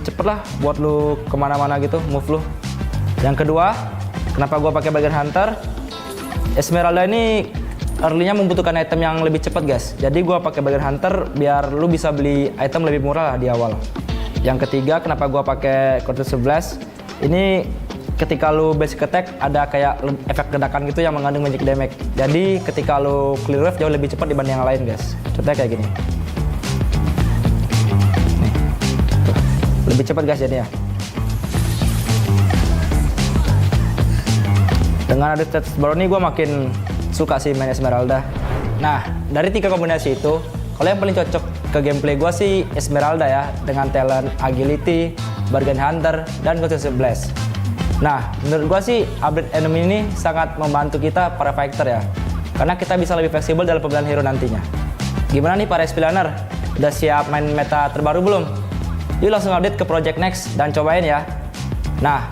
cepet lah buat lu kemana-mana gitu, move lu. Yang kedua, kenapa gua pakai bagian hunter? Esmeralda ini early-nya membutuhkan item yang lebih cepat guys. Jadi gua pakai bagian hunter biar lu bisa beli item lebih murah lah di awal. Yang ketiga, kenapa gua pakai Cortex 11? Ini ketika lu basic attack ada kayak efek ledakan gitu yang mengandung magic damage. Jadi ketika lu clear wave jauh lebih cepat dibanding yang lain guys. Contohnya kayak gini. Nih. Tuh. Lebih cepat guys jadinya. Dengan ada stats baru ini gue makin suka sih main Esmeralda. Nah, dari 3 kombinasi itu, kalau yang paling cocok ke gameplay gue sih Esmeralda ya, dengan talent agility, bargain hunter, dan Cortex 11. Nah, menurut gue sih update enemy ini sangat membantu kita para fighter ya, karena kita bisa lebih fleksibel dalam pemilihan hero nantinya. Gimana nih para SP-laner? Udah siap main meta terbaru belum? Yuk langsung update ke Project Next dan cobain ya. Nah,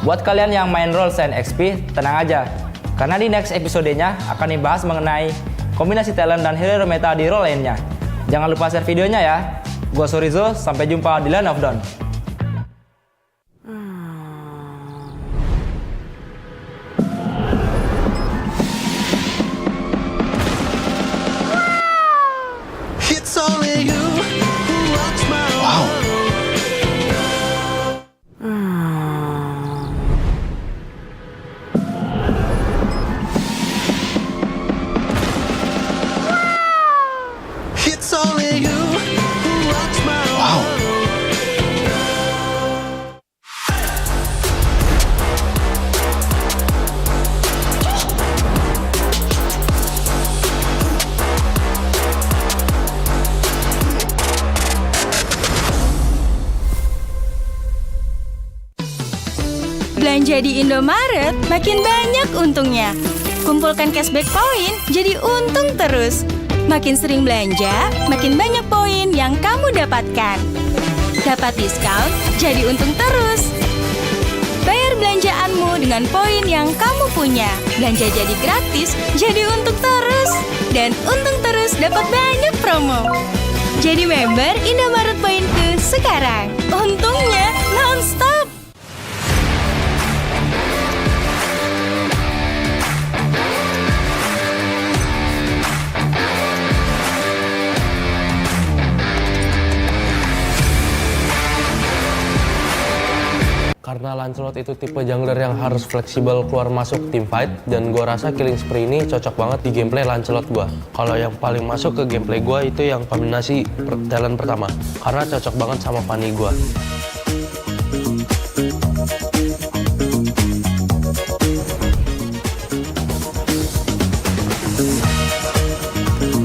buat kalian yang main role and XP, tenang aja, karena di next episodenya akan dibahas mengenai kombinasi talent dan hero meta di role lainnya. Jangan lupa share videonya ya. Gua Sorizo, sampai jumpa di Land of Dawn. Belanja di Indomaret makin banyak untungnya. Kumpulkan cashback poin jadi untung terus. Makin sering belanja, makin banyak poin yang kamu dapatkan. Dapat diskon, jadi untung terus. Bayar belanjaanmu dengan poin yang kamu punya. Belanja jadi gratis, jadi untung terus. Dan untung terus dapat banyak promo. Jadi member Indomaret Poinku sekarang. Untungnya non-stop. Karena Lancelot itu tipe jungler yang harus fleksibel keluar masuk team fight, dan gua rasa killing spree ini cocok banget di gameplay Lancelot gua. Kalau yang paling masuk ke gameplay gua itu yang kombinasi talent pertama, karena cocok banget sama Fanny gua.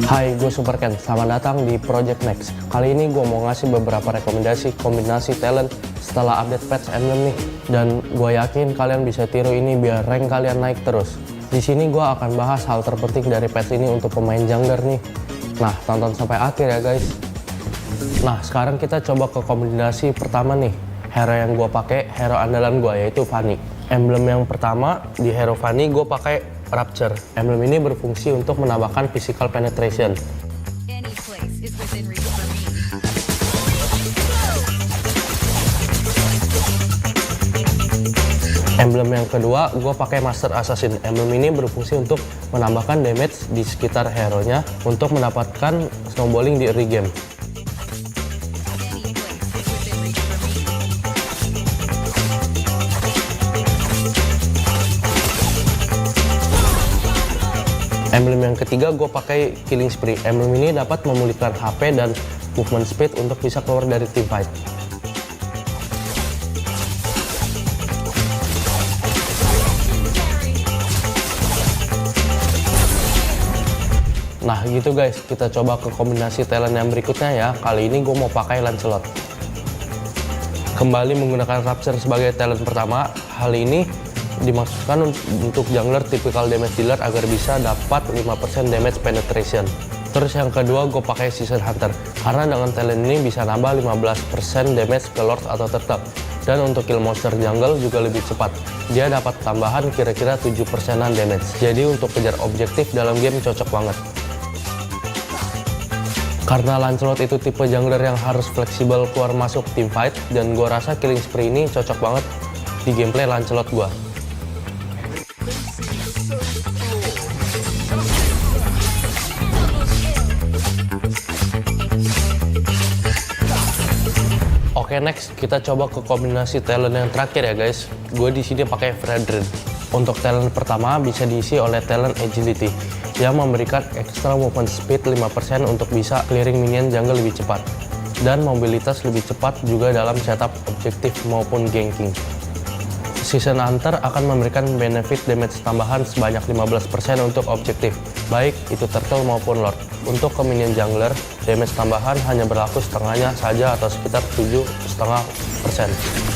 Hai, gue Super Ken. Selamat datang di Project Next. Kali ini gue mau ngasih beberapa rekomendasi kombinasi talent setelah update patch emblem nih. Dan gue yakin kalian bisa tiru ini biar rank kalian naik terus. Di sini gue akan bahas hal terpenting dari patch ini untuk pemain jungler nih. Nah, tonton sampai akhir ya guys. Nah, sekarang kita coba ke kombinasi pertama nih. Hero yang gue pakai, hero andalan gue yaitu Fanny. Emblem yang pertama di hero Fanny gue pakai Rapture. Emblem ini berfungsi untuk menambahkan physical penetration. Emblem yang kedua, gue pakai Master Assassin. Emblem ini berfungsi untuk menambahkan damage di sekitar hero-nya untuk mendapatkan snowballing di early game. Emblem yang ketiga gue pakai Killing Spree. Emblem ini dapat memulihkan HP dan movement speed untuk bisa keluar dari team fight. Nah gitu guys, kita coba ke kombinasi talent yang berikutnya ya. Kali ini gue mau pakai Lancelot. Kembali menggunakan Rapture sebagai talent pertama. Hal ini dimaksudkan untuk jungler typical damage dealer agar bisa dapat 5% damage penetration. Terus yang kedua gue pakai Season Hunter karena dengan talent ini bisa nambah 15% damage ke Lord atau Turtle. Dan untuk kill monster jungle juga lebih cepat. Dia dapat tambahan kira-kira 7%-an damage. Jadi untuk kejar objektif dalam game cocok banget. Karena Lancelot itu tipe jungler yang harus fleksibel keluar masuk team fight, dan gua rasa killing spree ini cocok banget di gameplay Lancelot gua. Oke, next kita coba ke kombinasi talent yang terakhir ya guys. Gue di sini pakai Fredrin. Untuk talent pertama bisa diisi oleh talent agility yang memberikan extra movement speed 5% untuk bisa clearing minion jungle lebih cepat, dan mobilitas lebih cepat juga dalam setup objektif maupun ganking. Season Hunter akan memberikan benefit damage tambahan sebanyak 15% untuk objektif, baik itu turtle maupun lord. Untuk ke minion jungler, damage tambahan hanya berlaku setengahnya saja atau sekitar 7,5%.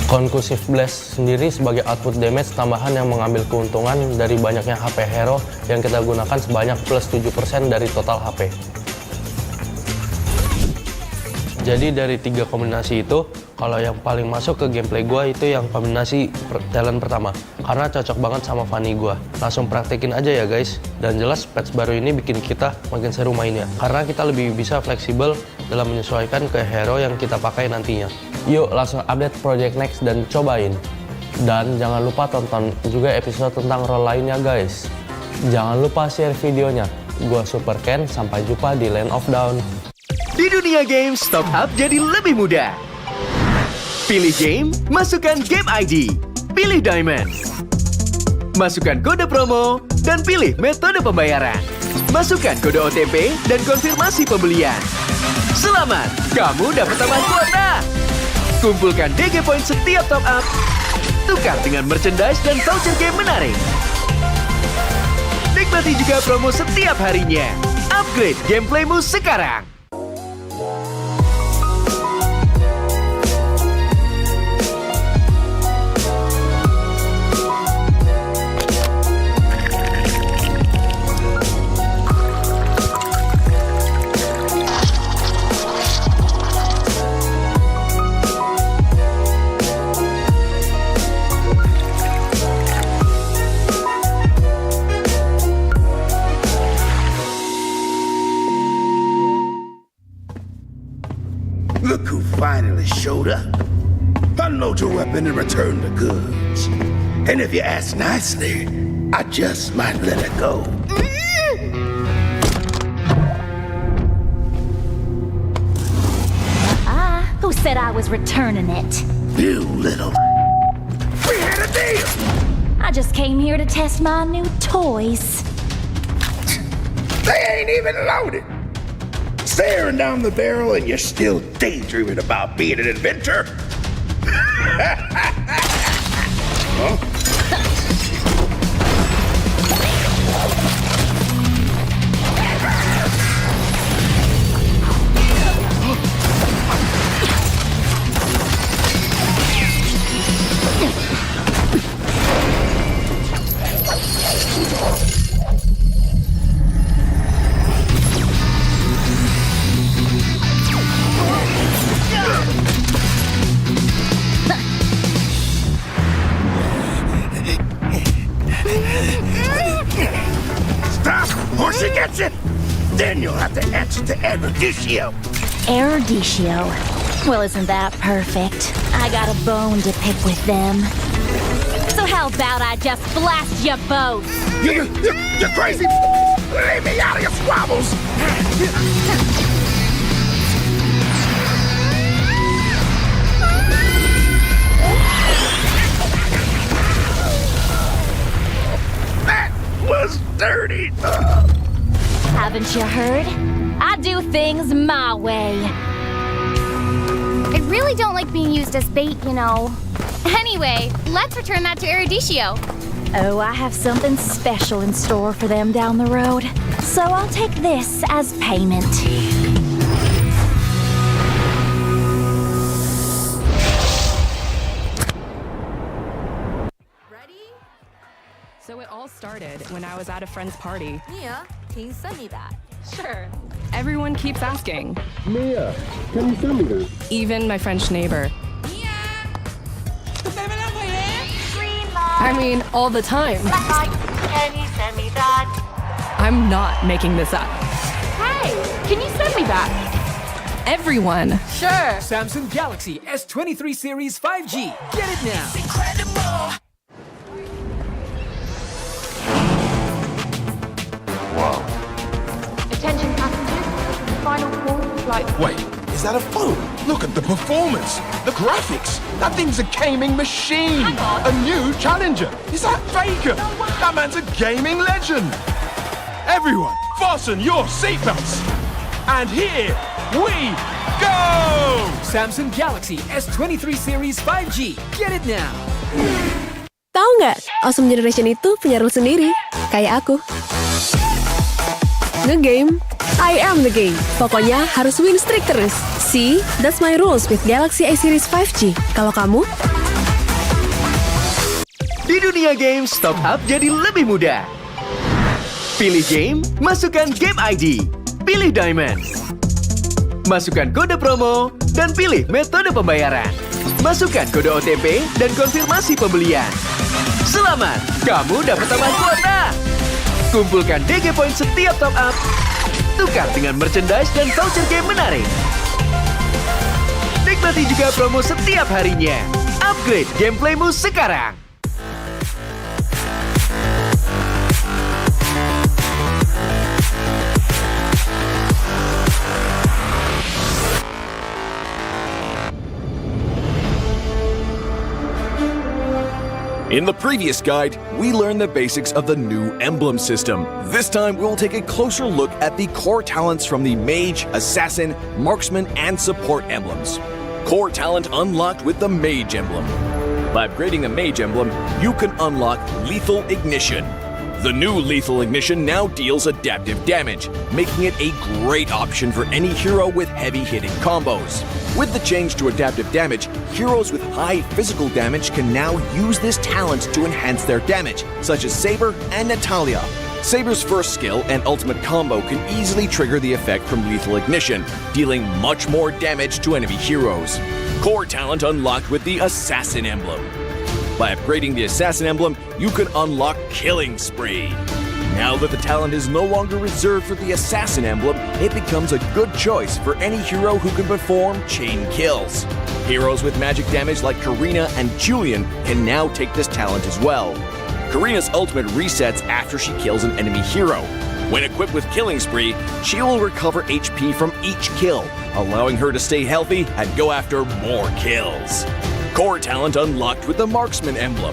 Conclusive Blast sendiri sebagai output damage tambahan yang mengambil keuntungan dari banyaknya HP hero yang kita gunakan sebanyak plus 7% dari total HP. Jadi dari 3 kombinasi itu, kalau yang paling masuk ke gameplay gue itu yang kombinasi talent pertama, karena cocok banget sama Fanny gue. Langsung praktekin aja ya guys. Dan jelas patch baru ini bikin kita makin seru mainnya, karena kita lebih bisa fleksibel dalam menyesuaikan ke hero yang kita pakai nantinya. Yuk langsung update Project Next dan cobain. Dan jangan lupa tonton juga episode tentang role lainnya guys. Jangan lupa share videonya. Gua Super Ken, sampai jumpa di Land of Dawn. Di dunia games, top up jadi lebih mudah. Pilih game, masukkan game ID. Pilih Diamond. Masukkan kode promo, dan pilih metode pembayaran. Masukkan kode OTP dan konfirmasi pembelian. Selamat, kamu dapat tambahan kuota. Kumpulkan DG Point setiap top up. Tukar dengan merchandise dan voucher game menarik. Nikmati juga promo setiap harinya. Upgrade gameplaymu sekarang. Look who finally showed up. Unload your weapon and return the goods. And if you ask nicely, I just might let it go. Who said I was returning it? You little... We had a deal! I just came here to test my new toys. They ain't even loaded. Staring down the barrel and you're still daydreaming about being an inventor? Huh? Or she gets it, then you'll have to answer to Erudicio. Erudicio? Well, isn't that perfect? I got a bone to pick with them. So how about I just blast you both? You're crazy! Leave me out of your squabbles! That was dirty! Haven't you heard? I do things my way. I really don't like being used as bait, you know. Anyway, let's return that to Erudicio. Oh, I have something special in store for them down the road. So I'll take this as payment. So it all started when I was at a friend's party. Mia, can you send me that? Sure. Everyone keeps asking. Mia, can you send me that? Even my French neighbor. I mean, all the time. Can you send me that? I'm not making this up. Hey, can you send me that? Everyone. Sure. Samsung Galaxy S23 Series 5G. Get it now. Attention passengers. Final call for flight. Wait, is that a phone? Look at the performance, the graphics. That thing's a gaming machine. Hang on. A new challenger. Is that Faker? That man's a gaming legend. Everyone, fasten your seatbelts. And here we go! Samsung Galaxy S23 Series 5G. Get it now. Tahu nggak, Awesome Generation itu punya rule sendiri, kayak aku. Nge-game, I am the game. Pokoknya harus win streak terus. See, that's my rules with Galaxy A Series 5G. Kalau kamu? Di dunia games, top up jadi lebih mudah. Pilih game, masukkan game ID. Pilih Diamond. Masukkan kode promo, dan pilih metode pembayaran. Masukkan kode OTP dan konfirmasi pembelian. Selamat, kamu dapat tambahan kuota. Kumpulkan DG Point setiap top up. Tukar dengan merchandise dan voucher game menarik. Nikmati juga promo setiap harinya. Upgrade gameplaymu sekarang. In the previous guide, we learned the basics of the new emblem system. This time, we'll take a closer look at the core talents from the Mage, Assassin, Marksman, and Support emblems. Core talent unlocked with the Mage emblem. By upgrading the Mage emblem, you can unlock Lethal Ignition. The new Lethal Ignition now deals adaptive damage, making it a great option for any hero with heavy-hitting combos. With the change to adaptive damage, heroes with high physical damage can now use this talent to enhance their damage, such as Saber and Natalia. Saber's first skill and ultimate combo can easily trigger the effect from Lethal Ignition, dealing much more damage to enemy heroes. Core talent unlocked with the Assassin emblem. By upgrading the Assassin emblem, you can unlock Killing Spree. Now that the talent is no longer reserved for the Assassin emblem, it becomes a good choice for any hero who can perform chain kills. Heroes with magic damage like Karina and Julian can now take this talent as well. Karina's ultimate resets after she kills an enemy hero. When equipped with Killing Spree, she will recover HP from each kill, allowing her to stay healthy and go after more kills. Core talent unlocked with the Marksman emblem.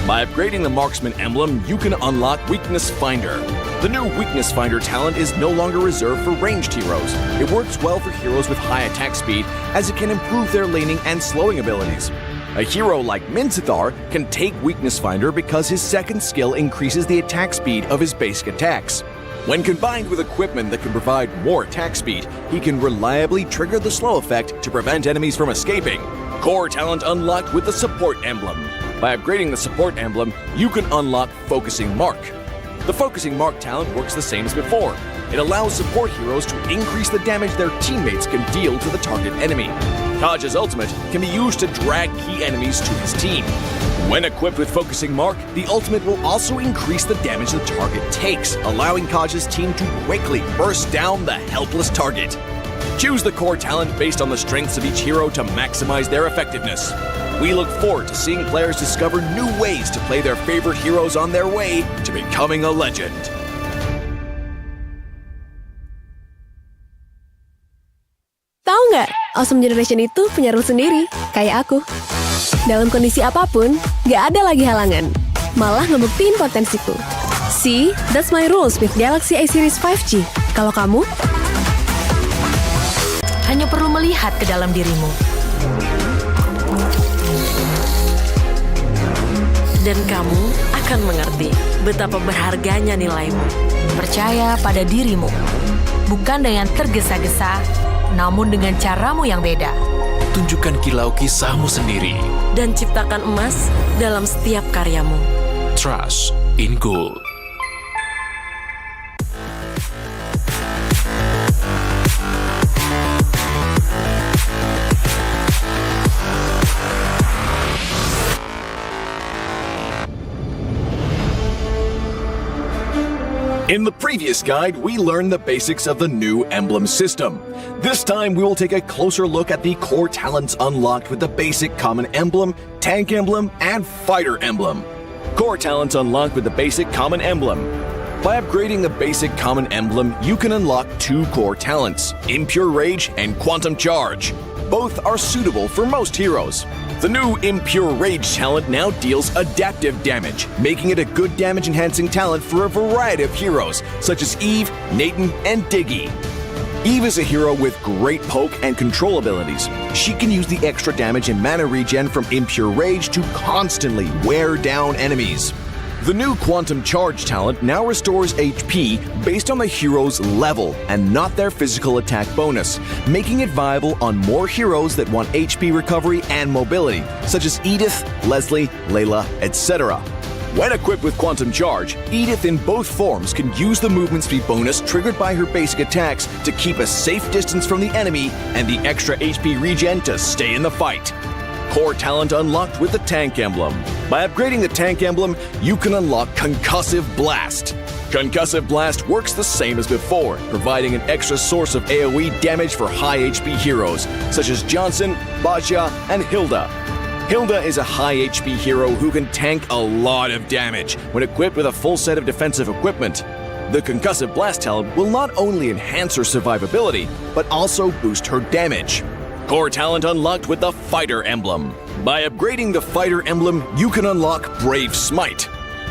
By upgrading the Marksman emblem, you can unlock Weakness Finder. The new Weakness Finder talent is no longer reserved for ranged heroes. It works well for heroes with high attack speed, as it can improve their laning and slowing abilities. A hero like Minthithar can take Weakness Finder because his second skill increases the attack speed of his basic attacks. When combined with equipment that can provide more attack speed, he can reliably trigger the slow effect to prevent enemies from escaping. Core talent unlocked with the Support emblem. By upgrading the Support emblem, you can unlock Focusing Mark. The Focusing Mark talent works the same as before. It allows support heroes to increase the damage their teammates can deal to the target enemy. Kaj's ultimate can be used to drag key enemies to his team. When equipped with Focusing Mark, the ultimate will also increase the damage the target takes, allowing Kaj's team to quickly burst down the helpless target. Choose the core talent based on the strengths of each hero to maximize their effectiveness. We look forward to seeing players discover new ways to play their favorite heroes on their way to becoming a legend. Tahu nggak, Awesome Generation itu punya rule sendiri, kayak aku. Dalam kondisi apapun, nggak ada lagi halangan. Malah ngebuktiin potensiku. See, that's my rules with Galaxy A Series 5G. Kalau kamu? Hanya perlu melihat ke dalam dirimu. Dan kamu akan mengerti betapa berharganya nilaimu. Percaya pada dirimu. Bukan dengan tergesa-gesa, namun dengan caramu yang beda. Tunjukkan kilau kisahmu sendiri. Dan ciptakan emas dalam setiap karyamu. Trust in gold. In the previous guide, we learned the basics of the new emblem system. This time, we will take a closer look at the core talents unlocked with the basic common emblem, tank emblem, and fighter emblem. Core talents unlocked with the basic common emblem. By upgrading the basic common emblem, you can unlock 2 core talents, Impure Rage and Quantum Charge. Both are suitable for most heroes. The new Impure Rage talent now deals adaptive damage, making it a good damage-enhancing talent for a variety of heroes, such as Eve, Nathan, and Diggy. Eve is a hero with great poke and control abilities. She can use the extra damage and mana regen from Impure Rage to constantly wear down enemies. The new Quantum Charge talent now restores HP based on the hero's level and not their physical attack bonus, making it viable on more heroes that want HP recovery and mobility, such as Edith, Leslie, Layla, etc. When equipped with Quantum Charge, Edith in both forms can use the movement speed bonus triggered by her basic attacks to keep a safe distance from the enemy and the extra HP regen to stay in the fight. Core talent unlocked with the tank emblem. By upgrading the tank emblem, you can unlock Concussive Blast. Concussive Blast works the same as before, providing an extra source of AoE damage for high HP heroes, such as Johnson, Baja, and Hilda. Hilda is a high HP hero who can tank a lot of damage when equipped with a full set of defensive equipment. The Concussive Blast talent will not only enhance her survivability, but also boost her damage. Core talent unlocked with the Fighter Emblem. By upgrading the Fighter Emblem, you can unlock Brave Smite.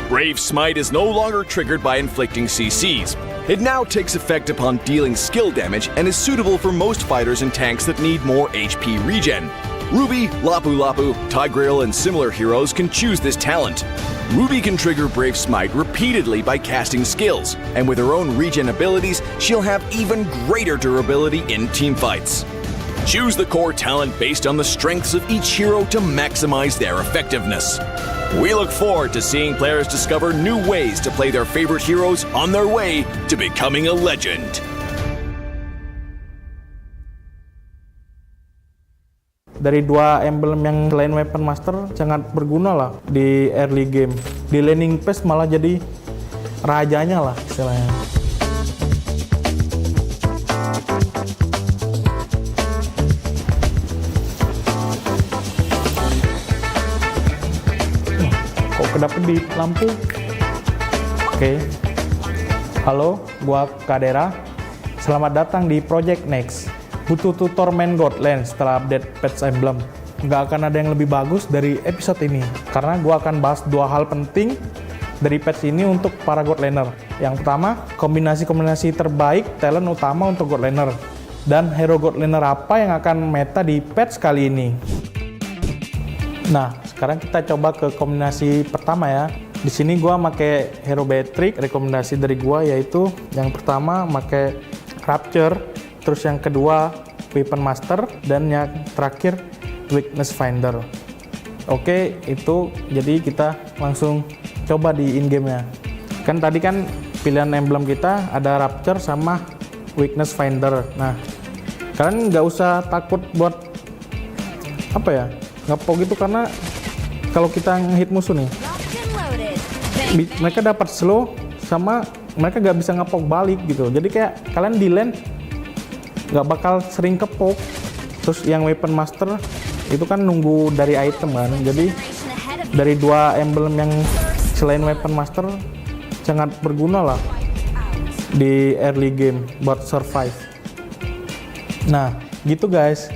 Brave Smite is no longer triggered by inflicting CCs. It now takes effect upon dealing skill damage and is suitable for most fighters and tanks that need more HP regen. Ruby, Lapu Lapu, Tigreal, and similar heroes can choose this talent. Ruby can trigger Brave Smite repeatedly by casting skills, and with her own regen abilities, she'll have even greater durability in teamfights. Choose the core talent based on the strengths of each hero to maximize their effectiveness. We look forward to seeing players discover new ways to play their favorite heroes on their way to becoming a legend. Dari 2 emblem yang selain Weapon Master sangat berguna lah di early game. Di laning phase malah jadi rajanya lah istilahnya. Kedapet di lampu. Oke. Halo, gua Kadera. Selamat datang di Project Next. Butuh tutor main God Lane setelah update patch emblem. Nggak akan ada yang lebih bagus dari episode ini, karena gua akan bahas 2 hal penting dari patch ini untuk para God Laner. Yang pertama, kombinasi-kombinasi terbaik talent utama untuk God Laner. Dan hero God Laner apa yang akan meta di patch kali ini. Nah, sekarang kita coba ke kombinasi pertama ya. Di sini gua pakai hero Beatrix. Rekomendasi dari gua yaitu yang pertama pakai Rapture, terus yang kedua Weapon Master, dan yang terakhir Weakness Finder. Oke, itu jadi kita langsung coba di in game-nya. Kan tadi kan pilihan emblem kita ada Rapture sama Weakness Finder. Nah, kalian nggak usah takut buat apa ya, ngepok gitu, karena kalau kita ngehit musuh nih, mereka dapat slow sama mereka nggak bisa ngepok balik gitu. Jadi kayak kalian di lane nggak bakal sering kepok. Terus yang Weapon Master itu kan nunggu dari item kan. Jadi dari 2 emblem yang selain Weapon Master sangat berguna lah di early game buat survive. Nah, gitu guys.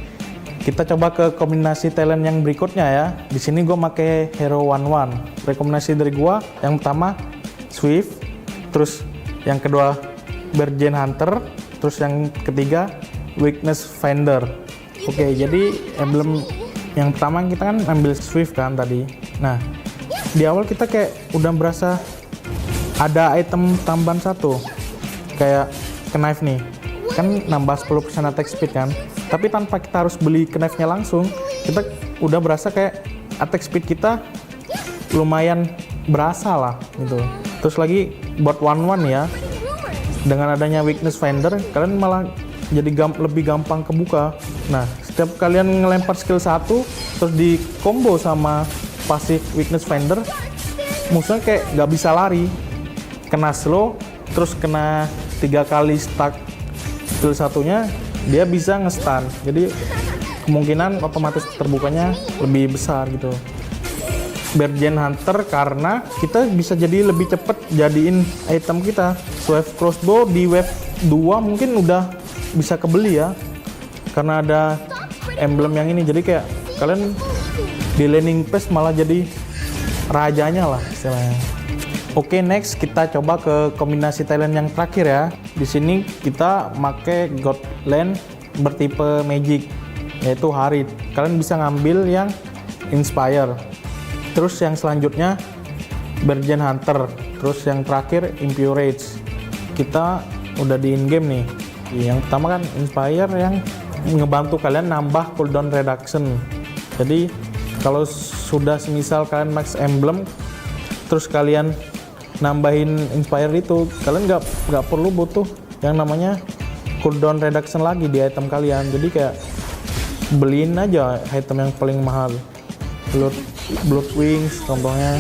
Kita coba ke kombinasi talent yang berikutnya ya. Di sini gue pakai hero 1-1. Rekomendasi dari gue yang pertama Swift, terus yang kedua Bergen Hunter, terus yang ketiga Weakness Finder. Oke, jadi emblem yang pertama kita kan ambil Swift kan tadi. Nah, di awal kita kayak udah berasa ada item tambahan 1, kayak knife nih, kan nambah 10% attack speed kan. Tapi tanpa kita harus beli knife-nya langsung, kita udah berasa kayak attack speed kita lumayan berasa lah gitu. Terus lagi buat 1-1 ya, dengan adanya Weakness Finder, kalian malah jadi lebih gampang kebuka. Nah, setiap kalian ngelempar skill 1, terus di combo sama pasif Weakness Finder, musuhnya kayak nggak bisa lari, kena slow, terus kena 3 kali stuck skill satunya, dia bisa nge-stun. Jadi kemungkinan otomatis terbukanya lebih besar gitu. Bergen Hunter karena kita bisa jadi lebih cepet jadiin item kita. Swift Crossbow di wave 2 mungkin udah bisa kebeli ya, karena ada emblem yang ini. Jadi kayak kalian di laning phase malah jadi rajanya lah istilahnya. Oke, next kita coba ke kombinasi talent yang terakhir ya. Di sini kita make God Land bertipe Magic, yaitu Harit. Kalian bisa ngambil yang Inspire. Terus yang selanjutnya Bergen Hunter. Terus yang terakhir Impurage. Kita udah di in game nih. Yang pertama kan Inspire yang ngebantu kalian nambah cooldown reduction. Jadi kalau sudah semisal kalian max emblem terus kalian nambahin Inspire itu, kalian nggak perlu butuh yang namanya cooldown reduction lagi di item kalian. Jadi kayak beliin aja item yang paling mahal, Blood Wings contohnya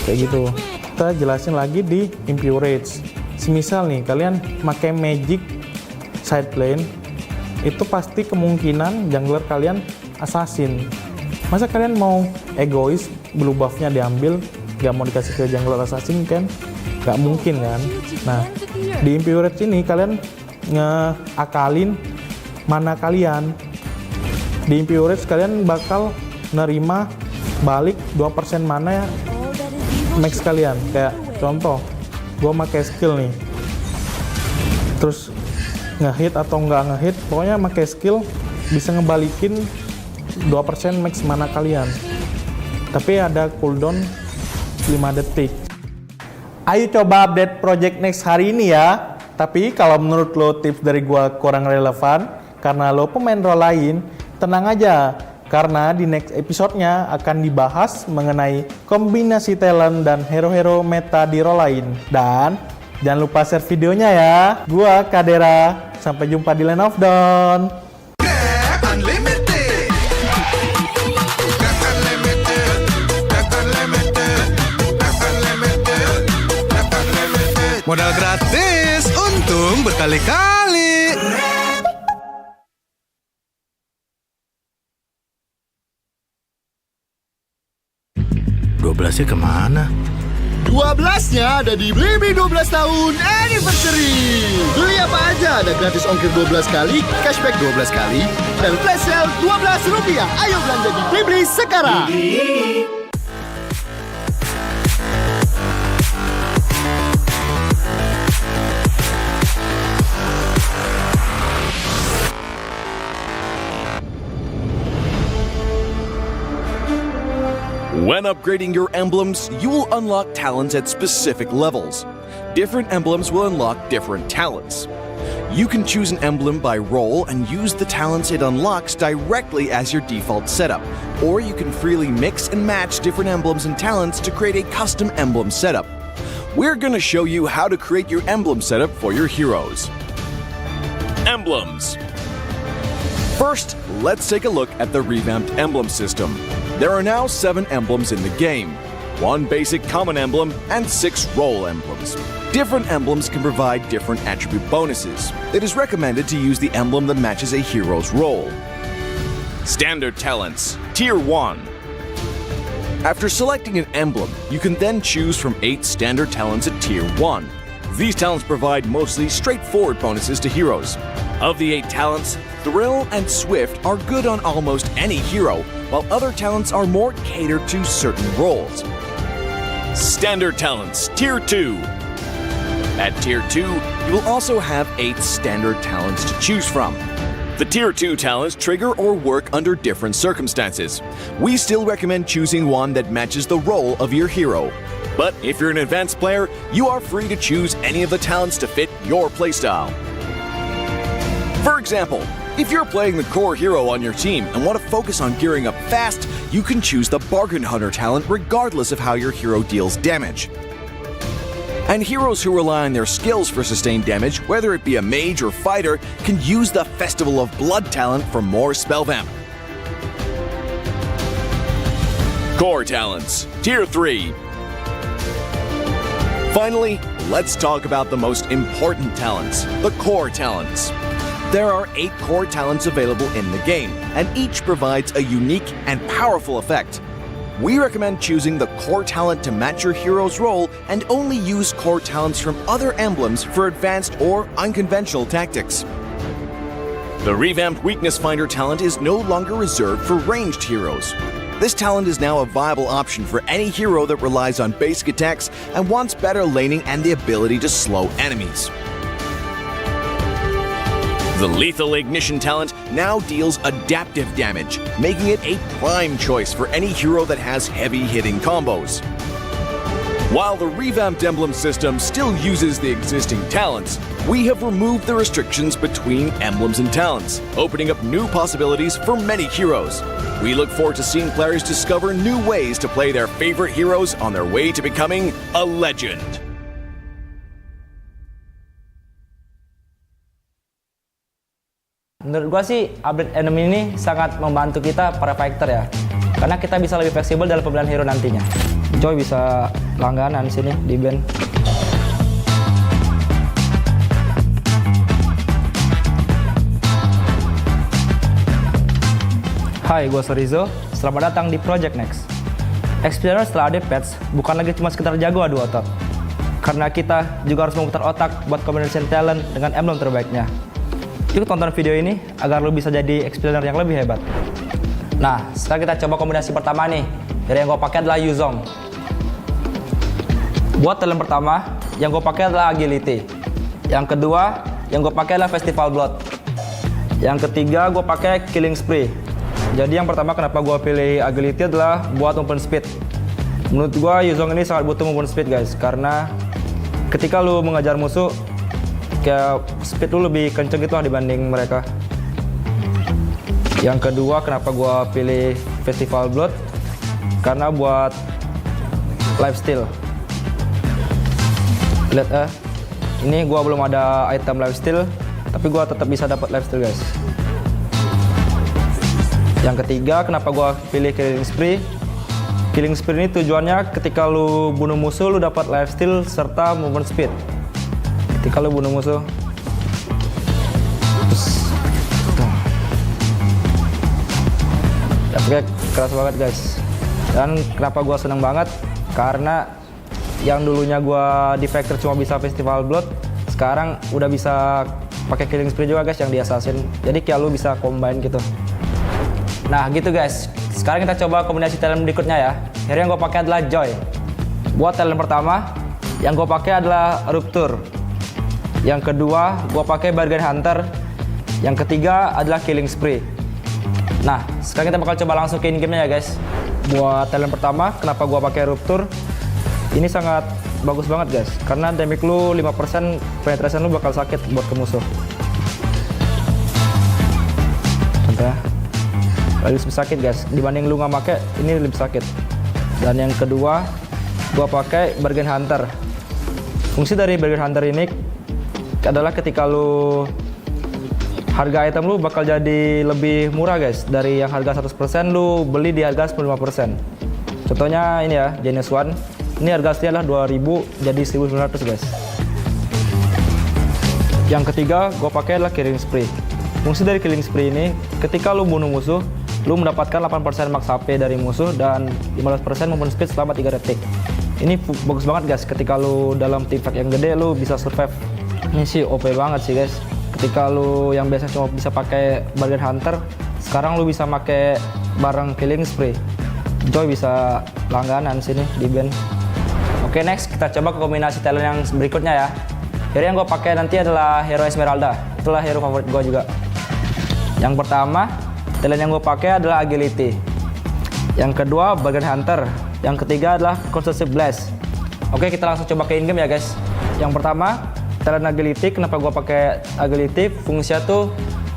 kayak gitu. Kita jelasin lagi di Impurage. Semisal nih kalian pakai Magic side lane, itu pasti kemungkinan jungler kalian assassin. Masa kalian mau egois, blue buff-nya diambil, gak mau dikasih ke jungler assassin kan? Gak mungkin kan? Nah, di Impurage ini kalian ngeakalin mana kalian. Di Impurage kalian bakal nerima balik 2% mana max kalian. Kayak contoh, gue pakai skill nih, terus ngehit atau nggak ngehit, pokoknya pakai skill bisa ngebalikin 2% max mana kalian. Tapi ada cooldown 5 detik. Ayo coba update Project Next hari ini ya. Tapi kalau menurut lo tips dari gua kurang relevan karena lo pemain role lain, tenang aja. Karena di next episode-nya akan dibahas mengenai kombinasi talent dan hero-hero meta di role lain. Dan jangan lupa share videonya ya. Gua Kadera, sampai jumpa di Land of Dawn. Modal gratis, untung berkali-kali. 12-nya kemana? 12-nya ada di Blibli 12 tahun anniversary. Beli apa aja ada gratis ongkir 12 kali, cashback 12 kali, dan flash sale Rp12. Ayo belanja di Blibli sekarang. When upgrading your emblems, you will unlock talents at specific levels. Different emblems will unlock different talents. You can choose an emblem by role and use the talents it unlocks directly as your default setup, or you can freely mix and match different emblems and talents to create a custom emblem setup. We're going to show you how to create your emblem setup for your heroes. Emblems. First, let's take a look at the revamped emblem system. There are now 7 emblems in the game, 1 basic common emblem, and 6 role emblems. Different emblems can provide different attribute bonuses. It is recommended to use the emblem that matches a hero's role. Standard talents, Tier 1. After selecting an emblem, you can then choose from 8 standard talents at Tier 1. These talents provide mostly straightforward bonuses to heroes. Of the 8 talents, Thrill and Swift are good on almost any hero, while other talents are more catered to certain roles. Standard talents, Tier 2. At Tier 2, you will also have 8 standard talents to choose from. The Tier 2 talents trigger or work under different circumstances. We still recommend choosing one that matches the role of your hero. But if you're an advanced player, you are free to choose any of the talents to fit your playstyle. For example, if you're playing the core hero on your team and want to focus on gearing up fast, you can choose the Bargain Hunter talent regardless of how your hero deals damage. And heroes who rely on their skills for sustained damage, whether it be a mage or fighter, can use the Festival of Blood talent for more spell vamp. Core talents, Tier 3. Finally, let's talk about the most important talents, the core talents. There are 8 core talents available in the game, and each provides a unique and powerful effect. We recommend choosing the core talent to match your hero's role and only use core talents from other emblems for advanced or unconventional tactics. The revamped Weakness Finder talent is no longer reserved for ranged heroes. This talent is now a viable option for any hero that relies on basic attacks and wants better laning and the ability to slow enemies. The Lethal Ignition talent now deals adaptive damage, making it a prime choice for any hero that has heavy hitting combos. While the revamped emblem system still uses the existing talents, we have removed the restrictions between emblems and talents, opening up new possibilities for many heroes. We look forward to seeing players discover new ways to play their favorite heroes on their way to becoming a legend. Menurut gua sih update enemy ini sangat membantu kita para fighter ya, karena kita bisa lebih fleksibel dalam pemilihan hero nantinya. Joy bisa langganan sini di band. Hai, gua Sorizo. Selamat datang di Project Next. Explorer setelah ada patch bukan lagi cuma sekedar jago adu otot, karena kita juga harus memutar otak buat combination talent dengan emblem terbaiknya. Yuk tonton video ini agar lo bisa jadi explainer yang lebih hebat. Nah, sekarang kita coba kombinasi pertama nih. Dari yang gue pakai adalah Yuzong. Buat talent pertama, yang gue pakai adalah Agility. Yang kedua, yang gue pakai adalah Festival Blood. Yang ketiga, gue pakai Killing Spree. Jadi yang pertama kenapa gue pilih Agility adalah buat movement speed. Menurut gue Yuzong ini sangat butuh movement speed guys, karena ketika lo mengejar musuh, kayak speed lu lebih kenceng gitu lah dibanding mereka. Yang kedua kenapa gua pilih Festival Blood, karena buat lifesteal. Lihat ini gua belum ada item lifesteal, tapi gua tetap bisa dapat lifesteal guys. Yang ketiga kenapa gua pilih Killing Spree. Killing Spree ini tujuannya ketika lu bunuh musuh lu dapat lifesteal serta movement speed. Ketika lo bunuh musuh, efeknya keras banget guys. Dan kenapa gua seneng banget, karena yang dulunya gua di Factor cuma bisa Festival Blood, sekarang udah bisa pakai Killing Spree juga guys yang di Assassin. Jadi kayak lu bisa combine gitu. Nah gitu guys. Sekarang kita coba kombinasi talent berikutnya ya. Hero yang gua pakai adalah Joy. Buat talent pertama, yang gua pakai adalah Rupture. Yang kedua, gua pakai Bargain Hunter. Yang ketiga adalah Killing Spree. Nah, sekarang kita bakal coba langsung ke in-game-nya ya guys. Buat talent pertama, kenapa gua pakai Rupture? Ini sangat bagus banget guys, karena damage lu 5%, penetration lu bakal sakit buat ke musuh. Contoh ya, lebih sakit guys, dibanding lu nggak pakai, ini lebih sakit. Dan yang kedua, gua pakai Bargain Hunter. Fungsi dari Bargain Hunter ini adalah ketika lu harga item lu bakal jadi lebih murah guys. Dari yang harga 100% lu beli di harga 95%. Contohnya ini ya, Genius One. Ini harga aslinya adalah 2000 jadi 1900 guys. Yang ketiga gue pakai adalah Killing Spree. Fungsi dari Killing Spree ini ketika lu bunuh musuh, lu mendapatkan 8% max HP dari musuh dan 15% movement speed selama 3 detik. Ini bagus banget guys, ketika lu dalam team fight yang gede lu bisa survive. Ini sih OP banget sih guys. Ketika lu yang biasa cuma bisa pakai Bargain Hunter, sekarang lu bisa pakai bareng Killing Spree. Joy bisa langganan sini di band. Oke, next kita coba ke kombinasi talent yang berikutnya ya. Hero yang gue pakai nanti adalah hero Esmeralda. Itulah hero favorit gue juga. Yang pertama, talent yang gue pakai adalah Agility. Yang kedua, Bargain Hunter. Yang ketiga adalah Constructive Blast. Oke, kita langsung coba ke in-game ya guys. Yang pertama, talent Agility. Kenapa gue pakai Agility? Fungsinya tuh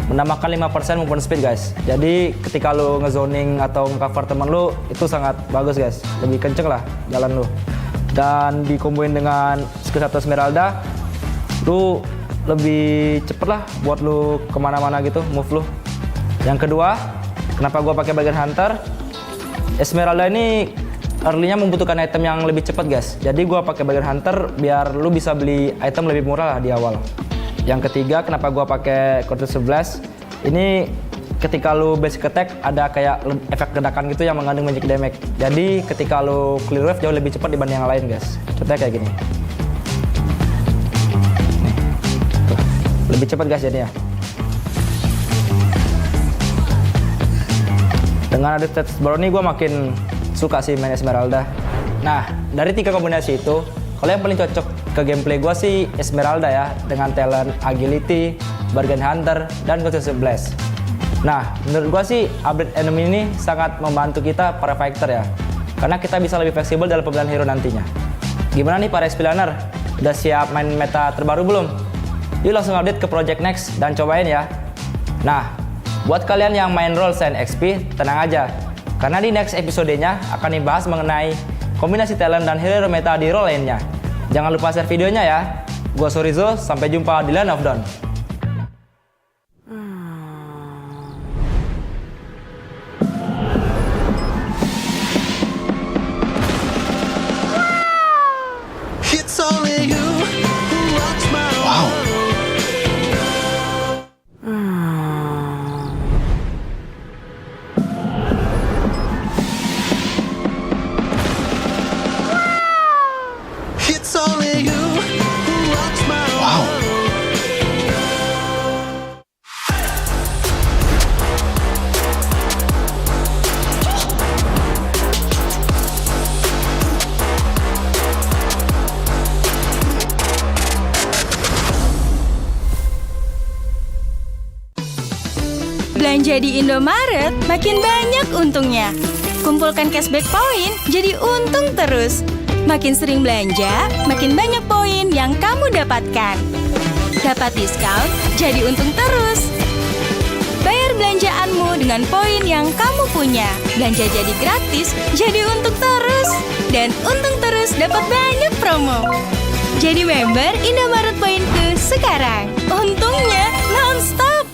menambahkan 5% movement speed guys. Jadi ketika lu ngezoning atau nge-cover temen lu, itu sangat bagus guys. Lebih kenceng lah jalan lu. Dan dikomboin dengan skill 1 Esmeralda, lu lebih cepet lah buat lu kemana-mana gitu, move lu. Yang kedua, kenapa gue pakai Bargain Hunter? Esmeralda ini early-nya membutuhkan item yang lebih cepat guys. Jadi gua pakai Bargain Hunter biar lu bisa beli item lebih murah lah di awal. Yang ketiga, kenapa gua pakai Core 11? Ini ketika lu basic attack ada kayak efek ledakan gitu yang mengandung magic damage. Jadi ketika lu clear wave jauh lebih cepat dibanding yang lain guys. Contohnya kayak gini. Nih. Tuh. Lebih cepat guys jadinya. Dengan ada stats baru ini gue makin suka sih main Esmeralda. Nah, dari 3 kombinasi itu, kalau yang paling cocok ke gameplay gue sih Esmeralda ya, dengan talent Agility, Bargain Hunter, dan Core 11. Nah, menurut gue sih update enemy ini sangat membantu kita para fighter ya, karena kita bisa lebih fleksibel dalam pemilihan hero nantinya. Gimana nih para SPLaner? Udah siap main meta terbaru belum? Yuk langsung update ke Project Next dan cobain ya. Nah, buat kalian yang main role selain XP, tenang aja. Karena di next episodenya akan dibahas mengenai kombinasi talent dan hero meta di role lainnya. Jangan lupa share videonya ya. Gua Sorizo, sampai jumpa di Land of Dawn. Belanja di Indomaret makin banyak untungnya. Kumpulkan cashback poin jadi untung terus. Makin sering belanja, makin banyak poin yang kamu dapatkan. Dapat diskon, jadi untung terus. Bayar belanjaanmu dengan poin yang kamu punya. Belanja jadi gratis, jadi untung terus. Dan untung terus dapat banyak promo. Jadi member Indomaret Poinku sekarang. Untungnya non-stop.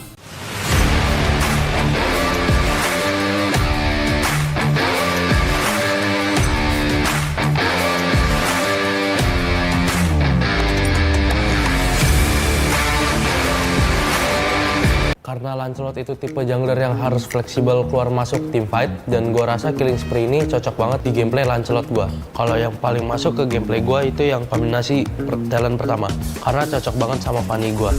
Karena Lancelot itu tipe jungler yang harus fleksibel keluar masuk team fight, dan gua rasa killing spree ini cocok banget di gameplay Lancelot gua. Kalau yang paling masuk ke gameplay gua itu yang kombinasi talent pertama, karena cocok banget sama Fanny gua.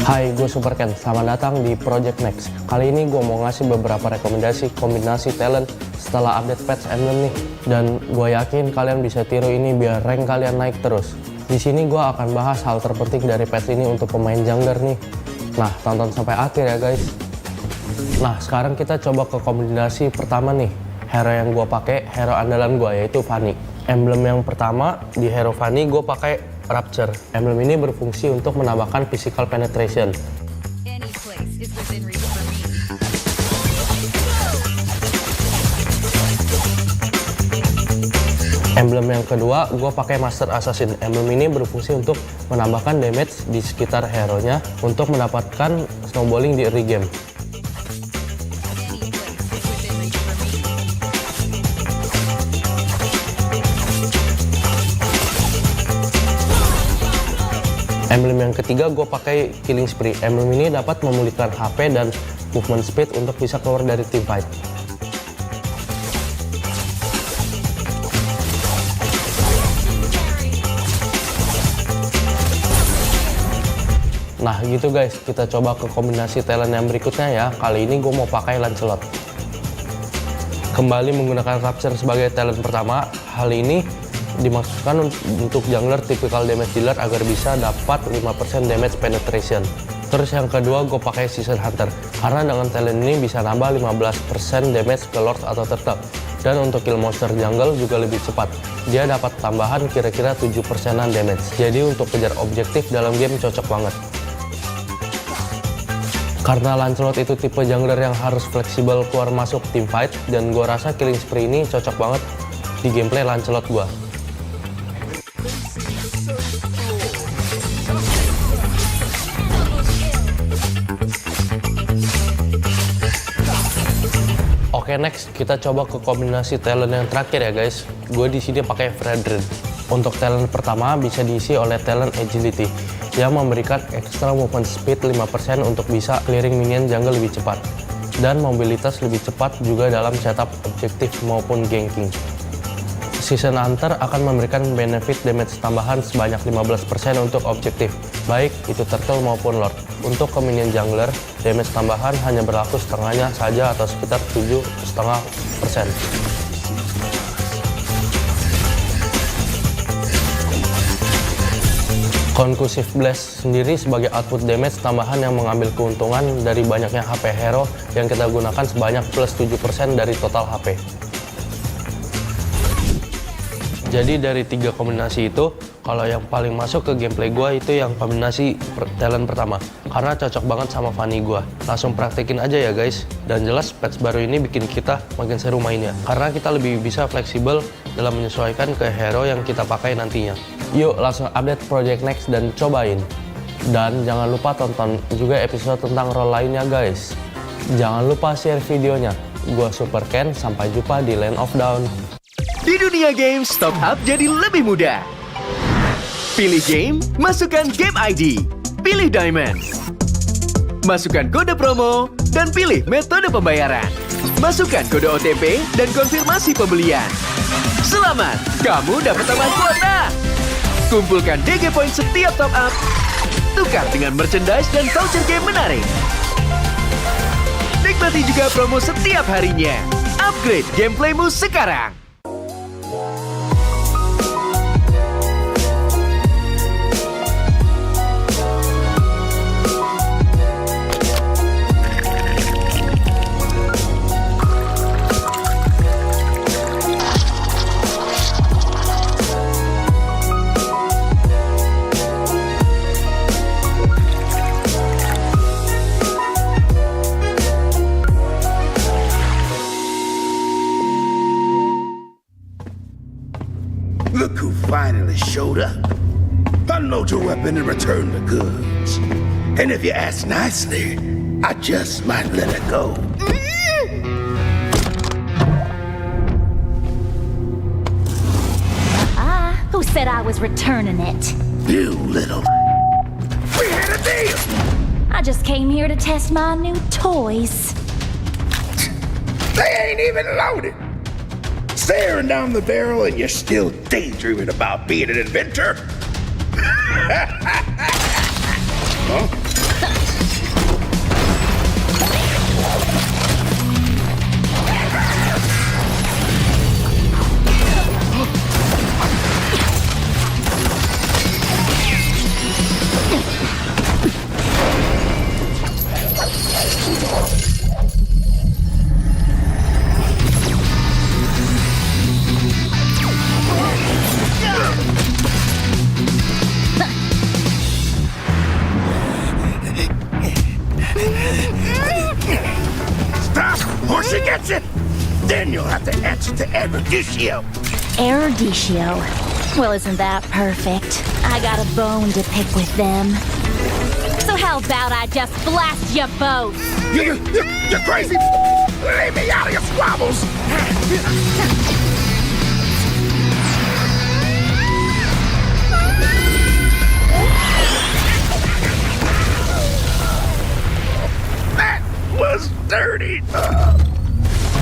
Hai, gue Super Ken. Selamat datang di Project Next. Kali ini gue mau ngasih beberapa rekomendasi kombinasi talent setelah update patch emblem nih. Dan gue yakin kalian bisa tiru ini biar rank kalian naik terus. Di sini gue akan bahas hal terpenting dari patch ini untuk pemain jungler nih. Nah, tonton sampai akhir ya guys. Nah, sekarang kita coba ke kombinasi pertama nih. Hero yang gue pakai, hero andalan gue yaitu Fanny. Emblem yang pertama di hero Fanny gue pakai Rapture. Emblem ini berfungsi untuk menambahkan physical penetration. Emblem yang kedua, gue pakai Master Assassin. Emblem ini berfungsi untuk menambahkan damage di sekitar hero-nya untuk mendapatkan snowballing di early game. Emblem yang ketiga gue pakai Killing Spree. Emblem ini dapat memulihkan HP dan movement speed untuk bisa keluar dari team fight. Nah gitu guys, kita coba ke kombinasi talent yang berikutnya ya. Kali ini gue mau pakai Lancelot. Kembali menggunakan Rapture sebagai talent pertama. Hal ini dimaksudkan untuk jungler typical damage dealer agar bisa dapat 5% damage penetration. Terus yang kedua gue pakai Season Hunter karena dengan talent ini bisa nambah 15% damage ke Lord atau Turtle. Dan untuk kill monster jungle juga lebih cepat. Dia dapat tambahan kira-kira 7%an damage. Jadi untuk kejar objektif dalam game cocok banget. Karena Lancelot itu tipe jungler yang harus fleksibel keluar masuk team fight, dan gue rasa Killing Spree ini cocok banget di gameplay Lancelot gue. Oke, next kita coba ke kombinasi talent yang terakhir ya guys. Gue di sini pakai Fredrin. Untuk talent pertama bisa diisi oleh talent agility yang memberikan extra movement speed 5% untuk bisa clearing minion jungle lebih cepat dan mobilitas lebih cepat juga dalam setup objektif maupun ganking. Season Hunter akan memberikan benefit damage tambahan sebanyak 15% untuk objektif, baik itu turtle maupun lord. Untuk ke minion jungler, damage tambahan hanya berlaku setengahnya saja atau sekitar 7,5%. Concussive Blast sendiri sebagai output damage tambahan yang mengambil keuntungan dari banyaknya HP hero yang kita gunakan sebanyak plus 7% dari total HP. Jadi dari 3 kombinasi itu, kalau yang paling masuk ke gameplay gue itu yang kombinasi talent pertama. Karena cocok banget sama Fanny gue. Langsung praktekin aja ya guys. Dan jelas patch baru ini bikin kita makin seru mainnya. Karena kita lebih bisa fleksibel dalam menyesuaikan ke hero yang kita pakai nantinya. Yuk langsung update Project Next dan cobain. Dan jangan lupa tonton juga episode tentang role lainnya guys. Jangan lupa share videonya. Gua Super Ken, sampai jumpa di Land of Dawn. Di dunia game, top up jadi lebih mudah. Pilih game, masukkan game ID. Pilih Diamond. Masukkan kode promo, dan pilih metode pembayaran. Masukkan kode OTP dan konfirmasi pembelian. Selamat, kamu dapat tambahan kuota. Kumpulkan DG Point setiap top up. Tukar dengan merchandise dan voucher game menarik. Nikmati juga promo setiap harinya. Upgrade gameplaymu sekarang. Look who finally showed up. Unload your weapon and return the goods. And if you ask nicely, I just might let it go. Who said I was returning it? You little... We had a deal! I just came here to test my new toys. They ain't even loaded! Staring down the barrel and you're still daydreaming about being an inventor? Huh? Once he gets it, then you'll have to answer to Eruditio. Eruditio? Well, isn't that perfect? I got a bone to pick with them. So how about I just blast you both? You're crazy! Leave me out of your squabbles! That was dirty!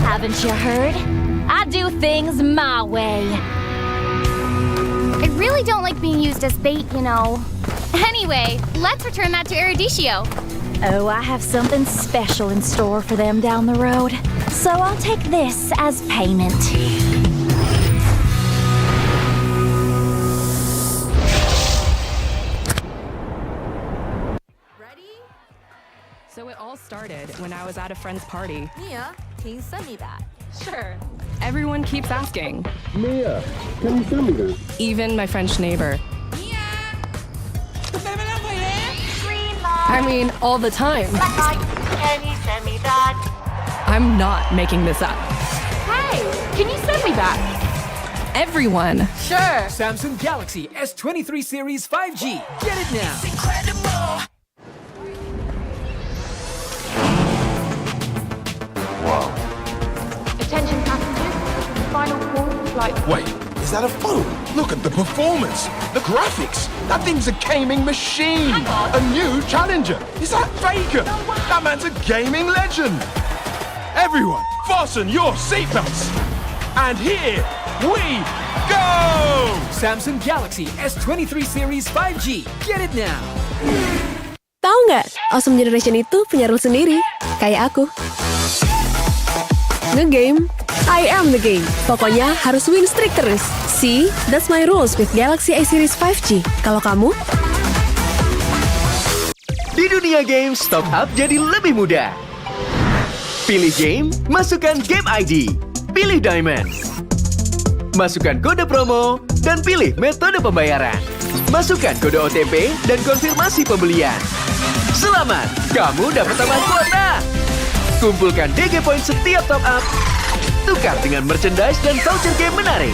Haven't you heard? I do things my way. I really don't like being used as bait, you know. Anyway, let's return that to Eruditio. Oh, I have something special in store for them down the road. So I'll take this as payment. So it all started when I was at a friend's party. Mia, can you send me that? Sure. Everyone keeps asking. Mia, can you send me that? Even my French neighbor. I mean, all the time. Can you send me that? I'm not making this up. Hey, can you send me that? Everyone. Sure. Samsung Galaxy S23 Series 5G. Get it now. It's incredible. like... Wait, is that a phone? Look at the performance, the graphics. That thing's a gaming machine. A new challenger. Is that Faker? That man's a gaming legend. Everyone, fasten your seatbelts. And here we go! Samsung Galaxy S23 Series 5G. Get it now. Tahu nggak, Awesome Generation itu punya rule sendiri, kayak aku. Nge-game, I am the game. Pokoknya harus win streak terus. See, that's my rules with Galaxy A Series 5G. Kalau kamu? Di dunia games, top up jadi lebih mudah. Pilih game, masukkan game ID. Pilih Diamond. Masukkan kode promo, dan pilih metode pembayaran. Masukkan kode OTP dan konfirmasi pembelian. Selamat, kamu dapat tambahan kuota. Kumpulkan DG Point setiap top up. Tukar dengan merchandise dan voucher game menarik.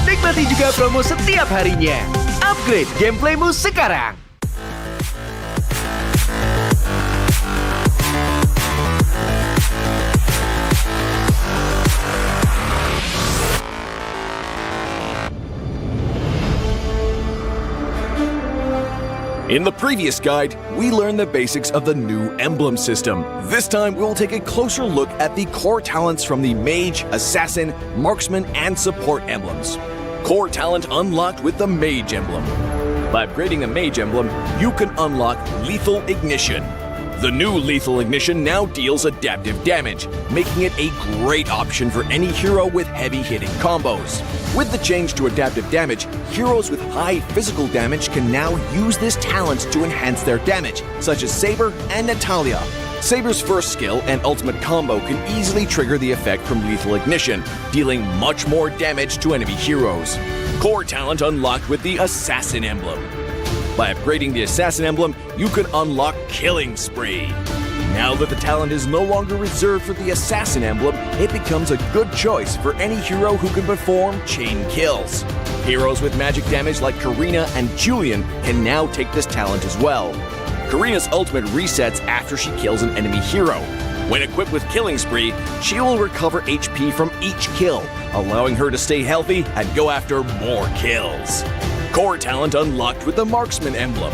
Nikmati juga promo setiap harinya. Upgrade gameplaymu sekarang. In the previous guide, we learned the basics of the new emblem system. This time, we'll take a closer look at the core talents from the Mage, Assassin, Marksman, and Support emblems. Core talent unlocked with the Mage emblem. By upgrading the Mage emblem, you can unlock Lethal Ignition. The new Lethal Ignition now deals adaptive damage, making it a great option for any hero with heavy-hitting combos. With the change to adaptive damage, heroes with high physical damage can now use this talent to enhance their damage, such as Saber and Natalia. Saber's first skill and ultimate combo can easily trigger the effect from Lethal Ignition, dealing much more damage to enemy heroes. Core talent unlocked with the Assassin emblem. By upgrading the Assassin emblem, you can unlock Killing Spree. Now that the talent is no longer reserved for the Assassin emblem, it becomes a good choice for any hero who can perform chain kills. Heroes with magic damage like Karina and Julian can now take this talent as well. Karina's ultimate resets after she kills an enemy hero. When equipped with Killing Spree, she will recover HP from each kill, allowing her to stay healthy and go after more kills. Core talent unlocked with the Marksman emblem.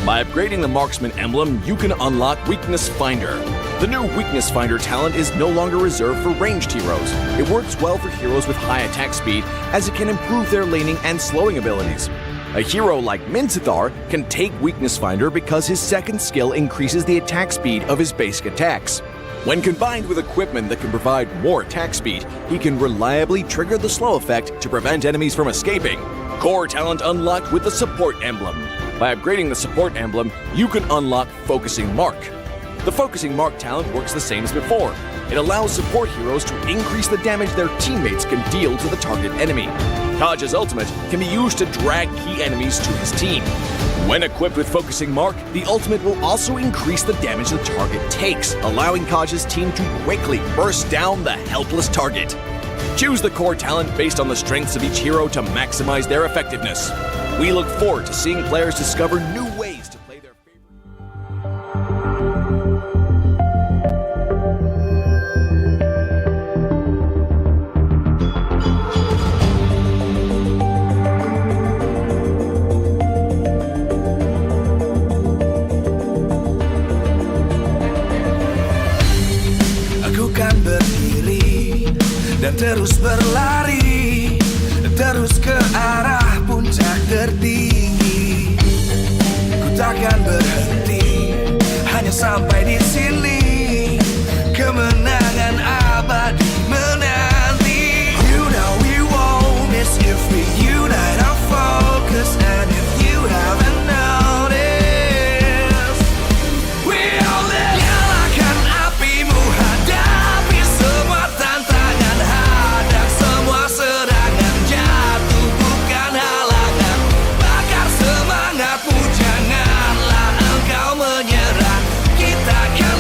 By upgrading the Marksman emblem, you can unlock Weakness Finder. The new Weakness Finder talent is no longer reserved for ranged heroes. It works well for heroes with high attack speed, as it can improve their laning and slowing abilities. A hero like Minzathar can take Weakness Finder because his second skill increases the attack speed of his basic attacks. When combined with equipment that can provide more attack speed, he can reliably trigger the slow effect to prevent enemies from escaping. Core talent unlocked with the Support emblem. By upgrading the Support emblem, you can unlock Focusing Mark. The Focusing Mark talent works the same as before. It allows support heroes to increase the damage their teammates can deal to the target enemy. Taj's ultimate can be used to drag key enemies to his team. When equipped with Focusing Mark, the ultimate will also increase the damage the target takes, allowing Taj's team to quickly burst down the helpless target. Choose the core talent based on the strengths of each hero to maximize their effectiveness. We look forward to seeing players discover new ways to play their Aku kan berdiri dan terus berlari, terus ke arah puncak tertinggi. Ku takkan berhenti, hanya sampai di sini. Kemenangan abadi menanti. You know we won't miss if we unite our focus. And if you haven't noticed, we all live. Nyalakan apimu, hadapi semua tantangan. Hadap semua serangan, jatuh bukan halangan. Bakar semangatmu, janganlah engkau menyerah. Kita kan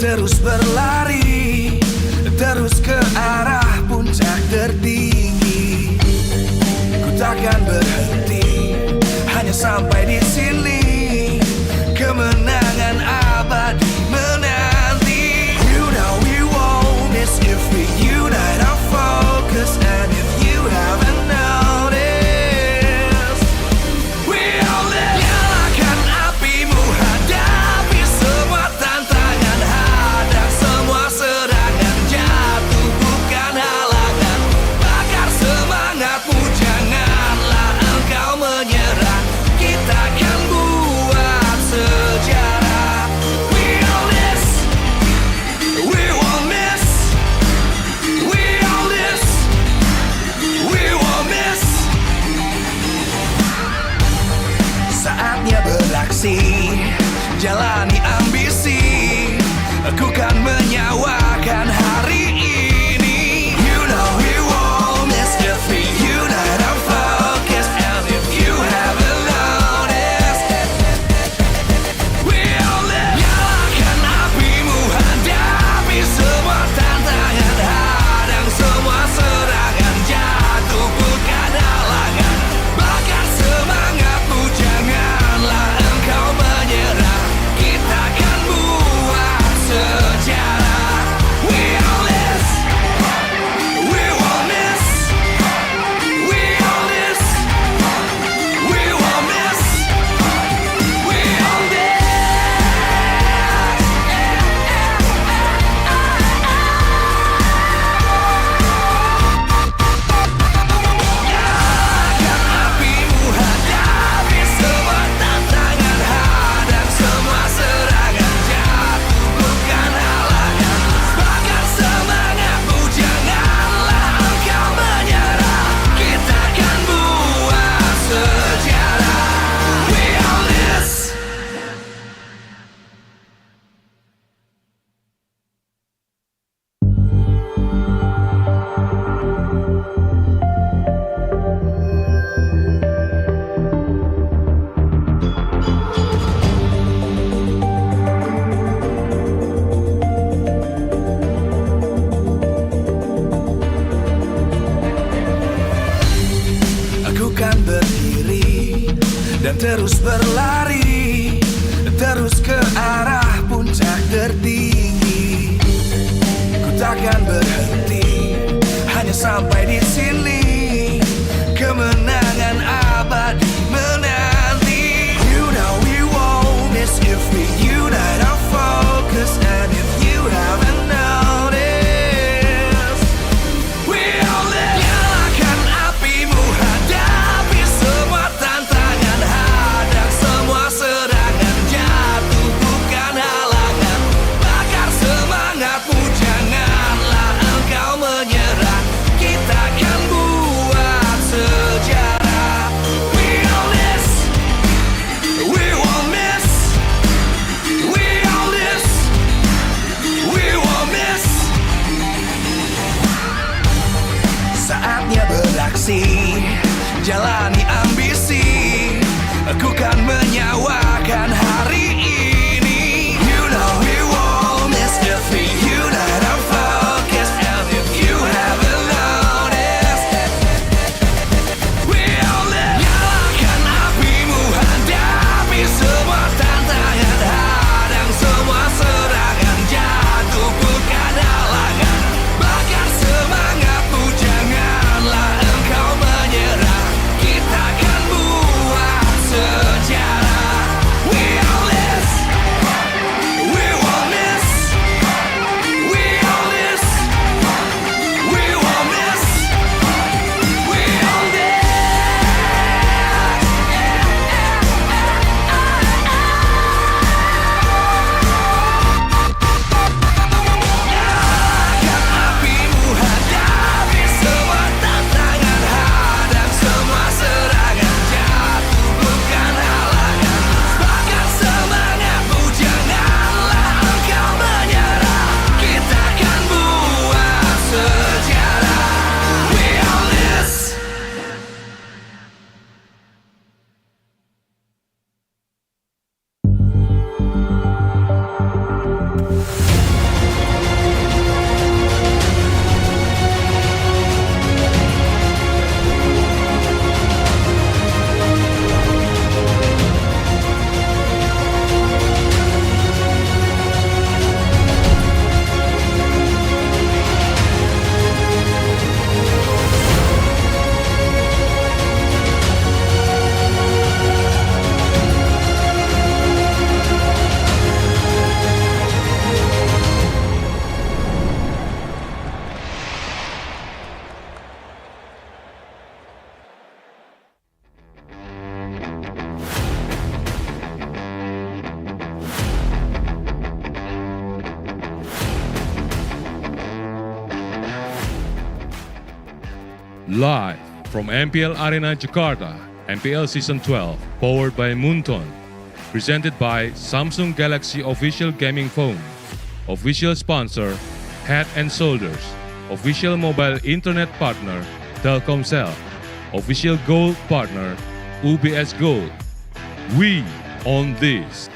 terus berlari, terus ke arah puncak tertinggi. Ku takkan berhenti, hanya sampai di sini. Kemenangan abadi menanti. You know we won't miss if we unite our focus. And if you haven't noticed, we all live. Nyalakan apimu, hadapi semua tantangan, hadang semua serangan, jatuh bukan halangan. Bakar semangatmu, janganlah engkau menyerah. Kita akan buat sejarah. We all this, we won't miss. We all this, we won't miss. Saatnya beraksi, jalani ambisi. Aku kan menyawakan hari ini. You know we won't miss if we unite our focus. And if you haven't noticed, we all live. Nyalakan apimu, hadapi semua tantangan, hadang semua serangan, jatuh bukan halangan. Bakar semangatmu, janganlah engkau menyerah. Kita akan buat sejarah. We all this, we won't miss. We all this, we won't miss. We all this. Nyalakan apimu, hadapi semua tantangan, hadang semua serangan, jatuh bukan halangan. Bakar semangatmu, janganlah engkau menyerah. Kita akan buat sejarah. We all this. Aku kan berdiri dan terus berlari, terus ke arah puncak tertinggi. Ku takkan berhenti, hanya sampai di sini. Kemenangan abadi menanti. You know we won't miss if we unite our focus. And if you haven't noticed, we all live. Nyalakan apimu, hadapi semua tantangan, hadang semua serangan, jatuh bukan halangan. Bakar semangatmu, janganlah engkau menyerah. Kita akan buat sejarah. We all this, we won't miss. We all this, we won't miss. Saatnya beraksi, jalani ambisi. Aku kan menyawakan hari ini. You know we won't miss if we unite our focus. And if you haven't noticed, we all live. Nyalakan apimu, hadapi semua tantangan, hadang semua serangan, jatuh bukan halangan. Bakar semangatmu, janganlah engkau menyerah. Kita Live from MPL Arena Jakarta, MPL Season 12, powered by Moonton. Presented by Samsung Galaxy Official Gaming Phone. Official sponsor, Head and Shoulders. Official mobile internet partner, Telkomsel. Official gold partner, UBS Gold. We own this.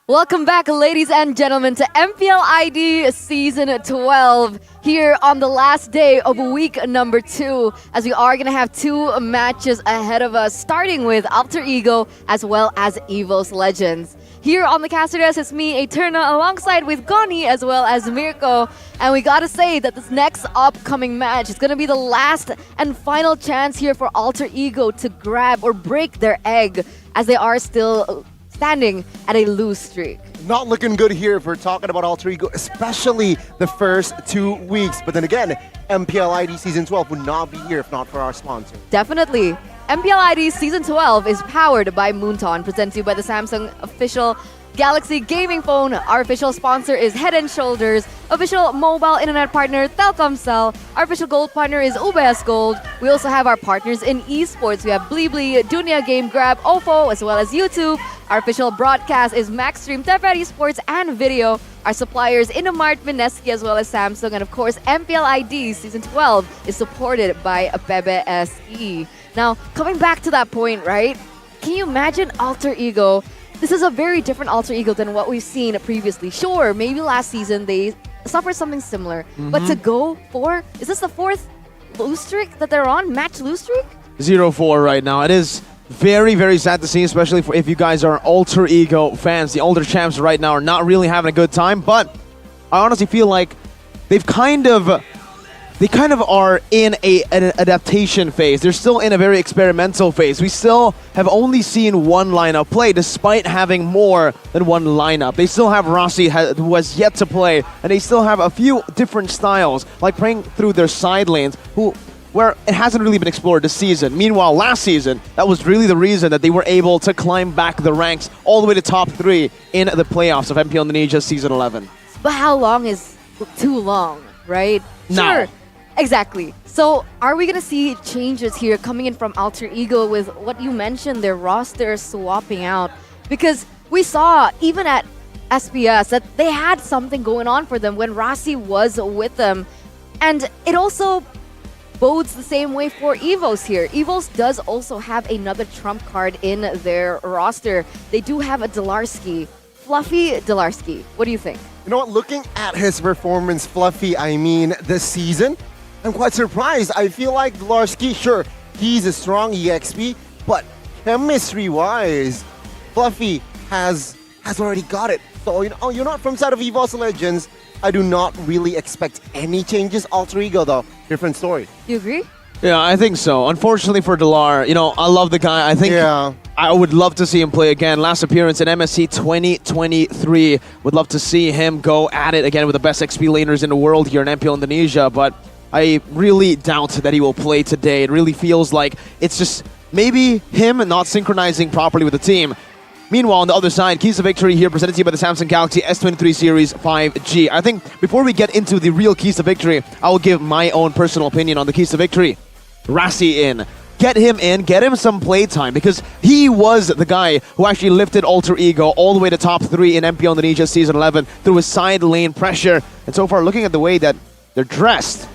Welcome back, ladies and gentlemen, to MPL ID Season 12, here on the last day of week number 2, as we are going to have 2 matches ahead of us, starting with Alter Ego as well as EVO's Legends. Here on the caster desk, it's me, Eterna, alongside with Goni as well as Mirko, and we gotta say that this next upcoming match is gonna be the last and final chance here for Alter Ego to grab or break their egg, as they are still standing at a lose streak. Not looking good here if we're talking about Alter Ego, especially the first 2 weeks. But then again, MPL ID Season 12 would not be here if not for our sponsor. Definitely. MPL ID Season 12 is powered by Moonton, presented to you by the Samsung official Galaxy Gaming Phone. Our official sponsor is Head and Shoulders. Official mobile internet partner, Telkomsel. Our official gold partner is UBS Gold. We also have our partners in esports. We have Blibli, Dunia Game Grab, OFO, as well as YouTube. Our official broadcast is Maxstream, TVR Esports, and Video. Our suppliers, Innomart, Mineski, as well as Samsung. And of course, MPL ID Season 12 is supported by PBSI. Now, coming back to that point, right? Can you imagine Alter Ego? This is a very different Alter Ego than what we've seen previously. Sure, maybe last season they suffered something similar. But to go for, is this the 4th lose streak that they're on? Match lose streak? 0-4 right now. It is very, very sad to see, especially if you guys are Alter Ego fans. The older champs right now are not really having a good time, but I honestly feel like they kind of are in an adaptation phase. They're still in a very experimental phase. We still have only seen one lineup play, despite having more than one lineup. They still have Rossi, who has yet to play, and they still have a few different styles, like playing through their side lanes, where it hasn't really been explored this season. Meanwhile, last season, that was really the reason that they were able to climb back the ranks all the way to top 3 in the playoffs of MPL Indonesia Season 11. But how long is too long, right? Now. Sure. Exactly. So are we going to see changes here coming in from Alter Ego with what you mentioned, their roster swapping out? Because we saw, even at SPS, that they had something going on for them when Rossi was with them. And it also bodes the same way for EVOS here. EVOS does also have another trump card in their roster. They do have a Delarski, Fluffy Delarski. What do you think? You know what, looking at his performance, Fluffy, I mean, this season, I'm quite surprised. I feel like Delarski, sure, he's a strong EXP, but chemistry-wise, Fluffy has already got it. So, you're not from side of EVOS Legends. I do not really expect any changes. Alter Ego, though, different story. You agree? Yeah, I think so. Unfortunately for Delar, I love the guy. I think I would love to see him play again. Last appearance in MSC 2023. Would love to see him go at it again with the best XP laners in the world here in MPL Indonesia, but I really doubt that he will play today. It really feels like it's just maybe him not synchronizing properly with the team. Meanwhile, on the other side, keys to victory here presented to you by the Samsung Galaxy S23 Series 5G. I think before we get into the real keys to victory, I will give my own personal opinion on the keys to victory. Rossi in. Get him in, get him some playtime, because he was the guy who actually lifted Alter Ego all the way to top 3 in MPL Indonesia Season 11 through his side lane pressure. And so far, looking at the way that they're dressed,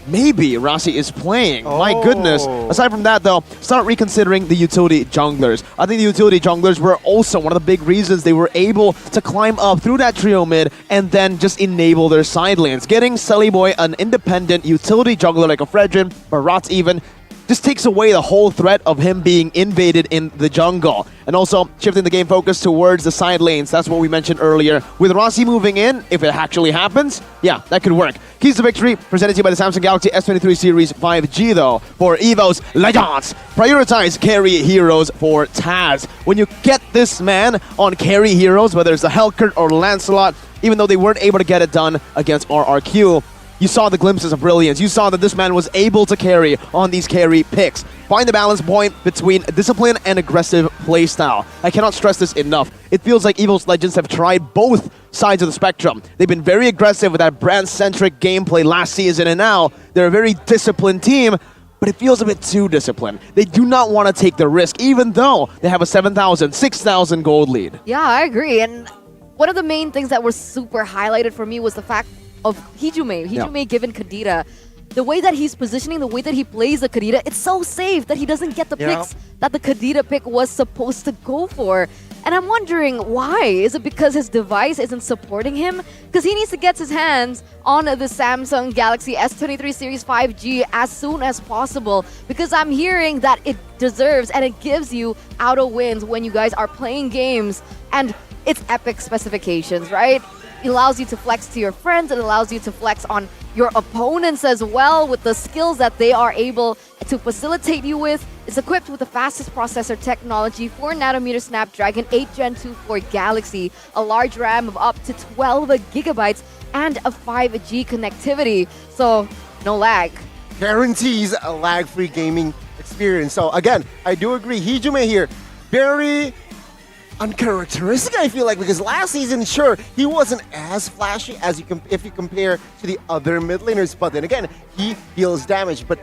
maybe Rossi is playing. My goodness. Aside from that, though, start reconsidering the utility junglers. I think the utility junglers were also one of the big reasons they were able to climb up through that trio mid and then just enable their side lanes. Getting Sully Boy an independent utility jungler like a Fredrin, or Rots even, just takes away the whole threat of him being invaded in the jungle. And also shifting the game focus towards the side lanes. That's what we mentioned earlier. With Rossi moving in, if it actually happens, yeah, that could work. Keys to victory presented to you by the Samsung Galaxy S23 Series 5G, though. For EVO's Legends, prioritize carry heroes for Taz. When you get this man on carry heroes, whether it's the Helkert or Lancelot, even though they weren't able to get it done against RRQ, you saw the glimpses of brilliance. You saw that this man was able to carry on these carry picks. Find the balance point between discipline and aggressive playstyle. I cannot stress this enough. It feels like EVO's Legends have tried both sides of the spectrum. They've been very aggressive with that brand-centric gameplay last season, and now they're a very disciplined team, but it feels a bit too disciplined. They do not want to take the risk, even though they have a 7,000, 6,000 gold lead. Yeah, I agree. And one of the main things that was super highlighted for me was the fact of Hijume given Kadira. The way that he's positioning, the way that he plays the Kadira, it's so safe that he doesn't get the picks that the Kadira pick was supposed to go for. And I'm wondering why. Is it because his device isn't supporting him? Because he needs to get his hands on the Samsung Galaxy S23 Series 5G as soon as possible. Because I'm hearing that it deserves and it gives you auto wins when you guys are playing games. And it's epic specifications, right? It allows you to flex to your friends. It allows you to flex on your opponents as well with the skills that they are able to facilitate you with. It's equipped with the fastest processor technology, 4nm Snapdragon 8 Gen 2 for Galaxy, a large RAM of up to 12 gigabytes, and a 5G connectivity. So, no lag. Guarantees a lag-free gaming experience. So again, I do agree. Hijume here, very uncharacteristic, I feel like, because last season, sure, he wasn't as flashy as if you compare to the other mid laners, but then again, he deals damage. But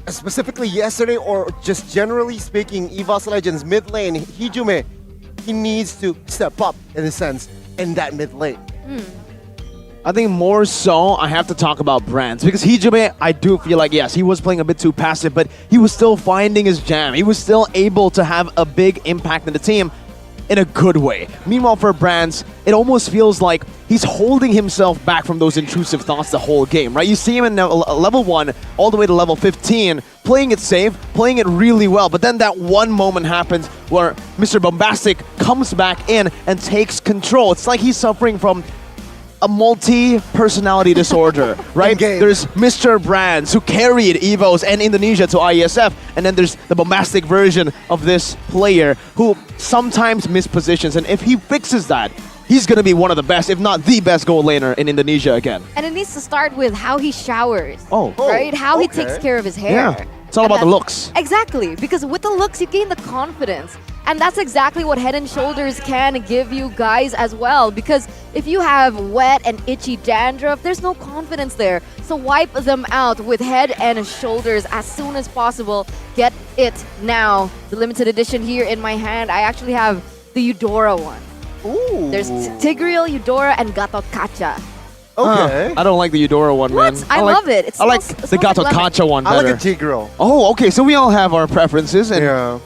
specifically yesterday, or just generally speaking, EVOS Legends mid lane, Hijume, he needs to step up in a sense in that mid lane. I think more so I have to talk about brands, because Hijume, I do feel like, yes, he was playing a bit too passive, but he was still finding his jam. He was still able to have a big impact in the team in a good way. Meanwhile, for brands, it almost feels like he's holding himself back from those intrusive thoughts the whole game, right? You see him in level 1 all the way to level 15, playing it safe, playing it really well, but then that one moment happens where Mr. Bombastic comes back in and takes control. It's like he's suffering from a multi-personality disorder, right? There's Mr. Brands, who carried EVOs and Indonesia to IESF, and then there's the bombastic version of this player who sometimes mispositions, and if he fixes that, he's gonna be one of the best, if not the best gold laner in Indonesia again. And it needs to start with how he showers, Oh. right? How he takes care of his hair. Yeah, it's all about the looks. Exactly, because with the looks, you gain the confidence. And that's exactly what Head & Shoulders can give you guys as well. Because if you have wet and itchy dandruff, there's no confidence there. So wipe them out with Head & Shoulders as soon as possible. Get it now. The limited edition here in my hand. I actually have the Eudora one. Ooh. There's Tigreal, Eudora, and Gatot Kacha. Okay. I don't like the Eudora one, What? man. I love it. I like the Gato Kacha one better. I like a Tigreal. Oh, okay. So we all have our preferences, and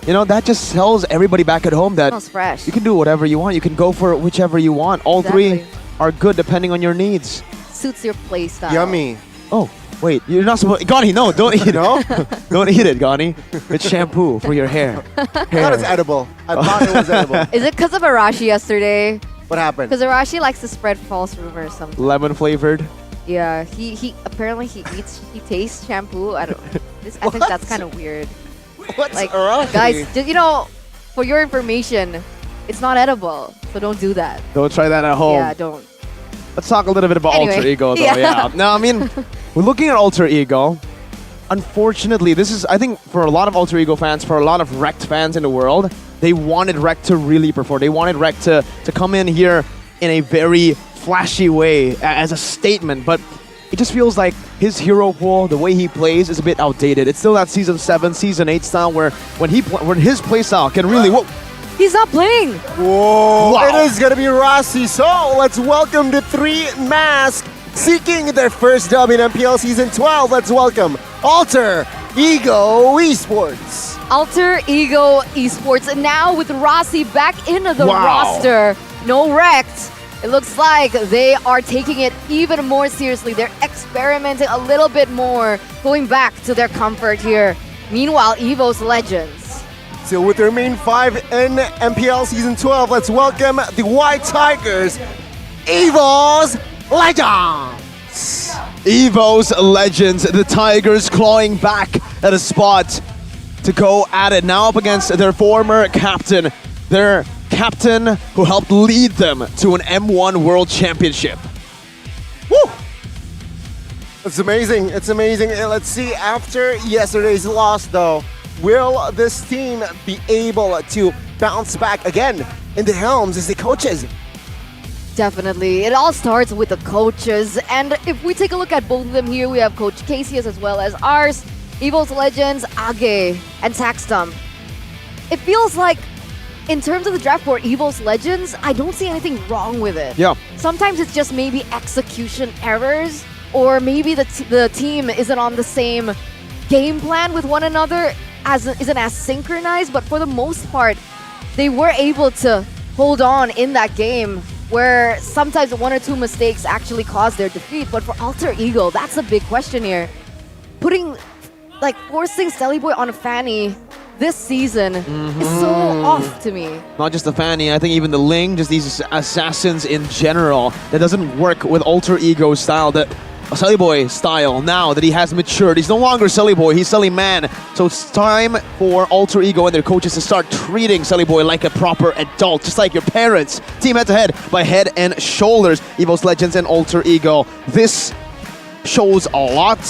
you know that just tells everybody back at home that Smells fresh. you can do whatever you want. You can go for whichever you want. All three are good depending on your needs. Suits your playstyle. Yummy. Oh, wait, you're not supposed. Gani, no, don't eat it. No, don't eat it, Gani. It's shampoo for your hair. I thought it's edible. I thought it was edible. Is it because of Arashi yesterday? What happened? Because Arashi likes to spread false rumors sometimes. Lemon flavored. Yeah, he apparently he tastes shampoo. I think that's kind of weird. What's like, Arashi? guys, you know, for your information, it's not edible, so don't do that. Don't try that at home. Yeah, don't. Let's talk a little bit about Anyway, Alter Ego, though. yeah. No, I mean, we're looking at Alter Ego. Unfortunately, this is, I think, for a lot of Alter Ego fans, for a lot of Rekt fans in the world, they wanted Rekt to really perform. They wanted Rekt to come in here in a very flashy way as a statement, but it just feels like his hero pool, the way he plays, is a bit outdated. It's still that Season 7, Season 8 style where when his play style can really... Whoa. He's not playing! Whoa! Wow. It is gonna be Rossi. So let's welcome the three masks seeking their first dub in MPL Season 12. Let's welcome Alter Ego Esports. Alter Ego Esports now with Rossi back into the Wow. roster. No Rekt. It looks like they are taking it even more seriously. They're experimenting a little bit more, going back to their comfort here. Meanwhile, EVO's Legends. So with their main five in MPL Season 12, let's welcome the White Tigers, EVO's Legends. EVO's Legends, the Tigers clawing back at a spot to go at it. Now up against their former captain, their captain who helped lead them to an M1 World Championship. Woo! It's amazing. It's amazing. And let's see, after yesterday's loss, though, will this team be able to bounce back again? In the helms is the coaches. Definitely. It all starts with the coaches. And if we take a look at both of them here, we have Coach Casius as well as ours, Evil's Legends, Age, and Taxdom. It feels like, in terms of the draft for Evil's Legends, I don't see anything wrong with it. Yeah. Sometimes it's just maybe execution errors, or maybe the team isn't on the same game plan with one another, isn't as synchronized, but for the most part, they were able to hold on in that game where sometimes one or two mistakes actually caused their defeat. But for Alter Ego, that's a big question here. Forcing Sally Boy on a Fanny this season is so off to me. Not just the Fanny, I think even the Ling, just these assassins in general, that doesn't work with Alter Ego style, that Sully Boy style now that he has matured. He's no longer Sully Boy, he's Sully Man. So it's time for Alter Ego and their coaches to start treating Sully Boy like a proper adult, just like your parents. Team head-to-head by Head and Shoulders, Evil's Legends and Alter Ego. This shows a lot,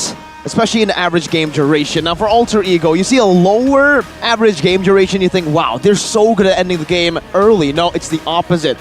especially in the average game duration. Now for Alter Ego, you see a lower average game duration, you think, wow, they're so good at ending the game early. No, it's the opposite.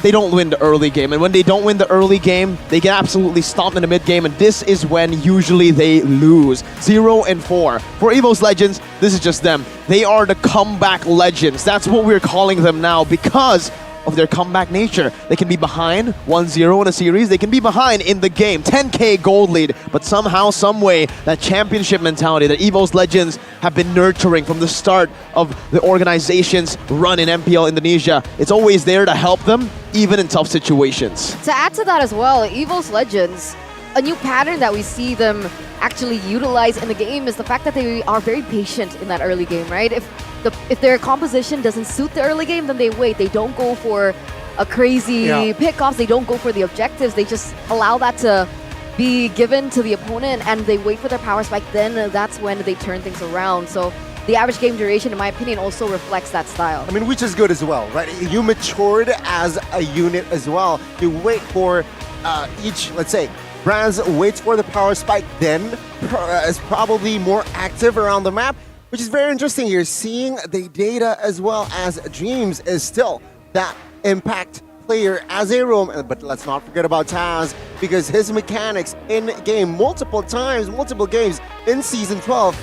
They don't win the early game, and when they don't win the early game, they get absolutely stomped in the mid game, and this is when usually they lose. 0-4. For Evil's Legends, this is just them. They are the comeback legends. That's what we're calling them now because of their comeback nature. They can be behind 1-0 in a series, they can be behind in the game, 10k gold lead, but somehow, someway, that championship mentality that Evil's Legends have been nurturing from the start of the organization's run in MPL Indonesia, it's always there to help them, even in tough situations. To add to that as well, Evil's Legends, a new pattern that we see them actually utilize in the game is the fact that they are very patient in that early game, right? If their composition doesn't suit the early game, then they wait. They don't go for a crazy pickoffs. They don't go for the objectives. They just allow that to be given to the opponent, and they wait for their power spike. Then that's when they turn things around. So the average game duration, in my opinion, also reflects that style. I mean, which is good as well, right? You matured as a unit as well. You wait for each, let's say, Brands waits for the power spike, then is probably more active around the map, which is very interesting. You're seeing the data as well as Dreams is still that impact player as a roam, but let's not forget about Taz, because his mechanics in game multiple games in Season 12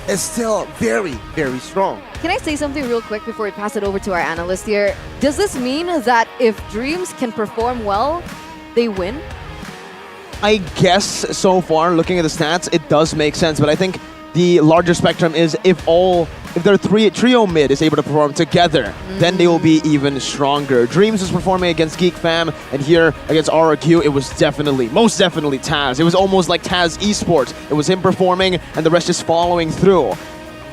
is still very, very strong. Can I say something real quick before we pass it over to our analyst here? Does this mean that if Dreams can perform well, they win? I guess so far, looking at the stats, it does make sense, but I think the larger spectrum is if their trio mid is able to perform together, then they will be even stronger. Dreams was performing against Geek Fam, and here against RRQ, it was most definitely Taz. It was almost like Taz Esports. It was him performing, and the rest just following through.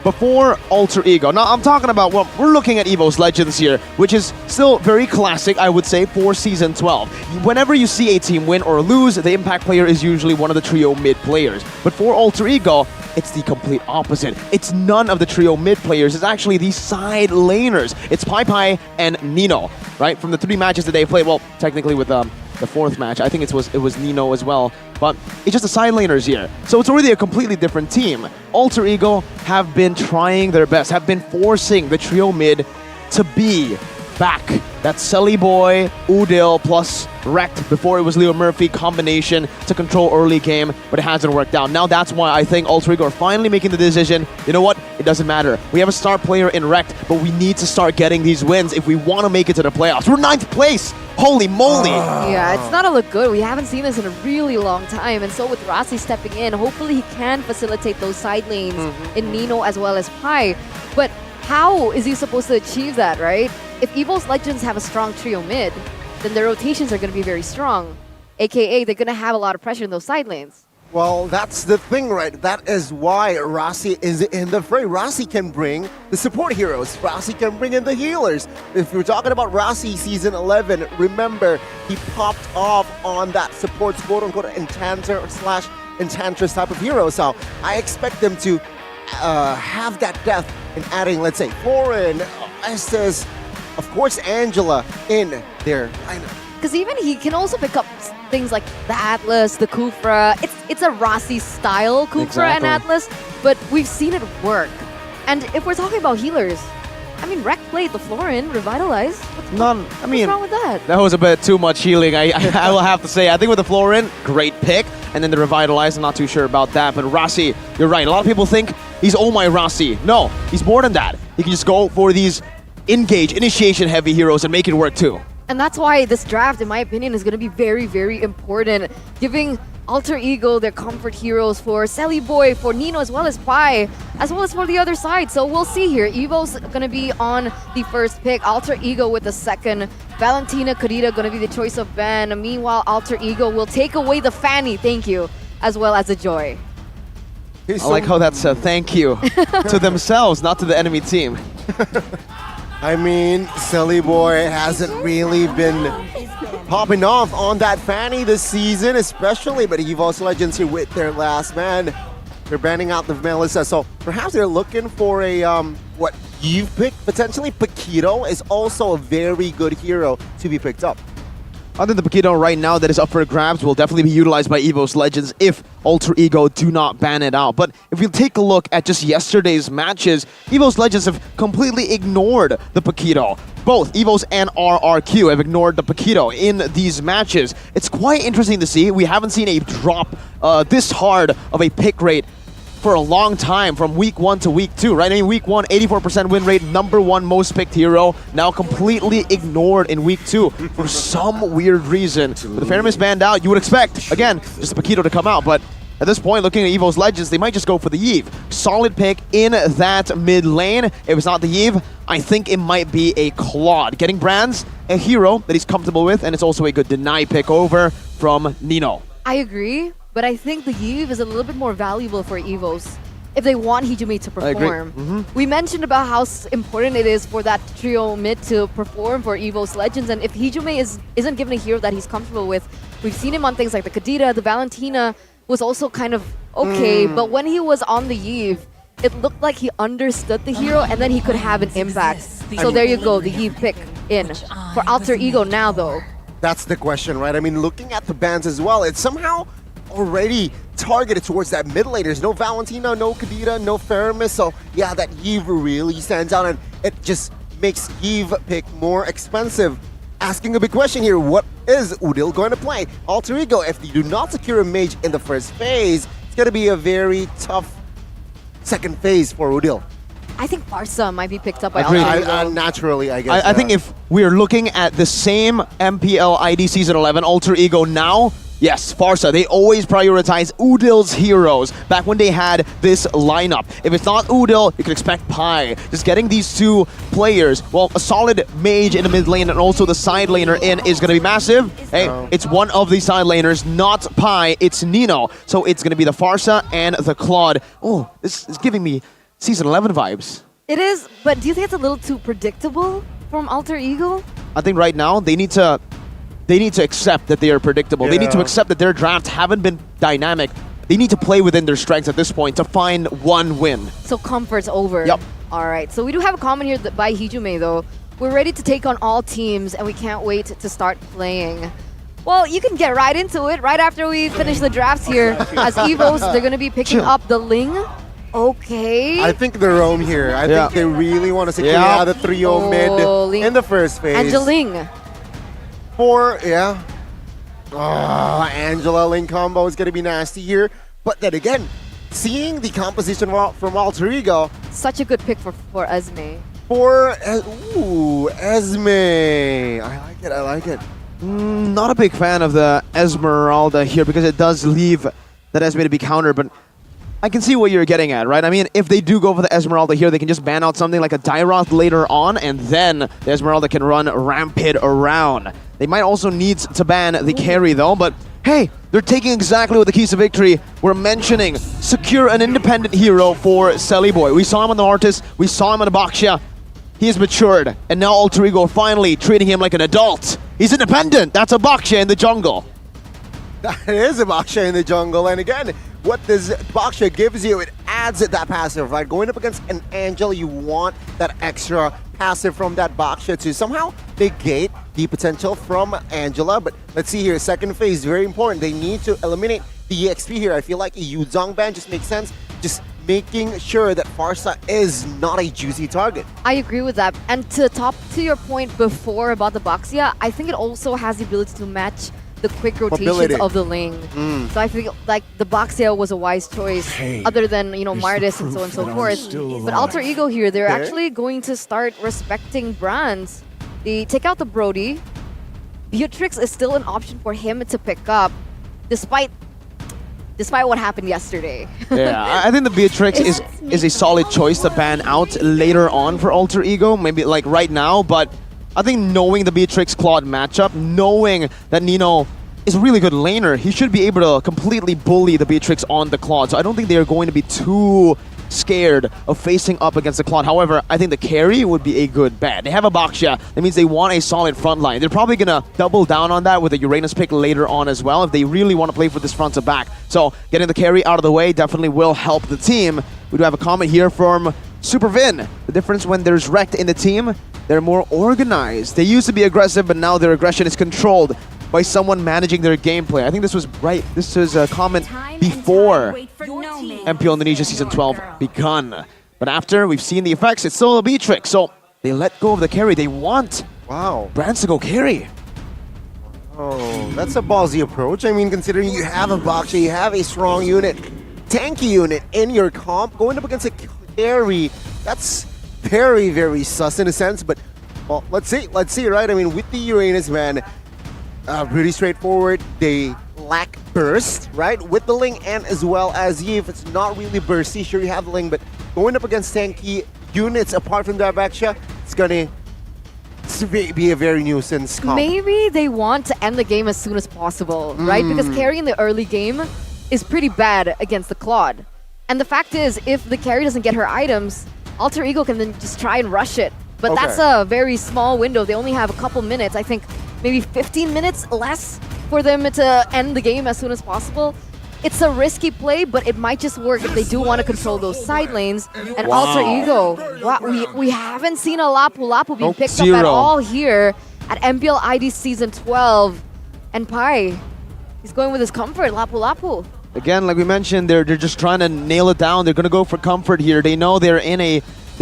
Before Alter Ego, now I'm talking about, well, we're looking at Evo's Legends here, which is still very classic, I would say, for Season 12. Whenever you see a team win or lose, the impact player is usually one of the trio mid players. But for Alter Ego, it's the complete opposite. It's none of the trio mid players, it's actually the side laners. It's Pai Pai and Nino, right? From the 3 matches that they played, well, technically with the 4th match, I think it was Nino as well, but it's just the side laners here. So it's already a completely different team. Alter Ego have been trying their best, have been forcing the trio mid to be back. That Sully Boy, Udil plus Wrecked before it was Leo Murphy combination to control early game, but it hasn't worked out. Now that's why I think Alter Ego are finally making the decision, you know what, it doesn't matter. We have a star player in Wrecked, but we need to start getting these wins if we want to make it to the playoffs. We're 9th place! Holy moly! Yeah, it's not to look good. We haven't seen this in a really long time, and so with Rossi stepping in, hopefully he can facilitate those side lanes in Nino as well as Pai. But how is he supposed to achieve that, right? If Evil's Legends have a strong trio mid, then their rotations are going to be very strong. AKA, they're going to have a lot of pressure in those side lanes. Well, that's the thing, right? That is why Rossi is in the fray. Rossi can bring the support heroes. Rossi can bring in the healers. If you're talking about Rossi Season 11, remember, he popped off on that support, quote-unquote, Enchanter/Enchantress type of hero. So I expect them to have that depth in adding, let's say, Florin, Estes, of course, Angela in their lineup. Because even he can also pick up things like the Atlas, the Kufra. It's a Rossi style Kufra and Atlas, but we've seen it work. And if we're talking about healers, I mean, Rek played the Florin, Revitalize. What's wrong with that? That was a bit too much healing, I will have to say. I think with the Florin, great pick. And then the Revitalize, I'm not too sure about that. But Rossi, you're right. A lot of people think he's oh my Rossi. No, he's more than that. He can just go for these engage, initiation heavy heroes and make it work too. And that's why this draft, in my opinion, is going to be very, very important. Giving Alter Ego their comfort heroes for Selly Boy, for Nino, as well as Pai, as well as for the other side. So we'll see here. Evo's going to be on the first pick. Alter Ego with the second. Valentina, Kadita going to be the choice of Ben. Meanwhile, Alter Ego will take away the Fanny, thank you, as well as the Joy. I like how that's a thank you to themselves, not to the enemy team. I mean, Silly Boy hasn't really been popping off on that Fanny this season, especially, but EVO's Legends here with their last man. They're banning out the Melissa, so perhaps they're looking for a, what you've picked. Potentially Paquito is also a very good hero to be picked up. I think the Paquito right now that is up for grabs will definitely be utilized by EVO's Legends if Alter Ego do not ban it out. But if you take a look at just yesterday's matches, EVO's Legends have completely ignored the Paquito. Both EVO's and RRQ have ignored the Paquito in these matches. It's quite interesting to see. We haven't seen a drop this hard of a pick rate for a long time, from week 1 to week 2, right? I mean, week 1, 84% win rate, #1 most picked hero, now completely ignored in week 2 for some weird reason. With the Fairness banned out, you would expect, again, just the Paquito to come out, but at this point, looking at EVO's Legends, they might just go for the Yve. Solid pick in that mid lane. If it's not the Yve, I think it might be a Claude. Getting Brands, a hero that he's comfortable with, and it's also a good deny pick over from Nino. I agree, but I think the Yve is a little bit more valuable for EVOs if they want Hijumi to perform. We mentioned about how important it is for that trio mid to perform for EVO's Legends, and if Hijumi isn't given a hero that he's comfortable with, we've seen him on things like the Kadita, the Valentina, was also kind of okay, but when he was on the Yve, it looked like he understood the hero and then he could have an impact. So there you go, the Yve pick in. For Alter Ego now though. That's the question, right? I mean, looking at the bans as well, it's somehow already targeted towards that mid lane. There's no Valentina, no Kadita, no Faramis, so yeah, that Yve really stands out and it just makes Yve pick more expensive. Asking a big question here, what is Udil going to play? Alter Ego, if they do not secure a mage in the first phase, it's going to be a very tough second phase for Udil. I think Farsa might be picked up by Alter Ego. Naturally, I guess. I think if we're looking at the same MPL ID Season 11 Alter Ego now, yes, Farsa, they always prioritize Udil's heroes back when they had this lineup. If it's not Udil, you can expect Pai. Just getting these two players, well, a solid mage in the mid lane and also the side laner in is going to be massive. Hey, it's one of the side laners, not Pai, it's Nino. So it's going to be the Farsa and the Claude. Oh, this is giving me Season 11 vibes. It is, but do you think it's a little too predictable from Alter Ego? I think right now they need to accept that they are predictable. They need to accept that their drafts haven't been dynamic. They need to play within their strengths at this point to find one win. So comfort's over. Yep. All right. So we do have a comment here by Hijumi though. We're ready to take on all teams and we can't wait to start playing. Well, you can get right into it right after we finish the drafts here. As EVOs, they're going to be picking up the Ling. Okay. I think they're roam here. I think they really want to secure the trio mid in the first phase. Angeling. Angela Ling combo is going to be nasty here. But then again, seeing the composition from Alter Ego. Such a good pick for Esme. Esme. I like it. Not a big fan of the Esmeralda here because it does leave that Esme to be countered, but I can see what you're getting at, right? I mean, if they do go for the Esmeralda here, they can just ban out something like a Dairoth later on, and then the Esmeralda can run rampant around. They might also need to ban the carry, though, but hey, they're taking exactly what the keys to victory were mentioning. Secure an independent hero for Selly Boy. We saw him on the Artist, we saw him on the Baksha. He has matured, and now Alter Ego finally treating him like an adult. He's independent. That's a Baksha in the jungle. That is a Baksha in the jungle, and again, what this Baksha gives you, it adds that passive, right? Going up against an Angel, you want that extra passive from that Baksha to somehow negate the potential from Angela. But let's see here, second phase, very important. They need to eliminate the EXP here. I feel like a Yuzong ban just makes sense. Just making sure that Farsa is not a juicy target. I agree with that. And to your point before about the Baxia, I think it also has the ability to match the quick rotations Mobility. of the Ling. So I feel like the Baxia was a wise choice, other than, you know, Mardis and so on and so forth. But Alter Ego here, they're actually going to start respecting brands. They take out the Brody. Beatrix is still an option for him to pick up, despite what happened yesterday. Yeah, I think the Beatrix is a solid choice to ban out later on for Alter Ego, maybe like right now, but I think knowing the Beatrix Claude matchup, knowing that Nino is a really good laner, he should be able to completely bully the Beatrix on the Claude, so I don't think they're going to be too scared of facing up against the Claude. However, I think the carry would be a good bet. They have a Baksha, that means they want a solid front line. They're probably gonna double down on that with a Uranus pick later on as well if they really want to play for this front to back. So getting the carry out of the way definitely will help the team. We do have a comment here from Super Vin. The difference when there's wrecked in the team, they're more organized. They used to be aggressive, but now their aggression is controlled by someone managing their gameplay. I think this was right. This was a comment before MPL Indonesia Season 12 begun. But after, we've seen the effects. It's still a Beatrix, so they let go of the carry. They want brands to go carry. Oh, that's a ballsy approach. I mean, considering you have a Baksha, you have a strong unit, tanky unit in your comp, going up against a carry, that's very, very sus in a sense. But, well, let's see, right? I mean, with the Uranus, man, pretty straightforward. They lack burst, right? With the Ling and as well as Yves, it's not really bursty. Sure, you have the Ling, but going up against tanky units apart from that Baksha, it's gonna be a very nuisance comp. Maybe they want to end the game as soon as possible, right? Because carry in the early game is pretty bad against the Claude. And the fact is, if the carry doesn't get her items, Alter Ego can then just try and rush it. But that's a very small window. They only have a couple minutes. I think maybe 15 minutes less for them to end the game as soon as possible. It's a risky play, but it might just work if they do want to control those side lanes. And Alter Ego, wow, we haven't seen a Lapu Lapu being picked up at all here at MPL ID Season 12. And Pai, he's going with his comfort, Lapu Lapu. Again, like we mentioned, they're just trying to nail it down. They're going to go for comfort here. They know they're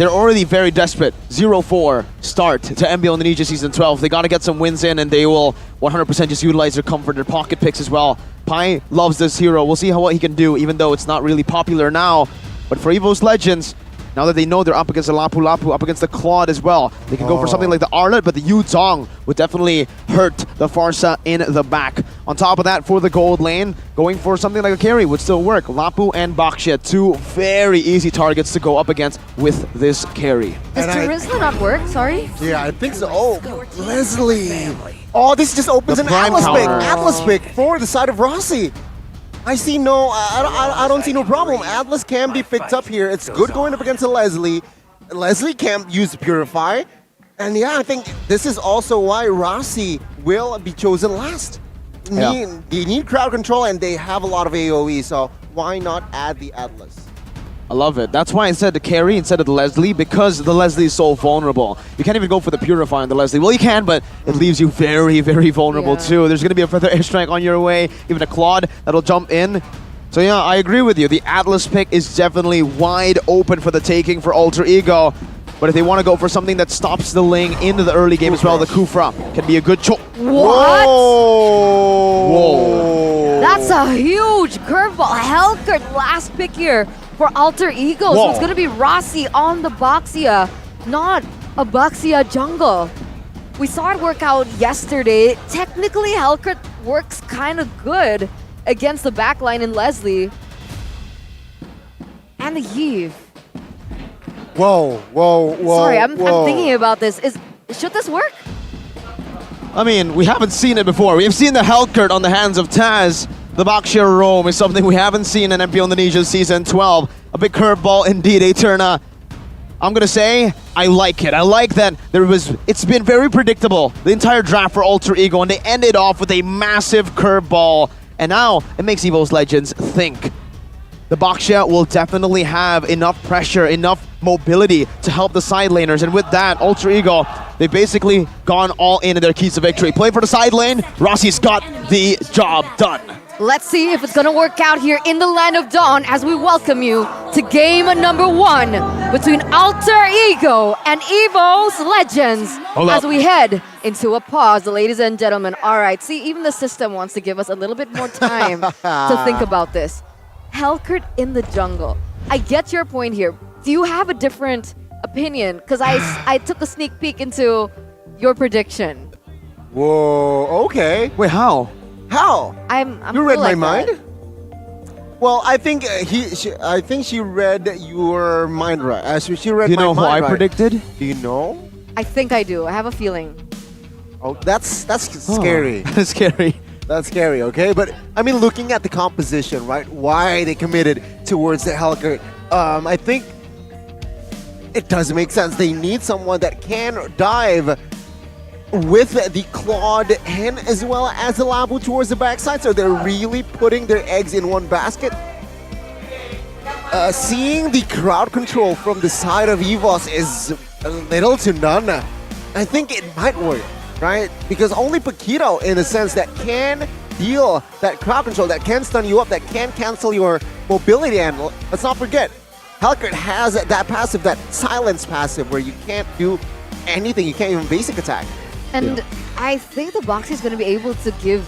already very desperate. 0-4 start to MPL Indonesia Season 12. They got to get some wins in, and they will 100% just utilize their comfort, their pocket picks as well. Pai loves this hero. We'll see what he can do, even though it's not really popular now. But for EVOS Legends, now that they know they're up against the Lapu Lapu, up against the Claude as well, they can go for something like the Arlet, but the Yuzong would definitely hurt the Farsa in the back. On top of that, for the gold lane, going for something like a carry would still work. Lapu and Baksha, two very easy targets to go up against with this carry. Does Charisma not work? Sorry? Yeah, I think so. Oh, Leslie. Oh, this just opens an Atlas pick for the side of Rossi. I see no, I don't see no problem. Atlas can be picked up here. It's good going up against a Leslie. Leslie can't use Purify. And yeah, I think this is also why Rossi will be chosen last. They need crowd control and they have a lot of AoE, so why not add the Atlas? I love it. That's why I said the carry instead of the Leslie, because the Leslie is so vulnerable. You can't even go for the Purify on the Leslie. Well, you can, but it leaves you very, very vulnerable too. There's going to be a further airstrike on your way, even a Claude that'll jump in. So yeah, I agree with you. The Atlas pick is definitely wide open for the taking for Alter Ego. But if they want to go for something that stops the Ling into the early game as well, the Kufra can be a good choice. What? Whoa. That's a huge curveball. Hellkurt last pick here for Alter Ego. So it's going to be Rossi on the Baxia, not a Baxia jungle. We saw it work out yesterday. Technically, Hellkurt works kind of good against the backline in Leslie. And the Yves. Whoa. Sorry, I'm thinking about this. Should this work? I mean, we haven't seen it before. We have seen the Hellkurt on the hands of Taz. The Baksha roam is something we haven't seen in MPL Indonesia Season 12. A big curveball indeed, Eterna. I'm gonna say, I like it. I like that it's been very predictable, the entire draft for Alter Ego, and they ended off with a massive curveball. And now, it makes EVOS Legends think. the Baxia will definitely have enough pressure, enough mobility to help the side laners. And with that, Alter Ego, they've basically gone all in their keys to victory. Play for the side lane, Rossi's got the job done. Let's see if it's gonna work out here in the Land of Dawn as we welcome you to game number 1 between Alter Ego and Evo's Legends as we head into a pause, ladies and gentlemen. All right, see, even the system wants to give us a little bit more time to think about this. Hellcurt in the jungle. I get your point here. Do you have a different opinion? Because I took a sneak peek into your prediction. Whoa, okay. Wait, how? How? I'm You read my like mind? that. Well, I think I think she read your mind right. She read Do you my know who mind I right. predicted? Do you know? I think I do. I have a feeling. Oh, that's scary. That's scary. That's scary, okay? But, I mean, looking at the composition, right? Why they committed towards the Hellcurt, I think it does make sense. They need someone that can dive with the Claude and as well as the Labu towards the backside. So they're really putting their eggs in one basket. Seeing the crowd control from the side of EVOS is little to none. I think it might work, right? Because only Paquito, in a sense, that can deal that crowd control, that can stun you up, that can cancel your mobility. And let's not forget, Hellcurt has that passive, that silence passive, where you can't do anything. You can't even basic attack. And I think the Boxy is going to be able to give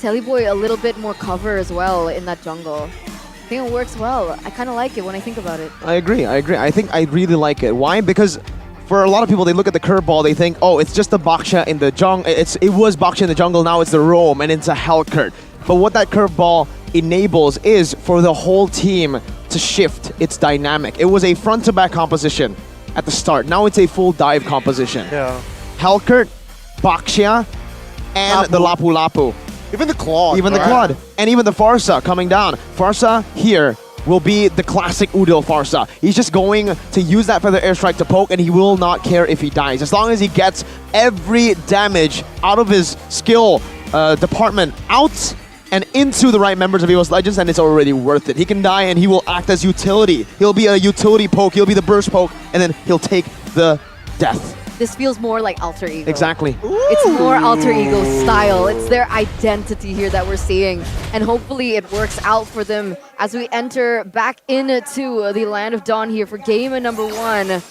Tellyboy a little bit more cover as well in that jungle. I think it works well. I kind of like it when I think about it. I agree. I think I really like it. Why? Because for a lot of people, they look at the curveball, they think, oh, it's just the Baxia in the jungle. It was Baxia in the jungle, now it's the Roam, and it's a Hellcurt. But what that curveball enables is for the whole team to shift its dynamic. It was a front-to-back composition at the start. Now it's a full dive composition. Yeah. Hellcurt, Baxia, and the Lapu Lapu. Even the Claude. Even the Claude. And even the Farsa coming down. Farsa here will be the classic Udil Farsa. He's just going to use that feather airstrike to poke, and he will not care if he dies. As long as he gets every damage out of his skill department out and into the right members of EVO's Legends, and it's already worth it. He can die and he will act as utility. He'll be a utility poke, he'll be the burst poke, and then he'll take the death. This feels more like Alter Ego. Exactly. It's more Alter Ego style. It's their identity here that we're seeing. And hopefully it works out for them as we enter back into the Land of Dawn here for game number 1.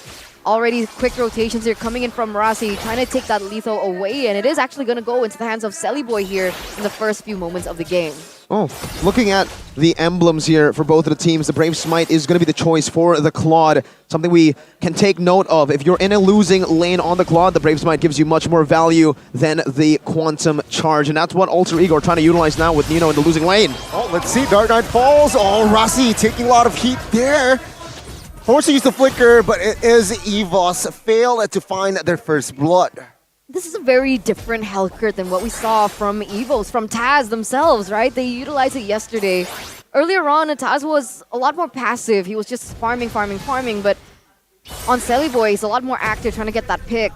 Already quick rotations here coming in from Rossi, trying to take that lethal away. And it is actually going to go into the hands of Sellyboy here in the first few moments of the game. Oh, looking at the emblems here for both of the teams, the Brave Smite is going to be the choice for the Claude. Something we can take note of. If you're in a losing lane on the Claude, the Brave Smite gives you much more value than the Quantum Charge. And that's what Alter Ego are trying to utilize now with Nino in the losing lane. Oh, let's see. Dark Knight falls. Oh, Rossi taking a lot of heat there. Forced to use the flicker, but it is EVOS fail to find their first blood. This is a very different Hellcurt than what we saw from EVOs, from Taz themselves, right? They utilized it yesterday. Earlier on, Taz was a lot more passive. He was just farming, but on Sellyboy, he's a lot more active, trying to get that pick.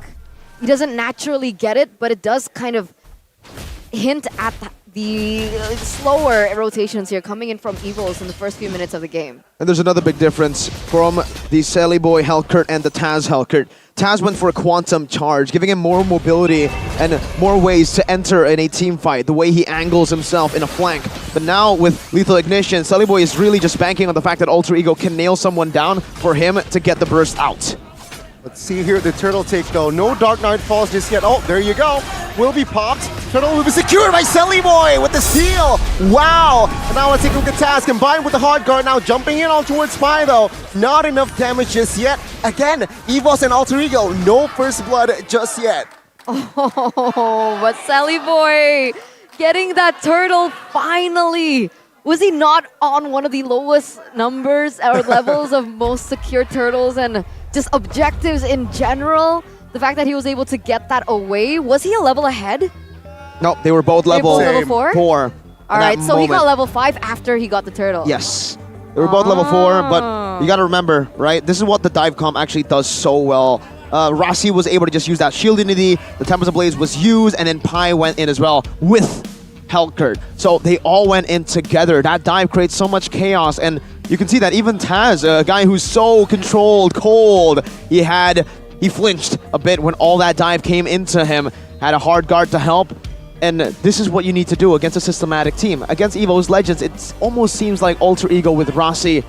He doesn't naturally get it, but it does kind of hint at the slower rotations here coming in from EVOs in the first few minutes of the game. And there's another big difference from the Sellyboy Hellcurt and the Taz Hellcurt. Taz went for a Quantum Charge, giving him more mobility and more ways to enter in a team fight, the way he angles himself in a flank. But now with Lethal Ignition, Sellyboy is really just banking on the fact that Alter Ego can nail someone down for him to get the burst out. Let's see here the turtle take though. No Dark Knight falls just yet. Oh, there you go. Will be popped. Turtle will be secured by Sellyboy with the steal. Wow. And now let's take a look at Taz combined with the hard guard. Now jumping in on towards Spy though. Not enough damage just yet. Again, EVOS and Alter Ego. No first blood just yet. Oh, but Sellyboy getting that turtle finally. Was he not on one of the lowest numbers or levels of most secure turtles and just objectives in general? The fact that he was able to get that away, was he a level ahead? No, they were both level 4? 4. All right, so he got level 5 after he got the turtle. Yes. They were both level 4, but you got to remember, right? This is what the dive comp actually does so well. Rossi was able to just use that shield unity, the Tempest of Blaze was used, and then Pi went in as well with Hellcurt. So they all went in together. That dive creates so much chaos, and you can see that even Taz, a guy who's so controlled, cold, he flinched a bit when all that dive came into him, had a hard guard to help. And this is what you need to do against a systematic team. Against EVO's Legends, it almost seems like Alter Ego with Rossi.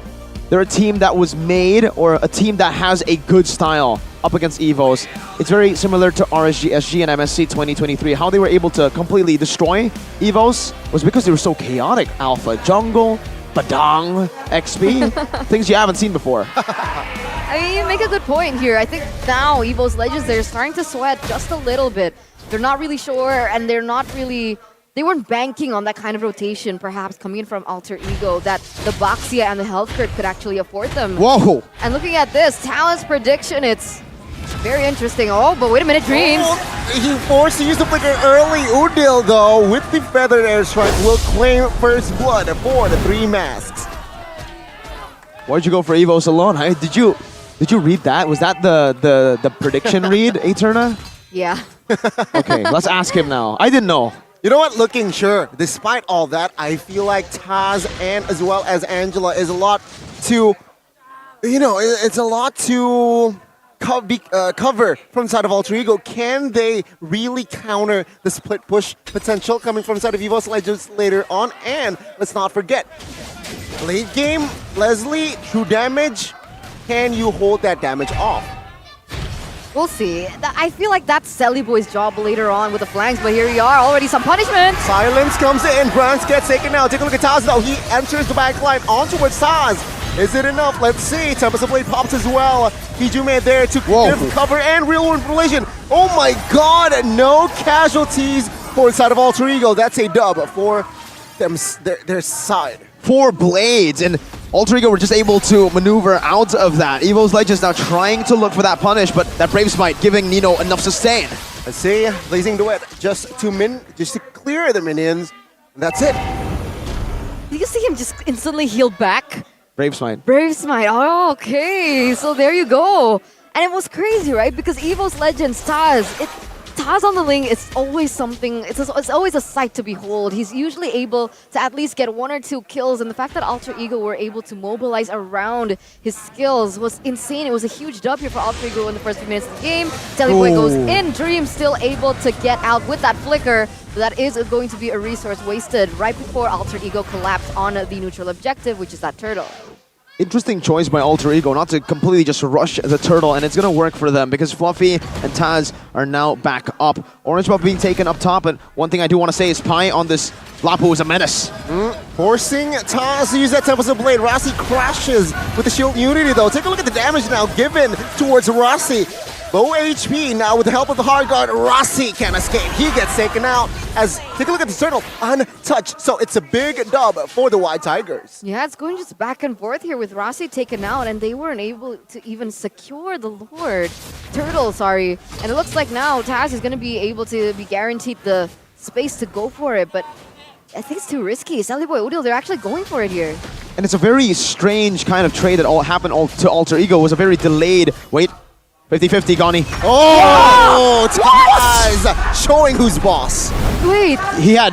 They're a team that was made, or a team that has a good style up against EVOs. It's very similar to RSG, SG, and MSC 2023. How they were able to completely destroy EVOs was because they were so chaotic. Alpha Jungle, Badang, XP, things you haven't seen before. I mean, you make a good point here. I think now EVO's Legends, they're starting to sweat just a little bit. They're not really sure, and they weren't banking on that kind of rotation, perhaps coming in from Alter Ego, that the Baxia and the Health Crit could actually afford them. Whoa! And looking at this, Talon's prediction, it's very interesting. Oh, but wait a minute, Dreams. Oh, he forced to use the flicker early. Udil, though, with the Feathered Airstrike, will claim first blood for the 3 masks. Why'd you go for EVOs alone? Did you read that? Was that the prediction read, Eterna? Yeah. Okay, let's ask him now. I didn't know. You know what? Looking sure. Despite all that, I feel like Taz and as well as Angela is a lot to, it's a lot to cover from the side of Alter Ego. Can they really counter the split push potential coming from the side of EVO's Legends later on? And let's not forget, late game, Leslie, true damage. Can you hold that damage off? We'll see. I feel like that's Selly Boy's job later on with the flanks, but here we are, already some punishment. Silence comes in, Brans gets taken out. Take a look at Taz now. He enters the backline on towards Taz. Is it enough? Let's see. Tempest of Blade pops as well. Hijume there to give cover and real world collision. Oh my god, no casualties for the side of Alter Ego. That's a dub for them, their side. 4 blades, and Alter Ego were just able to maneuver out of that. EVO's Legends now trying to look for that punish, but that Brave Smite giving Nino enough sustain. Let's see, Blazing Duet just to clear the minions. And that's it. Did you see him just instantly heal back? Brave Smite. Brave Smite. Oh, okay. So there you go. And it was crazy, right? Because EVO's Legends, Taz on the Ling is always something, it's always a sight to behold. He's usually able to at least get 1 or 2 kills, and the fact that Alter Ego were able to mobilize around his skills was insane. It was a huge dub here for Alter Ego in the first few minutes of the game. Teleboy goes in, Dream still able to get out with that flicker. So that is going to be a resource wasted right before Alter Ego collapsed on the neutral objective, which is that turtle. Interesting choice by Alter Ego not to completely just rush the turtle, and it's going to work for them because Fluffy and Taz are now back up. Orange buff being taken up top, and one thing I do want to say is Pai on this Lapu is a menace. Forcing Taz to use that Tempest of Blade. Rossi crashes with the shield unity though. Take a look at the damage now given towards Rossi. Low HP now with the help of the hard guard. Rossi can't escape. He gets taken out as, take a look at the turtle, untouched. So it's a big dub for the White Tigers. Yeah, it's going just back and forth here with Rossi taken out, and they weren't able to even secure the turtle, sorry. And it looks like now Taz is going to be able to be guaranteed the space to go for it, but I think it's too risky. Sally Boy Udil, they're actually going for it here. And it's a very strange kind of trade that happened to Alter Ego. It was a very delayed, 50-50, Gani. Oh, Taz showing who's boss. Wait. He had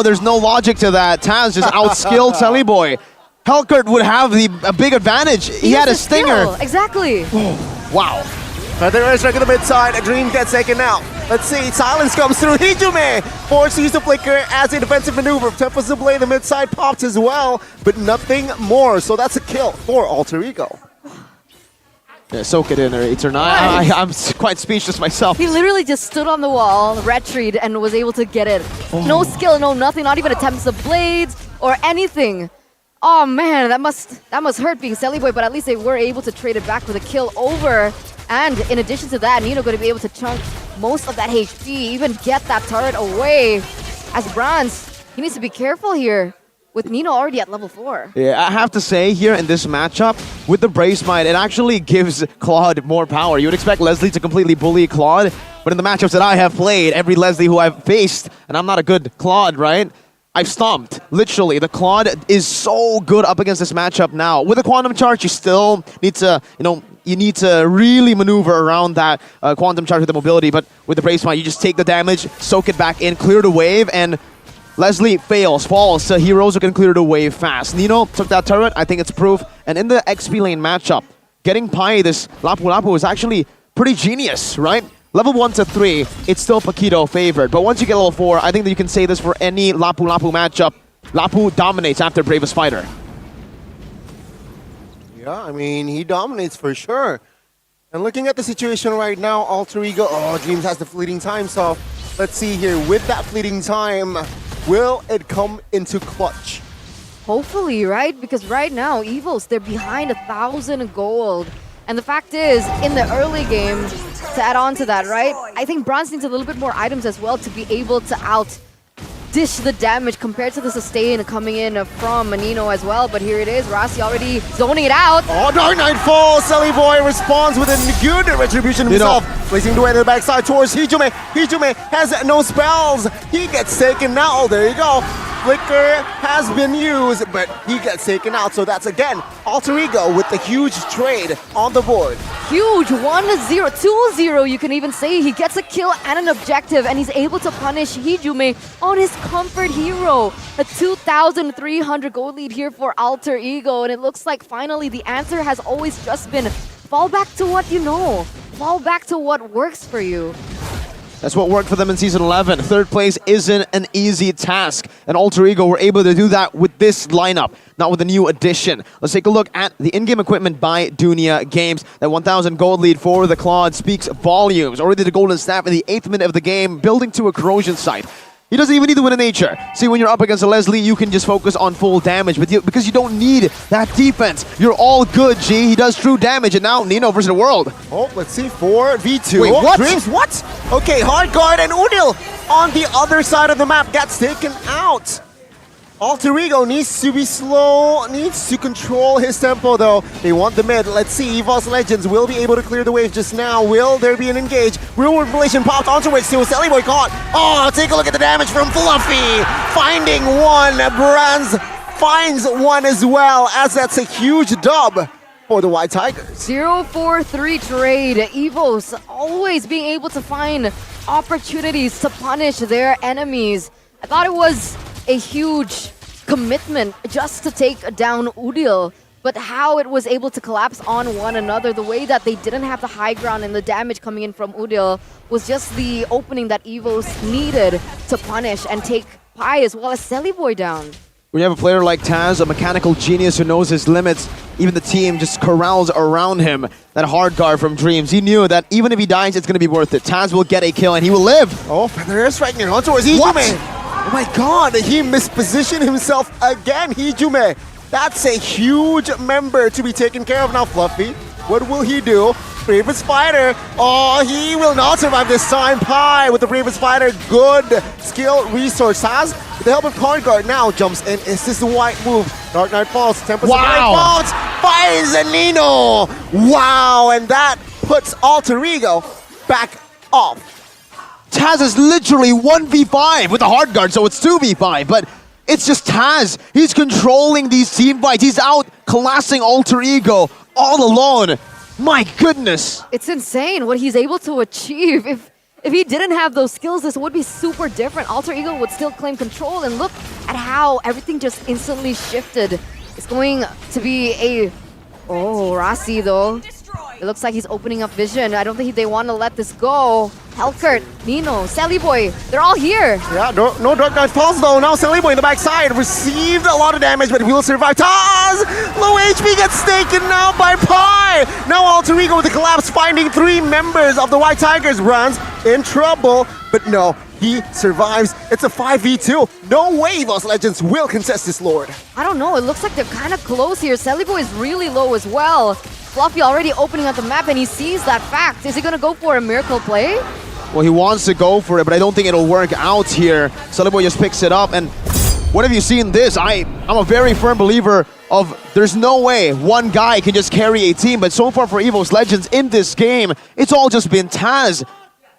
there's no logic to that. Taz just outskilled Telly Boy. Hellcurt would have a big advantage. He had a stinger. Skill. Exactly. Wow. Feather Airstrike on the mid side, a Dream gets taken out. Let's see, Silence comes through. Hijume forced to use the flicker as a defensive maneuver. Tempest of Blade, the mid side popped as well, but nothing more. So that's a kill for Alter Ego. Yeah, soak it in, Eterna. I'm quite speechless myself. He literally just stood on the wall, retreat, and was able to get it. No skill, no nothing, not even attempts of blades or anything. Oh man, that must hurt being Selly Boy, but at least they were able to trade it back with a kill over. And in addition to that, Nino going to be able to chunk most of that HP, even get that turret away. As Bronze, he needs to be careful here. With Nino already at level 4. Yeah, I have to say here in this matchup, with the Brave Smite, it actually gives Claude more power. You would expect Leslie to completely bully Claude, but in the matchups that I have played, every Leslie who I've faced, and I'm not a good Claude, right? I've stomped. Literally, the Claude is so good up against this matchup now. With a Quantum Charge, you still need to, you need to really maneuver around that Quantum Charge with the mobility, but with the Brave Smite, you just take the damage, soak it back in, clear the wave, and Leslie fails, falls to heroes who can clear the way fast. Nino took that turret, I think it's proof. And in the XP lane matchup, getting Pai this Lapu Lapu is actually pretty genius, right? Level 1 to 3, it's still Paquito favored. But once you get level 4, I think that you can say this for any Lapu Lapu matchup. Lapu dominates after Bravest Fighter. Yeah, I mean, he dominates for sure. And looking at the situation right now, Alter Ego, Dreams has the fleeting time, so let's see here. With that fleeting time, will it come into clutch? Hopefully, right? Because right now, Evils, they're behind 1,000 gold. And the fact is, in the early game, to add on to that, right? I think Bronze needs a little bit more items as well to be able to dish the damage compared to the sustain coming in from Nino as well. But here it is, Rasi already zoning it out. Oh, Dark Knight falls. Selly Boy responds with a good retribution himself. Placing the way to the backside towards Hijume. Hijume has no spells. He gets taken out. There you go. Flicker has been used, but he gets taken out. So that's again Alter Ego with the huge trade on the board. Huge 1-0, 2-0 you can even say. He gets a kill and an objective, and he's able to punish Hijume on his comfort hero. A 2,300 gold lead here for Alter Ego, and it looks like finally the answer has always just been fall back to what you know. Fall back to what works for you. That's what worked for them in Season 11. Third place isn't an easy task, and Alter Ego were able to do that with this lineup, not with a new addition. Let's take a look at the in-game equipment by Dunia Games. That 1,000 gold lead for the Claude speaks volumes. Already the golden staff in the 8th minute of the game, building to a corrosion site. He doesn't even need to win a nature. See, when you're up against a Leslie, you can just focus on full damage, but because you don't need that defense. You're all good, G. He does true damage, and now Nino versus the world. Oh, let's see, 4v2. Wait, what? Dreams, what? Okay, Hard Guard and Udil on the other side of the map gets taken out. Alter Ego needs to be slow, needs to control his tempo though. They want the mid. Let's see, EVOS Legends will be able to clear the wave just now. Will there be an engage? Real World Relation popped onto it still. Sally Boy caught. Oh, take a look at the damage from Fluffy. Finding one. Brands finds one as well, as that's a huge dub for the White Tigers. 0-4-3 trade. Evos always being able to find opportunities to punish their enemies. I thought it was a huge commitment just to take down Udil, but how it was able to collapse on one another, the way that they didn't have the high ground and the damage coming in from Udil was just the opening that Evos needed to punish and take Pai as well as Selly Boy down. When you have a player like Taz, a mechanical genius who knows his limits, even the team just corrals around him. That hard guard from Dreams, he knew that even if he dies, it's going to be worth it. Taz will get a kill and he will live. Oh, there is striking on towards Hijume. Oh my god, he mispositioned himself again, Hijume. That's a huge member to be taken care of now, Fluffy. What will he do? Bravest Fighter. Oh, he will not survive this time. Pai with the Bravest Fighter. Good skill resource. Has with the help of Hard Guard now jumps in. Is this the right move? Dark Knight falls. Tempest falls. Finds Nino. Wow, and that puts Alter Ego back off. Taz is literally 1v5 with a hard guard, so it's 2v5, but it's just Taz. He's controlling these team fights. He's out classing Alter Ego all alone. My goodness. It's insane what he's able to achieve. If he didn't have those skills, this would be super different. Alter Ego would still claim control, and look at how everything just instantly shifted. It's going to be a... Oh, Rasi though. It looks like he's opening up vision. I don't think they want to let this go. Helkert, Nino, Sally Boy, they're all here. Yeah, no Dark Knight falls though. Now Sally Boy in the backside received a lot of damage, but he will survive. Taz! Low HP gets taken now by Pai. Now Alter Ego with the collapse, finding 3 members of the White Tigers. Brands in trouble, but no, he survives. It's a 5v2. No way EVOS Legends will contest this Lord. I don't know, it looks like they're kind of close here. Sally Boy is really low as well. Fluffy already opening up the map and he sees that fact. Is he gonna go for a miracle play? Well, he wants to go for it, but I don't think it'll work out here. Sullyboy just picks it up, and what have you seen this? I'm a very firm believer of there's no way one guy can just carry a team, but so far for EVOS Legends in this game, it's all just been Taz.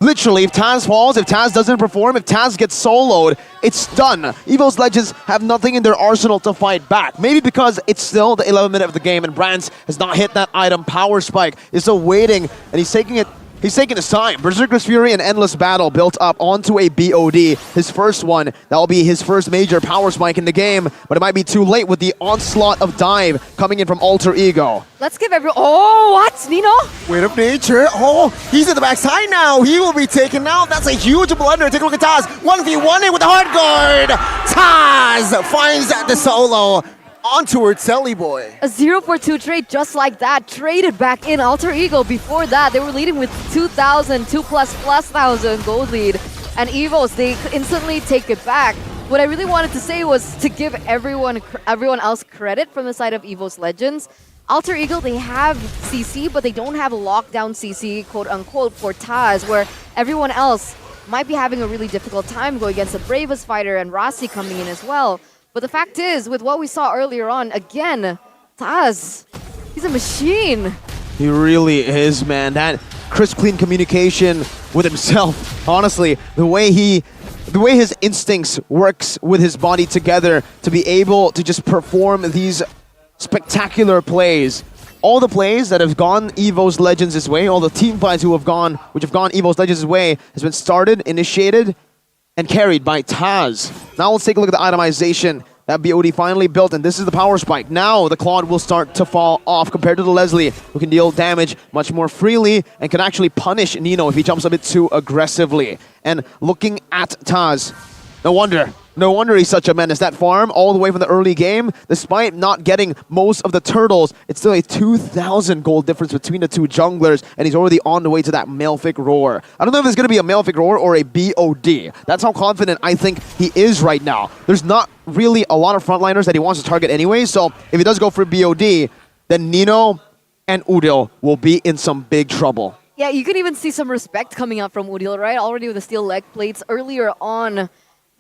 Literally, if Taz falls, if Taz doesn't perform, if Taz gets soloed, it's done. EVOS Legends have nothing in their arsenal to fight back. Maybe because it's still the 11th minute of the game and Brands has not hit that item power spike. He's still waiting, and he's taking it He's taking his time. Berserker's Fury and Endless Battle built up onto a BOD. His first one. That will be his first major power spike in the game, but it might be too late with the onslaught of dive coming in from Alter Ego. Let's give everyone... Oh, what? Nino? Weight of Nature. Oh, he's at the backside now. He will be taken out. That's a huge blunder. Take a look at Taz. 1v1 with the hard guard. Taz finds the solo on towards Selly Boy. A 0-for-2 trade just like that. Traded back in Alter Ego. Before that, they were leading with 2,000, 2,000+ gold lead. And Evos, they instantly take it back. What I really wanted to say was to give everyone else credit from the side of Evos Legends. Alter Ego, they have CC, but they don't have lockdown CC, quote-unquote, for Taz, where everyone else might be having a really difficult time going against the bravest fighter and Rossi coming in as well. But the fact is, with what we saw earlier on, again, Taz, he's a machine. He really is, man. That crisp, clean communication with himself. Honestly, the way his instincts works with his body together to be able to just perform these spectacular plays. All the plays that have gone Evo's Legends' way, all the team fights which have gone Evo's Legends' way, has been started, initiated, and carried by Taz. Now let's take a look at the itemization that BOD finally built, and this is the power spike. Now the Claude will start to fall off compared to the Leslie, who can deal damage much more freely and can actually punish Nino if he jumps a bit too aggressively. And looking at Taz, no wonder he's such a menace. That farm all the way from the early game, despite not getting most of the turtles, it's still a 2,000 gold difference between the two junglers, and he's already on the way to that Malefic Roar. I don't know if it's going to be a Malefic Roar or a BOD. That's how confident I think he is right now. There's not really a lot of frontliners that he wants to target anyway, so if he does go for BOD, then Nino and Udil will be in some big trouble. Yeah, you can even see some respect coming out from Udil, right? Already with the steel leg plates earlier on.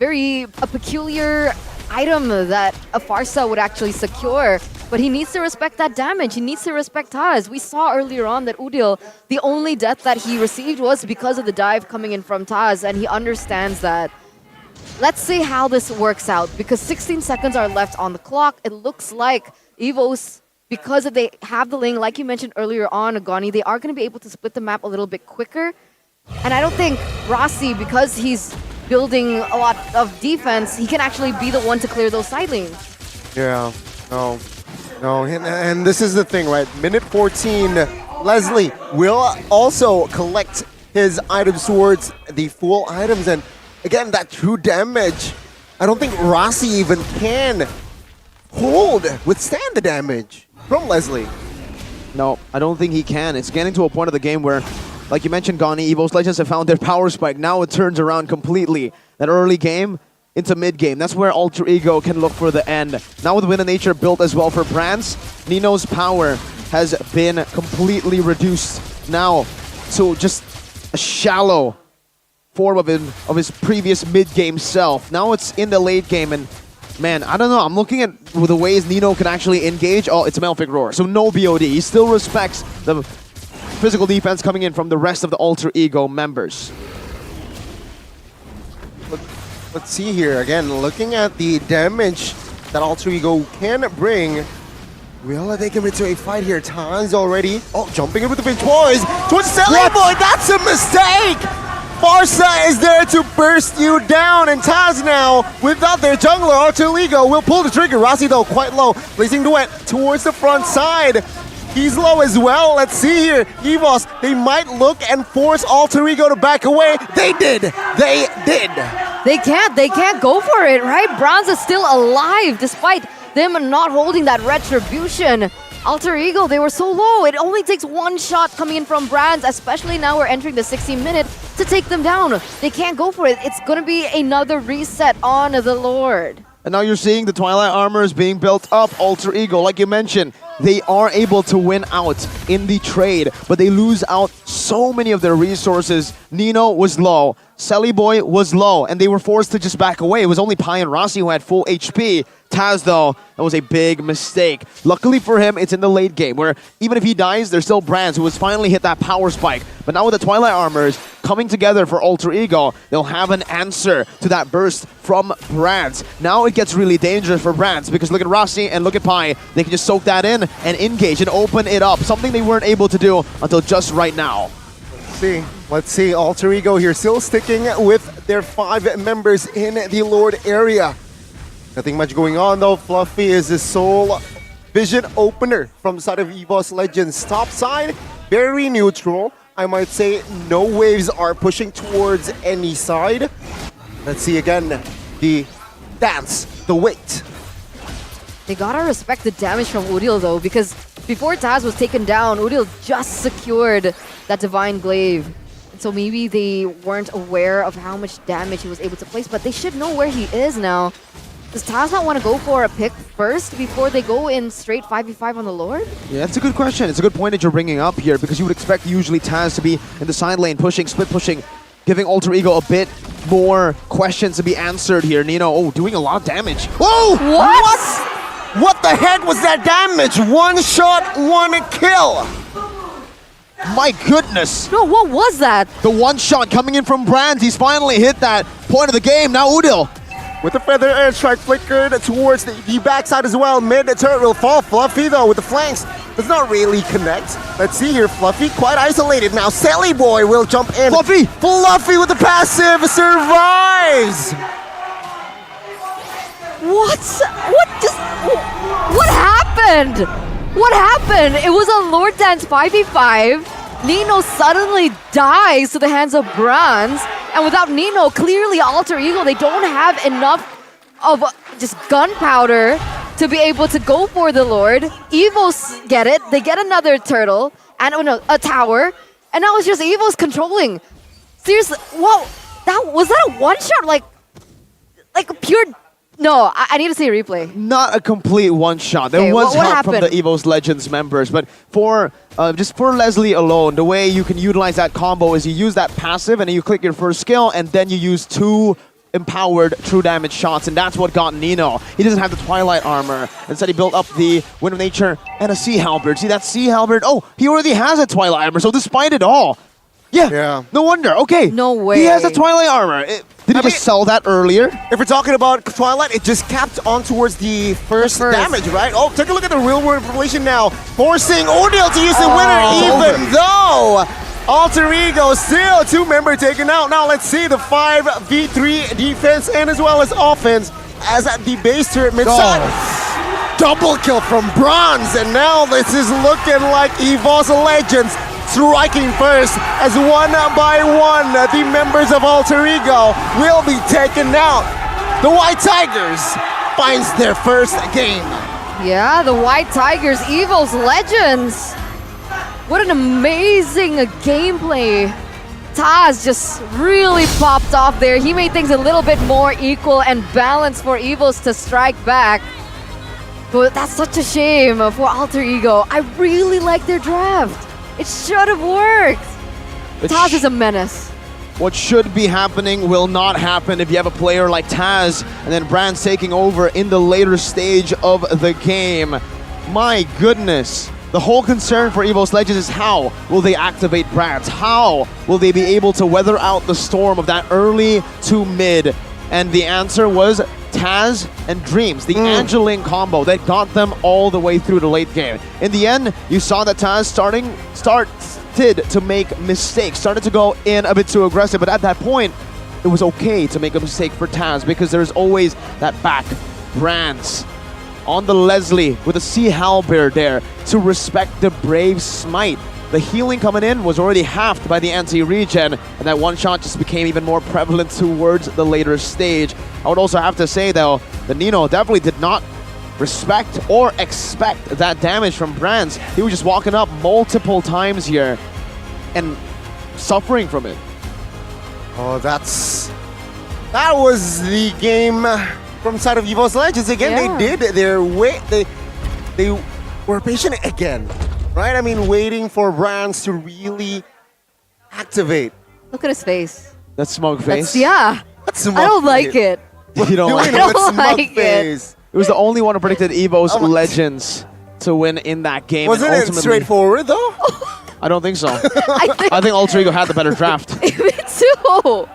A peculiar item that a Farsa would actually secure. But he needs to respect that damage. He needs to respect Taz. We saw earlier on that Udil, the only death that he received was because of the dive coming in from Taz. And he understands that. Let's see how this works out. Because 16 seconds are left on the clock. It looks like Evos, because if they have the lane, like you mentioned earlier on, Agani, they are going to be able to split the map a little bit quicker. And I don't think Rossi, because he's building a lot of defense, he can actually be the one to clear those side lanes. Yeah, no. And this is the thing, right? Minute 14, Leslie will also collect his items towards the full items. And again, that true damage, I don't think Rossi even can withstand the damage from Leslie. No, I don't think he can. It's getting to a point of the game where, like you mentioned, Gani, Evo's Legends have found their power spike. Now it turns around completely. That early game into mid-game. That's where Alter Ego can look for the end. Now with Wind of Nature built as well for Brands, Nino's power has been completely reduced now to just a shallow form of his previous mid-game self. Now it's in the late game, and man, I don't know. I'm looking at the ways Nino can actually engage. Oh, it's a Malefic Roar, so no BOD. He still respects the physical defense coming in from the rest of the Alter Ego members. Let's see here. Again, looking at the damage that Alter Ego can bring. Will they get into a fight here? Taz already. Oh, jumping in with the pinch boys. Towards Selly Boy. That's a mistake. Farsa is there to burst you down. And Taz now, without their jungler, Alter Ego will pull the trigger. Rossi, though, quite low. Placing Duet towards the front side. He's low as well. Let's see here. Evos, they might look and force Alter Ego to back away. They did. They did. They can't go for it, right? Bronze is still alive despite them not holding that retribution. Alter Ego, they were so low. It only takes one shot coming in from Brands, especially now we're entering the 60 minute, to take them down. They can't go for it. It's going to be another reset on the Lord. And now you're seeing the Twilight Armor is being built up. Alter Ego, like you mentioned, they are able to win out in the trade, but they lose out so many of their resources. Nino was low, Selly Boy was low, and they were forced to just back away. It was only Pai and Rossi who had full HP. Taz, though, that was a big mistake. Luckily for him, it's in the late game, where even if he dies, there's still Brands, who has finally hit that power spike. But now with the Twilight Armors coming together for Alter Ego, they'll have an answer to that burst from Brands. Now it gets really dangerous for Brands, because look at Rossi and look at Pai. They can just soak that in and engage and open it up, something they weren't able to do until just right now. see. Let's see. Alter Ego here still sticking with their 5 members in the Lord area. Nothing much going on though. Fluffy is the sole vision opener from the side of EVOS Legends. Top side, very neutral. I might say no waves are pushing towards any side. Let's see again the dance, the weight. They gotta respect the damage from Udil though, because before Taz was taken down, Udil just secured that Divine Glaive. So maybe they weren't aware of how much damage he was able to place, but they should know where he is now. Does Taz not want to go for a pick first before they go in straight 5v5 on the Lord? Yeah, that's a good question. It's a good point that you're bringing up here, because you would expect usually Taz to be in the side lane, pushing, split pushing, giving Alter Ego a bit more questions to be answered here. Nino, doing a lot of damage. Whoa! What? What the heck was that damage? 1 shot, 1 kill. My goodness. No, what was that? The 1 shot coming in from Brands. He's finally hit that point of the game. Now Udil. With the feather airstrike flickered towards the backside as well. Mid turret will fall. Fluffy though with the flanks does not really connect. Let's see here. Fluffy quite isolated now. Sally Boy will jump in. Fluffy with the passive survives. What happened? What happened? It was a Lord Dance 5v5. Nino suddenly dies to the hands of Bronze. And without Nino, clearly Alter Ego, they don't have enough of just gunpowder to be able to go for the Lord. Evos get it. They get another turtle and a tower. And now it's just Evos controlling. Seriously, whoa. Was that a one-shot? Like a pure... No, I need to see a replay. Not a complete one-shot. There was help from the EVOS Legends members, but for just for Leslie alone, the way you can utilize that combo is you use that passive and then you click your first skill and then you use 2 empowered true damage shots, and that's what got Nino. He doesn't have the Twilight armor. Instead, he built up the Wind of Nature and a Sea Halberd. See, that Sea Halberd, he already has a Twilight armor, so despite it all, yeah. No wonder. Okay. No way. He has a Twilight armor. Did he just sell that earlier? If we're talking about Twilight, it just capped on towards the first damage, right? Oh, take a look at the real-world information now. Forcing Udil to use the winner, even though Alter Ego still 2-member taken out. Now let's see the 5v3 defense and as well as offense as at the base turret mid-side. Double kill from Bronze, and now this is looking like EVOS Legends striking first as one by one the members of Alter Ego will be taken out. The White Tigers finds their first game. Yeah, the White Tigers, EVOS Legends. What an amazing gameplay. Taz just really popped off there. He made things a little bit more equal and balanced for EVOS to strike back. But that's such a shame for Alter Ego. I really like their draft. It should have worked. Taz is a menace. What should be happening will not happen if you have a player like Taz and then Brands taking over in the later stage of the game. My goodness. The whole concern for EVOS Legends is how will they activate Brands? How will they be able to weather out the storm of that early to mid? And the answer was Taz and Dreams, the Angeline combo that got them all the way through the late game. In the end, you saw that Taz started to make mistakes, started to go in a bit too aggressive, but at that point, it was okay to make a mistake for Taz because there's always that back Brands on the Leslie with a Sea Halberd there to respect the Brave Smite. The healing coming in was already halved by the anti-regen, and that one shot just became even more prevalent towards the later stage. I would also have to say, though, that Nino definitely did not respect or expect that damage from Brands. He was just walking up multiple times here and suffering from it. Oh, that was the game from side of EVOS Legends. Again, they did their way. They were patient again. Right? I mean, waiting for Brands to really activate. Look at his face. That smug face? That's I don't like it. You don't like it? I don't like it. It was the only one who predicted EVOS Legends to win in that game. Wasn't it straightforward, though? I don't think so. I think Alter Ego had the better draft. Me too.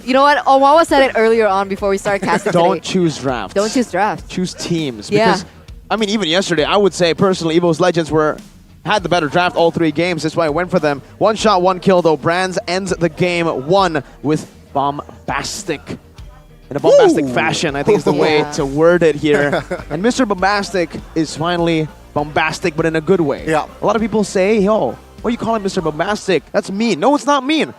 You know what? Omawa said it earlier on before we started casting Don't choose drafts. Don't choose drafts. Choose teams. Because, I mean, even yesterday, I would say, personally, EVOS Legends were had the better draft all 3 games. That's why I went for them. 1 shot, 1 kill though. Brands ends the game 1 with Bombastic. In a bombastic fashion, I think is the way to word it here. And Mr. Bombastic is finally bombastic, but in a good way. Yeah. A lot of people say, yo, what are you calling Mr. Bombastic? That's mean. No, it's not mean.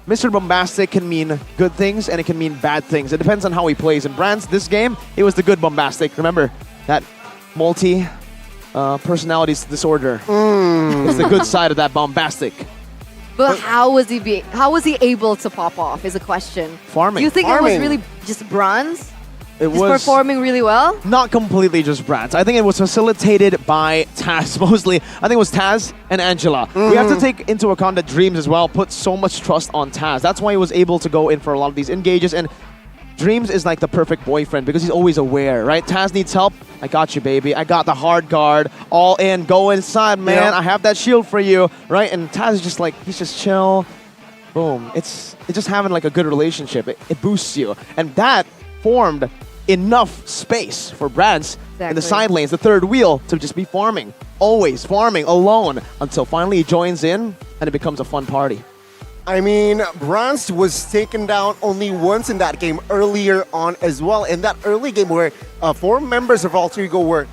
Mr. Bombastic can mean good things and it can mean bad things. It depends on how he plays. In Brands, this game, it was the good Bombastic. Remember, that personalities disorder. It's the good side of that Bombastic. But how was he able to pop off is a question. Farming. Do you think it was really just Bronze? It Just was performing really well? not completely just Brands. I think it was facilitated by Taz mostly. I think it was Taz and Angela. We have to take into account that Dreams as well put so much trust on Taz. That's why he was able to go in for a lot of these engages. And Dreams is like the perfect boyfriend because he's always aware, right? Taz needs help. I got you, baby. I got the hard guard. All in. Go inside, man. Yeah. I have that shield for you, right? And Taz is just like, he's just chill. Boom. It's just having like a good relationship. It boosts you. And that formed enough space for Brands in the side lanes, the third wheel, to just be farming. Always farming alone until finally he joins in and it becomes a fun party. I mean, Bronze was taken down only once in that game earlier on as well. In that early game where 4 members of Alter Ego were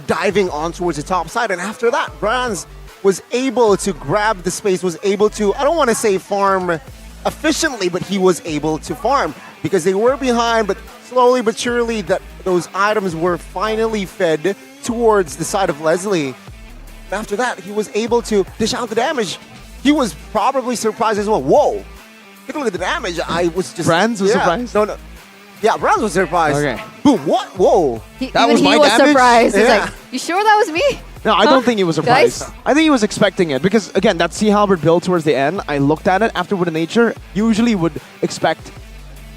diving on towards the top side. And after that, Bronze was able to grab the space, was able to, I don't want to say farm efficiently, but he was able to farm because they were behind, but slowly but surely those items were finally fed towards the side of Leslie. After that, he was able to dish out the damage. He was probably surprised as well. Whoa! Take a look at the damage. I was just... Brands was surprised? No. Yeah, Brands was surprised. Okay. Boom, what? Whoa! That was my damage? Surprised. He's Yeah. like, you sure that was me? No, I don't think he was surprised. Guys? I think he was expecting it because, again, that Sea Halberd build towards the end, I looked at it after Wood of Nature, usually would expect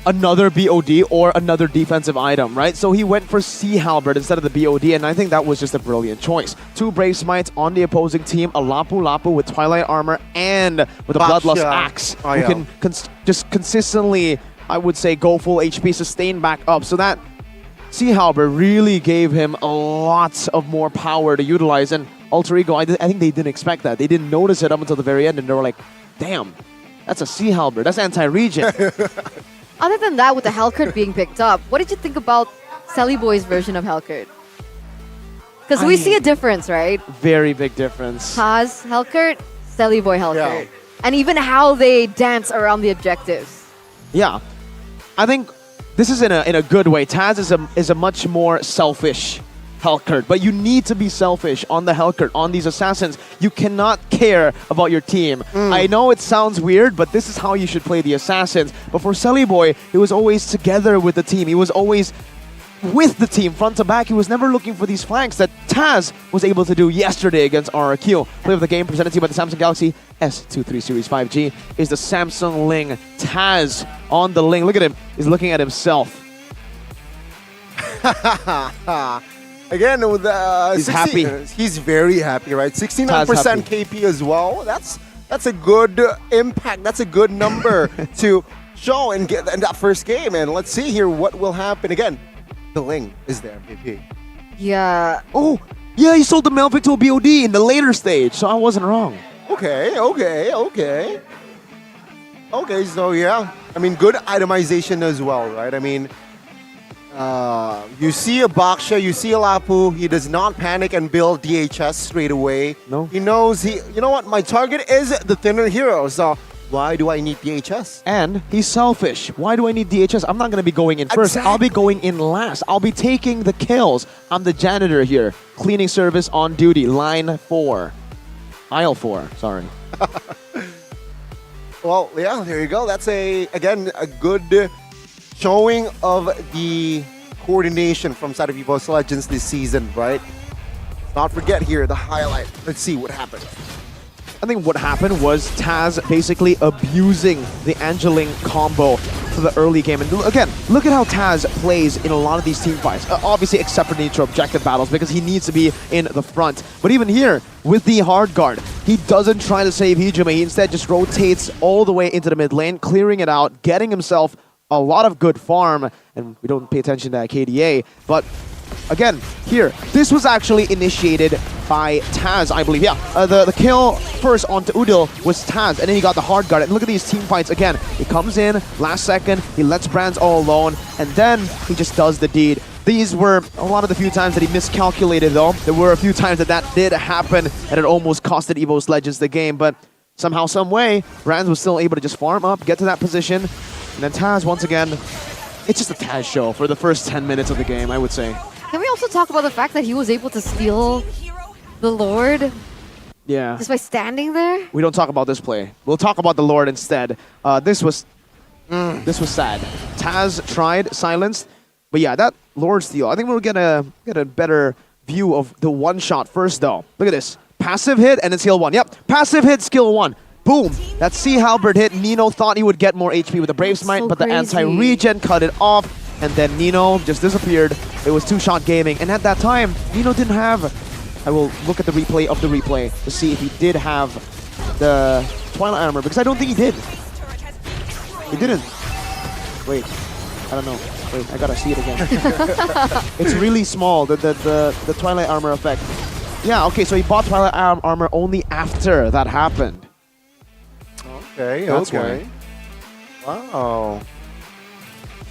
another BOD or another defensive item, right? So he went for Sea Halberd instead of the BOD, and I think that was just a brilliant choice. 2 Brave Smites on the opposing team, a Lapu Lapu with Twilight Armor and with a Bloodlust Axe, who can just consistently, I would say, go full HP, sustain back up. So that Sea Halberd really gave him a lot of more power to utilize, and Alter Ego, I think they didn't expect that. They didn't notice it up until the very end, and they were like, damn, that's a Sea Halberd, that's anti-regen. Other than that, with the Hellcurt being picked up, what did you think about Sally Boy's version of Hellcurt? Because we see a difference, right? Very big difference. Taz Hellcurt, Sally Boy Hellcurt. And even how they dance around the objectives. Yeah. I think this is in a good way. Taz is a much more selfish Hellcurt, but you need to be selfish on the Hellcurt, on these assassins. You cannot care about your team. I know it sounds weird, but this is how you should play the assassins. But for Selly Boy, he was always together with the team. He was always with the team, front to back. He was never looking for these flanks that Taz was able to do yesterday against RRQ. Play of the game presented to you by the Samsung Galaxy S23 Series 5G is the Samsung Ling. Taz on the Ling. Look at him. He's looking at himself. Again, with he's happy. He's very happy, right? 69% KP as well. That's a good impact. That's a good number to show and get in that first game. And let's see here what will happen. Again, the Ling is the MVP. Yeah. Oh, yeah, he sold the Melvic to a BOD in the later stage, so I wasn't wrong. Okay, so yeah. I mean, good itemization as well, right? I mean, you see a Baksha, you see a Lapu, he does not panic and build DHS straight away. No. He knows, you know what, my target is the thinner hero, so why do I need DHS? And he's selfish. Why do I need DHS? I'm not going to be going in first. I'll be going in last. I'll be taking the kills. I'm the janitor here. Cleaning service on duty. Line 4. Aisle 4, sorry. Well, yeah, there you go. That's, again, a good showing of the coordination from side of EVOS Legends this season, right? Let's not forget here the highlight. Let's see what happened. I think what happened was Taz basically abusing the Angeling combo for the early game. And again, look at how Taz plays in a lot of these team fights. Obviously, except for nature objective battles, because he needs to be in the front. But even here, with the hard guard, he doesn't try to save Hijime. He instead just rotates all the way into the mid lane, clearing it out, getting himself a lot of good farm. And we don't pay attention to that KDA, but again, here, this was actually initiated by Taz, I believe. Yeah, the kill first onto Udil was Taz, and then he got the hard guard. And look at these team fights again. He comes in, last second, he lets Brands all alone, and then he just does the deed. These were a lot of the few times that he miscalculated, though. There were a few times that did happen, and it almost costed EVOS Legends the game, but somehow, some way, Brands was still able to just farm up, get to that position, and then Taz, once again, it's just a Taz show for the first 10 minutes of the game, I would say. Can we also talk about the fact that he was able to steal the Lord? Yeah. Just by standing there? We don't talk about this play. We'll talk about the Lord instead. This was sad. Taz tried, silenced, but yeah, that Lord steal. I think we'll get a better view of the one shot first, though. Look at this. Passive hit and then skill 1. Yep, passive hit, skill 1. Boom. That Sea Halberd hit. Nino thought he would get more HP with the Brave Smite, but the anti-regen cut it off. And then Nino just disappeared. It was two-shot gaming. And at that time, Nino didn't have... I will look at the replay of the replay to see if he did have the Twilight Armor, because I don't think he did. He didn't. Wait. I don't know. Wait, I gotta see it again. It's really small, the Twilight Armor effect. Yeah, okay, so he bought Twilight Armor only after that happened. Okay, That's okay. Wow.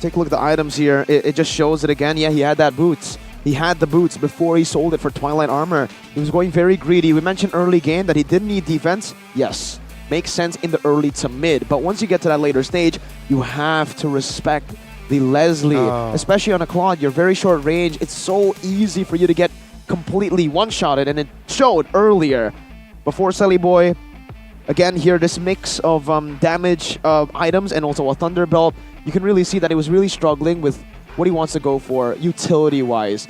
Take a look at the items here. It just shows it again. Yeah, he had that boots. He had the boots before he sold it for Twilight Armor. He was going very greedy. We mentioned early game that he didn't need defense. Yes, makes sense in the early to mid. But once you get to that later stage, you have to respect the Leslie. Especially on a Claude, you're very short range. It's so easy for you to get completely one-shotted, and it showed earlier. Before Selly Boy, again here, this mix of damage items and also a Thunderbelt, you can really see that he was really struggling with what he wants to go for utility-wise.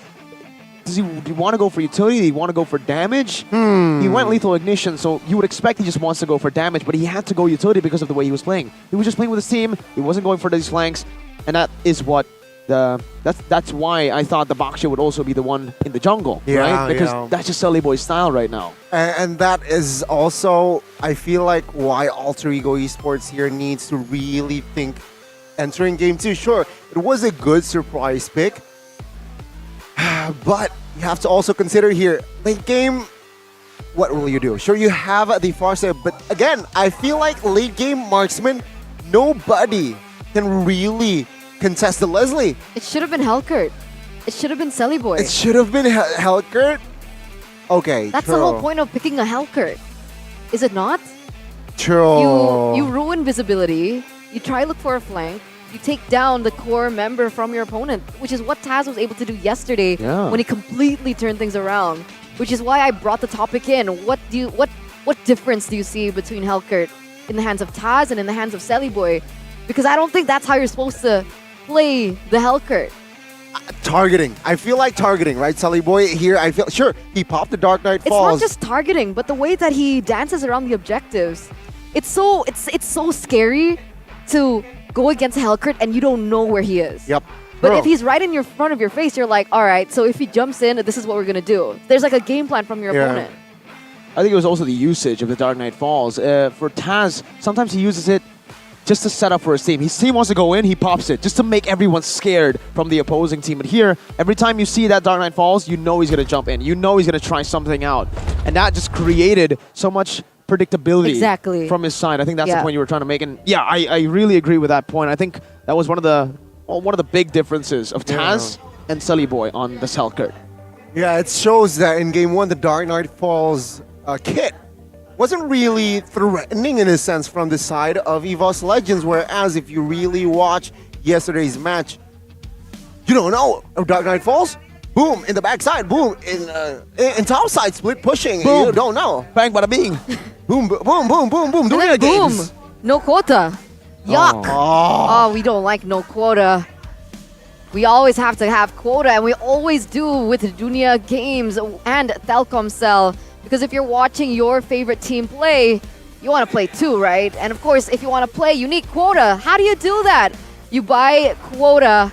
Do you want to go for utility? Do you want to go for damage? He went Lethal Ignition, so you would expect he just wants to go for damage, but he had to go utility because of the way he was playing. He was just playing with his team. He wasn't going for these flanks, and that is what that's why I thought the Baksha would also be the one in the jungle, right? Because that's just Selly Boy's style right now. And that is also, I feel like, why Alter Ego Esports here needs to really think entering game 2. Sure, it was a good surprise pick, but you have to also consider here, late game, what will you do? Sure, you have the Farsight, but again, I feel like late game marksman, nobody can really contest the Leslie. It should have been Helkert. It should have been Selly Boy. It should have been Helkert? Okay, That's the whole point of picking a Helkert. Is it not? True. You ruin visibility. You try look for a flank. You take down the core member from your opponent, which is what Taz was able to do yesterday when he completely turned things around. Which is why I brought the topic in. What difference do you see between Helkert in the hands of Taz and in the hands of Selly Boy? Because I don't think that's how you're supposed to play the Helkert. Targeting. I feel like targeting, right? Selly Boy here, I feel, sure, he popped the Dark Knight Falls. It's not just targeting, but the way that he dances around the objectives. It's so scary to go against Helkert and you don't know where he is. Yep. But if he's right in your front of your face, you're like, all right, so if he jumps in, this is what we're going to do. There's like a game plan from your opponent. I think it was also the usage of the Dark Knight Falls. For Taz, sometimes he uses it just to set up for his team. His team wants to go in, he pops it, just to make everyone scared from the opposing team. But here, every time you see that Dark Knight Falls, you know he's going to jump in. You know he's going to try something out. And that just created so much predictability from his side. I think that's the point you were trying to make. And yeah, I really agree with that point. I think that was one of the big differences of Taz and Selly Boy on the Helkert. Yeah, it shows that in game 1, the Dark Knight Falls kit wasn't really threatening in a sense from the side of EVOS Legends, whereas if you really watch yesterday's match, you don't know Dark Knight Falls, boom, in the backside, boom, in top side split pushing, boom. You don't know. Bang, bada bing. Boom, boom, boom, boom, boom, doing the games. No quota. Yuck. Oh, we don't like no quota. We always have to have quota, and we always do with Dunia Games and Telkomsel. Because if you're watching your favorite team play, you want to play too, right? And of course, if you want to play, you need quota. How do you do that? You buy quota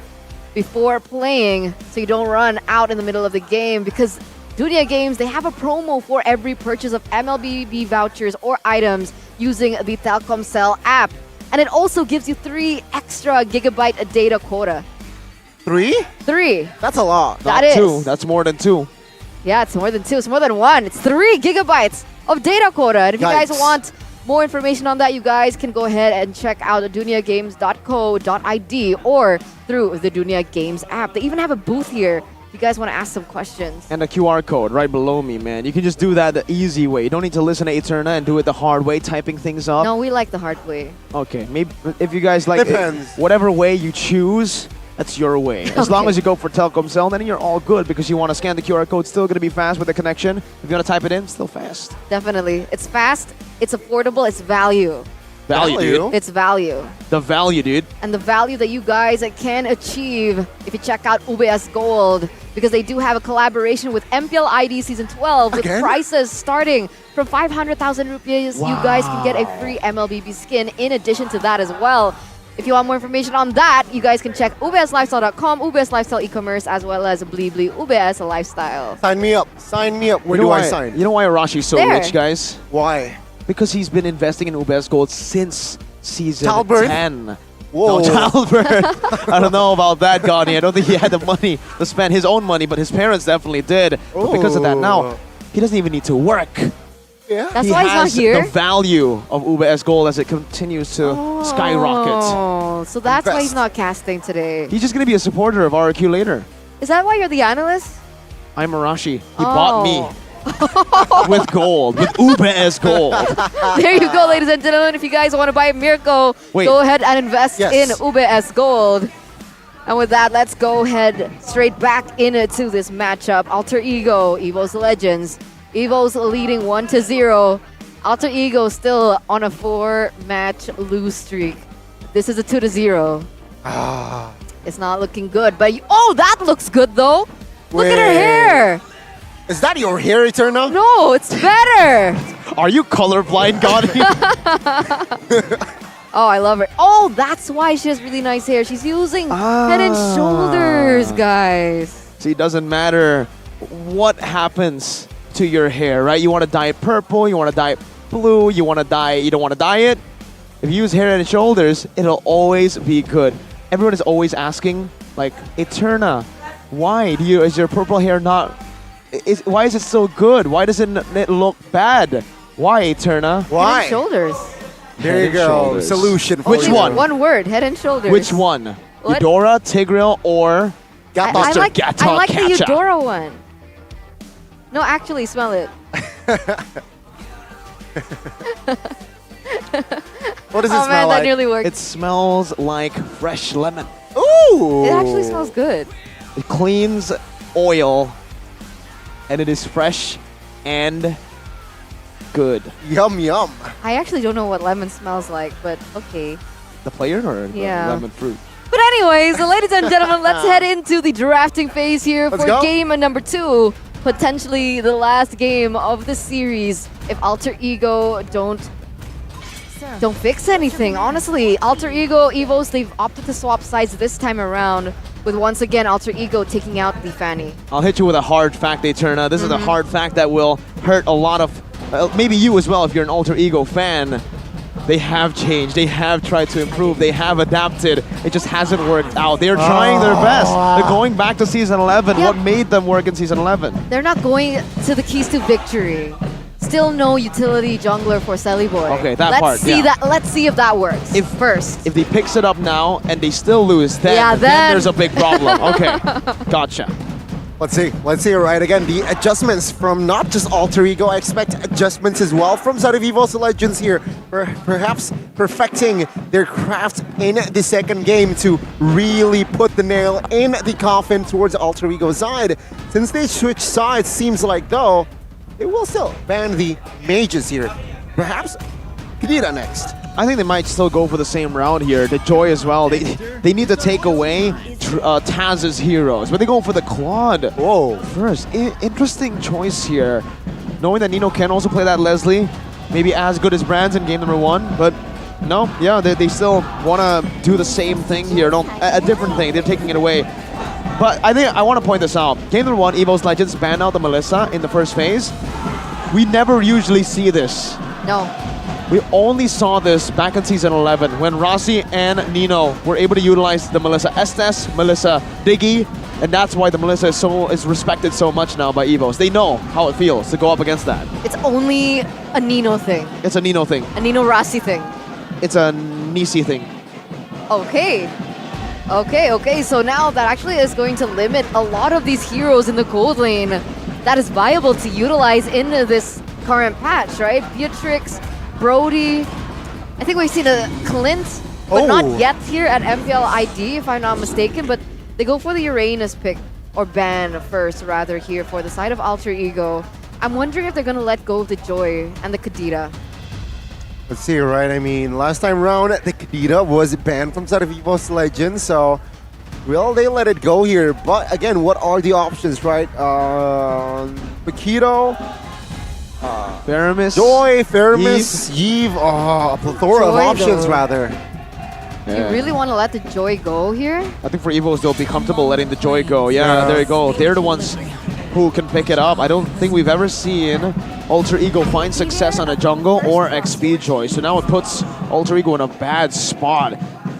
before playing so you don't run out in the middle of the game. Because Dunia Games, they have a promo for every purchase of MLBB vouchers or items using the Telkomsel app. And it also gives you 3 extra gigabyte data quota. 3? 3. That's a lot. That Not is. 2. That's more than 2. Yeah, it's more than 2. It's more than 1. It's 3 gigabytes of data quota. And if you guys Yikes. want more information on that, you guys can go ahead and check out duniagames.co.id or through the Dunia Games app. They even have a booth here if you guys want to ask some questions. And the QR code right below me, man. You can just do that the easy way. You don't need to listen to Eterna and do it the hard way, typing things up. No, we like the hard way. Okay, maybe if you guys like it, Depends. whatever way you choose, that's your way. As long as you go for Telkomsel, then you're all good because you want to scan the QR code. Still going to be fast with the connection. If you want to type it in, still fast. Definitely. It's fast, it's affordable, it's value. Value, dude. It's value. The value, dude. And the value that you guys can achieve if you check out UBS Gold, because they do have a collaboration with MPL ID Season 12 with Again? prices starting from 500,000 rupees. You guys can get a free MLBB skin in addition to that as well. If you want more information on that, you guys can check ubslifestyle.com, UBS Lifestyle e-commerce, as well as Blibli UBS Lifestyle. Sign me up. Sign me up. Where You know do I why- sign? You know why Arashi's so There. rich, guys? Why? Because he's been investing in UBS Gold since season Childbirth? 10. Whoa. No, childbirth. I don't know about that, Gani. I don't think he had the money to spend his own money, but his parents definitely did. But because of that, now he doesn't even need to work. Yeah. That's He why he's not has here. the value of UBS Gold as it continues to skyrocket. Oh, so that's why he's Best. not casting today. He's just going to be a supporter of RQ later. Is that why you're the analyst? I'm Arashi. He bought me Oh. with gold, with UBS Gold. There you go, ladies and gentlemen. If you guys want to buy Mirko, Wait. go ahead and invest Yes. in UBS Gold. And with that, let's go ahead straight back into this matchup. Alter Ego, Evo's Legends. Evo's leading 1-0. Alter Ego still on a 4-match lose streak. This is a 2-0. It's not looking good, but oh, that looks good though. Look at her Wait. hair. Is that your hair, Eterna? No, it's better. Are you colorblind, Gani? Oh, I love her. Oh, that's why she has really nice hair. She's using Head and Shoulders, guys. See, it doesn't matter what happens to your hair, right? You want to dye it purple, you want to dye it blue, you want to dye it, you don't want to dye it. If you use Head and Shoulders, it'll always be good. Everyone is always asking, like, Eterna, why is your purple hair not? Why is it so good? Why doesn't it look bad? Why, Eterna? Head Why? and Shoulders. There Head you and go. Shoulders. Solution. for Which you. one? One word, Head and Shoulders. Which one? What? Eudora, Tigreal, or I Mr. like Gata I like the Kacha? Eudora one. No, actually, smell it. What does it Oh smell man, like? that nearly worked. It smells like fresh lemon. Ooh. It actually smells good. It cleans oil, and it is fresh and good. Yum, yum. I actually don't know what lemon smells like, but okay. The player or the Yeah. lemon fruit? But anyways, ladies and gentlemen, let's head into the drafting phase here Let's for go. game number 2. Potentially the last game of the series if Alter Ego don't fix anything. Honestly, Alter Ego, Evos, they've opted to swap sides this time around with once again Alter Ego taking out the Fanny. I'll hit you with a hard fact, Eterna. This is a hard fact that will hurt a lot of, maybe you as well if you're an Alter Ego fan. They have changed. They have tried to improve. They have adapted. It just hasn't worked out. They're trying their best. They're going back to Season 11. Yeah. What made them work in Season 11? They're not going to the keys to victory. Still no utility jungler for Selly Boy. Okay, that part, See yeah. Let's see if that works. First. If they picks it up now and they still lose, then, Yeah, then then- there's a big problem. Okay, gotcha. Let's see. Let's see. Right again, the adjustments from not just Alter Ego. I expect adjustments as well from Sunday of MPL Legends here. Perhaps perfecting their craft in the second game to really put the nail in the coffin towards Alter Ego's side. Since they switched sides, seems like though they will still ban the mages here. Perhaps Kadira next. I think they might still go for the same round here. The Joy as well. They need to take away Taz's heroes, but they go for the Quad. Whoa! First, interesting choice here. Knowing that Nino can also play that Leslie, maybe as good as Brands in game number 1, but no, yeah, they still want to do the same thing here. No, a different thing. They're taking it away. But I think I want to point this out. Game number 1, Evo's Legends banned out the Melissa in the first phase. We never usually see this. No. We only saw this back in Season 11 when Rossi and Nino were able to utilize the Melissa Estes, Melissa Diggy, and that's why the Melissa is respected so much now by Evos. They know how it feels to go up against that. It's only a Nino thing. It's a Nino thing. A Nino Rossi thing. It's a Nisi thing. Okay. Okay, so now that actually is going to limit a lot of these heroes in the gold lane that is viable to utilize in this current patch, right? Beatrix, Brody. I think we've seen a Clint, but not yet here at MPL ID, if I'm not mistaken. But they go for the Uranus pick, or ban first, rather, here for the side of Alter Ego. I'm wondering if they're going to let go of the Joy and the Kadita. Let's see, right? I mean, last time round, the Kadita was banned from side of EVOS Legends, so will they let it go here? But again, what are the options, right? Paquito, Faramis, Joy, Faramis, Yves, a plethora of options, rather. You really want to let the Joy go here? I think for Evos, they'll be comfortable letting the Joy go. Yeah, there you go. They're the ones who can pick it up. I don't think we've ever seen Alter Ego find success on a jungle or XP Joy. So now it puts Alter Ego in a bad spot.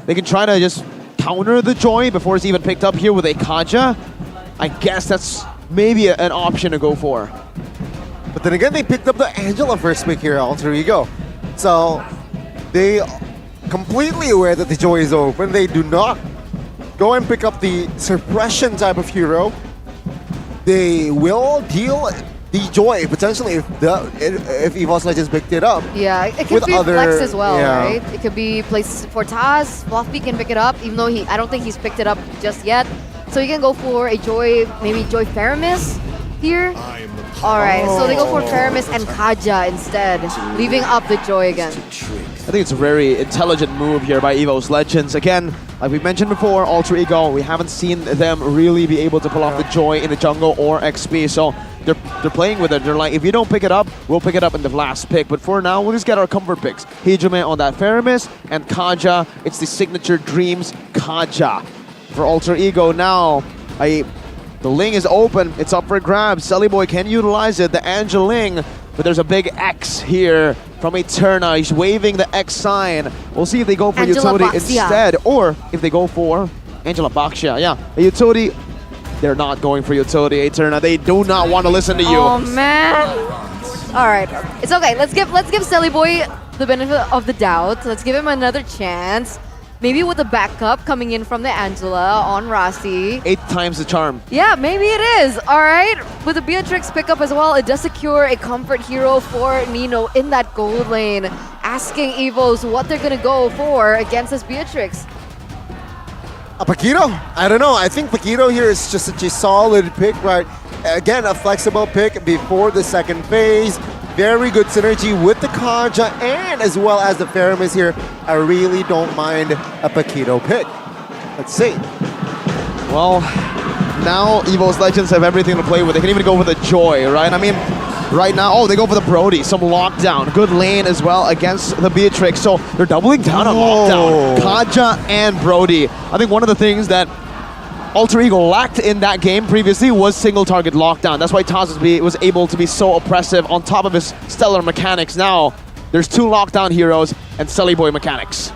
They can try to just counter the Joy before it's even picked up here with a Kaja. I guess that's maybe an option to go for. But then again, they picked up the Angela first pick here, Alter Ego. So they completely aware that the Joy is open. They do not go and pick up the suppression type of hero. They will deal the Joy potentially if EVOS Legends picked it up. Yeah, it could be Flex as well, right? It could be placed for Taz. Fluffy can pick it up, even though I don't think he's picked it up just yet. So you can go for a Joy, maybe Joy Faramis here. Alright, so they go for Faramis and Kaja instead, leaving up the Joy again. I think it's a very intelligent move here by EVOS Legends. Again, like we mentioned before, Alter Ego, we haven't seen them really be able to pull off the Joy in the jungle or XP. So they're playing with it. They're like, if you don't pick it up, we'll pick it up in the last pick. But for now, we'll just get our comfort picks. Hijime on that Faramis and Kaja. It's the signature Dreams Kaja. For Alter Ego now, the Ling is open. It's up for grabs. Sully Boy can utilize it. The Angeling, but there's a big X here from Eterna. He's waving the X sign. We'll see if they go for utility instead, or if they go for Angela Baxia. Yeah, the utility. They're not going for utility, Eterna. They do not want to listen to you. Oh man! All right, it's okay. Let's give Sully Boy the benefit of the doubt. Let's give him another chance. Maybe with the backup coming in from the Angela on Rossi. 8 times the charm. Yeah, maybe it is. All right. With the Beatrix pickup as well, it does secure a comfort hero for Nino in that gold lane. Asking Evos what they're going to go for against this Beatrix. Paquito? I don't know. I think Paquito here is just such a solid pick, right? Again, a flexible pick before the second phase. Very good synergy with the Kaja and as well as the Faramis here. I really don't mind a Paquito pick. Let's see. Well, now EVOS Legends have everything to play with. They can even go for the Joy, right? I mean, right now, they go for the Brody. Some lockdown. Good lane as well against the Beatrix. So they're doubling down on lockdown. Kaja and Brody. I think one of the things that Alter Ego lacked in that game previously was single target lockdown. That's why Taz was able to be so oppressive on top of his stellar mechanics. Now, there's 2 lockdown heroes and Sully Boy mechanics.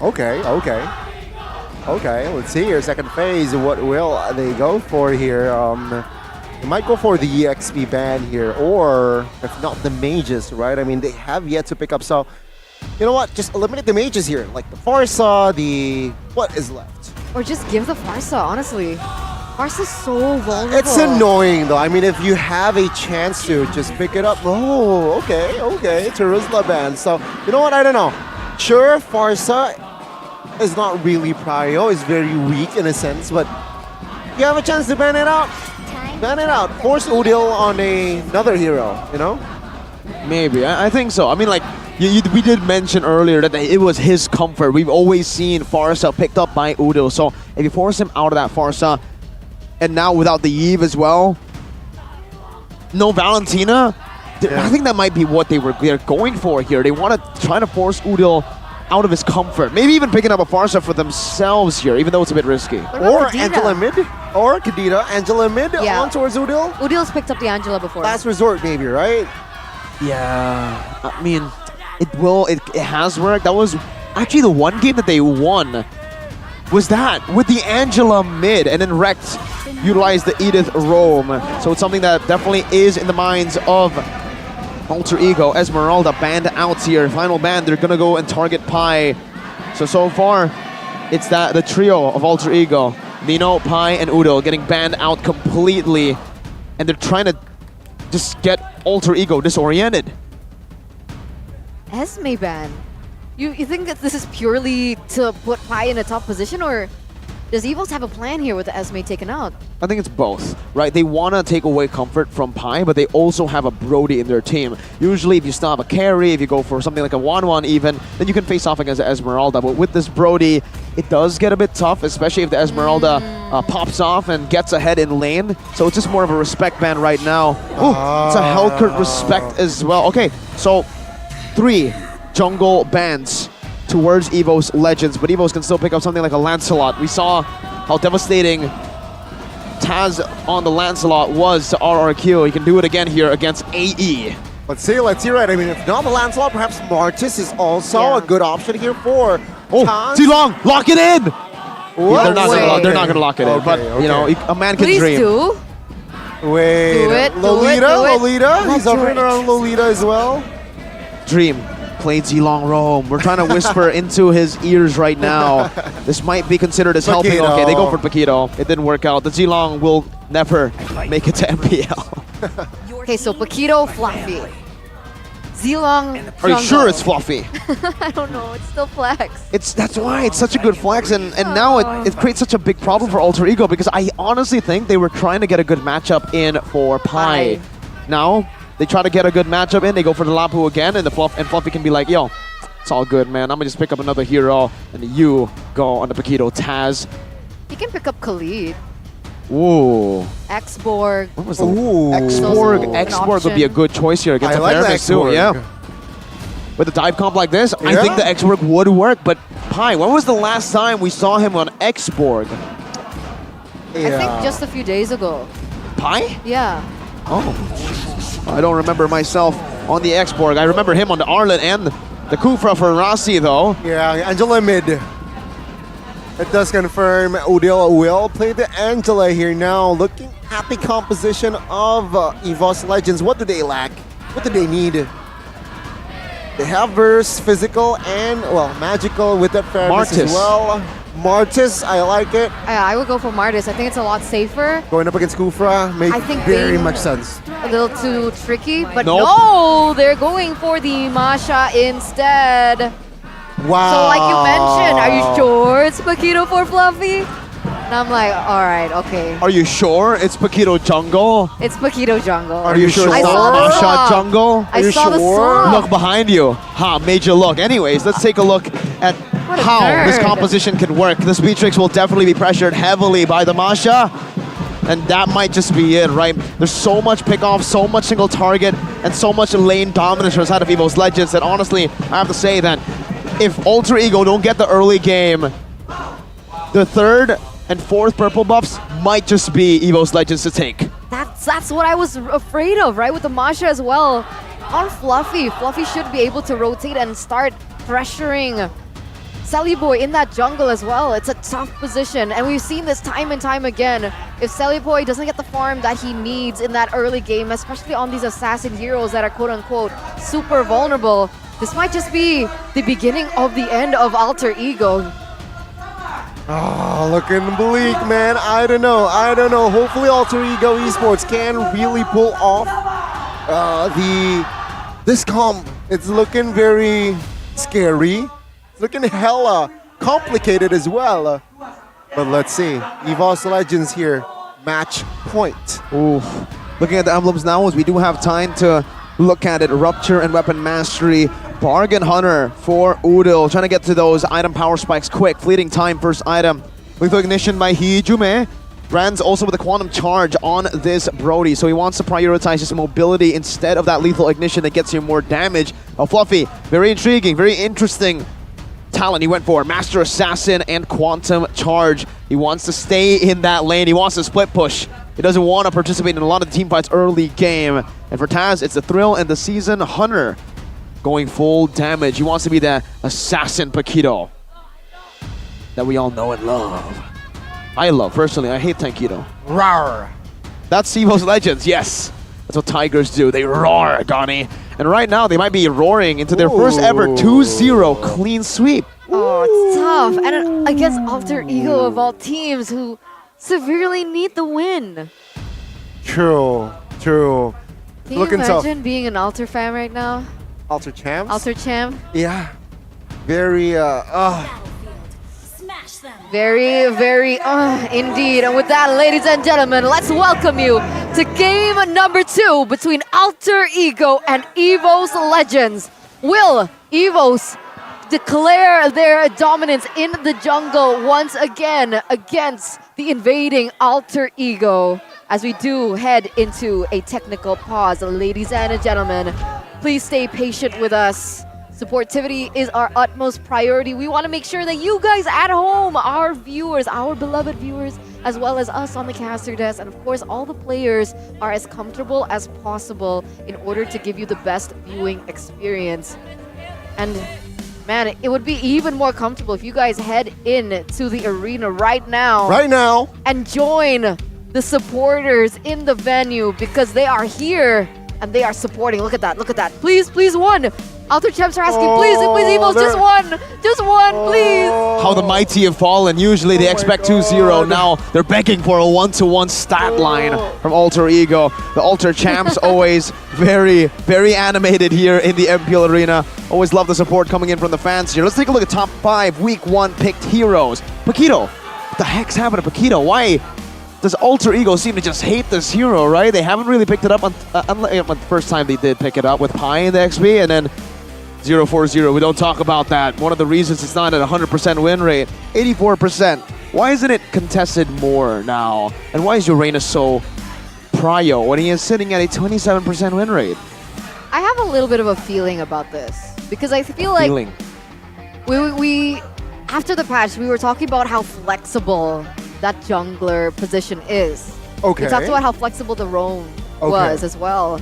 Okay. Let's see here. Second phase. What will they go for here? They might go for the EXP ban here, or if not the mages, right? I mean, they have yet to pick up. So, you know what? Just eliminate the mages here, like the Farsa. What is left? Or just give the Farsa, honestly. Farsa's so vulnerable. It's annoying though. I mean, if you have a chance to just pick it up. Oh, okay. Teruzla ban. So, you know what? I don't know. Sure, Farsa is not really prio. It's very weak in a sense, but you have a chance to ban it out. Ban it out. Force Udil on another hero, you know? Maybe. I think so. I mean, like, we did mention earlier that it was his comfort. We've always seen Farsa picked up by Udil. So if you force him out of that Farsa, and now without the Eve as well, no Valentina, I think that might be what they're going for here. They want to try to force Udil out of his comfort. Maybe even picking up a Farsa for themselves here, even though it's a bit risky. Or Angela mid, or Kadita, Angela mid on towards Udil. Udil's picked up the Angela before. Last resort maybe, right? Yeah, I mean, it has worked. That was actually the one game that they won. Was that with the Angela mid, and then Rex utilized the Edith roam. So it's something that definitely is in the minds of Alter Ego. Esmeralda banned out here. Final ban, they're gonna go and target Pi. So far, it's the trio of Alter Ego. Nino, Pi, and Udo getting banned out completely. And they're trying to just get Alter Ego disoriented. Esme ban. You think that this is purely to put Pi in a top position, or does Evos have a plan here with the Esme taken out? I think it's both, right? They want to take away comfort from Pi, but they also have a Brody in their team. Usually, if you still have a carry, if you go for something like a 1-1 even, then you can face off against Esmeralda. But with this Brody, it does get a bit tough, especially if the Esmeralda pops off and gets ahead in lane. So it's just more of a respect ban right now. Ooh, it's a Hellcurt respect as well. Okay, so 3 jungle bans towards Evo's Legends, but Evos can still pick up something like a Lancelot. We saw how devastating Taz on the Lancelot was to RRQ. He can do it again here against AE. Let's see right. I mean, if not the Lancelot, perhaps Martis is also a good option here for Taz. T-Long, lock it in! What? They're not gonna lock it in, but you know, a man can dream. Do. Wait, Do it, Lolita? He's hovering around Lolita as well. Dream. Played Zilong Rome. We're trying to whisper into his ears right now. This might be considered as helping. Paquito. Okay, they go for Paquito. It didn't work out. The Zilong will never make it to MPL. Okay, so Paquito, Fluffy. Zilong, Are you sure it's Fluffy? I don't know, it's still flex. That's why it's such a good flex, and now it creates such a big problem for Alter Ego, because I honestly think they were trying to get a good matchup in for Pi. Now they try to get a good matchup in, they go for the Lapu again, and Fluffy can be like, yo, it's all good, man. I'm gonna just pick up another hero, and you go on the Paquito Taz. He can pick up Khalid. Ooh. X-Borg. What was the X-Borg would be a good choice here against Pyramus too, yeah. With a dive comp like this, I think the X-Borg would work, but Pi, when was the last time we saw him on X-Borg? I think just a few days ago. Pi? Yeah. Oh. I don't remember myself on the X-Borg. I remember him on the Arlet and the Kufra for Rossi though. Yeah, Angela mid. It does confirm Udil will play the Angela here now. Looking at the composition of EVOS Legends, what do they lack? What do they need? They have burst, physical, and, well, magical with that fairness as well. Martis, I like it. I would go for Martis. I think it's a lot safer. Going up against Kufra makes very much sense. A little too tricky, but no, they're going for the Masha instead. Wow. So like you mentioned, are you sure it's Paquito for Fluffy? And I'm like, all right, okay. Are you sure it's Paquito Jungle? It's Paquito Jungle. Are you sure it's not Masha Jungle? I saw the swap. Look behind you. Ha, made you look. Anyways, let's take a look at how this composition can work. The Speedtrix will definitely be pressured heavily by the Masha. And that might just be it, right? There's so much pick-off, so much single target, and so much lane dominance inside of EVO's Legends that honestly, I have to say that if Alter Ego don't get the early game, the third and fourth purple buffs might just be EVO's Legends to take. That's what I was afraid of, right? With the Masha as well. On Fluffy, Fluffy should be able to rotate and start pressuring Sally Boy in that jungle as well. It's a tough position, and we've seen this time and time again. If Sally Boy doesn't get the farm that he needs in that early game, especially on these assassin heroes that are quote-unquote super vulnerable, this might just be the beginning of the end of Alter Ego. Oh, looking bleak, man. I don't know. Hopefully Alter Ego Esports can really pull off this comp. It's looking very scary. It's looking hella complicated as well. But let's see. EVOS Legends here. Match point. Ooh. Looking at the emblems now, as we do have time to look at it. Rupture and Weapon Mastery. Bargain Hunter for Udil. Trying to get to those item power spikes quick. Fleeting time, first item. Lethal Ignition by Hijume. Brand's also with a Quantum Charge on this Brody, so he wants to prioritize his mobility instead of that Lethal Ignition that gets him more damage. Fluffy, very intriguing, very interesting talent he went for. Master Assassin and Quantum Charge. He wants to stay in that lane. He wants to split push. He doesn't want to participate in a lot of the team fights early game. And for Taz, it's the thrill and the season hunter going full damage. He wants to be the assassin Paquito that we all know and love. I love, personally. I hate Tankito. Rawr. That's Evo's Legends, yes. That's what Tigers do. They roar, Gani. And right now, they might be roaring into their first ever 2-0 clean sweep. Oh, it's tough. And against Alter Ego of all teams who severely need the win. True. Can you Looking tough. imagine being an Alter fan right now? Alter champs? Alter champ? Yeah. Very, Very, very, indeed. And with that, ladies and gentlemen, let's welcome you to game number 2 between Alter Ego and Evo's Legends. Will Evo's declare their dominance in the jungle once again against the invading Alter Ego? As we do head into a technical pause, ladies and gentlemen, please stay patient with us. Supportivity is our utmost priority. We want to make sure that you guys at home, our viewers, our beloved viewers, as well as us on the caster desk, and of course all the players are as comfortable as possible in order to give you the best viewing experience. And man, it would be even more comfortable if you guys head in to the arena right now. And join the supporters in the venue because they are here and they are supporting. Look at that, look at that. Please, please, one. Alter Champs are asking, please, Evos, just one, please. How the mighty have fallen. Usually they expect 2-0. Now they're begging for a 1-to-1 stat line from Alter Ego. The Alter Champs always very, very animated here in the MPL Arena. Always love the support coming in from the fans here. Let's take a look at top 5 week 1 picked heroes. Paquito. What the heck's happened to Paquito? Why does Alter Ego seem to just hate this hero, right? They haven't really picked it up on the first time they did pick it up with Pi in the XP, and then 0-4-0. We don't talk about that. One of the reasons it's not at 100% win rate, 84%. Why isn't it contested more now? And why is Uranus so prio when he is sitting at a 27% win rate? I have a little bit of a feeling about this because I feel like we after the patch we were talking about how flexible that jungler position is. Okay. We talked about how flexible the roam was as well.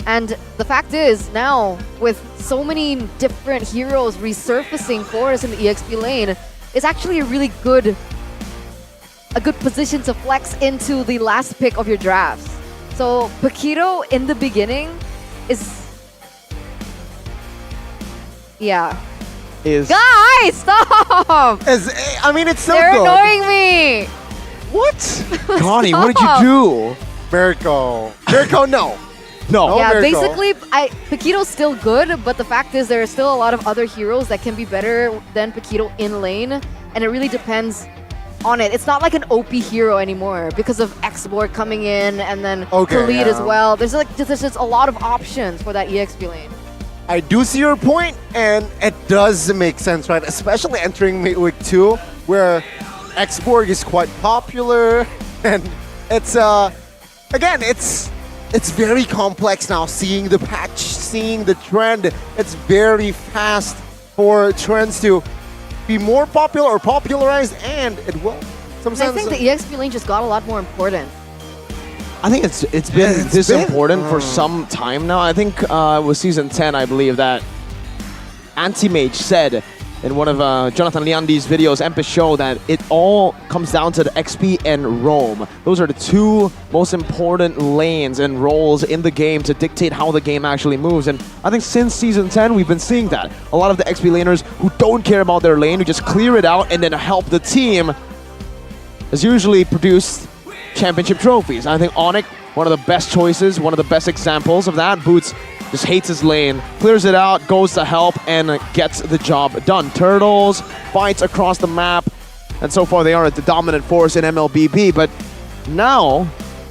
And the fact is, now, with so many different heroes resurfacing for us in the EXP lane, it's actually a really good position to flex into the last pick of your drafts. So Paquito in the beginning is... Yeah. Guys, stop! I mean, it's so They're good. annoying me! What? Connie, what did you do? Miracle, no. No. Yeah, Miracle. basically, Paquito's still good, but the fact is there are still a lot of other heroes that can be better than Paquito in lane, and it really depends on it. It's not like an OP hero anymore because of Xborg coming in and then Khalid as well. There's just a lot of options for that EXP lane. I do see your point, and it does make sense, right? Especially entering Week 2, where Xborg is quite popular, and it's again, it's very complex now, seeing the patch, seeing the trend. It's very fast for trends to be more popular or popularized, and it will. I think the EXP lane just got a lot more important. I think it's been this important for some time now. I think it was Season 10, I believe, that Anti-Mage said in one of Jonathan Liandi's videos, Empis show, that it all comes down to the XP and roam. Those are the two most important lanes and roles in the game to dictate how the game actually moves. And I think since Season 10, we've been seeing that. A lot of the XP laners who don't care about their lane, who just clear it out and then help the team, has usually produced championship trophies. I think Onyx, one of the best choices, one of the best examples of that. Boots just hates his lane, clears it out, goes to help, and gets the job done. Turtles, fights across the map, and so far they are the dominant force in MLBB, but now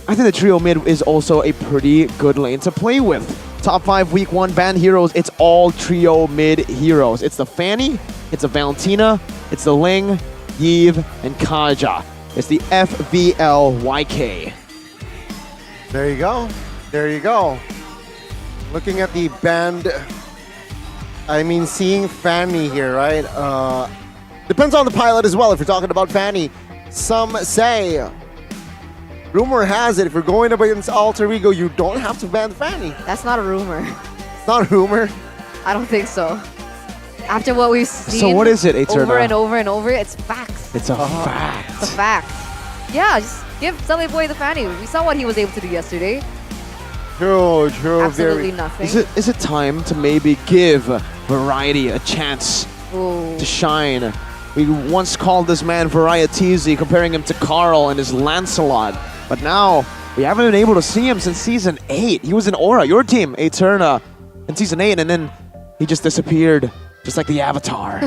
I think the trio mid is also a pretty good lane to play with. Top 5 Week 1 ban heroes, it's all trio mid heroes. It's the Fanny, it's the Valentina, it's the Ling, Yves, and Kaja. It's the FVLYK. There you go. There you go. Looking at the band, I mean, seeing Fanny here, right? Depends on the pilot as well, if you're talking about Fanny. Some say rumor has it, if you're going up against Alter Ego, you don't have to ban Fanny. That's not a rumor. It's not a rumor. I don't think so. After what we've seen So what is it, Eterna? over and over and over, it's facts. It's a fact. It's a fact. Yeah, just give Sully Boy the fanny. We saw what he was able to do yesterday. True. Absolutely nothing. Is it time to maybe give Variety a chance Ooh. to shine? We once called this man Variety, comparing him to Carl and his Lancelot. But now, we haven't been able to see him since Season 8. He was in Aura, your team, Eterna, in Season 8, and then he just disappeared, just like the Avatar.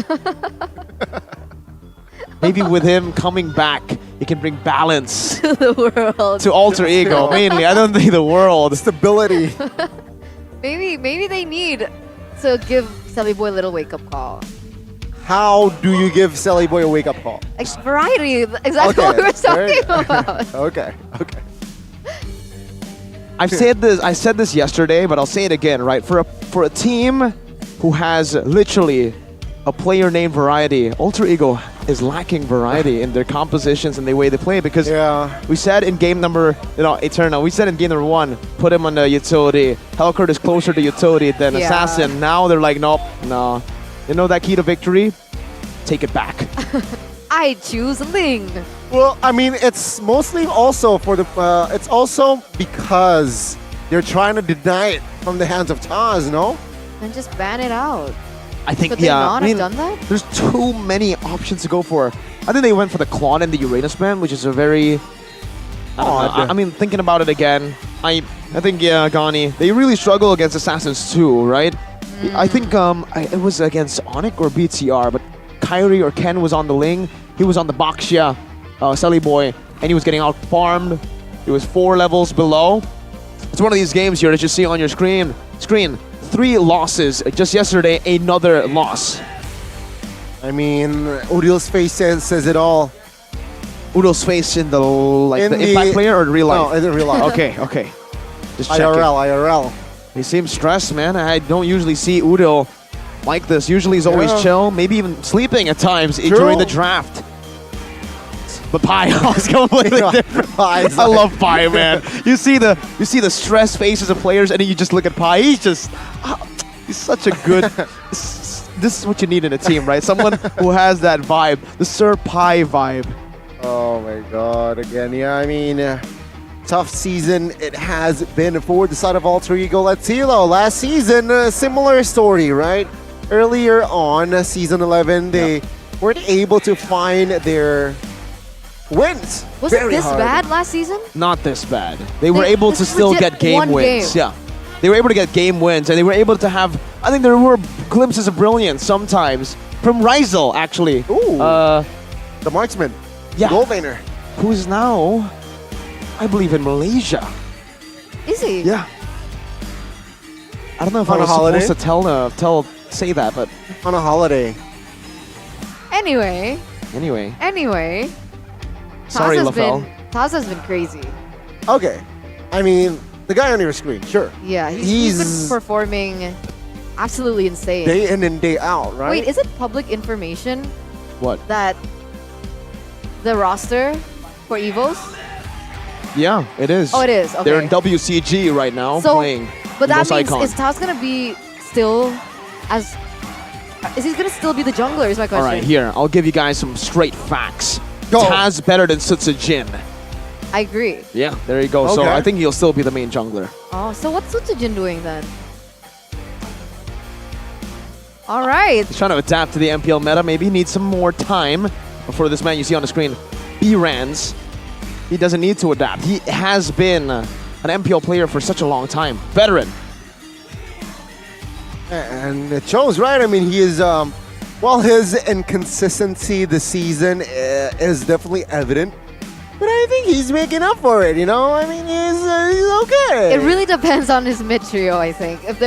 Maybe with him coming back, he can bring balance to the world. To Alter Ego, mainly. I don't think the world. Stability. Maybe they need to give Sully Boy a little wake-up call. How do you give Sally Boy a wake-up call? Variety, exactly what we were talking about. Okay. I said this yesterday, but I'll say it again, right? For a team who has literally a player named Variety, Alter Ego is lacking variety in their compositions and the way they play, because we said in game number, Eterna, we said in game number 1, put him on the utility. Hellcurt is closer to utility than Assassin. Now they're like, nope, no. You know that key to victory? Take it back. I choose Ling. Well, I mean, it's mostly also for the. It's also because they're trying to deny it from the hands of Taz, no? Then just ban it out. I think, Could they not have done that? There's too many options to go for. I think they went for the Clawn and the Uranus ban, which is a very odd. I mean, thinking about it again, I think, Gani, they really struggle against Assassins too, right? I think it was against Onyx or BTR, but Kyrie or Ken was on the Ling. He was on the Baxia, Sally Boy, and he was getting out farmed. He was 4 levels below. It's one of these games here that you see on your screen. 3 losses. Just yesterday, another loss. I mean, Udil's face says it all. Udil's face in the Impact player or in real life? No, in real life. Okay. Just checking. IRL. He seems stressed, man. I don't usually see Udil like this. Usually he's always chill, maybe even sleeping at times during the draft. But Pi was completely different. I love Pi, man. You see the stress faces of players, and then you just look at Pi. He's such a good. This is what you need in a team, right? Someone who has that vibe, the Sir Pi vibe. Oh my God! Again, I mean, tough season it has been for the side of Alter Ego. Let's see though. Last season, a similar story, right? Earlier on, season 11, they weren't able to find their wins. Was it this bad last season? Not this bad. They were able to still get game wins. Yeah. They were able to get game wins, and they were able to have, I think there were glimpses of brilliance sometimes from Rizal, actually. Ooh. The marksman. Yeah. Gold laner. Who's now, I believe, in Malaysia. Is he? Yeah. I don't know if On I was a holiday? supposed to say that, but On a holiday. Anyway. Sorry, LaFell. Taz has been crazy. Okay. I mean, the guy on your screen, sure. Yeah, he's been performing absolutely insane. Day in and day out, right? Wait, is it public information what? that the roster for Evos? Yeah, it is. Oh, it is. Okay. They're in WCG right now playing. But that Evos means Icon. is Taz gonna be still as? Is he gonna still be the jungler? Is my question. All right, here I'll give you guys some straight facts. Go. Taz better than Sutsujin. I agree. Yeah, there you go. So Okay. I think he'll still be the main jungler. Oh, so what's Sutsujin doing then? All right. He's trying to adapt to the MPL meta. Maybe he needs some more time before this man you see on the screen, B-Rans. He doesn't need to adapt. He has been an MPL player for such a long time. Veteran. And it shows, right? I mean, he is, well, his inconsistency this season is definitely evident. But I think he's making up for it, you know? I mean, he's okay. It really depends on his mid trio, I think. If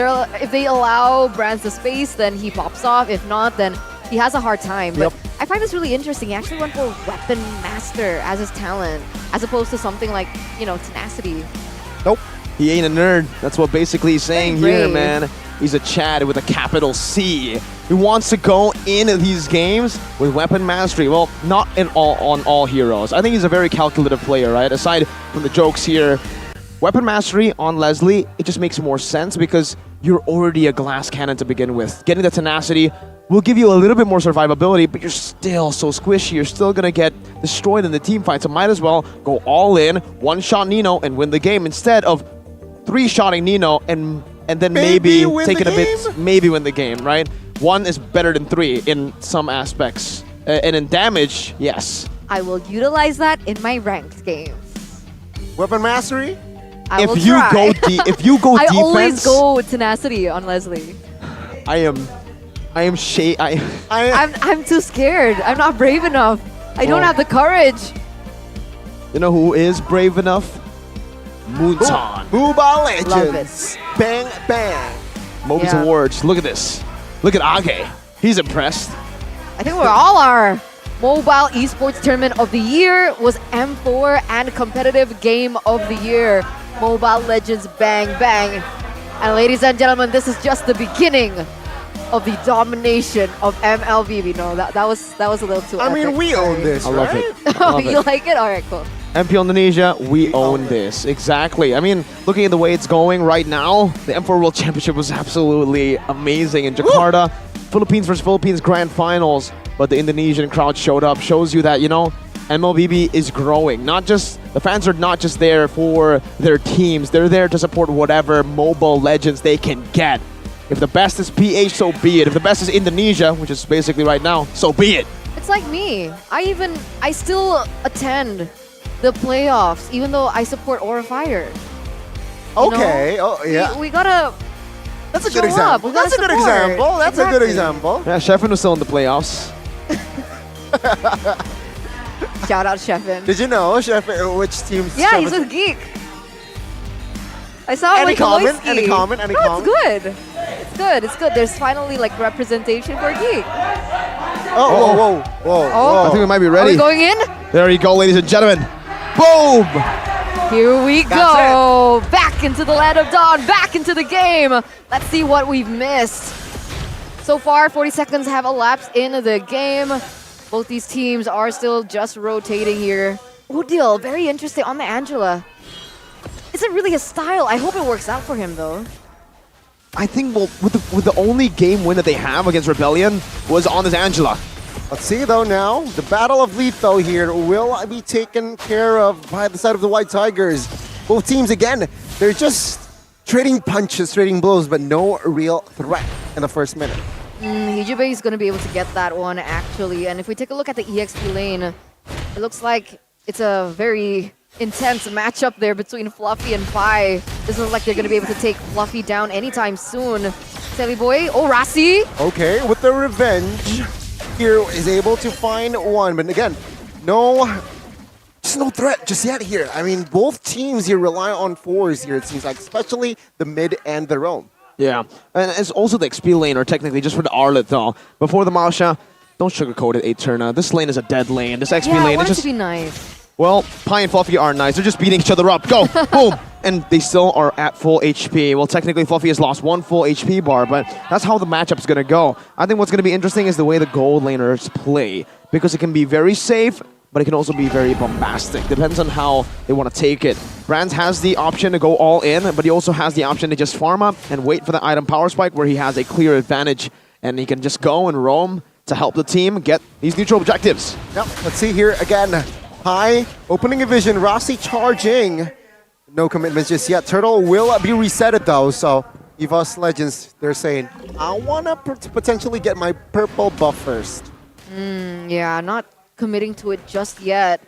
they allow Brands the space, then he pops off. If not, then he has a hard time. But I find this really interesting. He actually went for Weapon Master as his talent, as opposed to something like, Tenacity. Nope. He ain't a nerd. That's what basically he's saying Very here, brave. man. He's a Chad with a capital C. He wants to go in these games with weapon mastery. Well, not on all heroes. I think he's a very calculative player, right? Aside from the jokes here, weapon mastery on Leslie, it just makes more sense because you're already a glass cannon to begin with. Getting the tenacity will give you a little bit more survivability, but you're still so squishy. You're still gonna get destroyed in the team fight, so might as well go all in, one-shot Nino, and win the game instead of three-shotting Nino and then maybe take it a bit, maybe win the game, right? One is better than three in some aspects. And in damage, yes. I will utilize that in my ranked games. Weapon mastery? I will if you try. go I defense, always go with tenacity on Leslie. I'm too scared. I'm not brave enough. I don't have the courage. You know who is brave enough? Moonton. Mobile Legends. Love it. Bang, bang. Mobius Yeah. Awards. Look at this. Look at Age. He's impressed. I think we all are. Mobile Esports Tournament of the Year was M4 and Competitive Game of the Year. Mobile Legends Bang Bang. And ladies and gentlemen, this is just the beginning of the domination of MLBB. No, that was a little too I mean, epic. we own this, I love right? it. I love You it. like it? Alright, cool. MPL Indonesia, we own this. Exactly. I mean, looking at the way it's going right now, the M4 World Championship was absolutely amazing in Jakarta. Philippines versus Philippines Grand Finals, but the Indonesian crowd showed up. Shows you that, you know, MLBB is growing. The fans are not just there for their teams. They're there to support whatever mobile legends they can get. If the best is PH, so be it. If the best is Indonesia, which is basically right now, so be it. It's like me. I still attend the playoffs, even though I support Aura Fire. Okay. Oh, yeah. We gotta. That's a show good up. example. We gotta That's a good support. example. That's a good Exactly. example. Yeah, Sheffin was still in the playoffs. Shout out Sheffin. Did you know, Chef, which teams? Yeah, Chef he's is- with Geek. I saw him Any with comment? Koloiski. Any comment? Any no, comment? it's good. It's good. It's good. There's finally like representation for Geek. Oh, whoa, whoa, whoa. I think we might be Are ready. we going in? There you go, ladies and gentlemen. Boom! Here we go. Back into the land of dawn. Back into the game. Let's see what we've missed. So far, 40 seconds have elapsed in the game. Both these teams are still just rotating here. Udil, very interesting on the Angela. Is it really a style? I hope it works out for him, though. I think with the only game win that they have against Rebellion was on this Angela. Let's see, though, now. The Battle of Letho here will be taken care of by the side of the White Tigers. Both teams, again, they're just trading punches, trading blows, but no real threat in the first minute. Hijube is going to be able to get that one, actually. And if we take a look at the EXP lane, it looks like it's a very intense matchup there between Fluffy and Pi. This looks like they're going to be able to take Fluffy down anytime soon. Telly Boy, Rasi. Okay, with the revenge, here is able to find one. But again, just no threat just yet here. I mean, both teams here rely on fours here, it seems like, especially the mid and the roam. Yeah, and it's also the XP lane, or technically just for the Arlet though. Before the Masha, don't sugarcoat it, Eterna. This lane is a dead lane. This XP Yeah, I lane want is it to just... be nice. Well, Pi and Fluffy are nice. They're just beating each other up. Go! Boom! And they still are at full HP. Well, technically, Fluffy has lost one full HP bar, but that's how the matchup's going to go. I think what's going to be interesting is the way the gold laners play, because it can be very safe, but it can also be very bombastic. Depends on how they want to take it. Brands has the option to go all in, but he also has the option to just farm up and wait for the item power spike, where he has a clear advantage, and he can just go and roam to help the team get these neutral objectives. Yep, let's see here again. Pi opening a vision, Rossi charging. No commitments just yet. Turtle will be resetted though, so EVOS Legends, they're saying, I want to potentially get my purple buff first. Yeah, not committing to it just yet.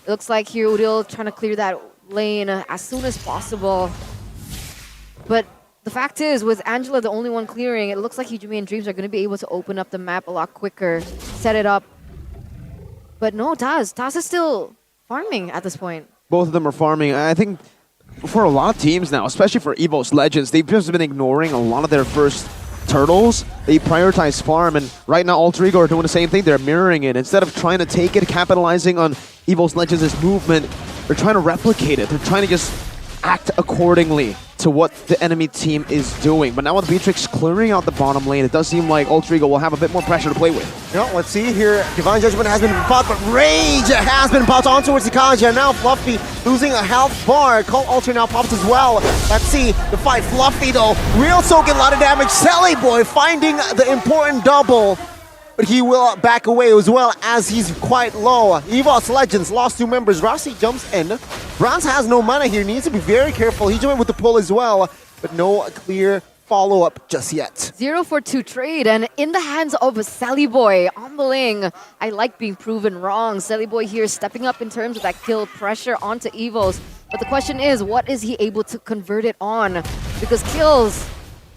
It looks like here Udil trying to clear that lane as soon as possible. But the fact is, with Angela the only one clearing, it looks like Hijumi and Dreams are going to be able to open up the map a lot quicker, set it up. But no, Taz is still farming at this point. Both of them are farming. I think for a lot of teams now, especially for EVOS Legends, they've just been ignoring a lot of their first turtles. They prioritize farm, and right now Alter Ego are doing the same thing. They're mirroring it. Instead of trying to take it, capitalizing on EVOS Legends' movement, they're trying to replicate it. They're trying to just act accordingly. to what the enemy team is doing. But now with Beatrix clearing out the bottom lane, it does seem like Ultra Ego will have a bit more pressure to play with. Yeah, let's see here. Divine Judgment has been popped, but Rage has been popped on towards Ikaja. And now Fluffy losing a health bar. Cult Ultra now pops as well. Let's see the fight. Fluffy though, real soaking a lot of damage. Sally Boy finding the important double. But he will back away as well as he's quite low. EVOS Legends lost 2 members. Rossi jumps in. Bronze has no mana here. Needs to be very careful. He joined with the pull as well, but no clear follow-up just yet. 0-for-2 trade, and in the hands of Sally Boy on the lane. I like being proven wrong. Sally Boy here stepping up in terms of that kill pressure onto EVOS. But the question is, what is he able to convert it on? Because kills,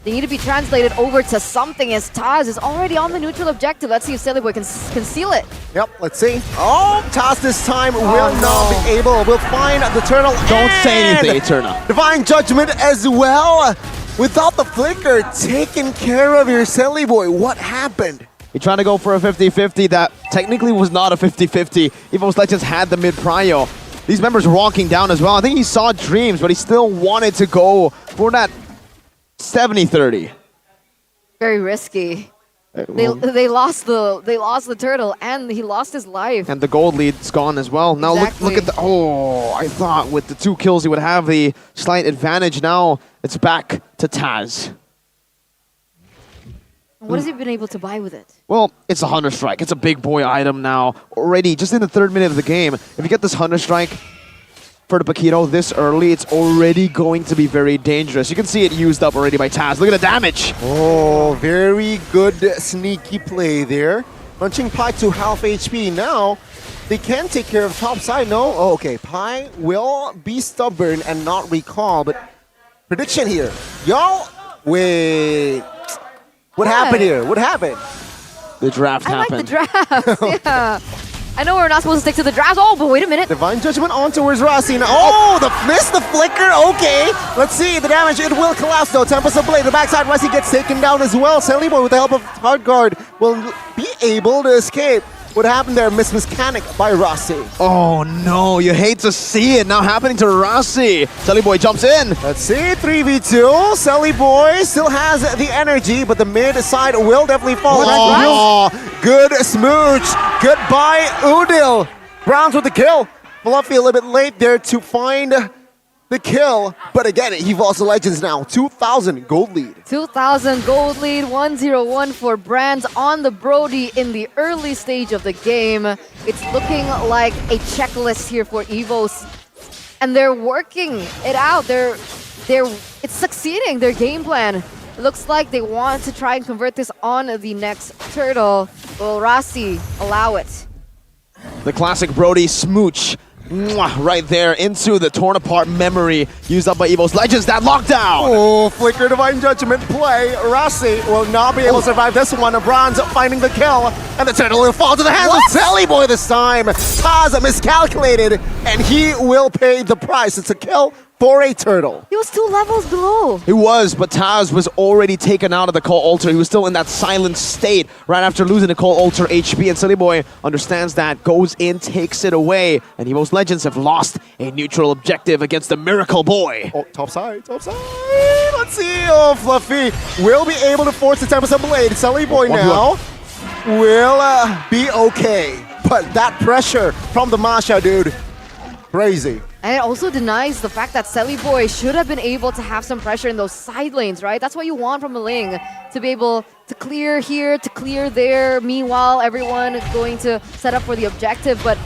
they need to be translated over to something as Taz is already on the neutral objective. Let's see if Sally Boy can seal it. Yep, let's see. Oh, Taz this time will not be able. Will find the turtle. Don't say anything, Eterna. Divine Judgment as well. Without the flicker, taking care of your Sally Boy. What happened? He trying to go for a 50-50 that technically was not a 50-50. EVOS Legends had the mid-prio. These members were walking down as well. I think he saw Dreams, but he still wanted to go for that 70-30. Very risky. They lost the turtle, and he lost his life. And the gold lead's gone as well. Now look at the... Oh, I thought with the 2 kills he would have the slight advantage. Now it's back to Taz. What has he been able to buy with it? Well, it's a Hunter Strike. It's a big boy item now. Already, just in the 3rd minute of the game, if you get this Hunter Strike for the Paquito this early, it's already going to be very dangerous. You can see it used up already by Taz. Look at the damage. Oh, very good sneaky play there. Punching Pi to half HP. Now, they can take care of top side. No? Oh, okay. Pi will be stubborn and not recall, but prediction here. Y'all, wait. What happened here? What happened? The draft happened. I like the draft, yeah. I know we're not supposed to stick to the draft. Oh, but wait a minute. Divine Judgment on towards Rossi. Oh, missed the flicker. Okay. Let's see the damage. It will collapse though. Tempest of Blade. The backside. Rossi gets taken down as well. Sally Boy with the help of Hard Guard will be able to escape. What happened there? Mechanic by Rossi. Oh no, you hate to see it now happening to Rossi. Sally Boy jumps in. Let's see, 3v2. Sally Boy still has the energy, but the mid side will definitely fall. Oh, good smooch. Goodbye, Udil. Browns with the kill. Fluffy a little bit late there to find the kill. But again, EVOS Legends now. 2,000 gold lead. 2,000 gold lead. 1-0-1 for Brands on the Brody in the early stage of the game. It's looking like a checklist here for EVOS. And they're working it out. It's succeeding, their game plan. It looks like they want to try and convert this on the next turtle. Will Rossi allow it? The classic Brody smooch. Right there into the torn apart memory used up by EVOS Legends. That lockdown! Oh, Flicker Divine Judgment play. Rossi will not be able to survive this one. Bronze finding the kill, and the turtle will fall to the hands of Sally Boy this time. Taz miscalculated, and he will pay the price. It's a kill for a turtle. He was 2 levels below. He was, but Taz was already taken out of the Cult Ultra. He was still in that silent state right after losing the Cult Ultra HP, and Silly Boy understands that, goes in, takes it away, and EVOS Legends have lost a neutral objective against the Miracle Boy. Oh, top side, top side. Let's see. Oh, Fluffy will be able to force the Tempest of Blade. Silly Boy now will be okay, but that pressure from the Masha, dude, crazy. And it also denies the fact that Sally Boy should have been able to have some pressure in those side lanes, right? That's what you want from a Ling, to be able to clear here, to clear there. Meanwhile, everyone is going to set up for the objective. But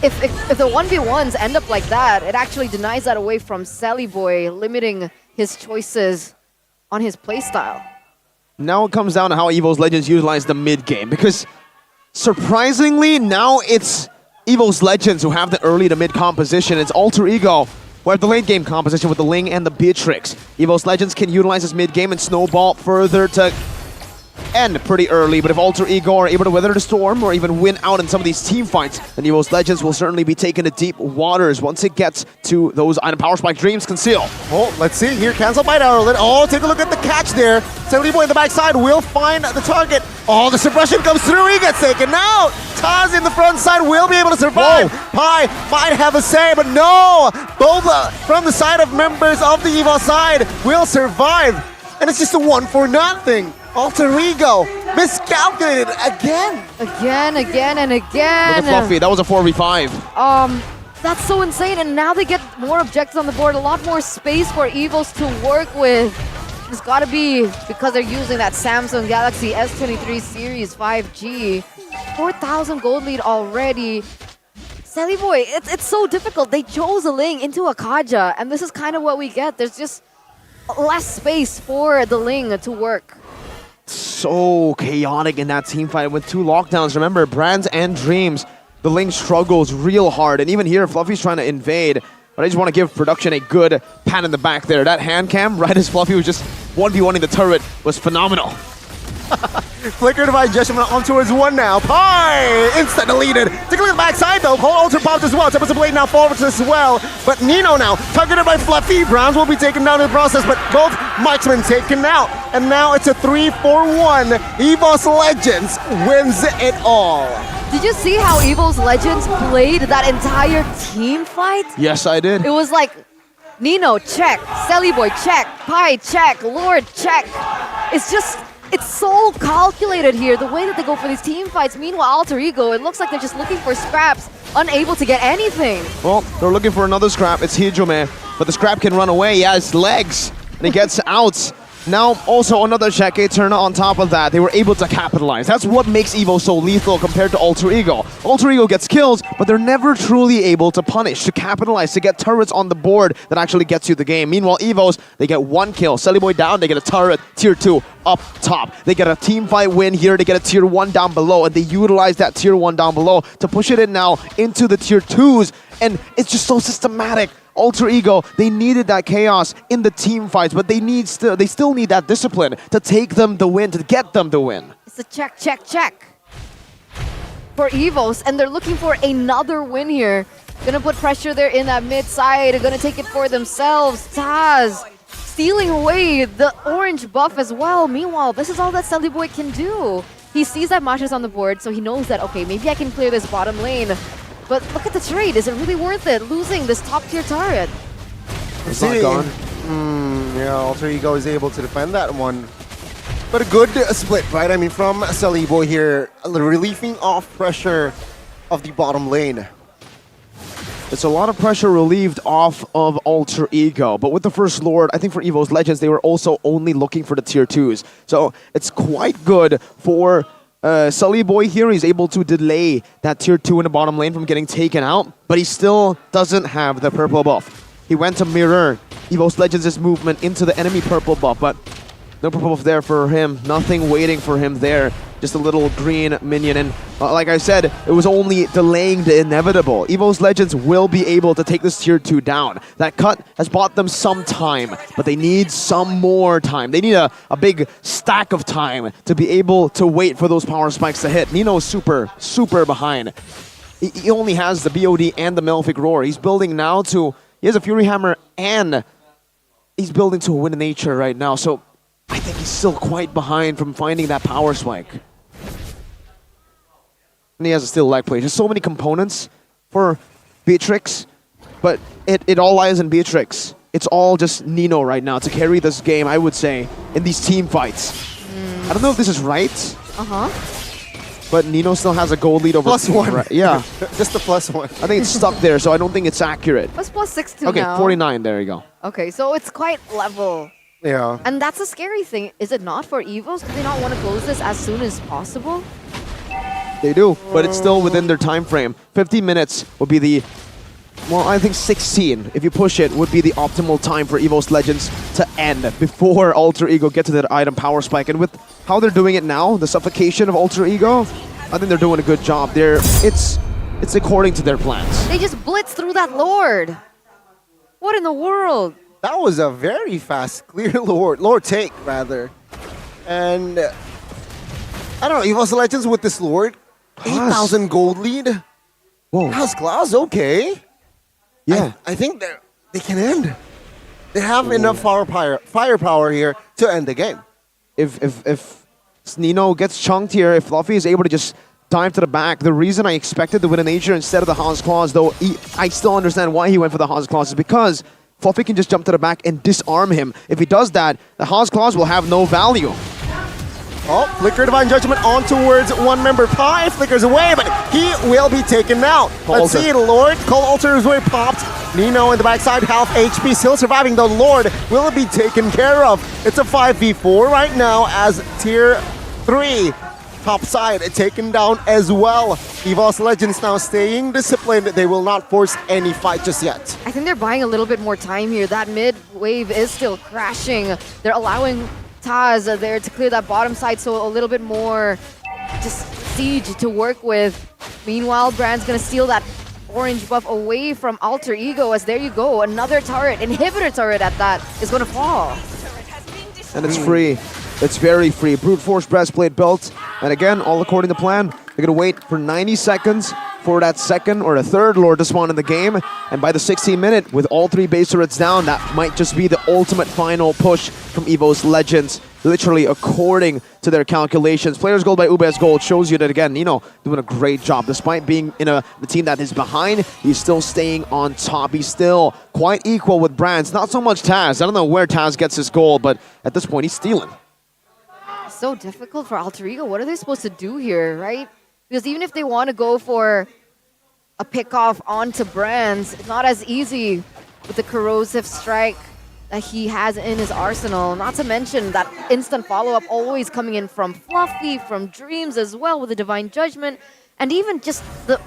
if the 1v1s end up like that, it actually denies that away from Sally Boy, limiting his choices on his playstyle. Now it comes down to how EVOS Legends utilize the mid game, because surprisingly, now it's EVOS Legends who have the early to mid composition. It's Alter Ego who have the late game composition with the Ling and the Beatrix. EVOS Legends can utilize this mid game and snowball further to end pretty early, but if Alter Ego are able to weather the storm or even win out in some of these team fights, then EVO's Legends will certainly be taken to deep waters once it gets to those item power spike dreams conceal. Oh, let's see here. Cancel by Arrowlet. Oh, take a look at the catch there. Boy in the backside will find the target. Oh, the suppression comes through. He gets taken out. Taz in the front side will be able to survive. Pi might have a say, but no. Boba from the side of members of the EVO side will survive. And it's just a 1-for-0. Alter Ego miscalculated again. Again, and again. Look at Fluffy. That was a 4v5. That's so insane. And now they get more objectives on the board. A lot more space for EVOs to work with. It's got to be because they're using that Samsung Galaxy S23 Series 5G. 4,000 gold lead already. Sally Boy, it's so difficult. They chose a Ling into a Kaja, and this is kind of what we get. There's just less space for the Ling to work. So chaotic in that team fight with 2 lockdowns. Remember, Brands and Dreams, the Ling struggles real hard. And even here, Fluffy's trying to invade. But I just want to give production a good pat in the back there. That hand cam, right as Fluffy was just 1v1ing the turret, was phenomenal. Flicker Divine Judgment on towards 1 now. Pi! Instant deleted. Take a look at the backside though. Whole Ultra popped as well. Tempest Blade now forwards as well. But Nino now targeted by Fluffy. Browns will be taken down in the process, but both marksmen taken out. And now it's a 3-4-1. EVO's Legends wins it all. Did you see how EVO's Legends played that entire team fight? Yes, I did. It was like Nino, check. Sally Boy, check. Pi, check. Lord, check. It's so calculated here, the way that they go for these team fights. Meanwhile, Alter Ego, it looks like they're just looking for scraps, unable to get anything. Well, they're looking for another scrap. It's Hijome, but the scrap can run away. He has legs, and he gets out. Now, also another Cheque turn on top of that. They were able to capitalize. That's what makes EVO so lethal compared to Alter Ego. Alter Ego gets kills, but they're never truly able to punish, to capitalize, to get turrets on the board that actually gets you the game. Meanwhile, EVOs, they get 1 kill. Sally Boy down, they get a turret, tier 2 up top. They get a team fight win here, they get a tier 1 down below, and they utilize that tier 1 down below to push it in now into the tier 2s. And it's just so systematic. Alter Ego, they needed that chaos in the team fights, but they still need that discipline to take them the win, to get them the win. It's a check, check, check for EVOs, and they're looking for another win here. Gonna put pressure there in that mid side, gonna take it for themselves. Taz stealing away the orange buff as well. Meanwhile, this is all that Sally Boy can do. He sees that Mash is on the board, so he knows that, okay, maybe I can clear this bottom lane. But look at the trade. Is it really worth it, losing this top-tier turret? It's not gone. Yeah, Alter Ego is able to defend that one. But a good split, right? I mean, from Sally Boy here, relieving off pressure of the bottom lane. It's a lot of pressure relieved off of Alter Ego. But with the First Lord, I think for EVO's Legends, they were also only looking for the tier 2s. So it's quite good for Sully Boy here. He's able to delay that tier 2 in the bottom lane from getting taken out, but he still doesn't have the purple buff. He went to mirror EVO's Legends' movement into the enemy purple buff, but no purple buff there for him. Nothing waiting for him there. Just a little green minion, and like I said, it was only delaying the inevitable. EVO's Legends will be able to take this tier 2 down. That cut has bought them some time, but they need some more time. They need a big stack of time to be able to wait for those power spikes to hit. Nino's super behind. He only has the BOD and the Malefic Roar. He's building now to... He has a Fury Hammer, and he's building to a Wind of Nature right now, so I think he's still quite behind from finding that power spike. And he has a still lag play. There's so many components for Beatrix, but it all lies in Beatrix. It's all just Nino right now to carry this game, I would say, in these team fights. I don't know if this is right. But Nino still has a gold lead over... +1. Right, yeah. Just the +1. I think it's stuck there, so I don't think it's accurate. What's +6 to okay, now? 49, there you go. Okay, so it's quite level. Yeah. And that's a scary thing, is it not, for EVOs? Do they not want to close this as soon as possible? They do, but it's still within their time frame. 50 minutes would be the... Well, I think 16, if you push it, would be the optimal time for EVO's Legends to end before Alter Ego get to that item power spike. And with how they're doing it now, the suffocation of Alter Ego, I think they're doing a good job. It's according to their plans. They just blitz through that Lord. What in the world? That was a very fast, clear Lord take, rather. And I don't know, EVOS Legends with this Lord. 8,000 gold lead. Whoa. How's Klaus okay? Yeah. I think they can end. They have enough firepower here to end the game. If Nino gets chunked here, if Fluffy is able to just dive to the back, the reason I expected the Winter Nature instead of the Haas Claws, though I still understand why he went for the Haas Claws, is because Fluffy can just jump to the back and disarm him. If he does that, the Haas Claws will have no value. Oh, Flicker Divine Judgment on towards one member. Pi flickers away, but he will be taken out. Let's see, Lord. Cold Altar is where it popped. Nino in the backside, half HP, still surviving. The Lord will be taken care of. It's a 5v4 right now as Tier 3 top side taken down as well. EVOS Legends now staying disciplined. They will not force any fight just yet. I think they're buying a little bit more time here. That mid wave is still crashing. They're allowing Taz there to clear that bottom side, so a little bit more just siege to work with. Meanwhile, Brand's gonna steal that orange buff away from Alter Ego, as there you go, another turret, inhibitor turret at that, is gonna fall. And it's free. It's very free. Brute Force Breastplate built. And again, all according to plan. They're gonna wait for 90 seconds for that second or the third Lord to spawn in the game. And by the 16th minute, with all 3 base turrets down, that might just be the ultimate final push from EVOS Legends. Literally according to their calculations. Players Gold by UBS Gold shows you that again, Nino doing a great job. Despite being in the team that is behind, he's still staying on top. He's still quite equal with Brands. Not so much Taz. I don't know where Taz gets his gold, but at this point, he's stealing. So difficult for Alter Ego. What are they supposed to do here, right? Because even if they want to go for a pick-off onto Brands, it's not as easy with the corrosive strike that he has in his arsenal. Not to mention that instant follow-up always coming in from Fluffy, from Dreams as well with the Divine Judgment, and even just the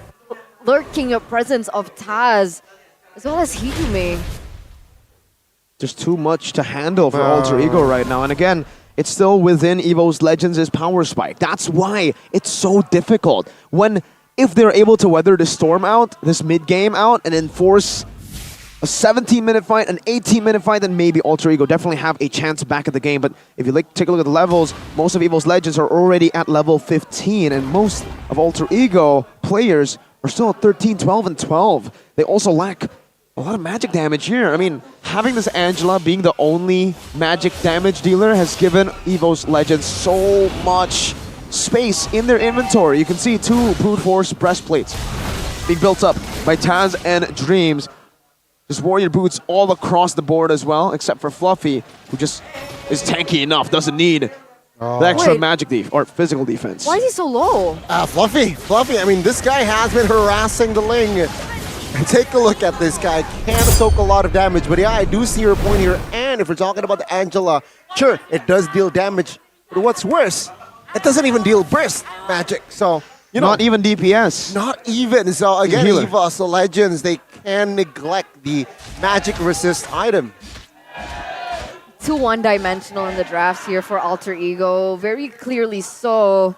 lurking presence of Taz, as well as Higume. Just too much to handle for Alter Ego right now. And again, it's still within EVOS Legends' power spike. That's why it's so difficult. If they're able to weather the storm out, this mid-game out, and then force a 17-minute fight, an 18-minute fight, then maybe Alter Ego definitely have a chance back at the game. But if you take a look at the levels, most of EVOS Legends are already at level 15, and most of Alter Ego players are still at 13, 12, and 12. They also lack a lot of magic damage here. I mean, having this Angela being the only magic damage dealer has given EVOS Legends so much space in their inventory. You can see 2 Brute Force breastplates being built up by Taz and Dreams. Just warrior boots all across the board as well, except for Fluffy, who just is tanky enough, doesn't need the extra magic or physical defense. Why is he so low? Fluffy, I mean, this guy has been harassing the Ling. Take a look at this guy. Can soak a lot of damage, but yeah, I do see your point here. And if we're talking about the Angela, sure, it does deal damage. But what's worse, it doesn't even deal burst magic. So, you know, not even DPS. Not even. So again, EVOS Legends, they can neglect the magic resist item. Too one-dimensional in the drafts here for Alter Ego. Very clearly so.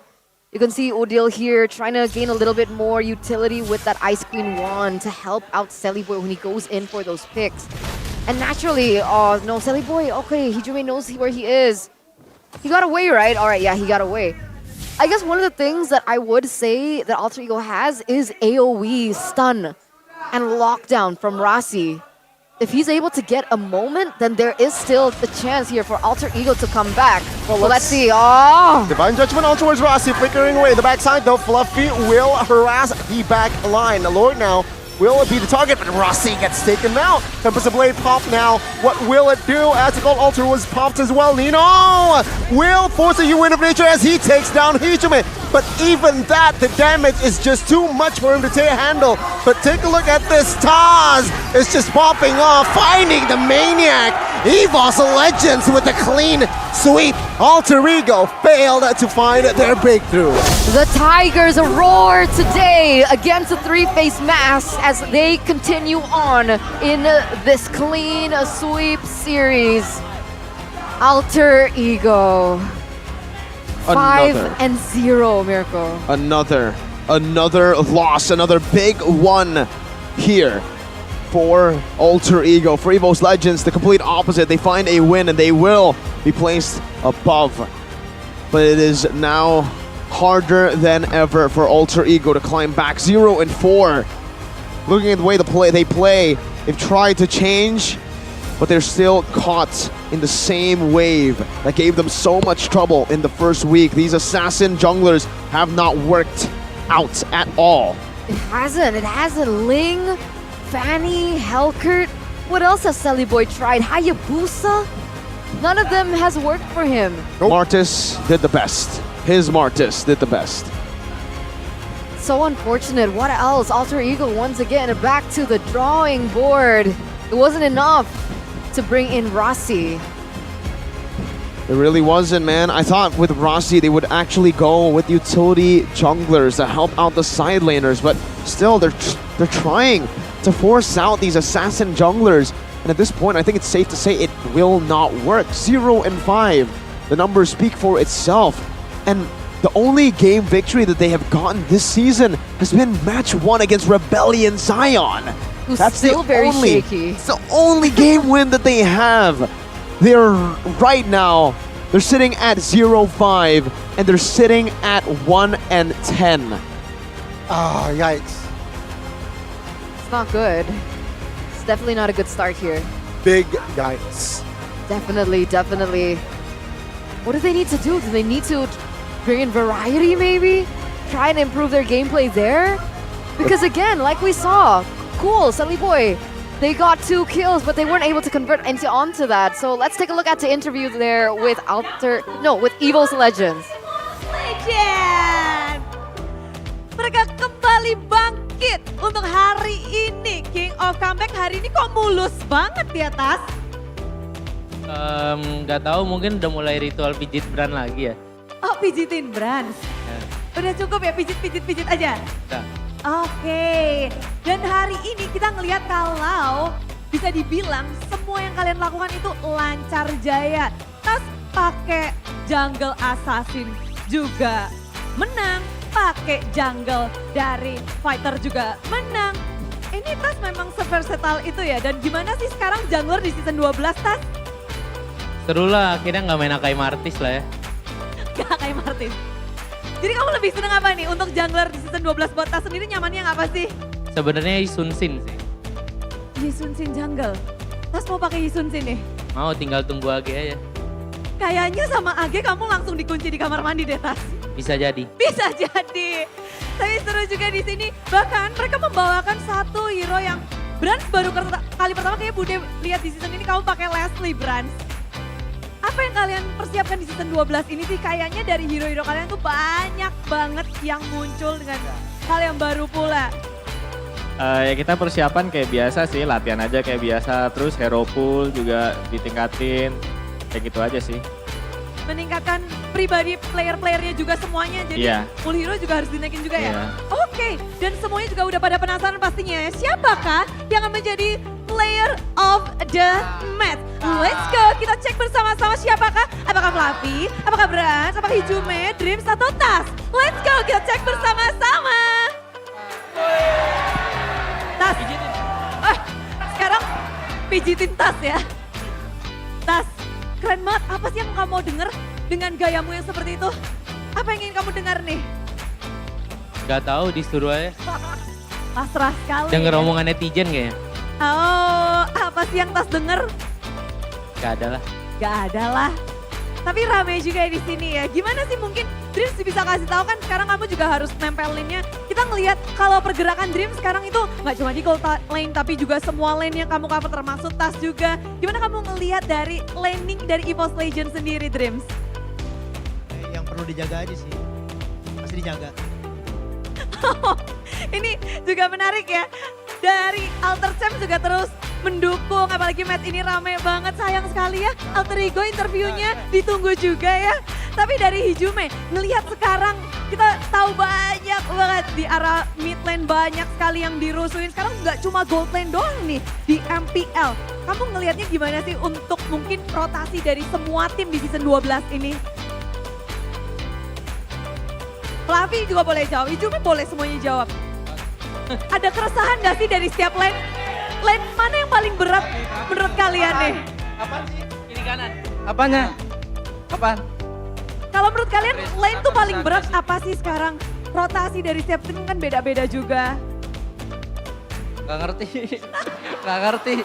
You can see Odil here trying to gain a little bit more utility with that Ice Queen wand to help out Selly Boy when he goes in for those picks. And naturally, oh no, Selly Boy, okay, Hijime knows where he is. He got away, right? All right, yeah, he got away. I guess one of the things that I would say that Alter Ego has is AoE, stun, and lockdown from Rasi. If he's able to get a moment, then there is still the chance here for Alter Ego to come back. Well, let's see. Oh! Divine Judgment on towards Rossi, flickering away. The backside, though, Fluffy will harass the back line. The Lord now will be the target, but Rossi gets taken out. Tempest of Blade pop now. What will it do? As the Gold Altar was popped as well. Nino will force a Wind of Nature as he takes down Hijime. But even that, the damage is just too much for him to handle. But take a look at this. Taz is just popping off, finding the Maniac. EVOS Legends with a clean sweep. Alter Ego failed to find their breakthrough. The Tigers roar today against the three-face mask as they continue on in this clean sweep series. Alter Ego. 5-0, Miracle. Another loss, another big one here for Alter Ego. For EVOS Legends, the complete opposite. They find a win and they will be placed above. But it is now harder than ever for Alter Ego to climb back. 0 and 4. Looking at the way they play, they've tried to change, but they're still caught in the same wave that gave them so much trouble in the first week. These assassin junglers have not worked out at all. It hasn't. Ling, Fanny, Helkert. What else has Selly Boy tried? Hayabusa? None of them has worked for him. Martis did the best. His Martis did the best. So unfortunate. What else? Alter Ego once again back to the drawing board. It wasn't enough to bring in Rossi. It really wasn't, man. I thought with Rossi they would actually go with utility junglers to help out the side laners, but still they're trying to force out these assassin junglers. And at this point, I think it's safe to say it will not work. 0 and 5. The numbers speak for itself. And the only game victory that they have gotten this season has been match 1 against Rebellion Zion. Who's That's still very shaky. It's the only game win that they have. They're right now, they're sitting at 0-5 and they're sitting at 1 and 10. Ah, yikes. It's not good. It's definitely not a good start here. Big yikes. Definitely. What do they need to do? Do they need to bring in variety maybe? Try and improve their gameplay there? Because again, like we saw, cool, Sunny Boy, they got 2 kills, but they weren't able to convert onto that. So let's take a look at the interview there with Evil's Legends. Legend! Mereka kembali bangkit untuk hari ini. King of Comeback hari ini kok mulus banget di atas? Nggak tahu, mungkin udah mulai ritual pijit brand lagi ya. Oh, pijitin Brans. Udah cukup ya pijit aja? Udah. Oke. Dan hari ini kita ngelihat kalau bisa dibilang semua yang kalian lakukan itu lancar jaya. Tas pakai jungle assassin juga menang, pakai jungle dari fighter juga menang. Ini Tas memang seversatile itu ya. Dan gimana sih sekarang jungler di season 12, Tas? Seru lah, akhirnya nggak main Akai Martis lah ya. Gak kayak Martin. Jadi kamu lebih seneng apa nih untuk jungler di season 12 buat Tas sendiri nyamannya yang apa sih? Sebenarnya Yisun Sin sih. Yisun Sin jungle. Tas mau pakai Yisun Sin nih? Mau, tinggal tunggu AG aja. Kayaknya sama AG kamu langsung dikunci di kamar mandi deh, Tas. Bisa jadi. Bisa jadi. Tapi seru juga di sini. Bahkan mereka membawakan satu hero yang Brans baru kali pertama kayaknya Bude lihat di season ini kamu pakai Leslie, Brans. Apa yang kalian persiapkan di season 12 ini sih? Kayaknya dari hero-hero kalian tuh banyak banget yang muncul dengan hal yang baru pula. Ya kita persiapan kayak biasa sih, latihan aja kayak biasa. Terus hero pool juga ditingkatin, kayak gitu aja sih. Meningkatkan pribadi player-playernya juga semuanya, jadi full hero juga harus dinaikin juga ya? Oke, dan semuanya juga udah pada penasaran pastinya ya. Siapakah yang akan menjadi player of the match? Let's go, kita cek bersama-sama siapakah? Apakah Fluffy, apakah Brans, apakah Hijume, Dreams, atau Tas? Let's go, kita cek bersama-sama. Tas, sekarang pijitin Tas ya. Tas, keren banget. Apa sih yang kamu mau denger dengan gayamu yang seperti itu? Apa yang ingin kamu dengar nih? Gak tahu, disuruh aja. Pasrah sekali. Denger ya? omongan netizen kayaknya. Oh, apa sih yang Tas denger? Gak ada lah. Gak ada lah. Tapi rame juga di sini ya. Gimana sih mungkin Dreams bisa kasih tahu kan sekarang kamu juga harus nempelinnya. Kita ngelihat kalau pergerakan Dreams sekarang itu nggak cuma di gold lane tapi juga semua lane yang kamu cover termasuk Tas juga. Gimana kamu ngelihat dari laning dari EVOS Legends sendiri Dreams? Yang perlu dijaga aja sih. Pasti dijaga. Ini juga menarik ya. Dari Alter Champ juga terus mendukung, apalagi match ini rame banget, sayang sekali ya Alter Ego interviewnya ditunggu juga ya. Tapi dari Hijume, ngelihat sekarang kita tahu banyak banget di arah mid lane banyak sekali yang dirusuhin. Sekarang nggak cuma gold lane doang nih di MPL. Kamu ngelihatnya gimana sih untuk mungkin rotasi dari semua tim di season 12 ini? Fluffy juga boleh jawab, Hijume boleh semuanya jawab. Ada keresahan gak sih dari setiap lane? Lane mana yang paling berat menurut kalian nih? Apaan sih? Kiri kanan. Apanya? Apaan? Kalau menurut kalian lane tuh paling berat apa sih sekarang? Rotasi dari setiap tim kan beda-beda juga. Gak ngerti. Gak ngerti.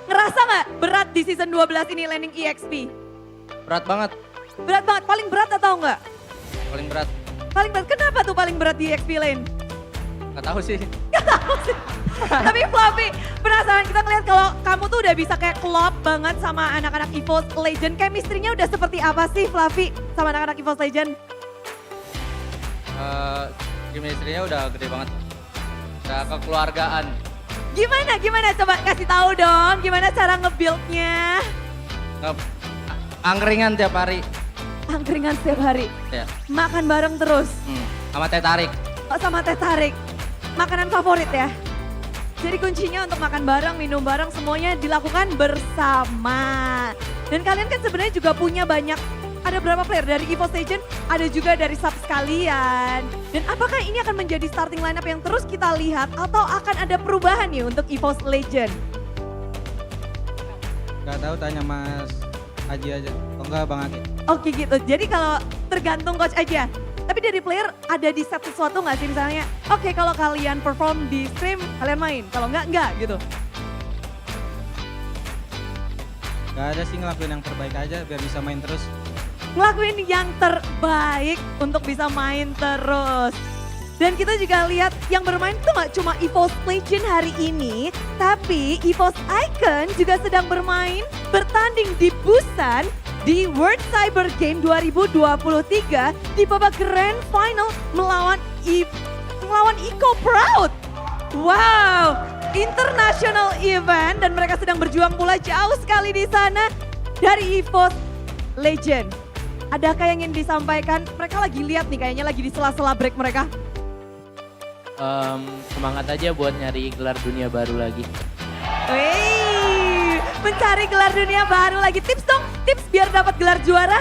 Ngerasa nggak berat di season 12 ini landing EXP? Berat banget. Berat banget, paling berat atau enggak? Paling berat. Paling berat, kenapa tuh paling berat di EXP lane? Gak tahu sih. Tapi Fluffy, penasaran kita ngeliat kalau kamu tuh udah bisa kayak klop banget sama anak-anak EVOS Legend. Chemistry-nya udah seperti apa sih Fluffy sama anak-anak EVOS Legend? Chemistry-nya udah gede banget. Udah kekeluargaan. Gimana? Coba kasih tahu dong, gimana cara nge-build-nya? Angkringan tiap hari. Angkringan setiap hari? Ya. Makan bareng terus? Sama teh tarik. Oh, sama teh tarik. Makanan favorit ya? Jadi kuncinya untuk makan bareng, minum bareng, semuanya dilakukan bersama. Dan kalian kan sebenarnya juga punya banyak, ada berapa player dari EVOS Legend, ada juga dari sub sekalian. Dan apakah ini akan menjadi starting lineup yang terus kita lihat atau akan ada perubahan nih untuk EVOS Legend? Gak tahu, tanya Mas Aji aja. Oh enggak Bang Agi. Oke gitu, jadi kalau tergantung coach aja. Tapi dari player ada di set sesuatu nggak sih misalnya, oke kalau kalian perform di stream, kalian main. Kalau enggak gitu. Gak ada sih, ngelakuin yang terbaik aja biar bisa main terus. Ngelakuin yang terbaik untuk bisa main terus. Dan kita juga lihat yang bermain tuh gak cuma EVOS Legend hari ini, tapi EVOS Icon juga sedang bertanding di Busan di World Cyber Game 2023 di babak Grand Final melawan Eco Proud. Wow, international event dan mereka sedang berjuang pula jauh sekali di sana dari EVOS Legend. Adakah yang ingin disampaikan? Mereka lagi lihat nih, kayaknya lagi di sela-sela break mereka. Semangat aja buat nyari gelar dunia baru lagi. Wih, mencari gelar dunia baru lagi. Tips dong, tips biar dapat gelar juara.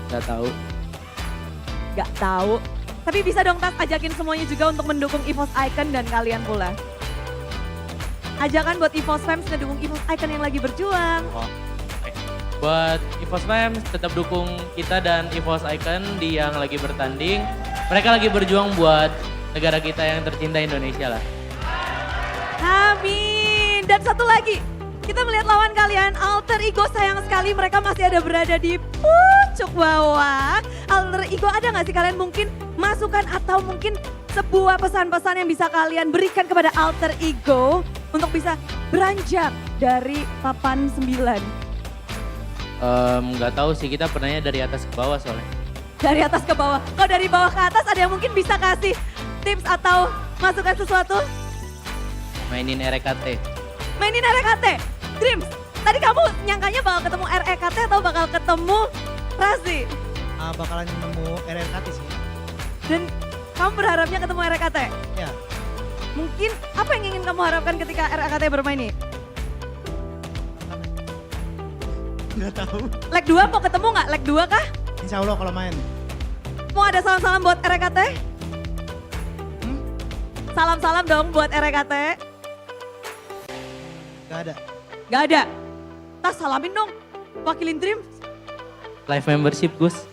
Gak tahu. Gak tahu. Tapi bisa dong Tas ajakin semuanya juga untuk mendukung EVOS Icon dan kalian pula. Ajakan buat EVOS fans ngedukung EVOS Icon yang lagi berjuang. Buat EVOS fans tetap dukung kita dan EVOS Icon di yang lagi bertanding. Mereka lagi berjuang buat negara kita yang tercinta Indonesia lah. Amin. Dan satu lagi, kita melihat lawan kalian, Alter Ego, sayang sekali mereka masih ada berada di pucuk bawah. Alter Ego, ada gak sih kalian mungkin masukan atau mungkin sebuah pesan-pesan yang bisa kalian berikan kepada Alter Ego untuk bisa beranjak dari papan 9? Nggak tahu sih, kita pernahnya dari atas ke bawah soalnya. Dari atas ke bawah. Kalau dari bawah ke atas ada yang mungkin bisa kasih tips atau masukan sesuatu? Mainin REKT. Mainin REKT. Dreams, tadi kamu nyangkanya bakal ketemu REKT atau bakal ketemu Rasi? Bakalan nemu RRKT sih. Dan kamu berharapnya ketemu REKT? Ya. Mungkin apa yang ingin kamu harapkan ketika REKT bermain nih? Nggak tahu. Leg 2 mau ketemu nggak? Leg 2 kah? Insya Allah kalau main. Mau ada salam-salam buat REKT? Salam-salam dong buat REKT. Gak ada. Gak ada? Tas salamin dong, wakilin Dream. Live membership Gus.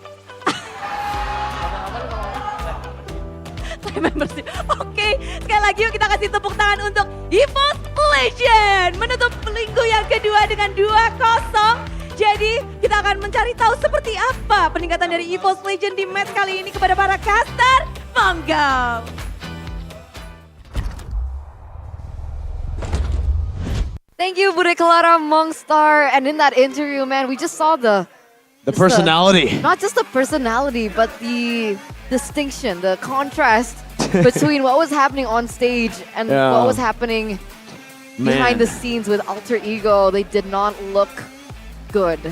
Live membership, oke. Sekali lagi yuk kita kasih tepuk tangan untuk EVOS Legend. Menutup minggu yang kedua dengan 2-0. Jadi kita akan mencari tahu seperti apa peningkatan dari EVOS Legend di match kali ini kepada para caster. Monggo. Thank you, Bude Clara Mongstar. And in that interview, man, we just saw the personality. Not just the personality, but the distinction, the contrast between what was happening on stage and what was happening behind the scenes with Alter Ego. They did not look good.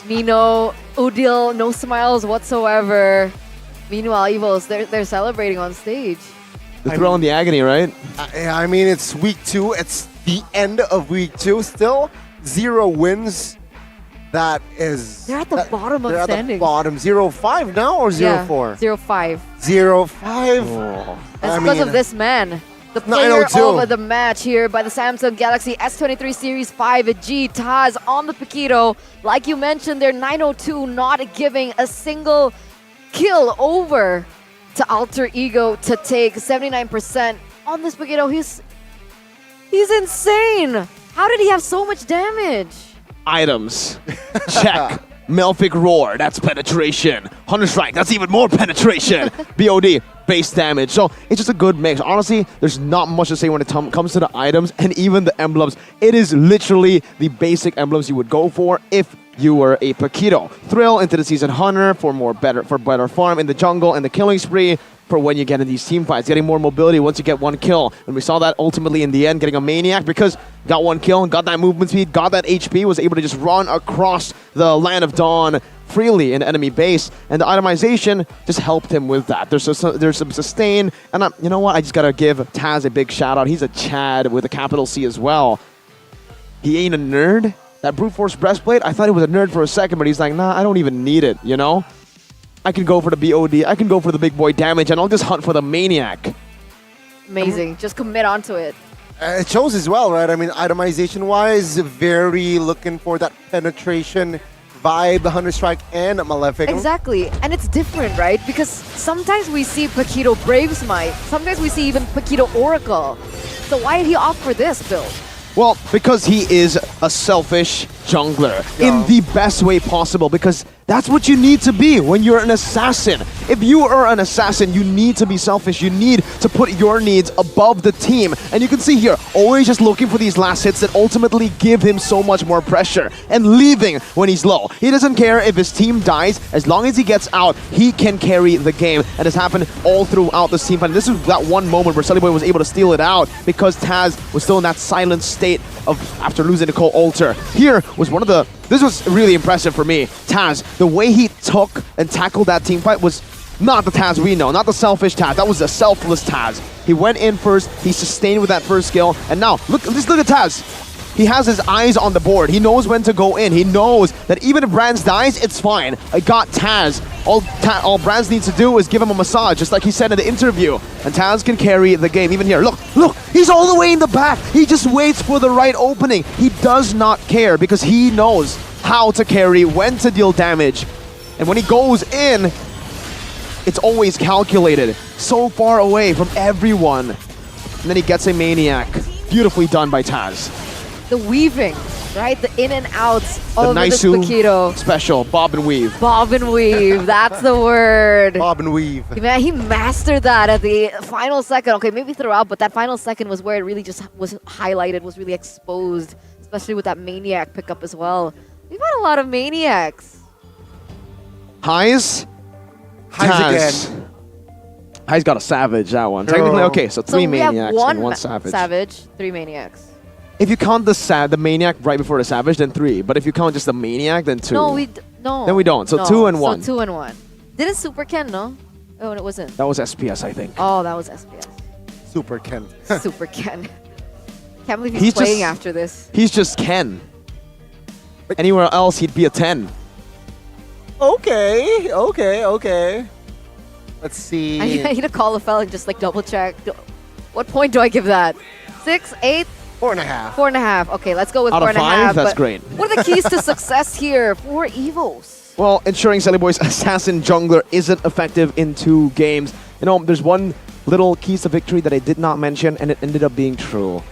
Nino, Udil, no smiles whatsoever. Meanwhile, Evos, they're celebrating on stage. The thrill and the agony, right? I mean, it's week 2. It's the end of week 2. Still 0 wins. That is... They're at the bottom of they're standings. At the bottom. 0-5 now or 0-4? 0-5. 0-5. That's because of this man. The player 902. of the match here by the Samsung Galaxy S23 Series 5G, Taz on the Paquito. Like you mentioned, they're 902, not giving a single kill over to Alter Ego to take 79% on this Paquito. He's insane. How did he have so much damage? Items. Check. Melfic Roar, that's penetration. Hunter Strike, that's even more penetration. BOD, base damage. So it's just a good mix. Honestly, there's not much to say when it comes to the items and even the emblems. It is literally the basic emblems you would go for if you were a Paquito. Thrill into the Season Hunter for better farm in the jungle and the killing spree for when you get in these team fights, getting more mobility once you get one kill. And we saw that ultimately in the end, getting a Maniac because got one kill, got that movement speed, got that HP, was able to just run across the Land of Dawn freely in enemy base. And the itemization just helped him with that. There's some sustain. And you know what? I just got to give Taz a big shout out. He's a Chad with a capital C as well. He ain't a nerd. That Brute Force Breastplate, I thought he was a nerd for a second, but he's like, nah, I don't even need it, you know? I can go for the BOD, I can go for the big boy damage, and I'll just hunt for the Maniac. Amazing. Just commit onto it. It shows as well, right? I mean, itemization-wise, very looking for that penetration vibe, the Hunter Strike and Malefic. Exactly. And it's different, right? Because sometimes we see Paquito Brave Smite. Sometimes we see even Paquito Oracle. So why did he opt for this build? Well, because he is a selfish jungler in the best way possible, because that's what you need to be when you're an assassin. If you are an assassin, you need to be selfish. You need to put your needs above the team. And you can see here, always just looking for these last hits that ultimately give him so much more pressure and leaving when he's low. He doesn't care if his team dies. As long as he gets out, he can carry the game. And it's happened all throughout this team fight. This is that one moment where Sully Boy was able to steal it out because Taz was still in that silent state of after losing to Cole Alter. Here was one of the... This was really impressive for me. Taz, the way he took and tackled that team fight was not the Taz we know, not the selfish Taz. That was the selfless Taz. He went in first, he sustained with that first skill, and now, just look at Taz. He has his eyes on the board. He knows when to go in. He knows that even if Brands dies, it's fine. I got Taz. All Brands needs to do is give him a massage, just like he said in the interview. And Taz can carry the game. Even here, look, he's all the way in the back. He just waits for the right opening. He does not care because he knows how to carry, when to deal damage. And when he goes in, it's always calculated. So far away from everyone. And then he gets a Maniac. Beautifully done by Taz. The weaving, right? The in and outs of this Naisu Paquito. special, bob and weave. Bob and weave, that's the word. Bob and weave. Man, he mastered that at the final second. Okay, maybe throughout, but that final second was where it really just was highlighted, was really exposed, especially with that Maniac pickup as well. We've had a lot of Maniacs. Highs again. Highs got a Savage, that one. Technically, okay, so three Maniacs and one Savage. Savage, 3 Maniacs. If you count the Maniac right before the Savage, then 3. But if you count just the Maniac, then 2. No, no. Then we don't. So 2 and 1. So 2 and 1. Didn't Super Ken, no? Oh, it wasn't. That was SPS, I think. Oh, that was SPS. Super Ken. Super Ken. Can't believe he's playing after this. He's just Ken. Anywhere else, he'd be a 10. Okay. Let's see. I need to call a fella and just like double check. What point do I give that? 6, 8? 4.5. 4.5. Okay, let's go with Out 4.5. of 5, that's great. What are the keys to success here for Evos? Well, ensuring Sally Boy's assassin jungler isn't effective in 2 games. You know, there's one little keys to victory that I did not mention, and it ended up being true.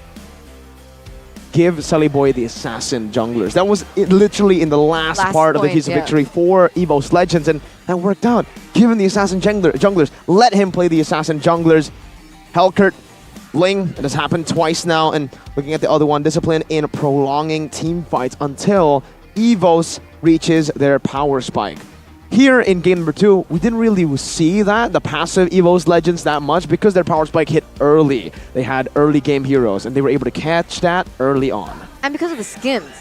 Give Sully Boy the assassin junglers. That was literally in the last part of the keys of victory for EVOS Legends, and that worked out. Give him the assassin junglers. Let him play the assassin junglers. Hellkurt, Ling, it has happened twice now, and looking at the other one, Discipline in prolonging team fights until EVOS reaches their power spike. Here in game number 2, we didn't really see that, the passive EVOS Legends, that much because their power spike hit early. They had early game heroes, and they were able to catch that early on. And because of the skins,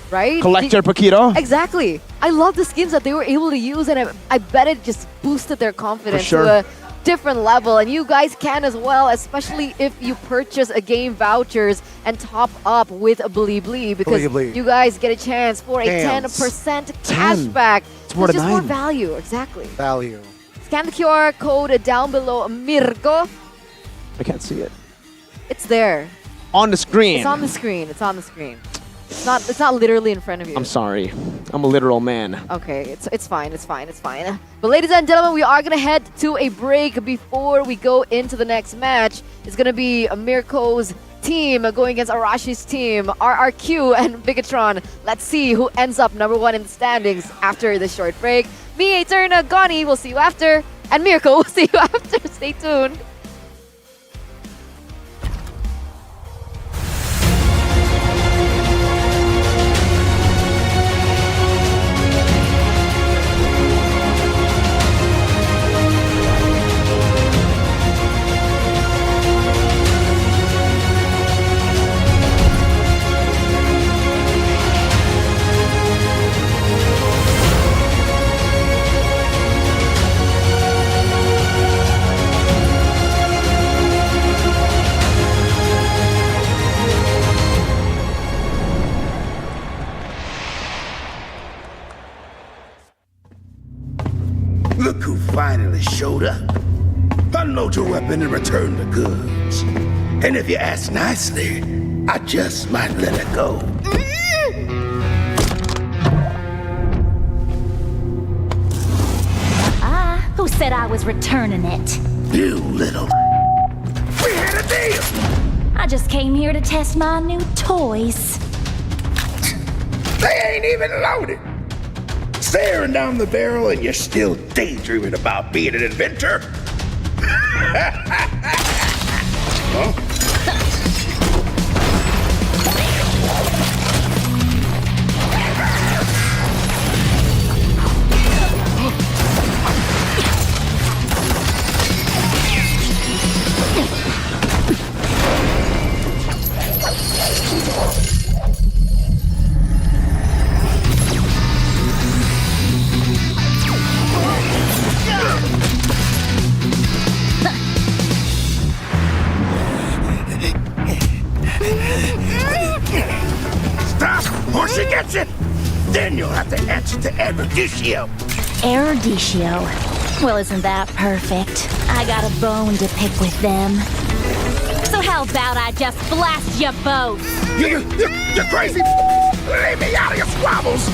right? Collector Paquito. Exactly. I love the skins that they were able to use, and I bet it just boosted their confidence to a different level. And you guys can as well, especially if you purchase a game vouchers and top up with a Blee because you guys get a chance for a 10% cashback. It's more than just 9. more value, exactly. Value. Scan the QR code down below, Mirko. I can't see it. It's there. On the screen. It's on the screen. It's on the screen. It's not literally in front of you. I'm sorry. I'm a literal man. Okay, it's fine. But ladies and gentlemen, we are gonna head to a break before we go into the next match. It's gonna be Mirko's team going against Arashi's team, RRQ and Bigatron. Let's see who ends up number 1 in the standings after this short break. Me, Eterna, Goni, we'll see you after. And Mirko, we'll see you after. Stay tuned. Look who finally showed up. Unload your weapon and return the goods. And if you ask nicely, I just might let it go. Who said I was returning it? You little... We had a deal! I just came here to test my new toys. They ain't even loaded. Staring down the barrel and you're still daydreaming about being an inventor? Huh? Or she gets it, then you'll have to answer to Eruditio. Eruditio? Well, isn't that perfect? I got a bone to pick with them. So how about I just blast you both? You're crazy! Leave me out of your squabbles!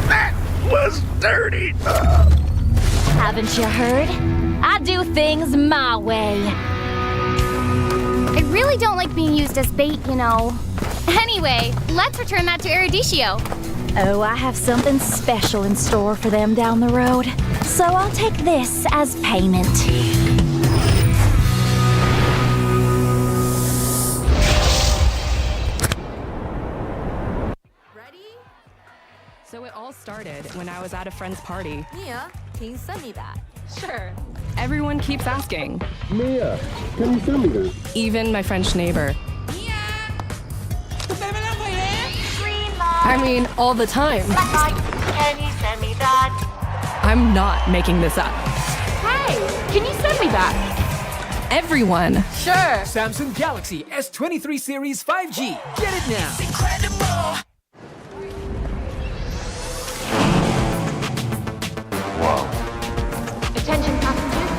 That was dirty! Haven't you heard? I do things my way. I really don't like being used as bait, you know. Anyway, let's return that to Eruditio. Oh, I have something special in store for them down the road. So I'll take this as payment. So it all started when I was at a friend's party. Mia, can you send me that? Sure. Everyone keeps asking. Mia, can you send me that? Even my French neighbor. I mean, all the time. Can you send me that? I'm not making this up. Hey, can you send me that? Everyone. Sure. Samsung Galaxy S23 Series 5G. Get it now. Attention passengers,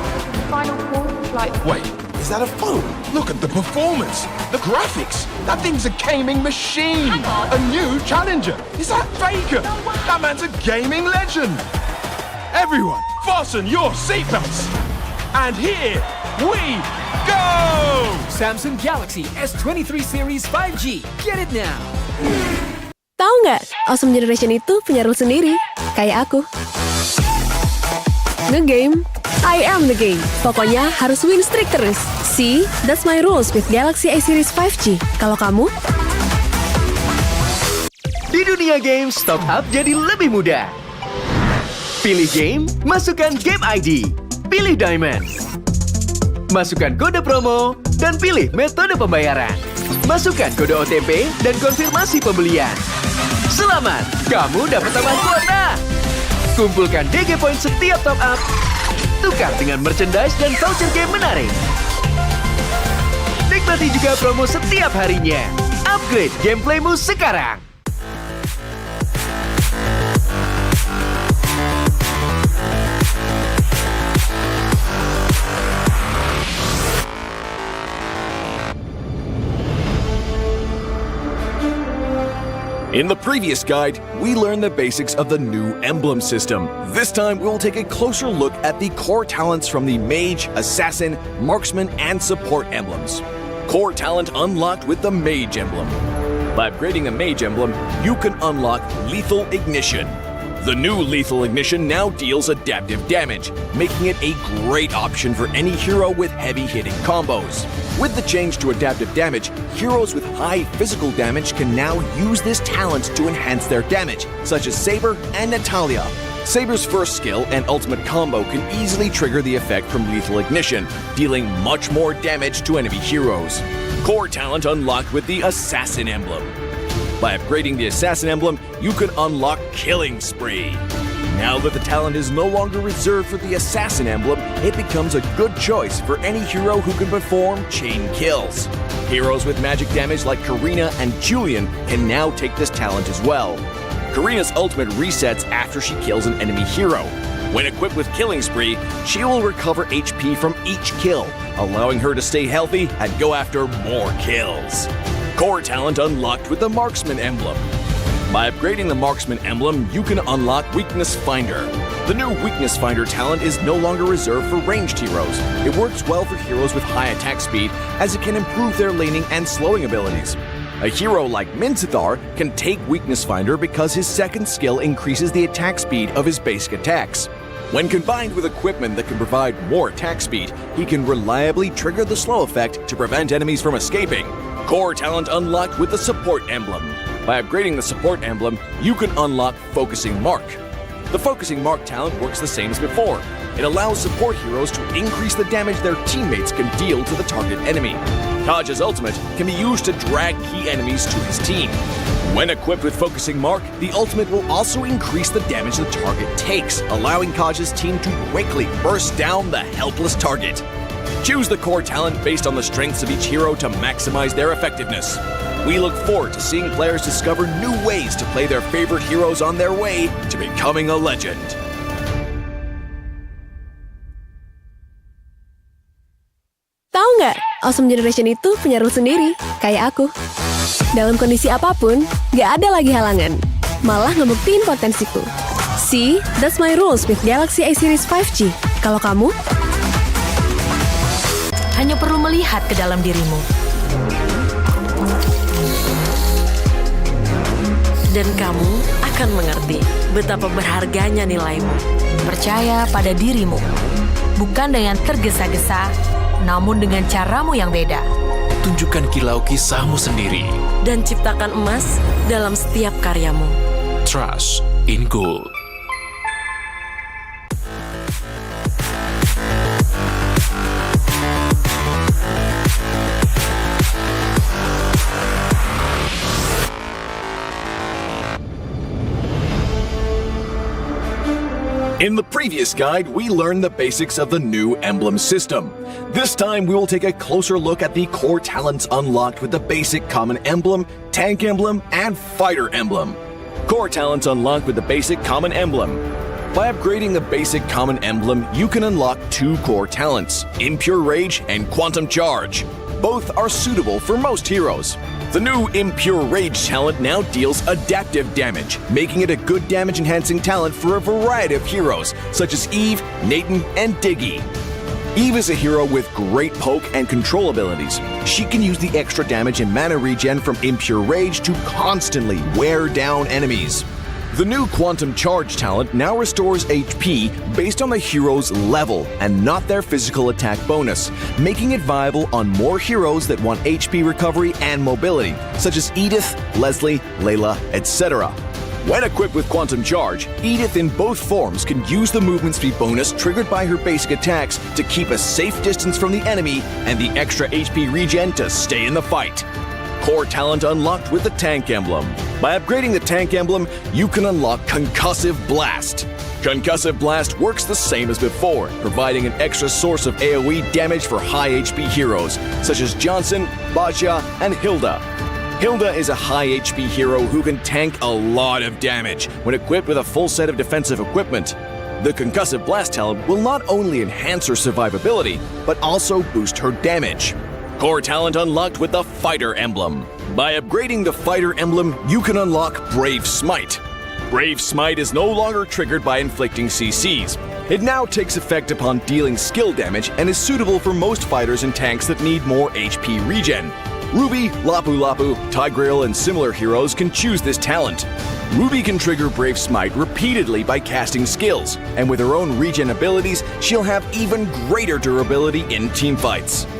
final call for flight. Wait, is that a phone? Look at the performance, the graphics. That thing's a gaming machine. A new challenger. Is that Faker? That man's a gaming legend. Everyone, fasten your seatbelts. And here we go! Samsung Galaxy S23 Series 5G. Get it now. Tahu nggak, Awesome Generation itu punya rule sendiri, kayak aku. Nge-game, I am the game. Pokoknya harus win streak terus. See, that's my rules with Galaxy A Series 5G. Kalau kamu? Di dunia games, top up jadi lebih mudah. Pilih game, masukkan game ID. Pilih Diamond. Masukkan kode promo, dan pilih metode pembayaran. Masukkan kode OTP dan konfirmasi pembelian. Selamat, kamu dapat tambahan kuota. Kumpulkan DG Point setiap top up. Tukar dengan merchandise dan voucher game menarik. Nikmati juga promo setiap harinya. Upgrade gameplaymu sekarang. In the previous guide, we learned the basics of the new emblem system. This time, we'll take a closer look at the core talents from the Mage, Assassin, Marksman, and Support emblems. Core talent unlocked with the Mage emblem. By upgrading the Mage emblem, you can unlock Lethal Ignition. The new Lethal Ignition now deals adaptive damage, making it a great option for any hero with heavy-hitting combos. With the change to adaptive damage, heroes with high physical damage can now use this talent to enhance their damage, such as Saber and Natalia. Saber's first skill and ultimate combo can easily trigger the effect from Lethal Ignition, dealing much more damage to enemy heroes. Core talent unlocked with the Assassin emblem. By upgrading the Assassin emblem, you can unlock Killing Spree. Now that the talent is no longer reserved for the Assassin emblem, it becomes a good choice for any hero who can perform chain kills. Heroes with magic damage like Karina and Julian can now take this talent as well. Karina's ultimate resets after she kills an enemy hero. When equipped with Killing Spree, she will recover HP from each kill, allowing her to stay healthy and go after more kills. Core talent unlocked with the Marksman emblem. By upgrading the Marksman emblem, you can unlock Weakness Finder. The new Weakness Finder talent is no longer reserved for ranged heroes. It works well for heroes with high attack speed, as it can improve their laning and slowing abilities. A hero like Minzathar can take Weakness Finder because his second skill increases the attack speed of his basic attacks. When combined with equipment that can provide more attack speed, he can reliably trigger the slow effect to prevent enemies from escaping. Core talent unlocked with the Support emblem. By upgrading the Support emblem, you can unlock Focusing Mark. The Focusing Mark talent works the same as before. It allows support heroes to increase the damage their teammates can deal to the target enemy. Taj's ultimate can be used to drag key enemies to his team. When equipped with Focusing Mark, the ultimate will also increase the damage the target takes, allowing Taj's team to quickly burst down the helpless target. Choose the core talent based on the strengths of each hero to maximize their effectiveness. We look forward to seeing players discover new ways to play their favorite heroes on their way to becoming a legend. Tahu nggak, Awesome Generation itu punya rule sendiri, kayak aku. Dalam kondisi apapun, nggak ada lagi halangan. Malah ngebuktiin potensiku. See, that's my rules with Galaxy A Series 5G. Kalau kamu? Hanya perlu melihat ke dalam dirimu. Dan kamu akan mengerti betapa berharganya nilaimu. Percaya pada dirimu. Bukan dengan tergesa-gesa, namun dengan caramu yang beda. Tunjukkan kilau kisahmu sendiri. Dan ciptakan emas dalam setiap karyamu. Trust in gold. In the previous guide, we learned the basics of the new emblem system. This time, we will take a closer look at the core talents unlocked with the basic common emblem, tank emblem, and fighter emblem. Core talents unlocked with the basic common emblem. By upgrading the basic common emblem, you can unlock two core talents, Impure Rage and Quantum Charge. Both are suitable for most heroes. The new Impure Rage talent now deals adaptive damage, making it a good damage-enhancing talent for a variety of heroes, such as Eve, Nathan, and Diggy. Eve is a hero with great poke and control abilities. She can use the extra damage and mana regen from Impure Rage to constantly wear down enemies. The new Quantum Charge talent now restores HP based on the hero's level and not their physical attack bonus, making it viable on more heroes that want HP recovery and mobility, such as Edith, Leslie, Layla, etc. When equipped with Quantum Charge, Edith in both forms can use the movement speed bonus triggered by her basic attacks to keep a safe distance from the enemy and the extra HP regen to stay in the fight. Core talent unlocked with the Tank emblem. By upgrading the Tank emblem, you can unlock Concussive Blast. Concussive Blast works the same as before, providing an extra source of AoE damage for high HP heroes, such as Johnson, Baja, and Hilda. Hilda is a high HP hero who can tank a lot of damage when equipped with a full set of defensive equipment. The Concussive Blast talent will not only enhance her survivability, but also boost her damage. Core talent unlocked with the Fighter emblem. By upgrading the Fighter emblem, you can unlock Brave Smite. Brave Smite is no longer triggered by inflicting CCs. It now takes effect upon dealing skill damage and is suitable for most fighters and tanks that need more HP regen. Ruby, Lapu Lapu, Tigreal, and similar heroes can choose this talent. Ruby can trigger Brave Smite repeatedly by casting skills, and with her own regen abilities, she'll have even greater durability in teamfights.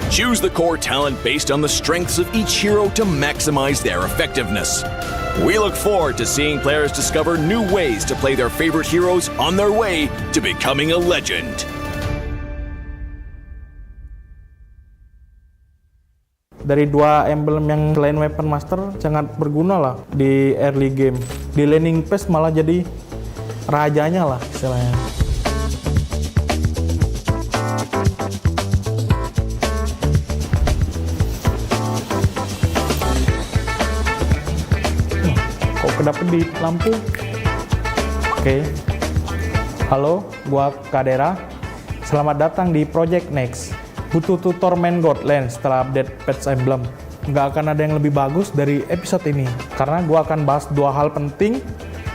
Choose the core talent based on the strengths of each hero to maximize their effectiveness. We look forward to seeing players discover new ways to play their favorite heroes on their way to becoming a legend. Dari dua emblem yang selain Weapon Master sangat berguna lah di early game. Di laning phase malah jadi rajanya lah istilahnya. Kok kedap-kedip lampu? Oke. Halo, gua Kadera. Selamat datang di Project Next. Butuh tutor main God Lane setelah update patch emblem. Nggak akan ada yang lebih bagus dari episode ini, karena gue akan bahas dua hal penting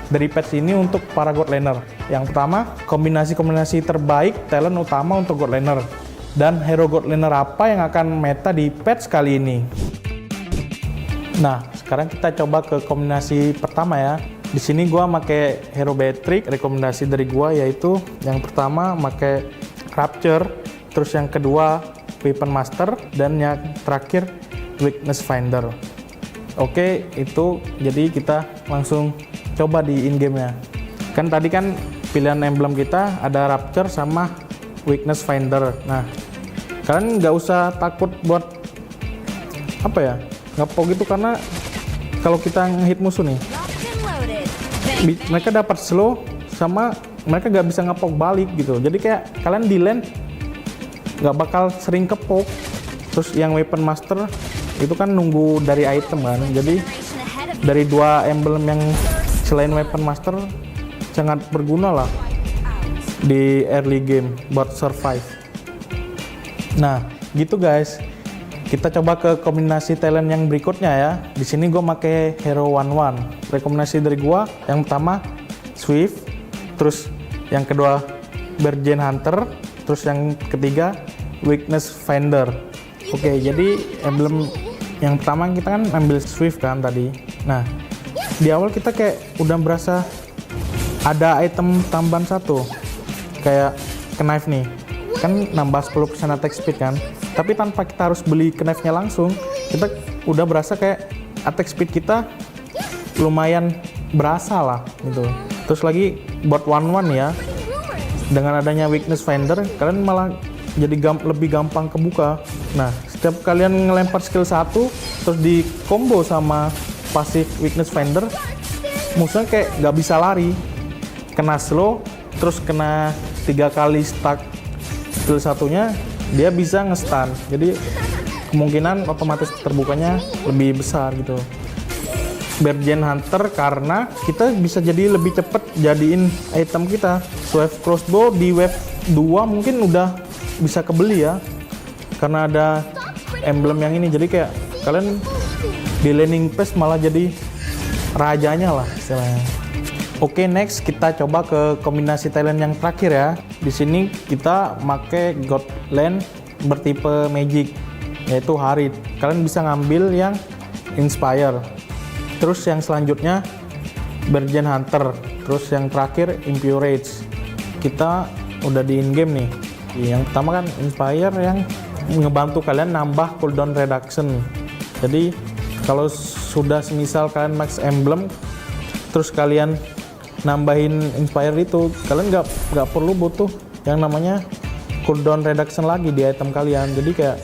dari patch ini untuk para God Laner. Yang pertama, kombinasi-kombinasi terbaik talent utama untuk God Laner. Dan hero God Laner apa yang akan meta di patch kali ini. Nah, sekarang kita coba ke kombinasi pertama ya. Di sini gue pakai hero Beatrix. Rekomendasi dari gue yaitu yang pertama pakai Rapture, terus yang kedua Weapon Master, dan yang terakhir Weakness Finder. Oke, itu jadi kita langsung coba di in-game nya. Kan tadi kan pilihan emblem kita ada Rapture sama Weakness Finder. Nah, kalian nggak usah takut buat apa ya, ngepok gitu, karena kalau kita ngehit musuh nih, mereka dapat slow sama mereka nggak bisa ngepok balik gitu. Jadi kayak kalian di lane nggak bakal sering kepok. Terus yang Weapon Master itu kan nunggu dari item kan. Jadi dari dua emblem yang selain Weapon Master sangat berguna lah di early game buat survive. Nah gitu guys, kita coba ke kombinasi talent yang berikutnya ya. Di sini gue pakai hero 1-1. Rekomendasi dari gue yang pertama Swift, terus yang kedua Bergen Hunter, terus yang ketiga Weakness Finder. Oke, jadi emblem yang pertama kita kan ambil Swift kan tadi. Nah, di awal kita kayak udah berasa ada item tambahan satu, kayak knife nih, kan nambah 10% attack speed kan. Tapi tanpa kita harus beli knife-nya langsung, kita udah berasa kayak attack speed kita lumayan berasa lah gitu. Terus lagi buat 1-1 ya, dengan adanya Weakness Finder, kalian malah jadi lebih gampang kebuka. Nah, setiap kalian ngelempar skill 1 terus di combo sama pasif Weakness Finder, musuhnya kayak nggak bisa lari, kena slow, terus kena 3 kali stuck skill satunya, dia bisa nge-stun. Jadi kemungkinan otomatis terbukanya lebih besar gitu. Bergen Hunter karena kita bisa jadi lebih cepet jadiin item kita. Swift Crossbow di wave 2 mungkin udah bisa kebeli ya, karena ada emblem yang ini. Jadi kayak kalian di laning phase malah jadi rajanya lah istilahnya. Oke, next kita coba ke kombinasi talent yang terakhir ya. Di sini kita pakai God Lane bertipe Magic, yaitu Harit. Kalian bisa ngambil yang Inspire. Terus yang selanjutnya Bergen Hunter. Terus yang terakhir Impure Rage. Kita udah di in-game nih. Yang pertama kan Inspire yang ngebantu kalian nambah cooldown reduction. Jadi kalau sudah semisal kalian max emblem, terus kalian nambahin Inspire itu, kalian nggak perlu butuh yang namanya cooldown reduction lagi di item kalian. Jadi kayak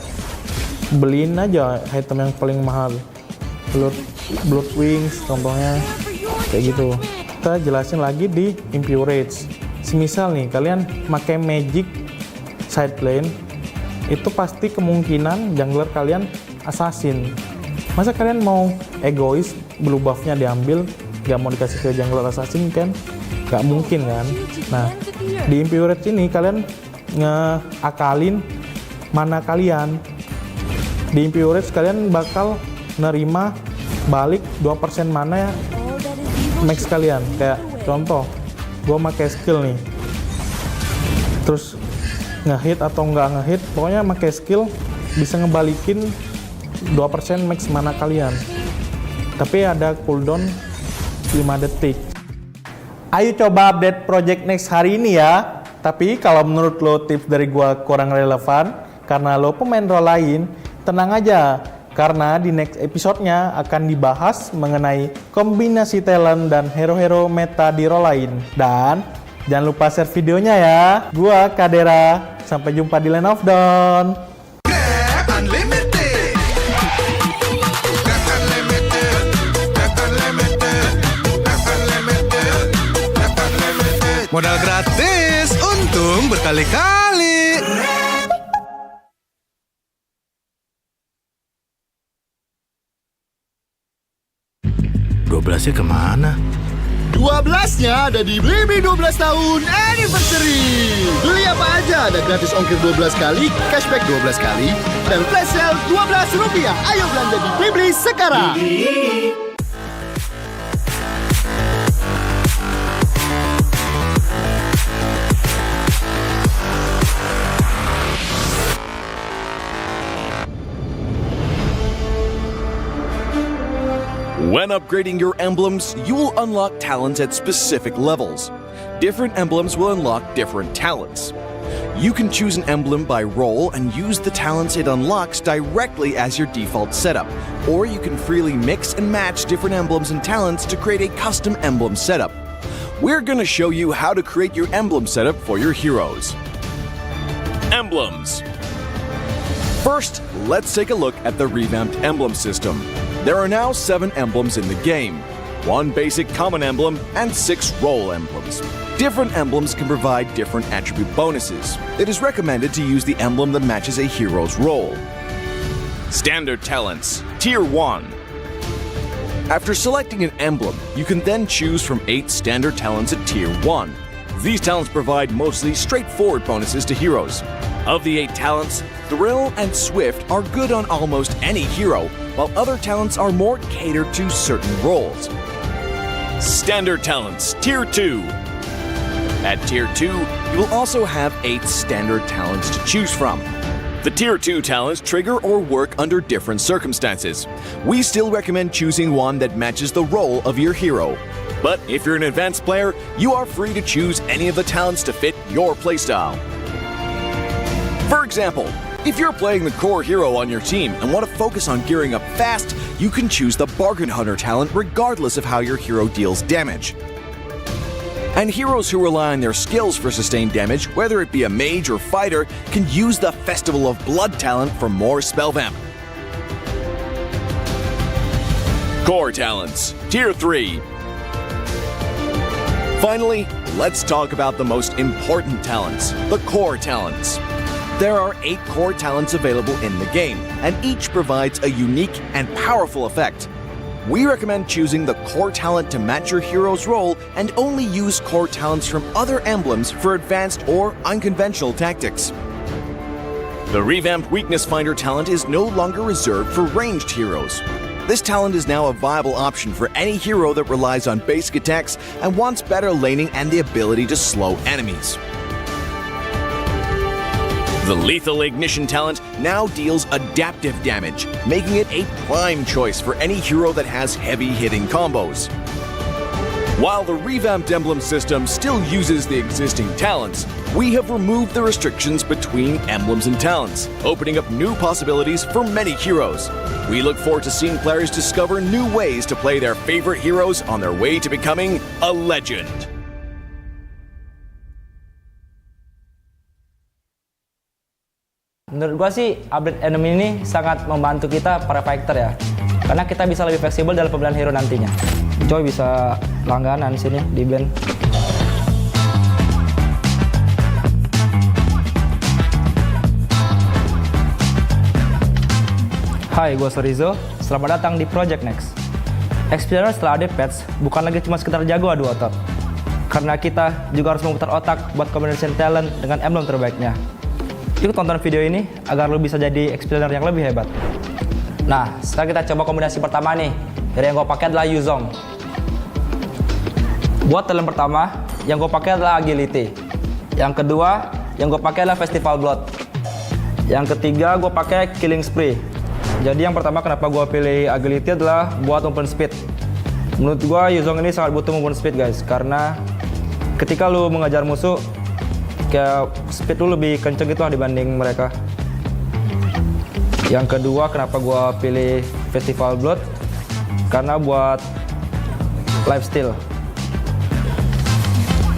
beliin aja item yang paling mahal, Blood Wings contohnya, kayak gitu. Kita jelasin lagi di Impure Rage. Semisal nih kalian pakai Magic side lane, itu pasti kemungkinan jungler kalian assassin. Masa kalian mau egois, blue buff-nya diambil, gak mau dikasih ke jungler assassin kan? Gak mungkin kan? Nah, di Impure Rage ini kalian ngeakalin mana kalian. Di Imperial kalian bakal nerima balik 2% mana ya max kalian. Kayak contoh, gue pakai skill nih, terus ngehit atau nggak ngehit, pokoknya pakai skill bisa ngebalikin 2% max mana kalian. Tapi ada cooldown 5 detik. Ayo coba update Project Next hari ini ya. Tapi kalau menurut lo tips dari gua kurang relevan karena lo pemain role lain, tenang aja. Karena di next episode-nya akan dibahas mengenai kombinasi talent dan hero-hero meta di role lain. Dan jangan lupa share videonya ya. Gua Kadera, sampai jumpa di Land of Dawn. Modal gratis, untung berkali-kali. nya kemana? 12-nya ada di Blibli 12 tahun anniversary. Beli apa aja ada gratis ongkir 12 kali, cashback 12 kali, dan flash sale Rp12. Ayo belanja di Blibli sekarang. When upgrading your emblems, you will unlock talents at specific levels. Different emblems will unlock different talents. You can choose an emblem by role and use the talents it unlocks directly as your default setup, or you can freely mix and match different emblems and talents to create a custom emblem setup. We're going to show you how to create your emblem setup for your heroes. Emblems. First, let's take a look at the revamped emblem system. There are now 7 emblems in the game, 1 basic common emblem and 6 role emblems. Different emblems can provide different attribute bonuses. It is recommended to use the emblem that matches a hero's role. Standard talents, Tier 1. After selecting an emblem, you can then choose from 8 standard talents at Tier 1. These talents provide mostly straightforward bonuses to heroes. Of the 8 talents, Thrill and Swift are good on almost any hero, while other talents are more catered to certain roles. Standard talents, Tier 2. At Tier 2, you will also have 8 standard talents to choose from. The Tier 2 talents trigger or work under different circumstances. We still recommend choosing one that matches the role of your hero. But if you're an advanced player, you are free to choose any of the talents to fit your playstyle. For example, if you're playing the core hero on your team and want to focus on gearing up fast, you can choose the Bargain Hunter talent regardless of how your hero deals damage. And heroes who rely on their skills for sustained damage, whether it be a mage or fighter, can use the Festival of Blood talent for more spell vamp. Core talents, Tier 3. Finally, let's talk about the most important talents, the core talents. There are 8 core talents available in the game, and each provides a unique and powerful effect. We recommend choosing the core talent to match your hero's role and only use core talents from other emblems for advanced or unconventional tactics. The revamped Weakness Finder talent is no longer reserved for ranged heroes. This talent is now a viable option for any hero that relies on basic attacks and wants better laning and the ability to slow enemies. The Lethal Ignition talent now deals adaptive damage, making it a prime choice for any hero that has heavy-hitting combos. While the revamped emblem system still uses the existing talents, we have removed the restrictions between emblems and talents, opening up new possibilities for many heroes. We look forward to seeing players discover new ways to play their favorite heroes on their way to becoming a legend. Menurut gua sih update enemy ini sangat membantu kita para fighter ya. Karena kita bisa lebih fleksibel dalam pemilihan hero nantinya. Coy bisa langganan sini di band. Hai, gua Sorizo. Selamat datang di Project Next. Experience setelah update patch bukan lagi cuma sekedar jago adu otot. Karena kita juga harus memutar otak buat combination talent dengan emblem terbaiknya. Yuk tonton video ini agar lu bisa jadi explainer yang lebih hebat. Nah, sekarang kita coba kombinasi pertama nih. Hero yang gue pakai adalah Yuzong. Buat talent pertama, yang gue pakai adalah Agility. Yang kedua, yang gue pakai adalah Festival Blood. Yang ketiga, gue pakai Killing Spree. Jadi yang pertama kenapa gue pilih Agility adalah buat movement speed. Menurut gue Yuzong ini sangat butuh movement speed guys, karena ketika lu mengejar musuh, kayak speed lu lebih kenceng gitu lah dibanding mereka. Yang kedua kenapa gue pilih Festival Blood, karena buat lifesteal.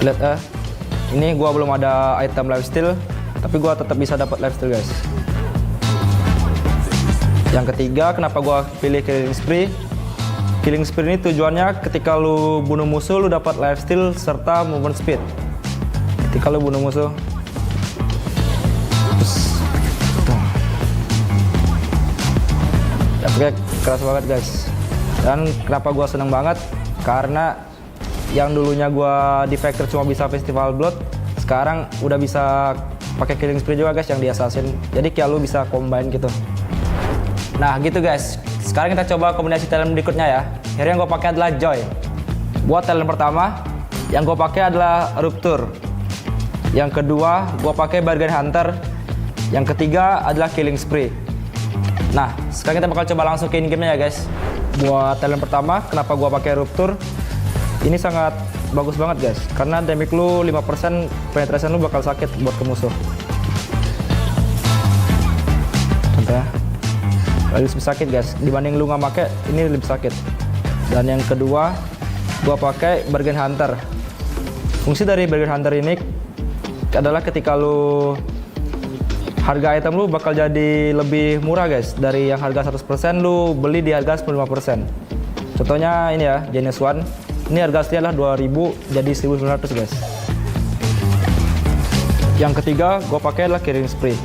Lihat ini gue belum ada item lifesteal, tapi gue tetap bisa dapat lifesteal guys. Yang ketiga kenapa gue pilih Killing Spree. Killing Spree ini tujuannya ketika lu bunuh musuh lu dapat lifesteal serta movement speed. Ketika lu bunuh musuh, efeknya keras banget guys. Dan kenapa gua seneng banget, karena yang dulunya gua di Factor cuma bisa Festival Blood, sekarang udah bisa pakai Killing Spree juga guys yang di Assassin. Jadi kayak lu bisa combine gitu. Nah gitu guys. Sekarang kita coba kombinasi talent berikutnya ya. Hero yang gua pakai adalah Joy. Buat talent pertama, yang gua pakai adalah Rupture. Yang kedua, gue pakai Bargain Hunter. Yang ketiga adalah Killing Spree. Nah, sekarang kita bakal coba langsung ke in-game-nya ya guys. Buat talent pertama, kenapa gue pakai Rupture? Ini sangat bagus banget guys, karena damage lu 5%, penetration lu bakal sakit buat ke musuh. Contohnya, lebih sakit guys, dibanding lu nggak pakai, ini lebih sakit. Dan yang kedua, gue pakai Bargain Hunter. Fungsi dari Bargain Hunter ini adalah ketika lu harga item lu bakal jadi lebih murah guys, dari yang harga 100% lu beli di harga 95%. Contohnya ini ya, Genius One ini harga aslinya adalah 2000 jadi 1900 guys. Yang ketiga gue pakai adalah Killing Spree.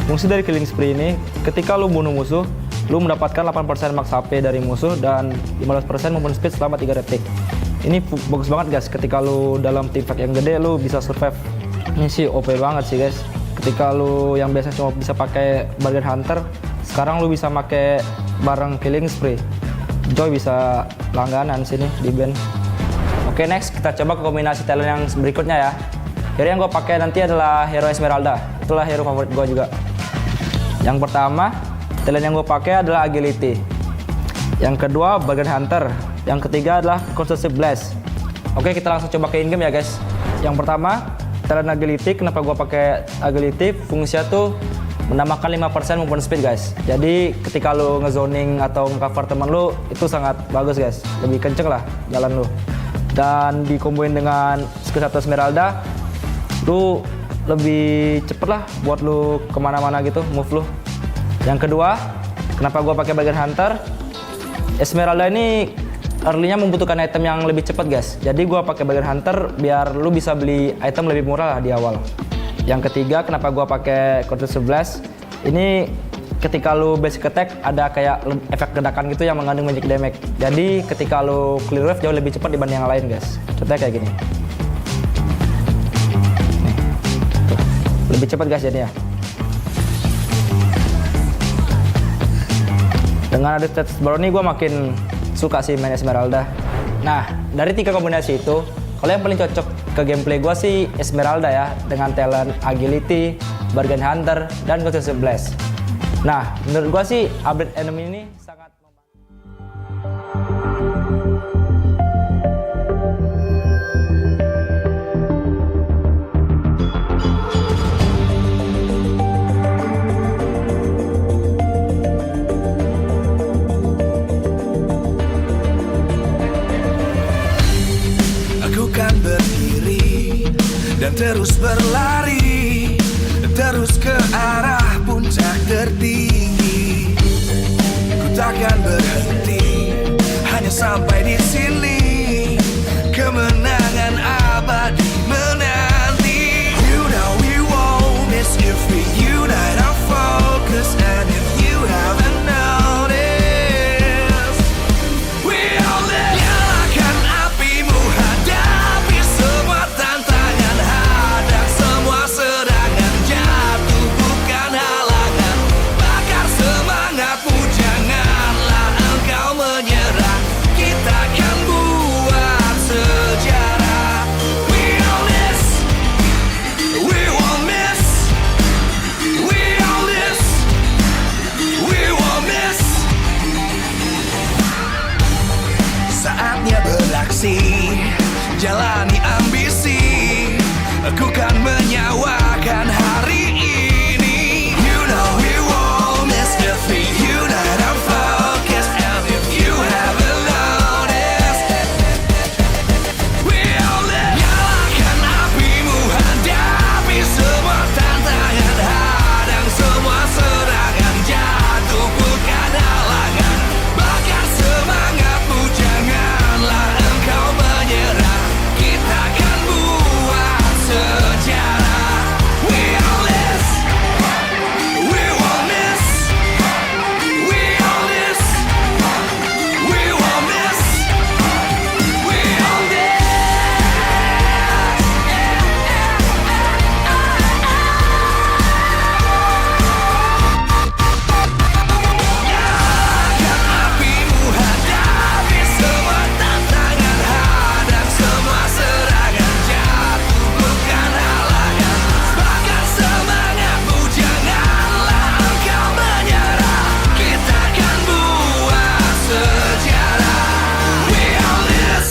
Fungsi dari Killing Spree ini ketika lu bunuh musuh lu mendapatkan 8% max HP dari musuh dan 15% movement speed selama 3 detik. Ini bagus banget guys, ketika lu dalam team fight yang gede lu bisa survive. Ini sih OP banget sih guys. Ketika lu yang biasa cuma bisa pakai Bargain Hunter, sekarang lu bisa pakai bareng Killing Spree. Joy bisa langganan sini di band. Oke, next kita coba ke kombinasi talent yang berikutnya ya. Hero yang gue pakai nanti adalah hero Esmeralda. Itulah hero favorit gue juga. Yang pertama, talent yang gue pakai adalah Agility. Yang kedua, Bargain Hunter. Yang ketiga adalah Consumptive Blast. Oke, kita langsung coba ke in-game ya guys. Yang pertama, talent Agility. Kenapa gue pakai Agility? Fungsinya tuh menambahkan 5% movement speed guys. Jadi ketika lu ngezoning atau nge-cover teman lu itu sangat bagus guys. Lebih kenceng lah jalan lu. Dan dikomboin dengan skill 1 Esmeralda, lu lebih cepet lah buat lu kemana-mana gitu move lu. Yang kedua, kenapa gue pakai Bargain Hunter? Esmeralda ini early-nya membutuhkan item yang lebih cepat guys. Jadi gue pakai Bargain Hunter biar lu bisa beli item lebih murah lah di awal. Yang ketiga, kenapa gue pakai Consumptive Blast? Ini ketika lu basic attack ada kayak efek ledakan gitu yang mengandung magic damage. Jadi ketika lu clear wave jauh lebih cepat dibanding yang lain guys. Contohnya kayak gini. Nih, tuh. Lebih cepat guys jadinya. Dengan ada stats baru ini gue makin suka sih main Esmeralda. Nah, dari 3 kombinasi itu, kalau yang paling cocok ke gameplay gue sih Esmeralda ya, dengan talent Agility, Bargain Hunter, dan Consumptive Blast. Nah, menurut gue sih update enemy ini sangat dan terus berlari, terus ke arah puncak tertinggi. Ku takkan berhenti, hanya sampai di sini. Kemenangan abadi menanti. You know we won't miss if we unite our focus. And if you haven't noticed, we all nyalakan apimu, hadapi semua tantangan, hadang semua serangan, jatuh jalani ambisi, aku kan menyawakan hari ini. You know we won't miss if we unite our focus. And if you haven't noticed, we all live. Nyalakan apimu, hadapi semua tantangan, hadang semua serangan, jatuhkan halangan, bakar semangatmu, janganlah engkau menyerah. Kita akan buat sejarah. We all this, we won't miss. We all this, we won't miss. We all this. Nyalakan apimu, hadapi semua tantangan, hadang semua serangan, jatuhkan halangan, bakar semangatmu, janganlah engkau menyerah. Kita akan buat sejarah. We all this.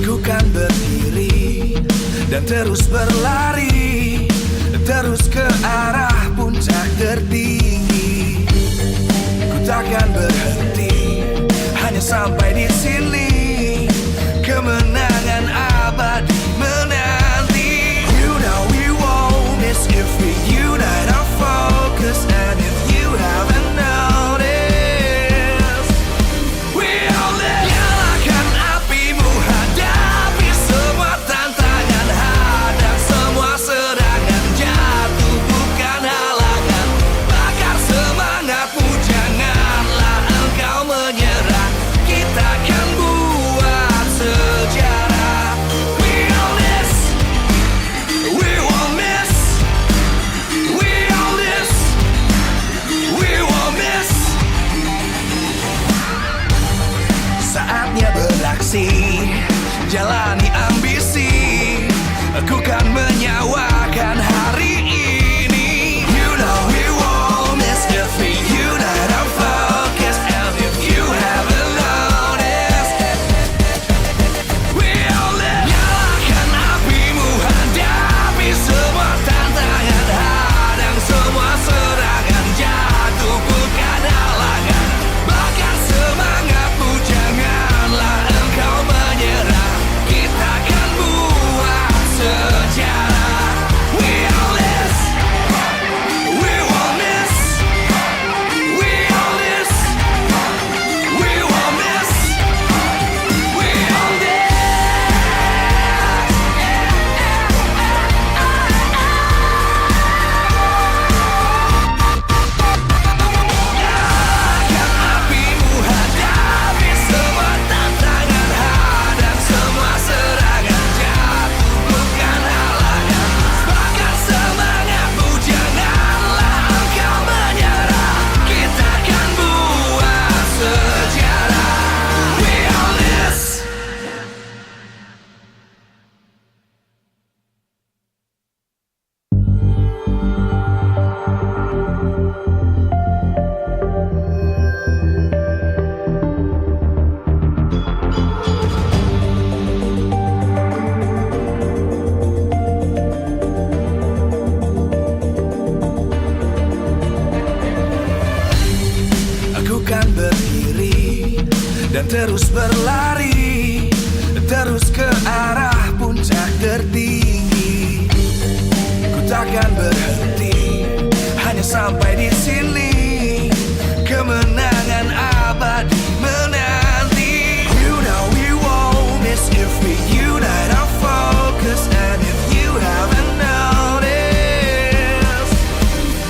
Aku kan berdiri dan terus berlari, terus ke arah puncak tertinggi. Ku takkan berhenti, hanya sampai di sini. Kemenangan abadi menanti. You know we won't miss if we unite our focus. And if you haven't noticed, we all live. Nyalakan apimu, hadapi semua tantangan, hadang semua serangan, jatuhkan halangan, bakar semangatmu, janganlah engkau menyerah. Kita akan buat sejarah. We all this, we won't miss. We all this, we won't miss. Saatnya beraksi, jalani ambisi, aku kan menyawakan hari ini. You know we won't miss if we unite our focus. And if you haven't noticed, we all live. Nyalakan apimu, hadapi semua tantangan, hadang semua serangan, jatuhkan halangan, bakar semangatmu, janganlah engkau menyerah. Kita akan buat sejarah. We all this, we won't miss. We all this, we won't miss. We all this. Nyalakan apimu, hadapi semua tantangan, hadang semua serangan, jatuhkan halangan, bakar semangatmu, janganlah engkau menyerah. Kita akan buat sejarah. We all this. Aku kan berdiri dan terus berlari, terus ke arah puncak tertinggi. Ku takkan berhenti, hanya sampai di sini. Kemenangan abadi menanti. You know we won't miss if we unite our focus. And if you haven't noticed,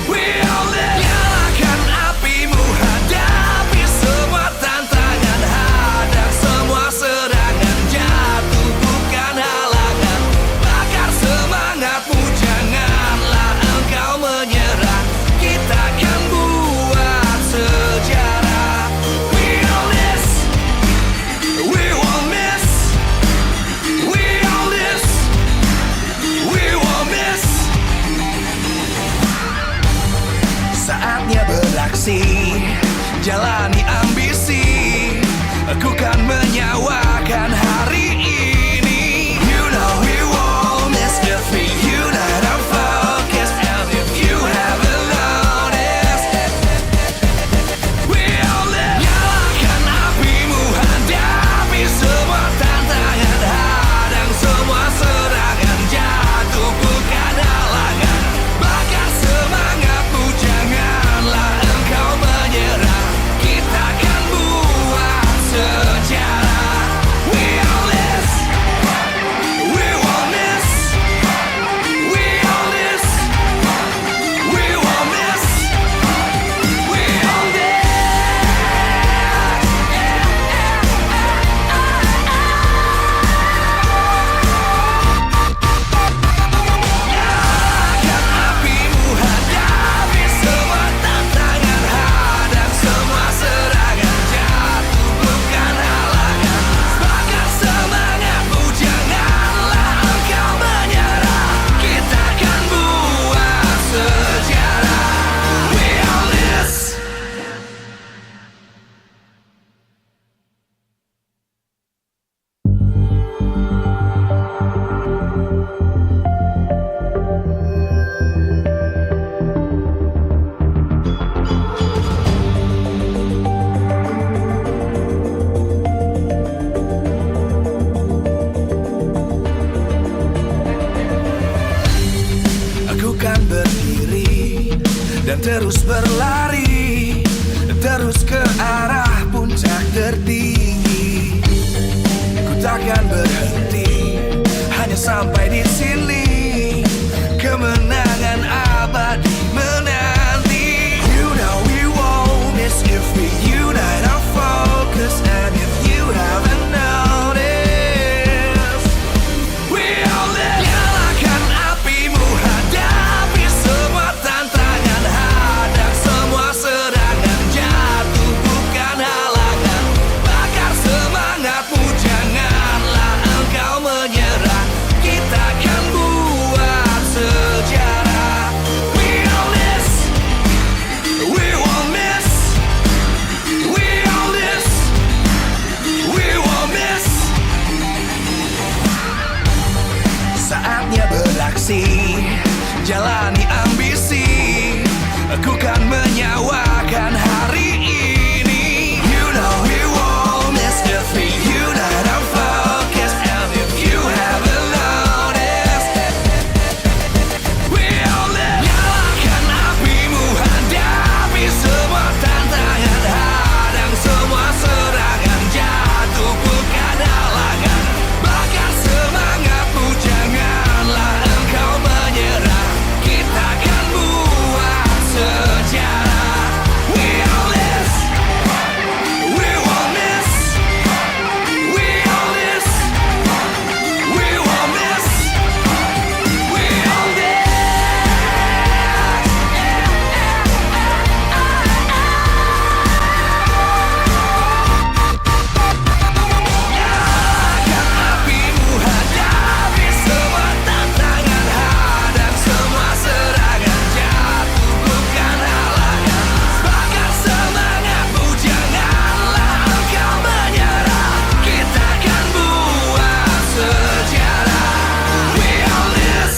we all live. Nyalakan apimu, hadapi semua tantangan, hadang semua serangan, jatuhkan halangan, bakar semangatmu, janganlah engkau menyerah. beraksi, jalani ambisi. Aku kan menyawakan hari ini. You know we won't miss if we unite our focus. And if you haven't noticed, we'll live. Nyalakan apimu, hadapi semua tantangan, hadang semua serangan, jatuh bukan halangan. Bakar semangatmu, janganlah engkau menyerah. Kita akan buat sejarah. We all this, we won't miss. We all this, we won't miss. We all this. Nyalakan apimu, hadapi semua tantangan, hadang semua serangan, jatuh bukan halangan. Bakar semangatmu, janganlah engkau menyerah. Kita akan buat sejarah. We all this. Aku kan berdiri dan terus berlari, terus ke arah puncak tertinggi. Ku takkan berhenti, hanya sampai di sini. Kemenangan abadi menanti. You know we won't miss if we unite our focus. And if you haven't noticed, we all live. Nyalakan apimu, hadapi semua tantangan, hadang semua serangan, jatuh bukan halangan. Bakar semangatmu, janganlah engkau menyerah. Kita akan buat sejarah. We all this, we won't miss. We all this, we won't miss. Saatnya beraksi, jalani ambisi. Aku kan menyawakan hari ini. You know we won't miss if we unite our focus. And if you haven't noticed, we all live. Nyalakan apimu, hadapi semua tantangan, hadang semua serangan, jatuh bukan halangan. Bakar semangatmu, janganlah engkau menyerah. Kita akan buat sejarah. We all this, we won't miss. We all this, we won't miss. We all this. Nyalakan apimu, hadapi semua tantangan, hadang semua serangan, jatuh bukan halangan. Bakar semangatmu, janganlah engkau menyerah. Kita akan buat sejarah. We all this.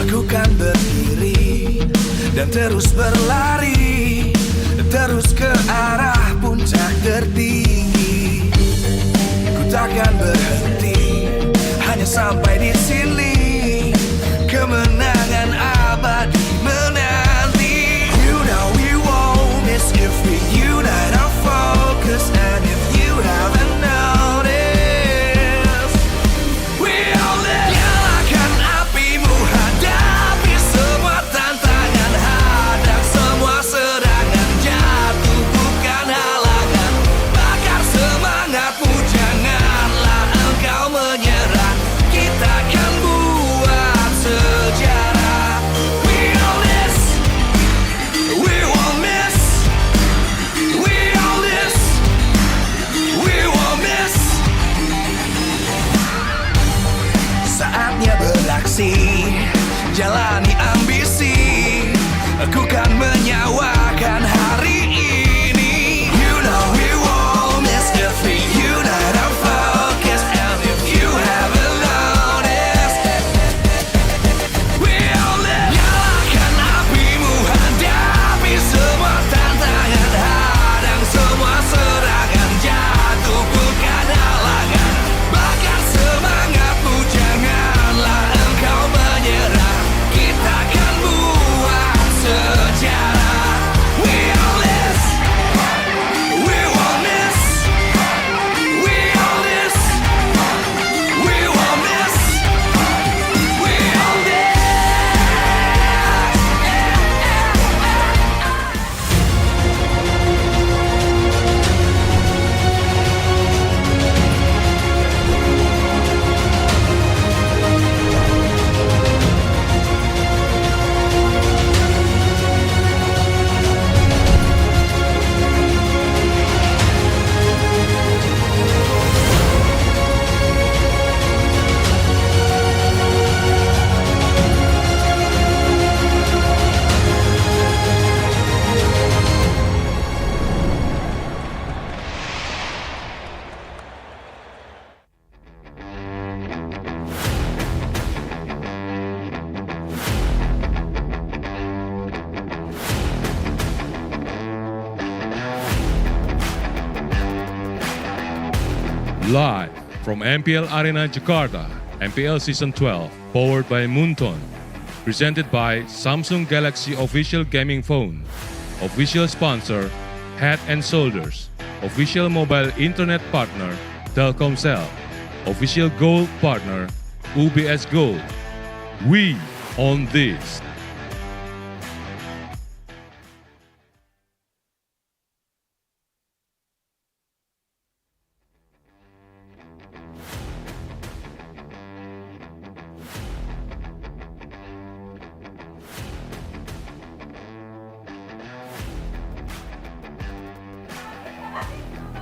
Aku kan berdiri dan terus berlari, terus ke arah puncak tertinggi. Ku takkan berhenti, hanya sampai di sini. Kemenangan abadi menanti. You know we won't miss if we unite our focus. And if you haven't noticed, we all live. Nyalakan apimu, hadapi semua tantangan, hadang semua serangan, jatuh bukan halangan. Bakar semangatmu, jangan Live from MPL Arena Jakarta, MPL Season 12, powered by Moonton. Presented by Samsung Galaxy Official Gaming Phone. Official sponsor, Head & Shoulders. Official mobile internet partner, Telkomsel. Official gold partner, UBS Gold. We own this.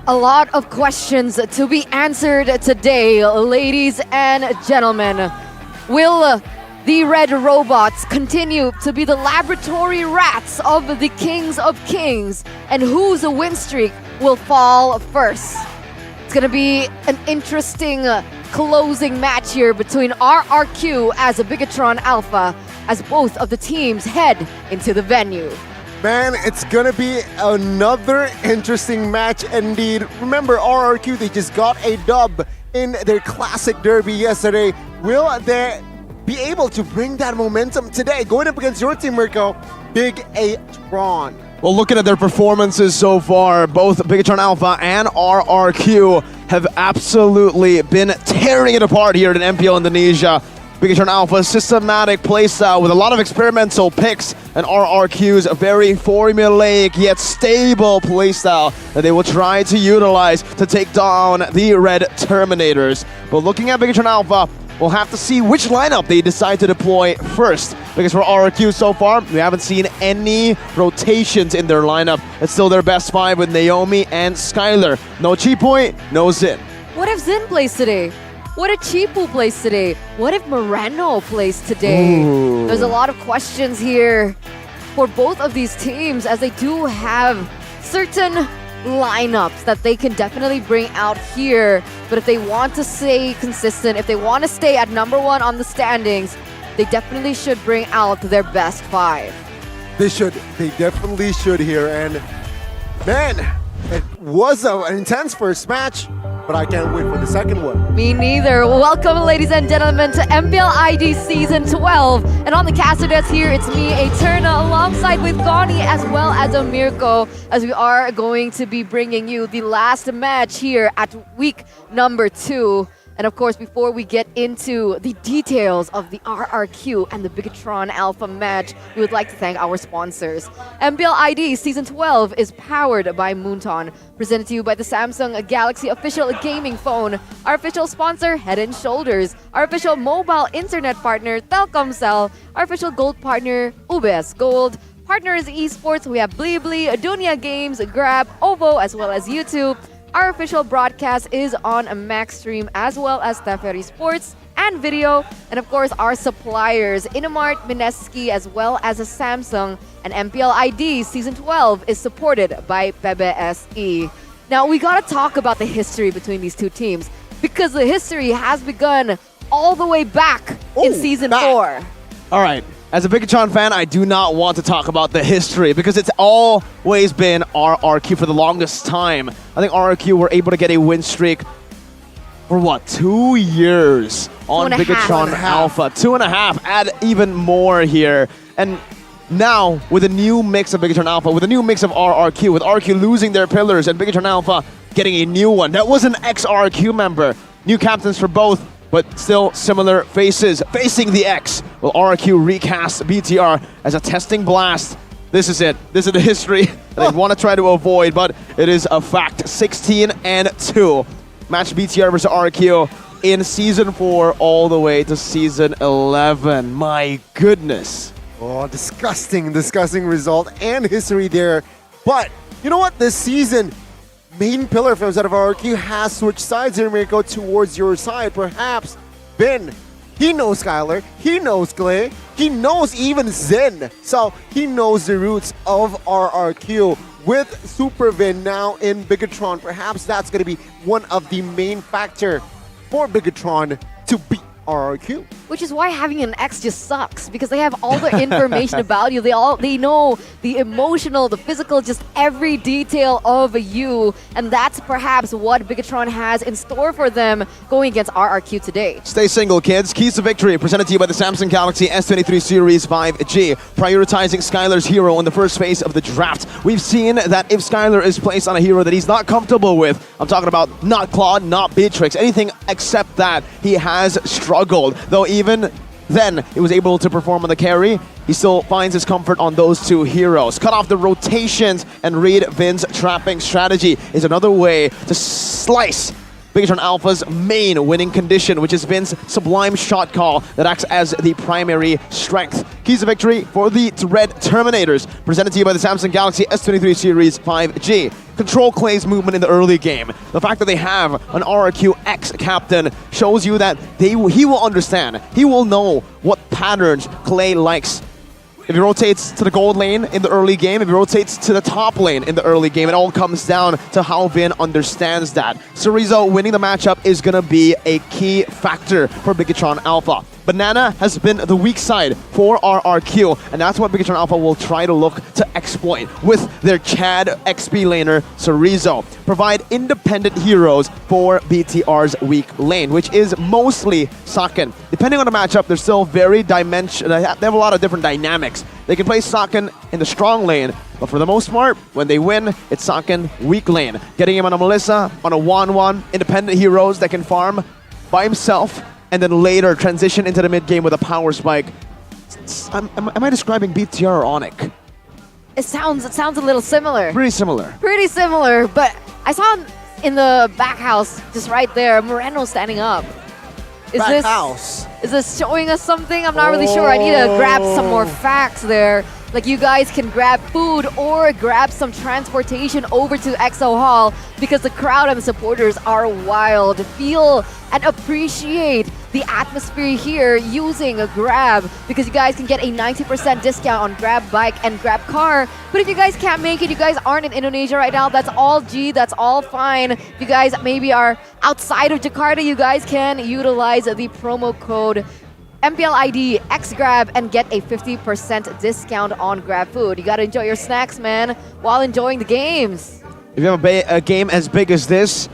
A lot of questions to be answered today, ladies and gentlemen. Will the red robots continue to be the laboratory rats of the kings of kings? And whose win streak will fall first? It's gonna be an interesting closing match here between RRQ as a Bigatron Alpha as both of the teams head into the venue. Man, it's gonna be another interesting match indeed. Remember, RRQ, they just got a dub in their classic derby yesterday. Will they be able to bring that momentum today? Going up against your team, Mirko, Big A-Tron. Well, looking at their performances so far, both Bigatron Alpha and RRQ have absolutely been tearing it apart here in MPL Indonesia. Bigatron Alpha's systematic playstyle with a lot of experimental picks, and RRQ's very formulaic yet stable playstyle that they will try to utilize to take down the Red Terminators. But looking at Bigatron Alpha, we'll have to see which lineup they decide to deploy first. Because for RRQ so far, we haven't seen any rotations in their lineup. It's still their best five with Naomi and Skylar. No Chipoy, no Zin. What if Zin plays today? What if Chipu plays today? What if Moreno plays today? Ooh. There's a lot of questions here for both of these teams as they do have certain lineups that they can definitely bring out here. But if they want to stay consistent, if they want to stay at number one on the standings, they definitely should bring out their best five. They should. They definitely should here. And man, it was an intense first match, but I can't wait for the second one. Me neither. Welcome, ladies and gentlemen, to MPL ID Season 12. And on the caster desk here, it's me, Eterna, alongside with Connie as well as Mirko, as we are going to be bringing you the last match here at week number 2. And of course, before we get into the details of the RRQ and the Bigatron Alpha match, we would like to thank our sponsors. MPL ID Season 12 is powered by Moonton, presented to you by the Samsung Galaxy Official Gaming Phone, our official sponsor, Head & Shoulders, our official mobile internet partner, Telkomsel, our official gold partner, UBS Gold. Partners esports, we have Blibli, Dunia Games, Grab, Ovo, as well as YouTube. Our official broadcast is on Maxstream as well as Teferi Sports and Video. And of course, our suppliers, Inamart, Mineski, as well as Samsung. And MPL ID Season 12 is supported by PBSE. Now, we gotta talk about the history between these two teams because the history has begun all the way back in Season 4. All right. As a Bigatron fan, I do not want to talk about the history because it's always been RRQ for the longest time. I think RRQ were able to get a win streak for what, 2 years on Bigatron Alpha. 2.5, add even more here. And now, with a new mix of Bigatron Alpha, with a new mix of RRQ, with RRQ losing their pillars and Bigatron Alpha getting a new one. That was an ex-RRQ member. New captains for both, but still similar faces facing the X. Will RRQ recast BTR as a testing blast? This is it. This is the history that they want to try to avoid, but it is a fact. 16-2. Match BTR versus RRQ in Season 4 all the way to Season 11. My goodness. Oh, disgusting result and history there. But you know what? This season, main pillar from out of RRQ has switched sides here, Mirko, towards your side. Perhaps Ben, he knows Skylar, he knows Clay, he knows even Zen. So he knows the roots of RRQ. With Super Vin now in Bigatron, perhaps that's going to be one of the main factor for Bigatron to beat RRQ. Which is why having an ex just sucks, because they have all the information about you. They know the emotional, the physical, just every detail of you, and that's perhaps what Bigatron has in store for them going against RRQ today. Stay single, kids. Keys to victory presented to you by the Samsung Galaxy S23 Series 5G. Prioritizing Skylar's hero in the first phase of the draft. We've seen that if Skylar is placed on a hero that he's not comfortable with, I'm talking about not Claude, not Beatrix, anything except that, he has struggled. Though even then, he was able to perform on the carry. He still finds his comfort on those two heroes. Cut off the rotations and read Vin's trapping strategy is another way to slice Bigatron Alpha's main winning condition, which is Vin's sublime shot call that acts as the primary strength. Keys to victory for the Red Terminators, presented to you by the Samsung Galaxy S23 Series 5G. Control Clay's movement in the early game. The fact that they have an RRQ X captain shows you that he will understand. He will know what patterns Clay likes. If he rotates to the gold lane in the early game, if he rotates to the top lane in the early game, it all comes down to how Vin understands that. Cerezo winning the matchup is going to be a key factor for Bigatron Alpha. Banana has been the weak side for RRQ, and that's what Bigatron Alpha will try to look to exploit with their Chad XP laner, Cerezo. Provide independent heroes for BTR's weak lane, which is mostly Saken. Depending on the matchup, they're still very they have a lot of different dynamics. They can play Saken in the strong lane, but for the most part, when they win, it's Saken weak lane. Getting him on a Melissa, on a 1-1, independent heroes that can farm by himself, and then later transition into the mid game with a power spike. Am I describing BTR or Onyx? It sounds a little similar. Pretty similar. Pretty similar, but I saw in the back house, just right there, Moreno standing up. Is this showing us something? I'm not really sure. I need to grab some more facts there. Like, you guys can grab food or grab some transportation over to EXO Hall, because the crowd and the supporters are wild. Feel and appreciate the atmosphere here using a Grab, because you guys can get a 90% discount on Grab Bike and Grab Car. But if you guys can't make it, you guys aren't in Indonesia right now, that's all G, that's all fine. If you guys maybe are outside of Jakarta, you guys can utilize the promo code MPL ID XGrab and get a 50% discount on Grab Food. You gotta enjoy your snacks, man, while enjoying the games. If you have a game as big as this,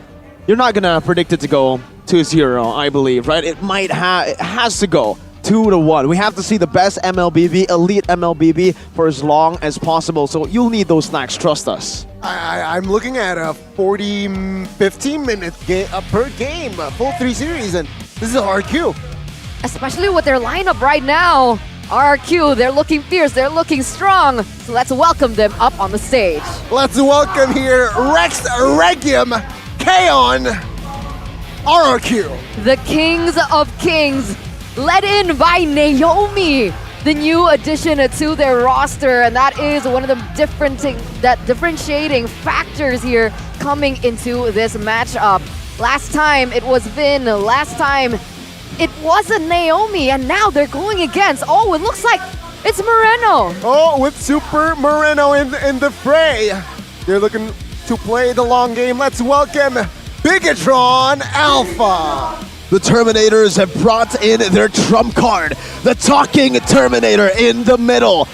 you're not gonna predict it to go 2-0, I believe, right? It has to go 2-1. We have to see the best MLBB, elite MLBB, for as long as possible. So you'll need those snacks, trust us. I'm looking at a 15-minute per game, full 3 series, and this is RQ. Especially with their lineup right now. RRQ, they're looking fierce, they're looking strong. So let's welcome them up on the stage. Let's welcome here Rex Regium, Kaon, RRQ. The Kings of Kings, led in by Naomi, the new addition to their roster, and that is one of the differentiating factors here coming into this matchup. Last time it was Vin, last time it wasn't Naomi, and now they're going against, it looks like it's Moreno. Oh, with Super Moreno in the fray. They're looking to play the long game. Let's welcome Bigatron Alpha. The Terminators have brought in their trump card, the talking Terminator in the middle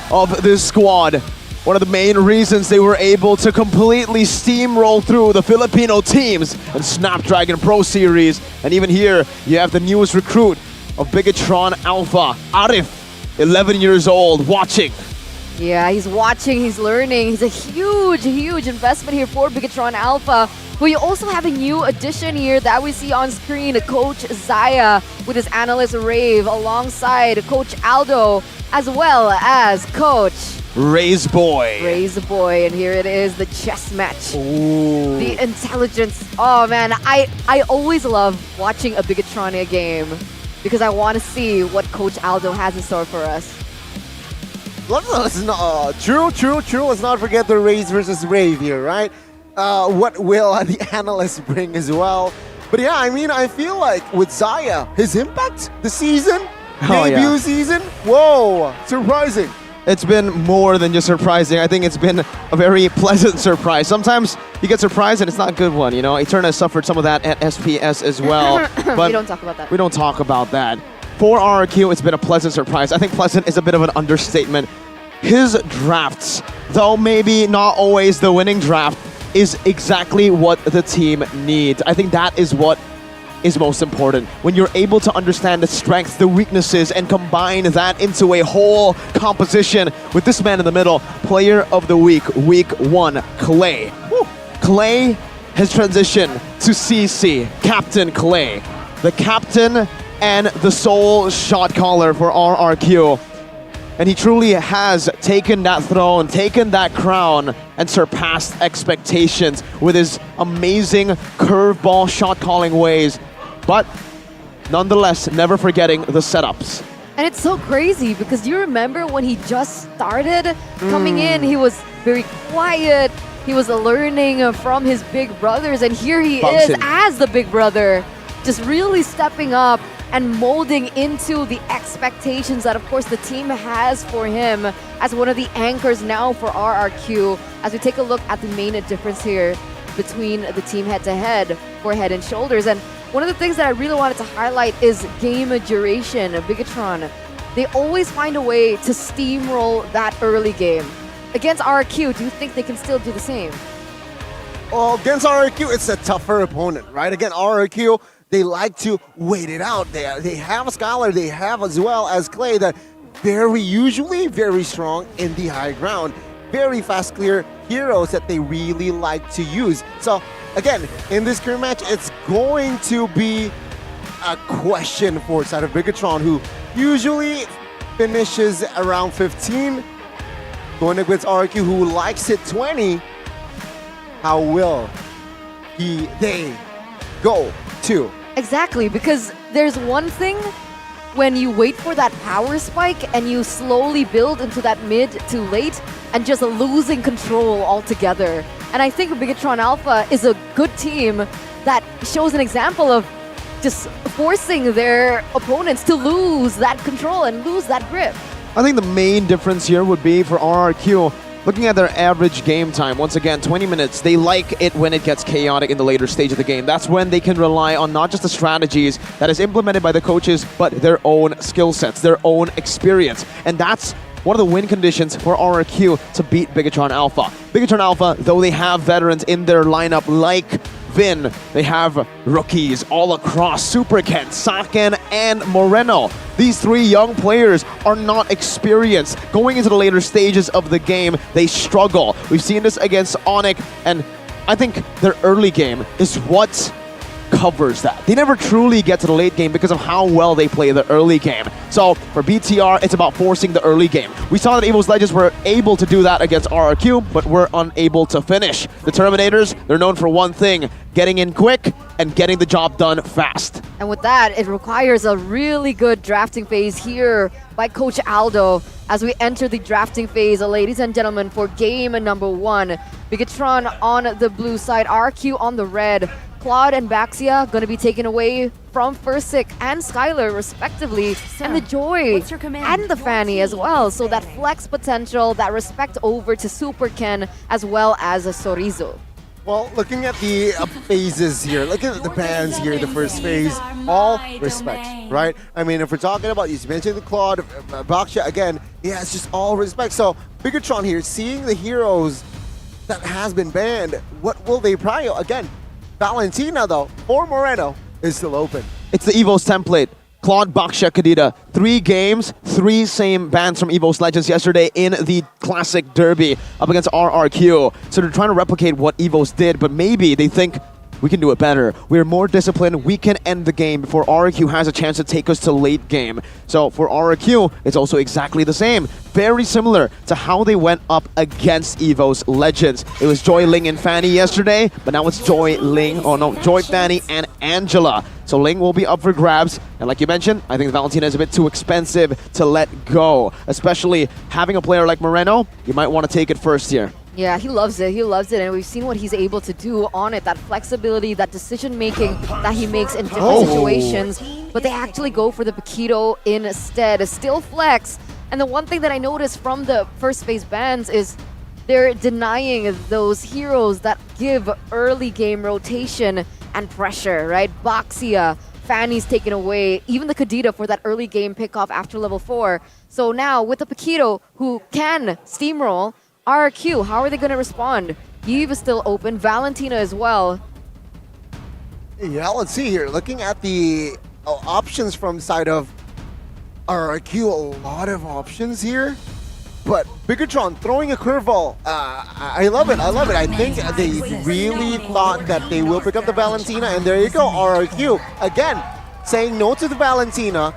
of this squad. One of the main reasons they were able to completely steamroll through the Filipino teams in Snapdragon Pro Series. And even here, you have the newest recruit of Bigatron Alpha, Arif, 11 years old, watching. Yeah, he's watching, he's learning. He's a huge, huge investment here for Bigatron Alpha. But you also have a new addition here that we see on screen, Coach Zaya with his analyst Rave alongside Coach Aldo, as well as Coach Raise Boy, and here it is, the chess match. Ooh. The intelligence. Oh man, I always love watching a Bigatronia game because I want to see what Coach Aldo has in store for us. True. Let's not forget the Raise versus Rave here, right? What will the analysts bring as well? But yeah, I mean, I feel like with Zaya, his impact, the season, debut season, whoa, surprising. It's been more than just surprising. I think it's been a very pleasant surprise. Sometimes you get surprised and it's not a good one, you know? Eterna suffered some of that at SPS as well. But we don't talk about that. We don't talk about that. for RRQ, it's been a pleasant surprise. I think pleasant is a bit of an understatement. His drafts, though maybe not always the winning draft, is exactly what the team needs. I think that is what is most important. When you're able to understand the strengths, the weaknesses, and combine that into a whole composition with this man in the middle, player of the week, week 1, Clay. Woo. Clay has transitioned to CC, Captain Clay. The captain and the sole shot caller for RRQ. And he truly has taken that throne, taken that crown, and surpassed expectations with his amazing curveball shot calling ways. But nonetheless, never forgetting the setups. And it's so crazy because you remember when he just started coming in, he was very quiet. He was learning from his big brothers, and here he is as the big brother, just really stepping up and molding into the expectations that, of course, the team has for him as one of the anchors now for RRQ. As we take a look at the main difference here between the team head-to-head for Head and Shoulders. And one of the things that I really wanted to highlight is game duration. Bigatron, they always find a way to steamroll that early game. Against RRQ, do you think they can still do the same? Well, against RRQ, it's a tougher opponent, right? Again, RRQ, they like to wait it out. They have a Scholar, they have as well as Clay that usually very strong in the high ground. Very fast, clear heroes that they really like to use. So, again, in this current match, it's going to be a question for side of Bigatron, who usually finishes around 15. Going against RRQ, who likes it 20. How will they go to? Exactly, because there's one thing when you wait for that power spike and you slowly build into that mid to late and just losing control altogether. And I think Bigatron Alpha is a good team that shows an example of just forcing their opponents to lose that control and lose that grip. I think the main difference here would be for RRQ, looking at their average game time, once again, 20 minutes, they like it when it gets chaotic in the later stage of the game. That's when they can rely on not just the strategies that is implemented by the coaches, but their own skill sets, their own experience. And that's one of the win conditions for RRQ to beat Bigatron Alpha. Bigatron Alpha, though they have veterans in their lineup like Vin, they have rookies all across, Super Ken, Saken, and Moreno. These three young players are not experienced. Going into the later stages of the game, they struggle. We've seen this against Onyx, and I think their early game is what covers that. They never truly get to the late game because of how well they play the early game. So for BTR, it's about forcing the early game. We saw that Evil's Legends were able to do that against RRQ, but were unable to finish. The Terminators, they're known for one thing, getting in quick and getting the job done fast. And with that, it requires a really good drafting phase here by Coach Aldo as we enter the drafting phase, ladies and gentlemen, for game number 1. Bigatron on the blue side, RQ on the red. Claude and Baxia going to be taken away from Fursic and Skylar respectively, and the Joy and the Fanny as well. So that flex potential, that respect over to Super Ken as well as Sorizo. Well, looking at the phases here, look at the bands here, the first phase, all respect, right? I mean, if we're talking about, you mentioned the Claude, Baxia again, yeah, it's just all respect. So Bigatron here, seeing the heroes that has been banned, what will they prio? Again, Valentina, though, for Moreno, is still open. It's the EVOS template. Claude, Baxia, Kadita. 3 games, 3 same bans from EVOS Legends yesterday in the Classic Derby up against RRQ. So they're trying to replicate what EVOS did, but maybe they think we can do it better. We're more disciplined. We can end the game before RRQ has a chance to take us to late game. So for RRQ, it's also exactly the same. Very similar to how they went up against EVOS Legends. It was Joy, Ling, and Fanny yesterday, but now it's Joy, Ling, Joy, Fanny, and Angela. So Ling will be up for grabs. And like you mentioned, I think Valentina is a bit too expensive to let go. Especially having a player like Moreno, you might want to take it first here. Yeah, he loves it. He loves it. And we've seen what he's able to do on it. That flexibility, that decision-making that he makes in different situations. But they actually go for the Paquito instead. Still flex. And the one thing that I noticed from the first phase bans is they're denying those heroes that give early game rotation and pressure, right? Baxia, Fanny's taken away, even the Kadita for that early game pickoff after level 4. So now with the Paquito who can steamroll, RRQ, how are they going to respond? Yves is still open, Valentina as well. Yeah, let's see here. Looking at the options from side of RRQ, a lot of options here. But Bigatron throwing a curveball. I love it. I love it. I think they really thought that they will pick up the Valentina. And there you go, RRQ. Again, saying no to the Valentina,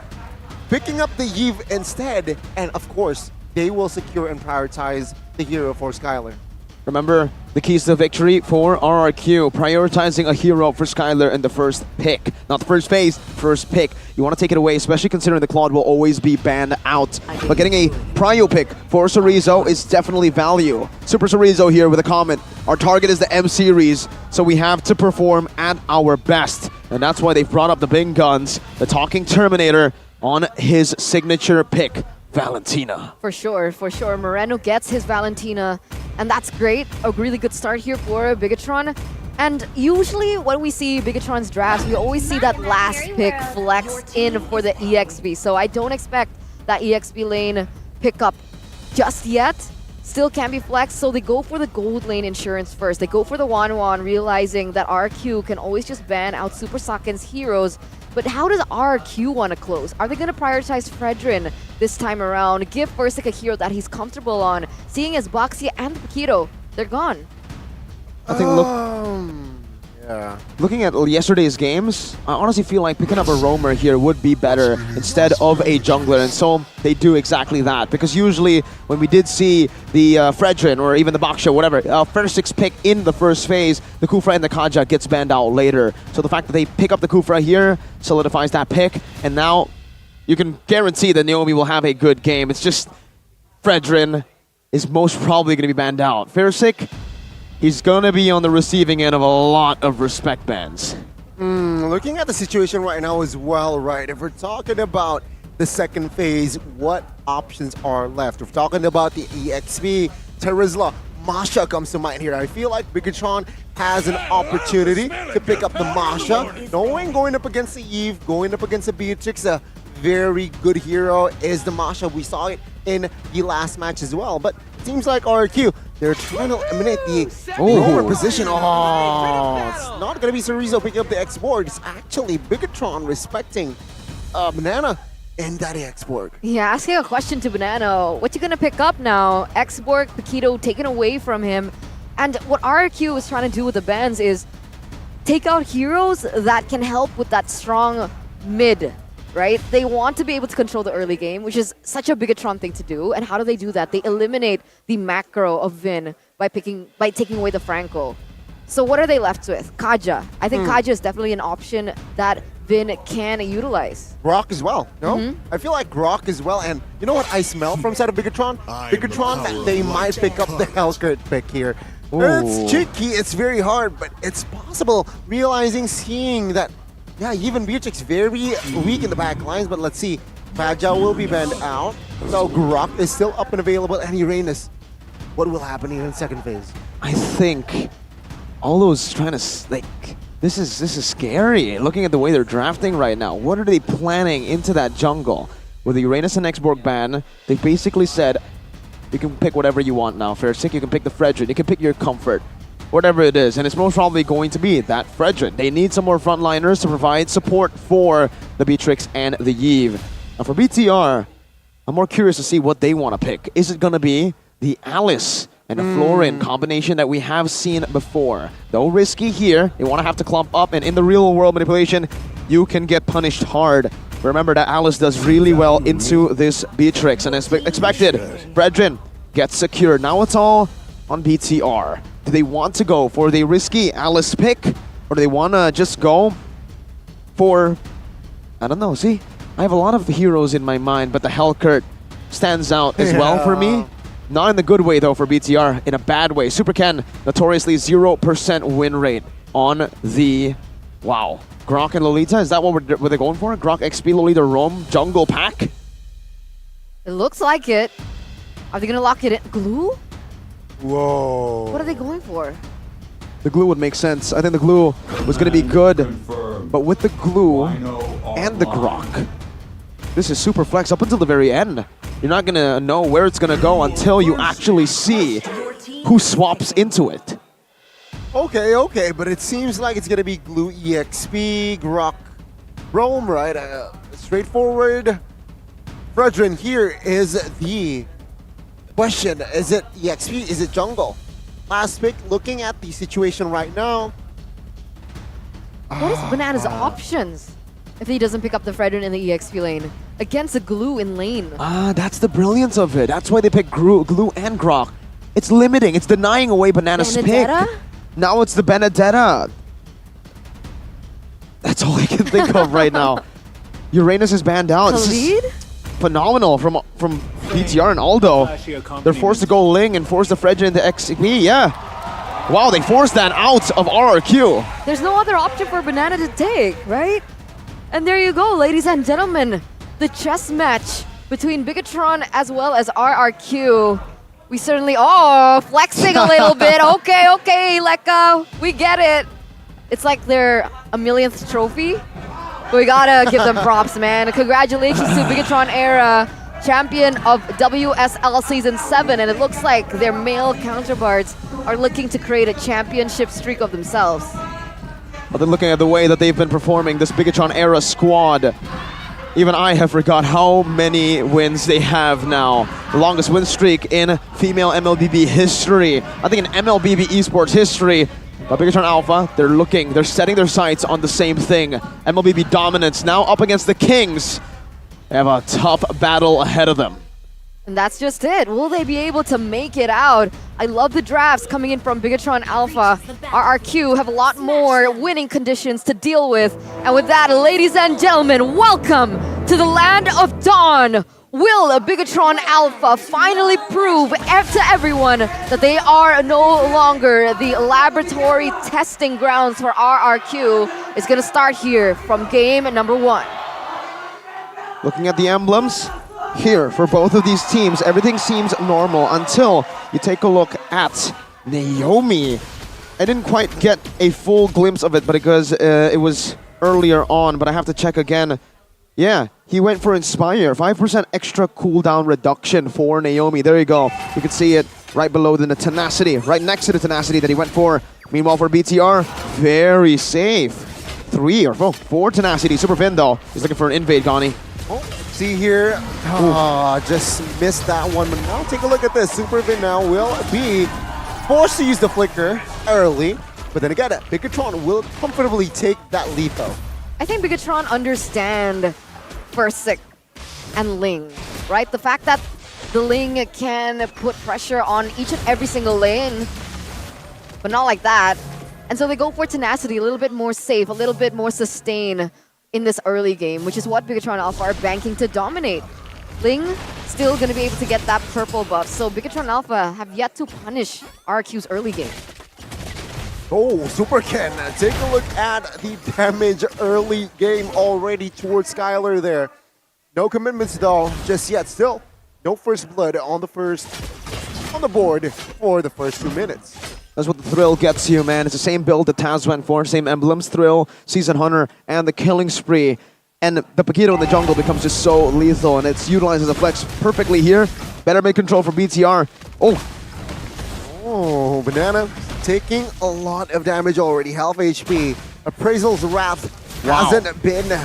picking up the Yves instead. And of course, they will secure and prioritize the hero for Skylar. Remember, the keys to victory for RRQ, prioritizing a hero for Skylar in the first pick. Not the first phase, first pick. You want to take it away, especially considering the Claude will always be banned out. But getting a prio pick for Cerezo is definitely value. Super Cerezo here with a comment. Our target is the M series, so we have to perform at our best. And that's why they've brought up the big guns, the Talking Terminator, on his signature pick, Valentina. For sure, for sure. Moreno gets his Valentina, and that's great. A really good start here for Bigatron. And usually when we see Bigatron's drafts, we always see that last pick flexed in for the EXP. So I don't expect that EXP lane pickup just yet. Still can be flexed, so they go for the gold lane insurance first. They go for the 1-1, realizing that RQ can always just ban out Super Saken's heroes. But how does RQ want to close? Are they going to prioritize Fredrin this time around? Give Versik a hero that he's comfortable on. Seeing as Boxia and Paquito, they're gone. I think looking at yesterday's games, I honestly feel like picking up a roamer here would be better instead of a jungler, and so they do exactly that. Because usually when we did see the Fredrin or even the Baksha, whatever, Fersik's pick in the first phase, the Kufra and the Kaja gets banned out later. So the fact that they pick up the Kufra here solidifies that pick, and now you can guarantee that Naomi will have a good game. It's just Fredrin is most probably going to be banned out. Fersik, he's going to be on the receiving end of a lot of respect bans. Looking at the situation right now as well, right? If we're talking about the second phase, what options are left? If we're talking about the EXP, Terizla, Masha comes to mind here. I feel like Bigatron has an opportunity to pick up the Masha. Knowing going up against the Eve, going up against the Beatrix, a very good hero is the Masha. We saw it in the last match as well. But it seems like RQ, they're trying to eliminate the roamer position. Oh, it's not going to be Cerezo picking up the X-Borg. It's actually Bigatron respecting Banana and that X-Borg. Yeah, asking a question to Banana. What you going to pick up now? X-Borg, Paquito taken away from him. And what RQ is trying to do with the bans is take out heroes that can help with that strong mid. Right? They want to be able to control the early game, which is such a Bigatron thing to do. And how do they do that? They eliminate the macro of Vin by taking away the Franco. So what are they left with? Kaja. I think Kaja is definitely an option that Vin can utilize. Grok as well, no? I feel like Grok as well. And you know what I smell from side of Bigatron? Bigatron, they might pick up the Hellcurt pick here. It's tricky, it's very hard, but it's possible. Seeing that yeah, even Beatrix very weak in the back lines, but let's see. Faja will be banned out. So Grok is still up and available, and Uranus. What will happen here in second phase? I think all those trying to, like, this is scary. Looking at the way they're drafting right now, what are they planning into that jungle? With the Uranus and X-Borg ban, they basically said, you can pick whatever you want now, Fersik. You can pick the Fredrin. You can pick your comfort. Whatever it is, and it's most probably going to be that Fredrin. They need some more frontliners to provide support for the Beatrix and the Yves. Now for BTR, I'm more curious to see what they want to pick. Is it going to be the Alice and the Florin combination that we have seen before? Though risky here, they want to have to clump up, and in the real world manipulation, you can get punished hard. Remember that Alice does really well into this Beatrix, and as expected, Fredrin gets secured. Now it's all on BTR. Do they want to go for the risky Alice pick, or do they want to just go for, I don't know, see? I have a lot of heroes in my mind, but the Hellcurt stands out as well for me. Not in the good way, though, for BTR. In a bad way. Super Ken, notoriously 0% win rate on the, wow, Grok and Lolita. Is that what they're going for? Grok XP, Lolita Roam, jungle pack? It looks like it. Are they going to lock it in? Glue? Whoa. What are they going for? The glue would make sense. I think the glue was going to be good but with the glue and the grok, this is super flex up until the very end. You're not gonna know where it's gonna go until you actually see who swaps into it. Okay, but it seems like it's gonna be glue EXP, grok, Rome, right? Straightforward. Fredrin, here is the question. Is it EXP? Is it jungle? Last pick, looking at the situation right now. What is Banana's options if he doesn't pick up the Fredrin in the EXP lane? Against a glue in lane. That's the brilliance of it. That's why they pick glue and grok. It's limiting. It's denying away Banana's Benedetta? pick. Now it's the Benedetta. That's all I can think of right now. Uranus is banned out. This is phenomenal from BTR and Aldo. They're forced to go Ling and force the Fredrin into XP. Yeah. Wow, they forced that out of RRQ. There's no other option for Banana to take, right? And there you go, ladies and gentlemen. The chess match between Bigatron as well as RRQ. We certainly, flexing a little bit. Okay, Lekka, we get it. It's like their 1,000,000th trophy. But we gotta give them props, man. Congratulations to Bigatron Era, champion of WSL Season 7. And it looks like their male counterparts are looking to create a championship streak of themselves. But then looking at the way that they've been performing, this Bigatron Era squad, even I have forgot how many wins they have now. The longest win streak in female MLBB history. I think in MLBB esports history. But Bigatron Alpha, they're setting their sights on the same thing. MLBB dominance now up against the Kings. They have a tough battle ahead of them. And that's just it. Will they be able to make it out? I love the drafts coming in from Bigatron Alpha. RRQ have a lot more winning conditions to deal with. And with that, ladies and gentlemen, welcome to the land of dawn. Will Bigatron Alpha finally prove to everyone that they are no longer the laboratory testing grounds for RRQ? It's going to start here from game number 1. Looking at the emblems, here for both of these teams, everything seems normal until you take a look at Naomi. I didn't quite get a full glimpse of it, but because it was earlier on, but I have to check again. Yeah, he went for Inspire, 5% extra cooldown reduction for Naomi. There you go. You can see it right below the Tenacity, right next to the Tenacity that he went for. Meanwhile for BTR, very safe. 3 or 4 Tenacity. Super Fin though, he's looking for an invade, Gani. See here, just missed that one. But now take a look at this. Supervin now will be forced to use the flicker early. But then again, Bigatron will comfortably take that lethal. I think Bigatron understand Versik and Ling, right? The fact that the Ling can put pressure on each and every single lane, but not like that. And so they go for Tenacity, a little bit more safe, a little bit more sustain in this early game, which is what Bigatron Alpha are banking to dominate. Ling still going to be able to get that purple buff, so Bigatron Alpha have yet to punish RQ's early game. Oh, Super Ken, take a look at the damage early game already towards Skylar there. No commitments though, just yet. Still, no first blood on the board for the first 2 minutes. That's what the Thrill gets you, man. It's the same build that Taz went for, same emblems, Thrill, Season Hunter, and the Killing Spree. And the Paquito in the jungle becomes just so lethal, and it's utilized as a flex perfectly here. Better mid control for BTR. Oh, Banana taking a lot of damage already, half HP. Appraisal's Wrath hasn't been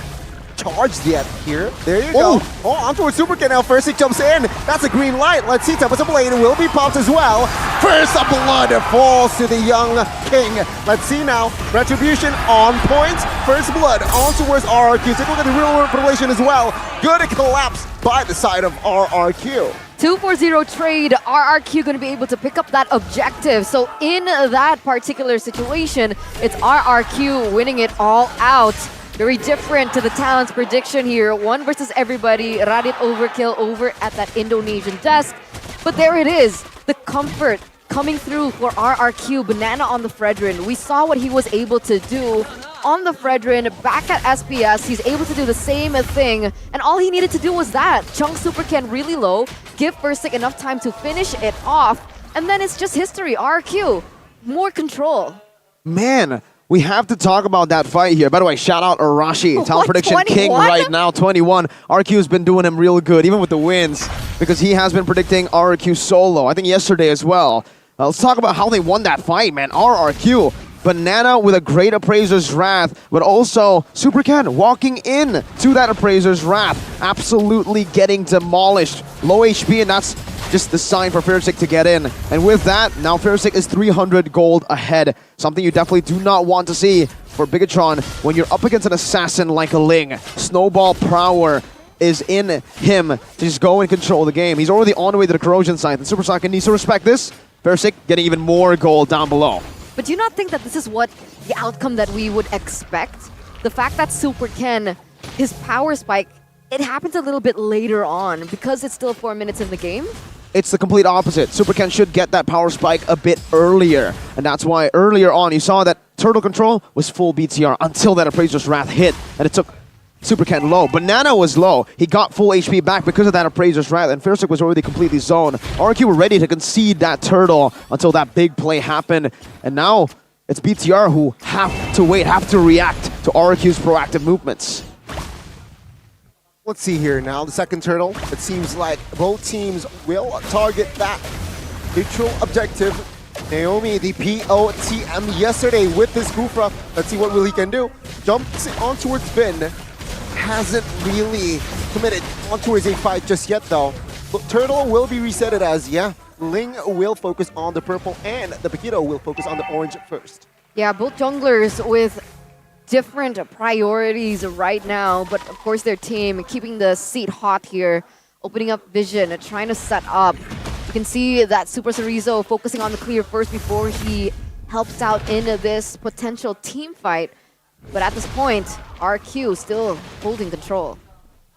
charged yet here. There you go. Oh, on towards Super Ken now. First he jumps in. That's a green light. Let's see. Tempest Blade will be popped as well. First blood falls to the young king. Let's see now. Retribution on point. First blood on towards RRQ. Take a look at the real world relation as well. Good collapse by the side of RRQ. 2-4-0 trade, RRQ going to be able to pick up that objective. So in that particular situation, it's RRQ winning it all out. Very different to the talent's prediction here. 1 versus everybody. Radit overkill over at that Indonesian desk. But there it is. The comfort coming through for RRQ. Banana on the Fredrin. We saw what he was able to do on the Fredrin back at SPS. He's able to do the same thing. And all he needed to do was that. Chunk Super Ken really low. Give Versik enough time to finish it off. And then it's just history. RRQ, more control. Man. We have to talk about that fight here. By the way, shout out Arashi, talent What, prediction 21? king right now, 21. RQ has been doing him real good, even with the wins, because he has been predicting RQ solo. I think yesterday as well. Let's talk about how they won that fight, man. RRQ. Banana with a great Appraiser's Wrath, but also Super Ken walking in to that Appraiser's Wrath, absolutely getting demolished. Low HP, and that's just the sign for Fairsik to get in. And with that, now Fairsik is 300 gold ahead. Something you definitely do not want to see for Bigatron when you're up against an assassin like a Ling. Snowball Prower is in him to just go and control the game. He's already on the way to the corrosion site, and Super Saiyan needs to respect this. Fairsik getting even more gold down below. But do you not think that this is what the outcome that we would expect? The fact that Super Ken, his power spike, it happens a little bit later on because it's still 4 minutes in the game? It's the complete opposite. Super Ken should get that power spike a bit earlier. And that's why earlier on you saw that Turtle Control was full BTR until that Appraiser's Wrath hit. And it took Super Ken low. Banana was low. He got full HP back because of that Appraiser's Wrath, and Fairsik was already completely zoned. RQ were ready to concede that turtle until that big play happened. And now it's BTR who have to wait, have to react to RQ's proactive movements. Let's see here now, the second turtle. It seems like both teams will target that neutral objective. Naomi, the POTM yesterday with this Gufra. Let's see what he can do. Jumps on towards Finn. Hasn't really committed on towards a fight just yet though. But Turtle will be resetted as, Ling will focus on the purple and the Paquito will focus on the orange first. Yeah, both junglers with different priorities right now, but of course their team keeping the seat hot here, opening up vision, trying to set up. You can see that Super Cerezo focusing on the clear first before he helps out in this potential team fight. But at this point, RQ still holding control.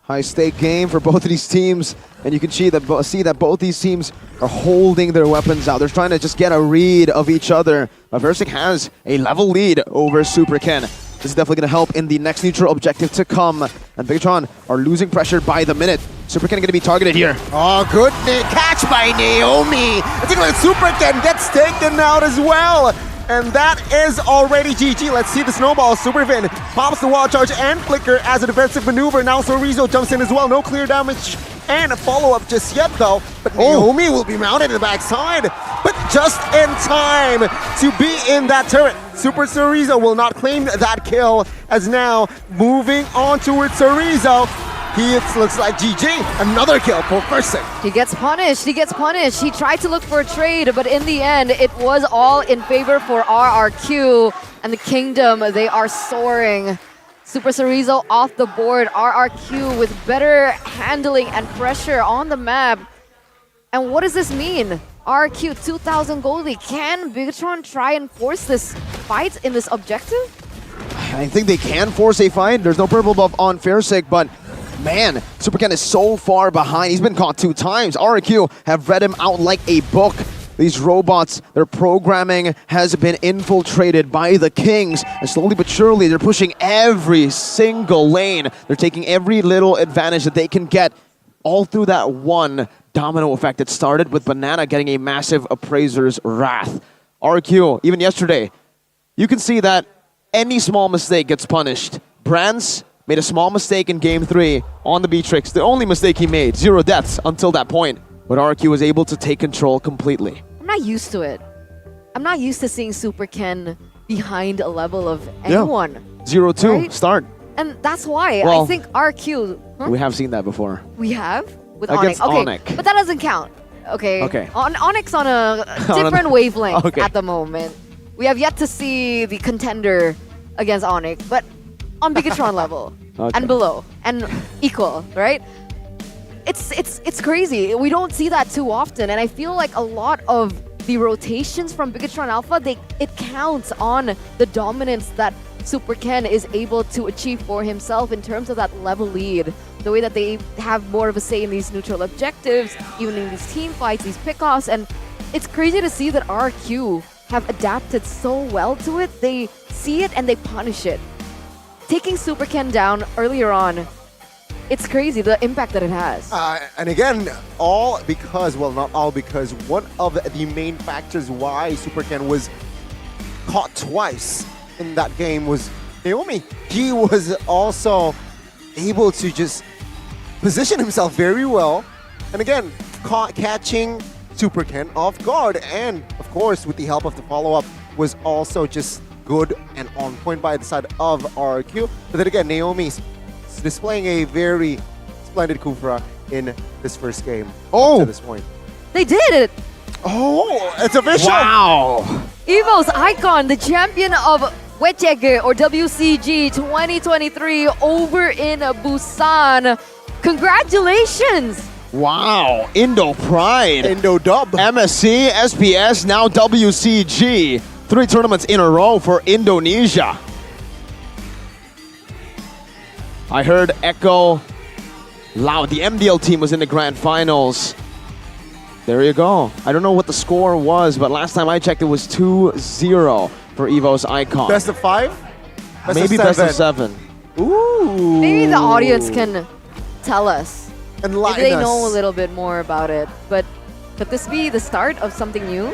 High stake game for both of these teams, and you can see that both these teams are holding their weapons out. They're trying to just get a read of each other. But Fairsik has a level lead over Super Ken. This is definitely going to help in the next neutral objective to come. And Bigatron are losing pressure by the minute. Super Ken going to be targeted here. Oh, good catch by Naomi. I think like Super Ken gets taken out as well. And that is already GG. Let's see the snowball. Superfin pops the wall charge and flicker as a defensive maneuver. Now Cerezo jumps in as well. No clear damage and a follow-up just yet though. But Naomi will be mounted in the backside. But just in time to be in that turret. Super Cerezo will not claim that kill as now moving on towards Cerezo. He looks like GG. Another kill for Fairsik. He gets punished. He gets punished. He tried to look for a trade, but in the end, it was all in favor for RRQ and the Kingdom. They are soaring. Super Cerezo off the board. RRQ with better handling and pressure on the map. And what does this mean? RRQ 2,000 goldie. Can Bigatron try and force this fight in this objective? I think they can force a fight. There's no purple buff on Fairsik, but man, Super Ken is so far behind. He's been caught 2 times. RQ have read him out like a book. These robots, their programming has been infiltrated by the Kings. And slowly but surely, they're pushing every single lane. They're taking every little advantage that they can get all through that one domino effect that started with Banana getting a massive Appraiser's Wrath. RQ, even yesterday, you can see that any small mistake gets punished. Brands made a small mistake in Game 3 on the Beatrix. The only mistake he made, 0 deaths until that point. But RQ was able to take control completely. I'm not used to it. I'm not used to seeing Super Ken behind a level of anyone. 0-2, right? Start. And that's why Well, I think RQ... Huh? We have seen that before. We have? With Against Onyx. Okay, Onyx. but that doesn't count. Okay. Okay. Onyx on a different wavelength Okay. at the moment. We have yet to see the contender against Onyx, but on Bigatron level and below and equal, right? It's crazy. We don't see that too often, and I feel like a lot of the rotations from Bigatron Alpha, it counts on the dominance that Super Ken is able to achieve for himself in terms of that level lead. The way that they have more of a say in these neutral objectives, even in these team fights, these pickoffs, and it's crazy to see that RQ have adapted so well to it. They see it and they punish it. Taking Super Ken down earlier on, it's crazy the impact that it has. And again, all because, well, not all because, one of the main factors why Super Ken was caught twice in that game was Naomi. He was also able to just position himself very well. And again, catching Super Ken off guard. And of course, with the help of the follow-up, was also just good and on point by the side of RRQ. But then again, Naomi's displaying a very splendid Kufra in this first game. Oh! To this point. They did it! Oh, it's official! Wow! Evo's icon, the champion of WCG or WCG 2023 over in Busan. Congratulations! Wow, Indo Pride. Indo Dub. MSC, SPS, now WCG. 3 tournaments in a row for Indonesia. I heard Echo loud. The MDL team was in the grand finals. There you go. I don't know what the score was, but last time I checked, it was 2-0 for Evo's icon. Best of 5? Maybe best of 7. Ooh. Maybe the audience can tell us. Enlighten if they us. know a little bit more about it. But could this be the start of something new?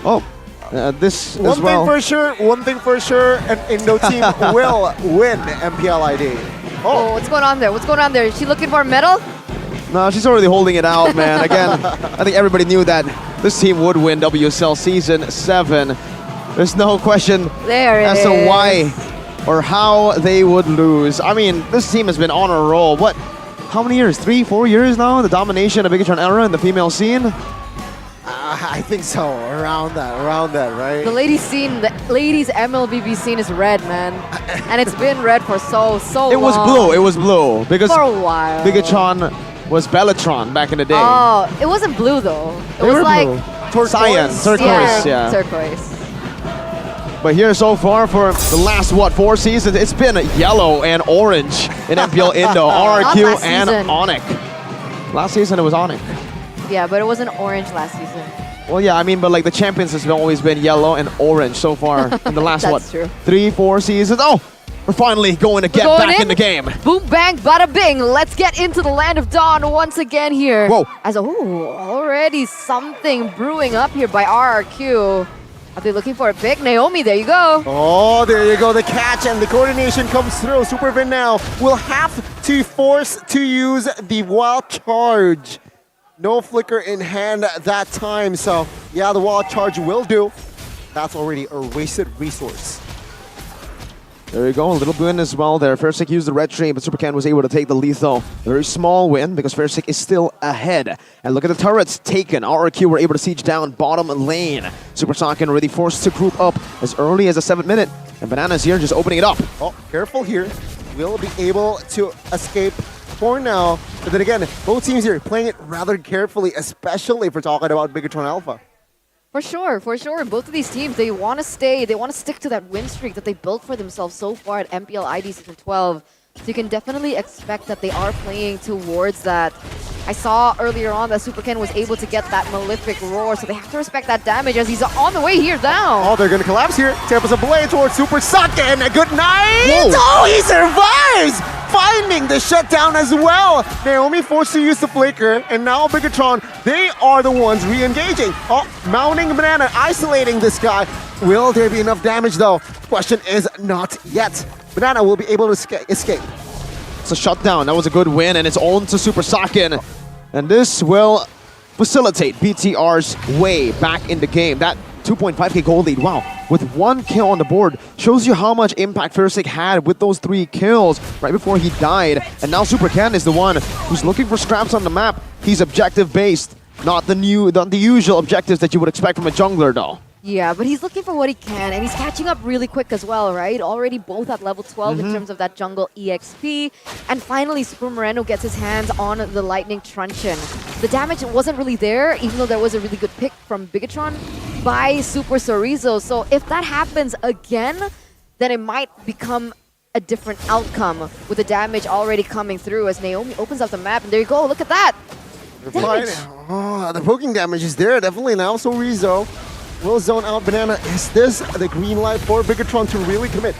Oh, this One as well. thing for sure, an Indo team will win MPL ID. Oh, what's going on there? What's going on there? Is she looking for a medal? No, she's already holding it out, man. Again, I think everybody knew that this team would win WSL Season 7. There's no question There it as to is. why or how they would lose. I mean, this team has been on a roll. What? How many years? 3, 4 years now? The domination of Bigatron era in the female scene? I think so. Around that, right? The ladies scene, the ladies MLBB scene is red, man. And it's been red for so long. It was blue. Because For a while. Bigatron was Bellatron back in the day. Oh, it wasn't blue though. It They was were like blue. Cyan, turquoise, yeah. turquoise. But here so far for the last, 4 seasons, it's been yellow and orange in MPL Indo, Not RRQ last and season. Onyx. Last season it was Onyx. Yeah, but it wasn't orange last season. Well, yeah, I mean, but like the champions has always been yellow and orange so far in the last, That's true. 3, 4 seasons. Oh, we're finally going to get Going back in the game. Boom, bang, bada bing. Let's get into the land of dawn once again here. Whoa. Already something brewing up here by RRQ. Are they looking for a pick? Naomi, there you go. Oh, there you go. The catch and the coordination comes through. Supervin now will have to force to use the wild charge. No flicker in hand that time. So, yeah, the wild charge will do. That's already a wasted resource. There you go, a little win as well there. Fersic used the red tree, but Supercan was able to take the lethal. Very small win because Fersic is still ahead. And look at the turrets taken. RRQ were able to siege down bottom lane. Super Saiyan already forced to group up as early as the 7th minute. And Bananas here just opening it up. Oh, careful here. Will be able to escape for now. But then again, both teams here playing it rather carefully, especially if we're talking about Bigatron Alpha. For sure. Both of these teams, they want to stick to that win streak that they built for themselves so far at MPL ID Season 12. So you can definitely expect that they are playing towards that. I saw earlier on that Superken was able to get that Malefic Roar, so they have to respect that damage as he's on the way here down. Oh, they're going to collapse here. Tempest a blade towards Super Saiyan. Good night! Whoa. Oh, he survives! Finding the shutdown as well. Naomi forced to use the flicker, and now Bigatron, they are the ones re-engaging. Oh, mounting Banana, isolating this guy. Will there be enough damage though? Question is not yet. Banana will be able to escape. It's a shutdown. That was a good win, and it's on to Super Saiyan. And this will facilitate BTR's way back in the game. That 2.5k gold lead, wow, with 1 kill on the board, shows you how much impact Fersic had with those 3 kills right before he died. And now Super Ken is the one who's looking for scraps on the map. He's objective-based, not the usual objectives that you would expect from a jungler, though. Yeah, but he's looking for what he can, and he's catching up really quick as well, right? Already both at level 12 in terms of that jungle EXP. And finally, Super Moreno gets his hands on the Lightning Truncheon. The damage wasn't really there, even though there was a really good pick from Bigatron by Super Sorizo. So if that happens again, then it might become a different outcome with the damage already coming through as Naomi opens up the map. And there you go, look at that! Oh, the poking damage is there, definitely now. So Sorizo will zone out Banana. Is this the green light for Bigatron to really commit?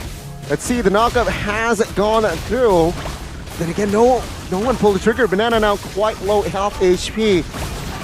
Let's see, the knockup has gone through. Then again, no one pulled the trigger. Banana now quite low health HP.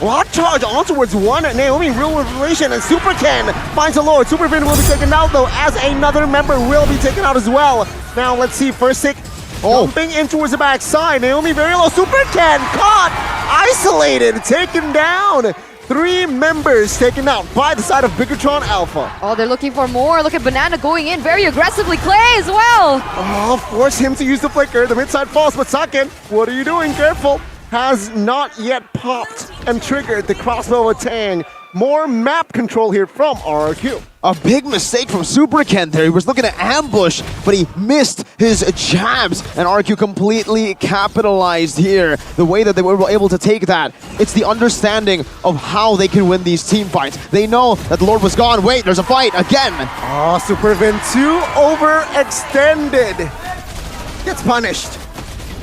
Lock charge on towards one. Naomi, real revelation, and Super Ken finds a Lord. Super Vin will be taken out though, as another member will be taken out as well. Now let's see, first tick jumping in towards the backside. Naomi very low. Super Ken caught, isolated, taken down. 3 members taken out by the side of Bigatron Alpha. Oh, they're looking for more. Look at Banana going in very aggressively. Clay as well. Oh, force him to use the flicker. The midside falls, but Saken, what are you doing? Careful. Has not yet popped and triggered the crossbow of Tang. More map control here from RRQ. A big mistake from Super Ken there. He was looking to ambush, but he missed his jabs, and RQ completely capitalized here. The way that they were able to take that, it's the understanding of how they can win these team fights. They know that the Lord was gone. Wait, there's a fight again. Oh, Super Vin 2 overextended. Gets punished.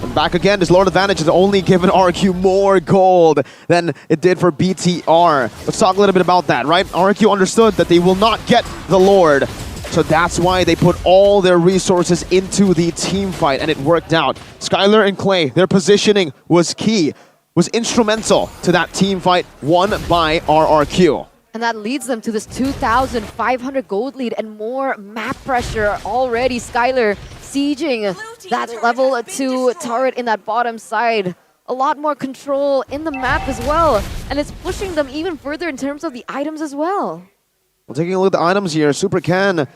And back again, this Lord advantage has only given RQ more gold than it did for BTR. Let's talk a little bit about that, right? RQ understood that they will not get the Lord, so that's why they put all their resources into the team fight, and it worked out. Skylar and Clay, their positioning was key, was instrumental to that team fight won by RRQ. And that leads them to this 2,500 gold lead and more map pressure already. Skylar sieging that level 2 turret in that bottom side. A lot more control in the map as well. And it's pushing them even further in terms of the items as well. Well, taking a look at the items here, Super Ken,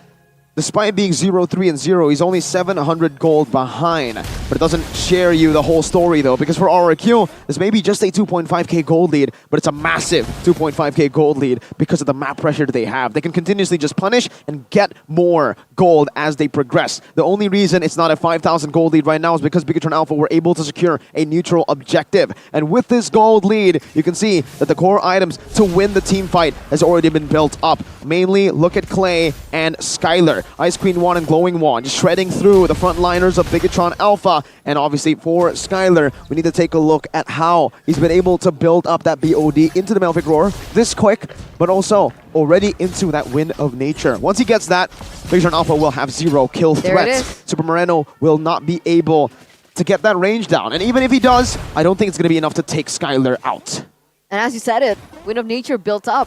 despite being 0-3 and 0, he's only 700 gold behind. But it doesn't share you the whole story though, because for RRQ, this may be just a 2.5k gold lead, but it's a massive 2.5k gold lead because of the map pressure that they have. They can continuously just punish and get more gold as they progress. The only reason it's not a 5,000 gold lead right now is because Bigatron Alpha were able to secure a neutral objective. And with this gold lead, you can see that the core items to win the team fight has already been built up. Mainly, look at Clay and Skylar. Ice Queen 1 and Glowing 1 just shredding through the front liners of Bigatron Alpha. And obviously for Skylar, we need to take a look at how he's been able to build up that BOD into the Malefic Roar this quick, but also already into that Wind of Nature. Once he gets that, Bigatron Alpha will have 0 kill threats. Super Moreno will not be able to get that range down. And even if he does, I don't think it's going to be enough to take Skylar out. And as you said it, Wind of Nature built up.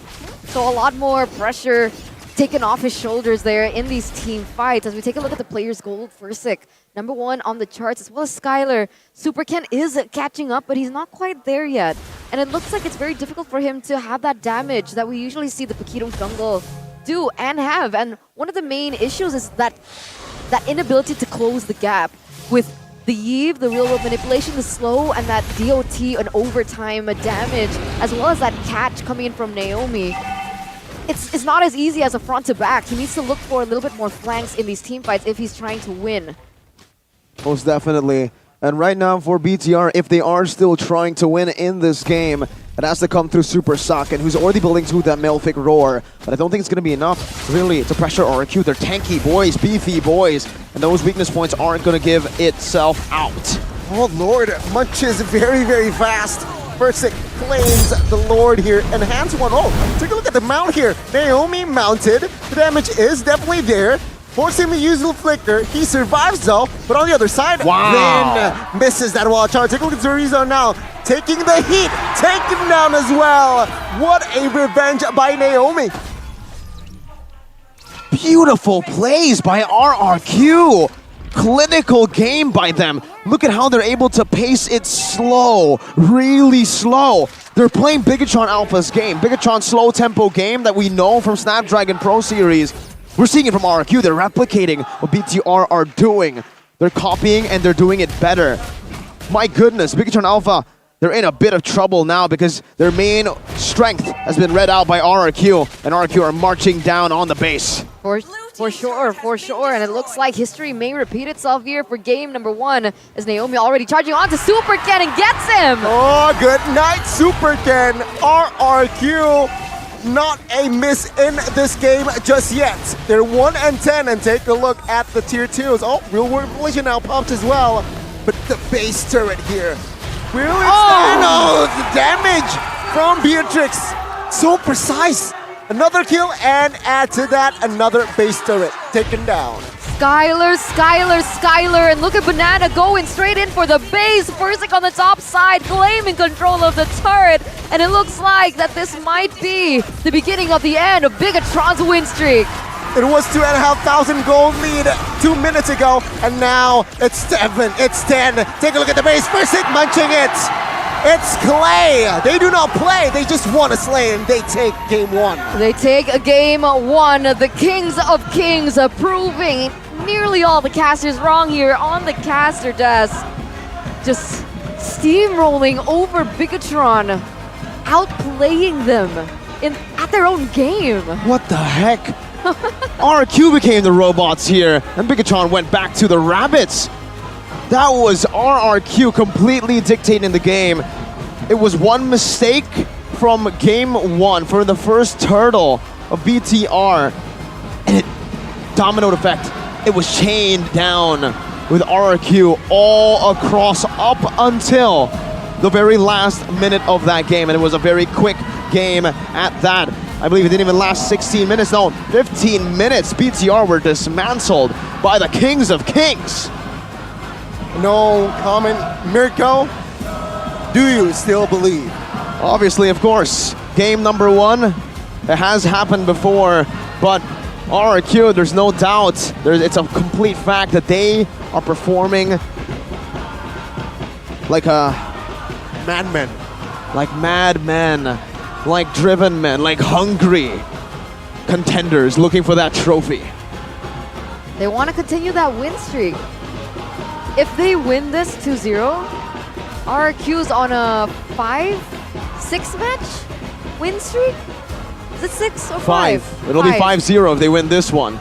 So a lot more pressure taken off his shoulders there in these team fights. As we take a look at the players' gold Versik, number 1 on the charts, as well as Skylar. Super Ken is catching up, but he's not quite there yet. And it looks like it's very difficult for him to have that damage that we usually see the Pakitong jungle do and have. And one of the main issues is that inability to close the gap with the Yve, the real-world manipulation, the slow, and that DOT and overtime damage, as well as that catch coming in from Naomi. It's not as easy as a front to back. He needs to look for a little bit more flanks in these team fights if he's trying to win. Most definitely. And right now for BTR, if they are still trying to win in this game, it has to come through Super Saken, who's already building to that Malefic Roar. But I don't think it's going to be enough, really, to pressure RQ. They're tanky boys, beefy boys, and those weakness points aren't going to give itself out. Oh Lord, munches very, very fast. Versik claims the Lord here, enhance 1. Oh, take a look at the mount here. Naomi mounted. The damage is definitely there. Force him to use the flicker. He survives though, but on the other side, Vin misses that wall charge. Take a look at Zorizo now, taking the heat, taken down as well. What a revenge by Naomi. Beautiful plays by RRQ. Clinical game by them. Look at how they're able to pace it slow, really slow. They're playing Bigatron Alpha's game, Bigatron's slow tempo game that we know from Snapdragon Pro Series. We're seeing it from RRQ. They're replicating what BTR are doing. They're copying and they're doing it better. My goodness, Bigatron Alpha, they're in a bit of trouble now because their main strength has been read out by RRQ, and RRQ are marching down on the base. For sure. And it looks like history may repeat itself here for game number 1 as Naomi already charging on to Super Ken and gets him. Oh, good night, Super Ken. RRQ, not a miss in this game just yet. They're 1-10, and take a look at the tier 2s. Oh, Real World Collision now popped as well. But the base turret here. Will it stand? Oh, the damage from Beatrix. So precise. Another kill, and add to that, another base turret taken down. Skylar, and look at Banana going straight in for the base. Furzik on the top side, claiming control of the turret, and it looks like that this might be the beginning of the end of Bigatron's win streak. It was 2,500 gold lead 2 minutes ago, and now it's 7, it's 10. Take a look at the base. Furzik munching it. It's Clay. They do not play. They just want to slay, and they take game 1. They take a game 1. The Kings of Kings proving nearly all the casters wrong here on the caster desk. Just steamrolling over Bigatron, outplaying them at their own game. What the heck? RRQ became the robots here, and Bigatron went back to the rabbits. That was RRQ completely dictating the game. It was one mistake from game 1 for the first turtle of BTR, and it dominoed effect. It was chained down with RRQ all across up until the very last minute of that game, and it was a very quick game at that. I believe it didn't even last 16 minutes, no, 15 minutes. BTR were dismantled by the Kings of Kings. No comment, Mirko. Do you still believe? Obviously, of course. Game number 1, it has happened before, but RRQ, there's no doubt. It's a complete fact that they are performing like a madman, like driven men, like hungry contenders looking for that trophy. They want to continue that win streak. If they win this 2-0, RRQ's on a 5-6 match win streak? Is it 6 or 5? It'll be 5-0 if they win this one.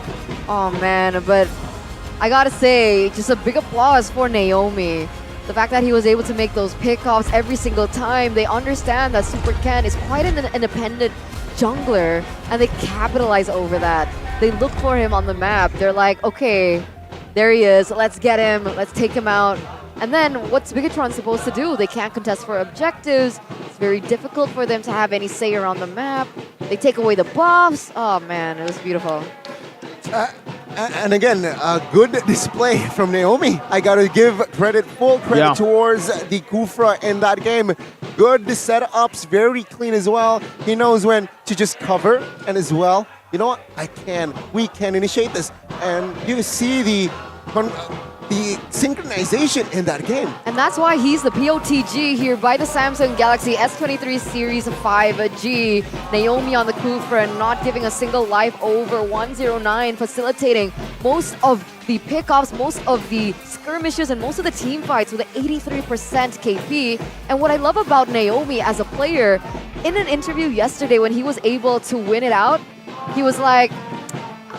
Oh man, but I gotta say, just a big applause for Naomi. The fact that he was able to make those pickoffs every single time. They understand that Super Ken is quite an independent jungler, and they capitalize over that. They look for him on the map. They're like, okay, there he is. Let's get him. Let's take him out. And then what's Bigatron supposed to do? They can't contest for objectives. It's very difficult for them to have any say around the map. They take away the buffs. Oh man, it was beautiful. And again, a good display from Naomi. I gotta give full credit towards the Kufra in that game. Good setups, very clean as well. He knows when to just cover, and as well, you know what? We can initiate this. And you see the synchronization in that game. And that's why he's the POTG here by the Samsung Galaxy S23 Series 5G. Naomi on the Kufra, not giving a single life over 109, facilitating most of the pickoffs, most of the skirmishes, and most of the team fights with an 83% KP. And what I love about Naomi as a player, in an interview yesterday when he was able to win it out, he was like,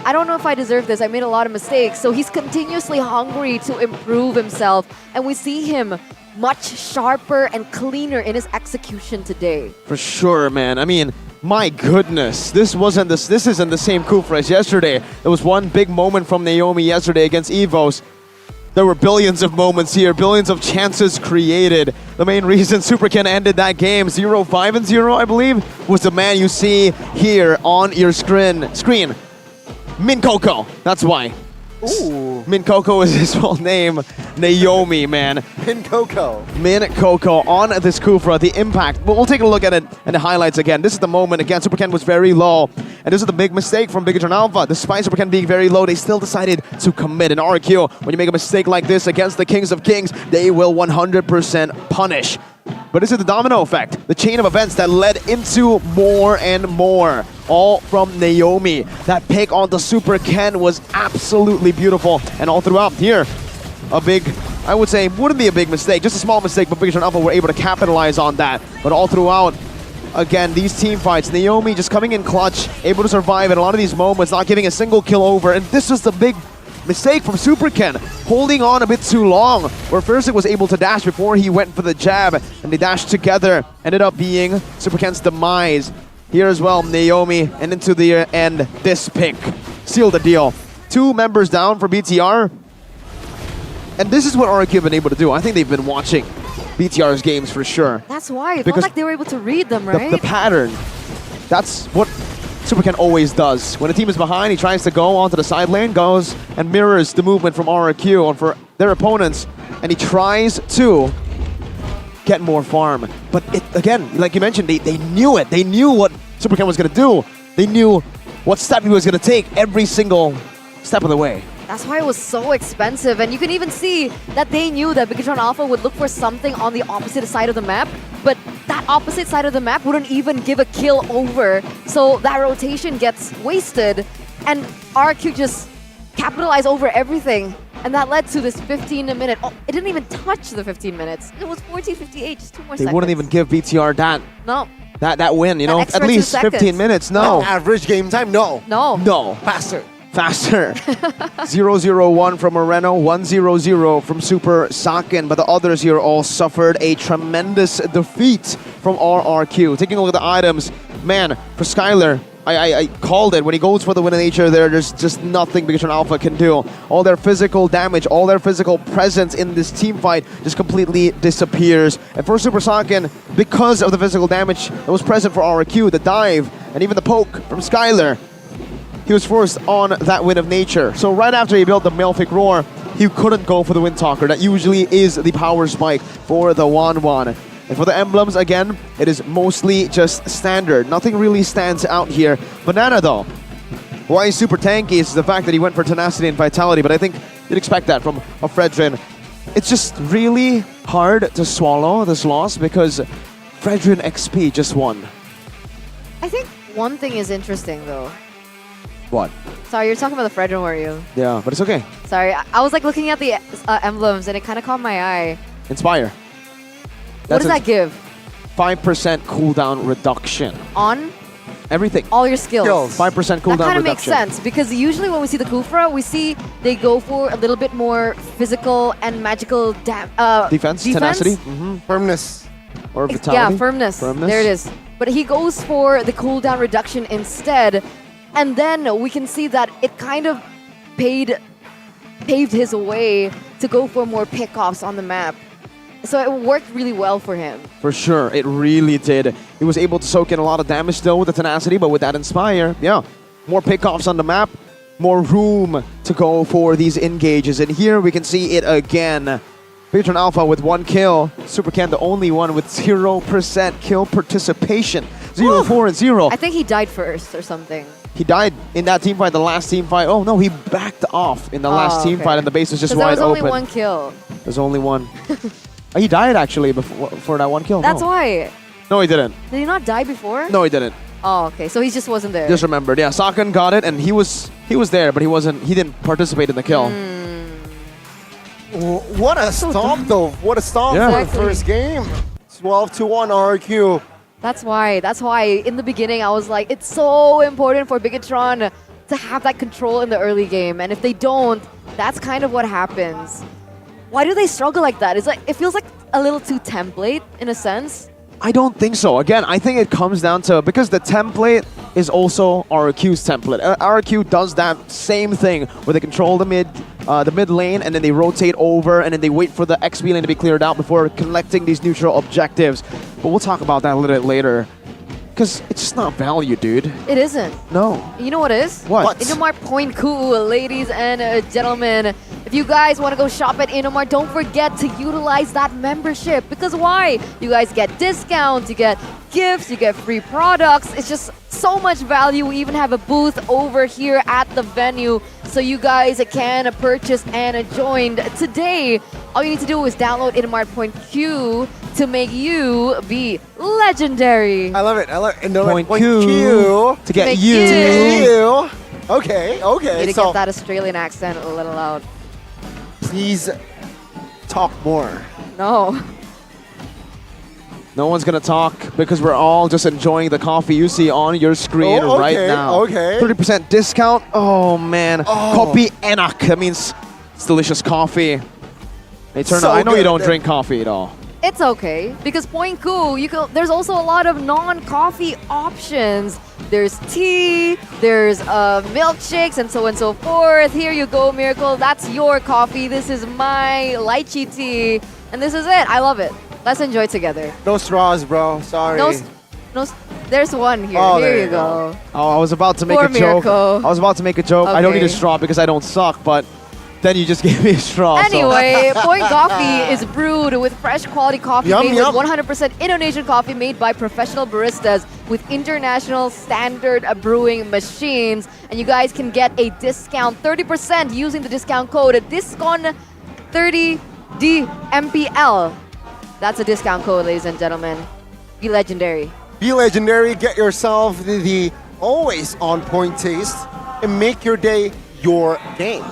I don't know if I deserve this. I made a lot of mistakes. So he's continuously hungry to improve himself. And we see him much sharper and cleaner in his execution today. For sure, man. I mean, my goodness. This isn't the same Kufra as yesterday. There was one big moment from Naomi yesterday against EVOS. There were billions of moments here, billions of chances created. The main reason Super Ken ended that game 0-5-0, I believe, was the man you see here on your screen. Min Coco, that's why. Ooh. Min Coco is his full name. Naomi, man. Min Coco on this Kufra, the impact. We'll take a look at it and the highlights again. This is the moment. Again, Super Ken was very low. And this is the big mistake from Bigatron Alpha. Despite Super Ken being very low, they still decided to commit. And RQ, when you make a mistake like this against the Kings of Kings, they will 100% punish. But this is the domino effect, the chain of events that led into more and more, all from Naomi. That pick on the Super Ken was absolutely beautiful, and all throughout here, a big, I would say, wouldn't be a big mistake, just a small mistake, but Bigatron Alpha were able to capitalize on that. But all throughout, again, these team fights, Naomi just coming in clutch, able to survive in a lot of these moments, not giving a single kill over, and this was the big mistake from Super Ken, holding on a bit too long, where Furzik was able to dash before he went for the jab, and they dashed together. Ended up being Super Ken's demise. Here as well, Naomi, and into the end, this pick sealed the deal. 2 members down for BTR, and this is what RRQ have been able to do. I think they've been watching BTR's games for sure. That's why. It felt like they were able to read them, right? The pattern. That's what Super Ken always does. When a team is behind, he tries to go onto the side lane, goes and mirrors the movement from RRQ on for their opponents, and he tries to get more farm. But it, again, like you mentioned, they knew it. They knew what Super Ken was going to do. They knew what step he was going to take every single step of the way. That's why it was so expensive, and you can even see that they knew that Bigatron Alpha would look for something on the opposite side of the map, but that opposite side of the map wouldn't even give a kill over, so that rotation gets wasted, and RQ just capitalized over everything, and that led to this 15-minute. Oh, it didn't even touch the 15 minutes. It was 14:58, just 2 more They seconds. wouldn't even give BTR No. that win, you know, extra at 2 least 15 seconds. minutes. No. Average game time, no. No. No. Faster. Faster. 0-0-1 from Moreno, 1-0-0 from Super Saken, but the others here all suffered a tremendous defeat from RRQ. Taking a look at the items, man, for Skylar, I called it. When he goes for the win in nature there's just nothing Bigatron Alpha can do. All their physical damage, all their physical presence in this team fight just completely disappears. And for Super Saken, because of the physical damage that was present for RRQ, the dive, and even the poke from Skylar, he was forced on that win of nature. So right after he built the Malefic Roar, he couldn't go for the Wind Talker. That usually is the power spike for the Wanwan. And for the emblems, again, it is mostly just standard. Nothing really stands out here. Banana, though, why he's super tanky is the fact that he went for tenacity and vitality, but I think you'd expect that from a Fredrin. It's just really hard to swallow this loss because Fredrin XP just won. I think one thing is interesting, though. What? Sorry, you're talking about the Fredrin, were you? Yeah, but it's okay. Sorry, I was like looking at the emblems and it kind of caught my eye. Inspire. What does that give? 5% cooldown reduction. On? Everything. All your skills. 5% cooldown reduction. That kind of makes sense because usually when we see the Kufra, we see they go for a little bit more physical and magical defense, tenacity, firmness, or vitality. Yeah, firmness. There it is. But he goes for the cooldown reduction instead. And then we can see that it kind of paved his way to go for more pickoffs on the map. So it worked really well for him. For sure, it really did. He was able to soak in a lot of damage still with the tenacity, but with that Inspire, yeah, more pickoffs on the map, more room to go for these engages. And here we can see it again. Bigatron Alpha with 1 kill. Super Ken, the only one with 0% kill participation. 0-4-0. I think he died first or something. He died in that team fight, the last team fight. Oh no, he backed off in the last team fight and the base was just wide open. There was only 1 kill. There's only one. Oh, he died actually before for that 1 kill. That's why. No, he didn't. Did he not die before? No, he didn't. Oh, okay. So he just wasn't there. Just remembered. Yeah, Saken got it and he was there, but he didn't participate in the kill. What a stomp though. What a stomp for the first game. 12-1 RQ. That's why in the beginning I was like, it's so important for Bigatron to have that control in the early game. And if they don't, that's kind of what happens. Why do they struggle like that? It's like, it feels like a little too template in a sense. I don't think so. Again, I think it comes down to, because the template is also RQ's template. RQ does that same thing where they control the mid lane and then they rotate over and then they wait for the XP lane to be cleared out before collecting these neutral objectives. But we'll talk about that a little bit later. Because it's just not value, dude. It isn't. No. You know what it is? What? Indomar Point Cool, ladies and gentlemen. If you guys want to go shop at Indomar, don't forget to utilize that membership. Because why? You guys get discounts, you get gifts, you get free products. It's just so much value. We even have a booth over here at the venue so you guys can purchase and join today. All you need to do is download Indomar Point Q to make you be legendary. I love it. Point Q to get you. Okay. Need to get that Australian accent a little out. Please talk more. No. No one's gonna talk because we're all just enjoying the coffee you see on your screen right now. Okay. 30% discount. Oh man. Kopi enak. That means it's delicious coffee. Hey, Turner, I know you don't drink coffee at all. It's okay because Point Cool, there's also a lot of non-coffee options. There's tea, there's milkshakes, and so forth. Here you go, Miracle. That's your coffee. This is my lychee tea, and this is it. I love it. Let's enjoy together. No straws, bro. Sorry. No There's one here. Oh, here there you you go. Oh, I was about to make Poor a joke. Mirko. I was about to make a joke. I don't need a Okay. straw because I don't suck, but then you just gave me a straw. so- Anyway, Point Coffee is brewed with fresh quality coffee Yum, made yum. with 100% Indonesian coffee made by professional baristas with international standard brewing machines. And you guys can get a discount 30% using the discount code DISCON30DMPL. That's a discount code, ladies and gentlemen. Be legendary. Be legendary. Get yourself the always on point taste and make your day your game.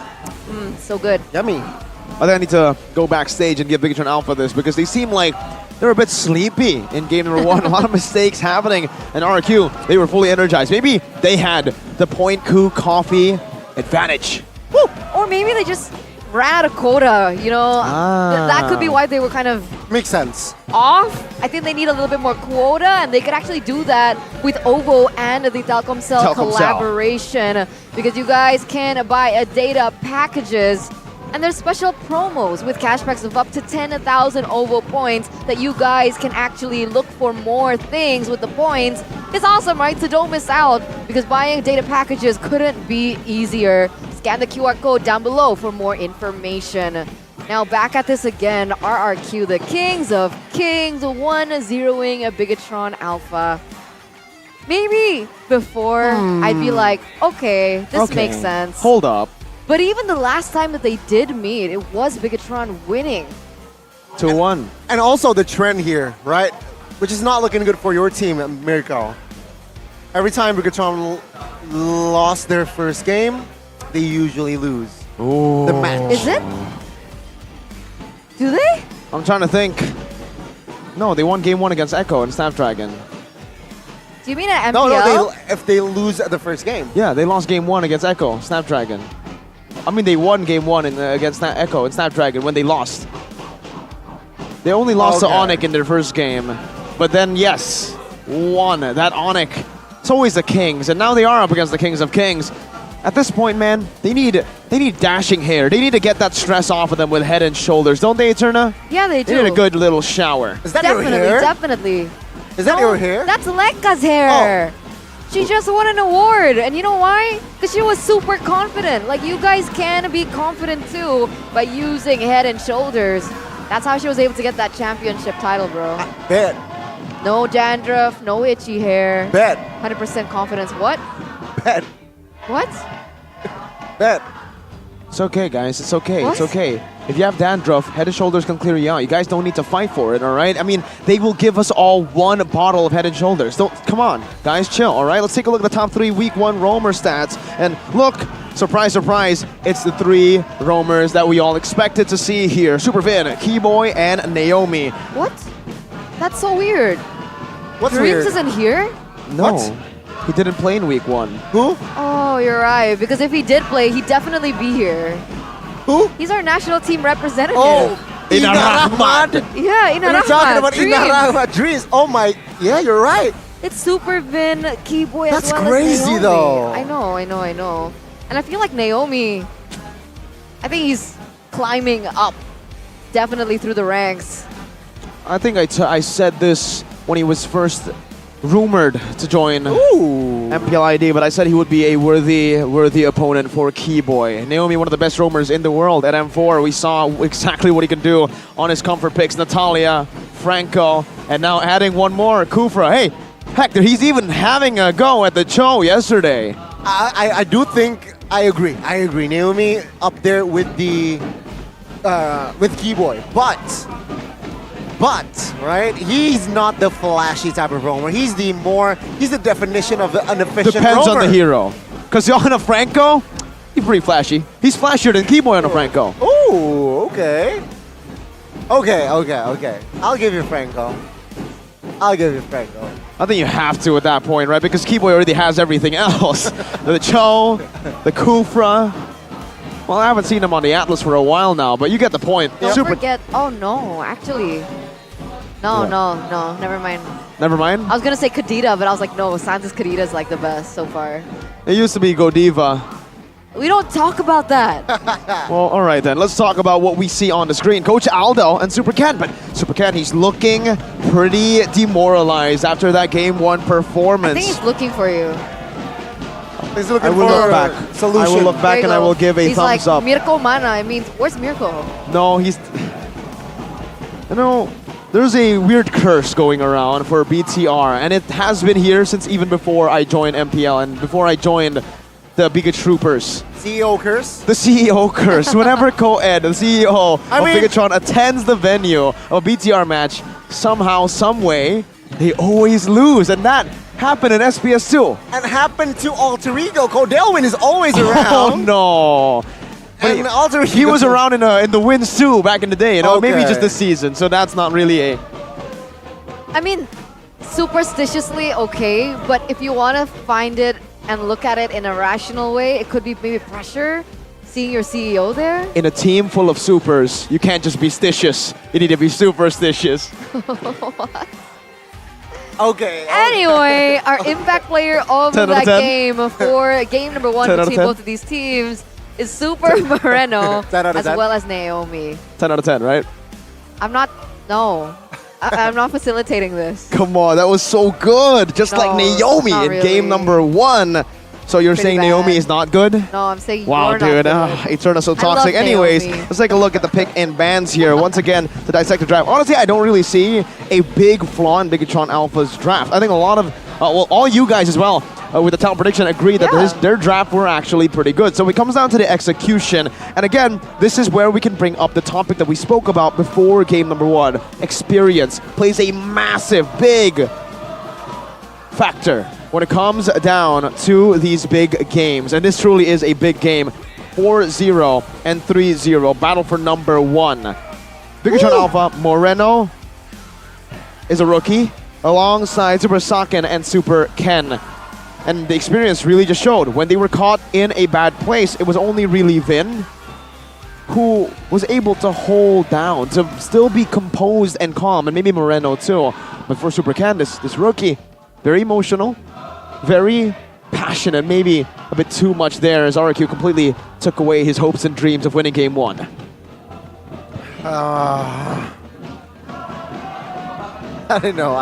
So good. Yummy. I think I need to go backstage and give Bigatron Alpha this because they seem like they're a bit sleepy in game number 1. A lot of mistakes happening. And RQ, they were fully energized. Maybe they had the Point Coup coffee advantage. Woo! Or maybe they just ran out of quota, you know? That could be why they were kind of Makes sense. off. I think they need a little bit more quota, and they could actually do that with OVO and the Telkomsel Telkomsel. collaboration, because you guys can buy data packages, and there's special promos with cashbacks of up to 10,000 OVO points that you guys can actually look for more things with the points. It's awesome, right? So don't miss out, because buying data packages couldn't be easier. Scan the QR code down below for more information. Now back at this again, RRQ, the Kings of Kings, 1-0ing a Bigatron Alpha. Maybe before I'd be like, okay, this makes sense. Hold up. But even the last time that they did meet, it was Bigatron winning. 2-1. And also the trend here, right? Which is not looking good for your team, Mirko. Every time Bigatron lost their first game, they usually lose Ooh. the match. Is it? Do they? I'm trying to think. No, they won game 1 against Echo and Snapdragon. Do you mean at MPL? No, if they lose at the first game. Yeah, they lost game 1 against Echo, Snapdragon. I mean, they won game 1 against Echo and Snapdragon when they lost. They only lost to Onic in their first game. But then, yes, won. That Onic. It's always the Kings, and now they are up against the Kings of Kings. At this point, man, they need dashing hair. They need to get that stress off of them with Head and Shoulders, don't they, Eterna? Yeah, they do. They need a good little shower. Is that Definitely, your hair? definitely. Is that your hair? That's Lekka's hair. She just won an award. And you know why? Because she was super confident. Like, you guys can be confident too by using Head and Shoulders. That's how she was able to get that championship title, bro. Bet. No dandruff, no itchy hair. Bet. 100% confidence. What? Bet. What? Bet. It's okay, guys. It's okay. What? It's okay. If you have dandruff, Head and Shoulders can clear you out. You guys don't need to fight for it, all right? I mean, they will give us all 1 bottle of Head and Shoulders. Don't, come on, guys, chill, all right? Let's take a look at the top 3 Week 1 roamer stats. And look, surprise, surprise, it's the 3 roamers that we all expected to see here. Super Vin, Keyboy, and Naomi. What? That's so weird. What's Dreams weird? isn't here? No, What? he didn't play in Week 1. Who? Oh, you're right. Because if he did play, he'd definitely be here. Who? He's our national team representative. Oh, Ina Rahmat. Yeah, Ina You're talking Rahmat, about Ina Dreams. Rahmat Dreams. Oh my, yeah, you're right. It's Super Vin, Keyboy, as That's well crazy, as Naomi. though. I know. And I feel like Naomi, I think he's climbing up, definitely through the ranks. I think I said this when he was first rumored to join MPL ID, but I said he would be a worthy opponent for Keyboy. Naomi, one of the best roamers in the world at M4. We saw exactly what he can do on his comfort picks. Natalia, Franco, and now adding one more, Kufra. Hey, heck, he's even having a go at the Cho yesterday. I do think I agree. Naomi up there with the with Keyboy, but right, he's not the flashy type of roamer. He's the definition of an efficient Depends roamer. on the hero. Because on a Franco, he's pretty flashy. He's flashier than Keyboy on a Franco. Oh, okay. I'll give you Franco. I think you have to at that point, right? Because Keyboy already has everything else. The Cho, the Kufra. Well, I haven't seen him on the Atlas for a while now, but you get the point. Don't forget, oh no, actually. No, never mind. Never mind? I was gonna say Kadita, but I was like, no, Santa's Kadita is like the best so far. It used to be Godiva. We don't talk about that. Well, all right then. Let's talk about what we see on the screen. Coach Aldo and Super Ken. But Super Ken, he's looking pretty demoralized after that game 1 performance. I think he's looking for you. He's looking I will for look back. a solution. I will look back and I will give a he's thumbs like, up. Mirko mana? I mean, where's Mirko? No, he's... You know, there's a weird curse going around for BTR, and it has been here since even before I joined MPL and before I joined the Biga Troopers. CEO curse? The CEO curse. Whenever Co-Ed, the CEO of Bigatron, attends the venue of a BTR match, somehow, some way, they always lose, and that happened in SPS too. And happened to Alter Ego. Codelwin is always around. Oh no! And Alter Ego, he was around in the wins too back in the day, you know, maybe just this season. So that's not really a. I mean, superstitiously okay, but if you want to find it and look at it in a rational way, it could be maybe pressure. Seeing your CEO there? In a team full of supers, you can't just be stitious. You need to be superstitious. Okay. Anyway, our impact player of 10 out of that 10. game for game number 1 10 out of between 10. both of these teams is Super Moreno 10 out of as 10. well as Naomi. 10 out of 10, right? I'm not, no. I'm not facilitating this. Come on, that was so good. Just like No, Naomi not in really. game number 1. So you're Pretty saying bad. Naomi is not good? No, I'm saying Wow, you're dude. not good. Eterna's so I love toxic. Anyways, Naomi. let's take a look at the pick and bans here. Once again, to dissect the draft. Honestly, I don't really see a big flaw in Bigatron Alpha's draft. I think a lot of, well, all you guys as well, with the talent prediction, agree that their draft were actually pretty good. So it comes down to the execution. And again, this is where we can bring up the topic that we spoke about before game number 1. Experience plays a massive, big factor when it comes down to these big games. And this truly is a big game. 4-0 and 3-0. Battle for number 1. Bigatron Alpha, Moreno is a rookie alongside Super Saken and Super Ken. And the experience really just showed. When they were caught in a bad place, it was only really Vin who was able to hold down, to still be composed and calm, and maybe Moreno too. But for Super Ken, this rookie, very emotional, very passionate, maybe a bit too much there as RQ completely took away his hopes and dreams of winning game 1. I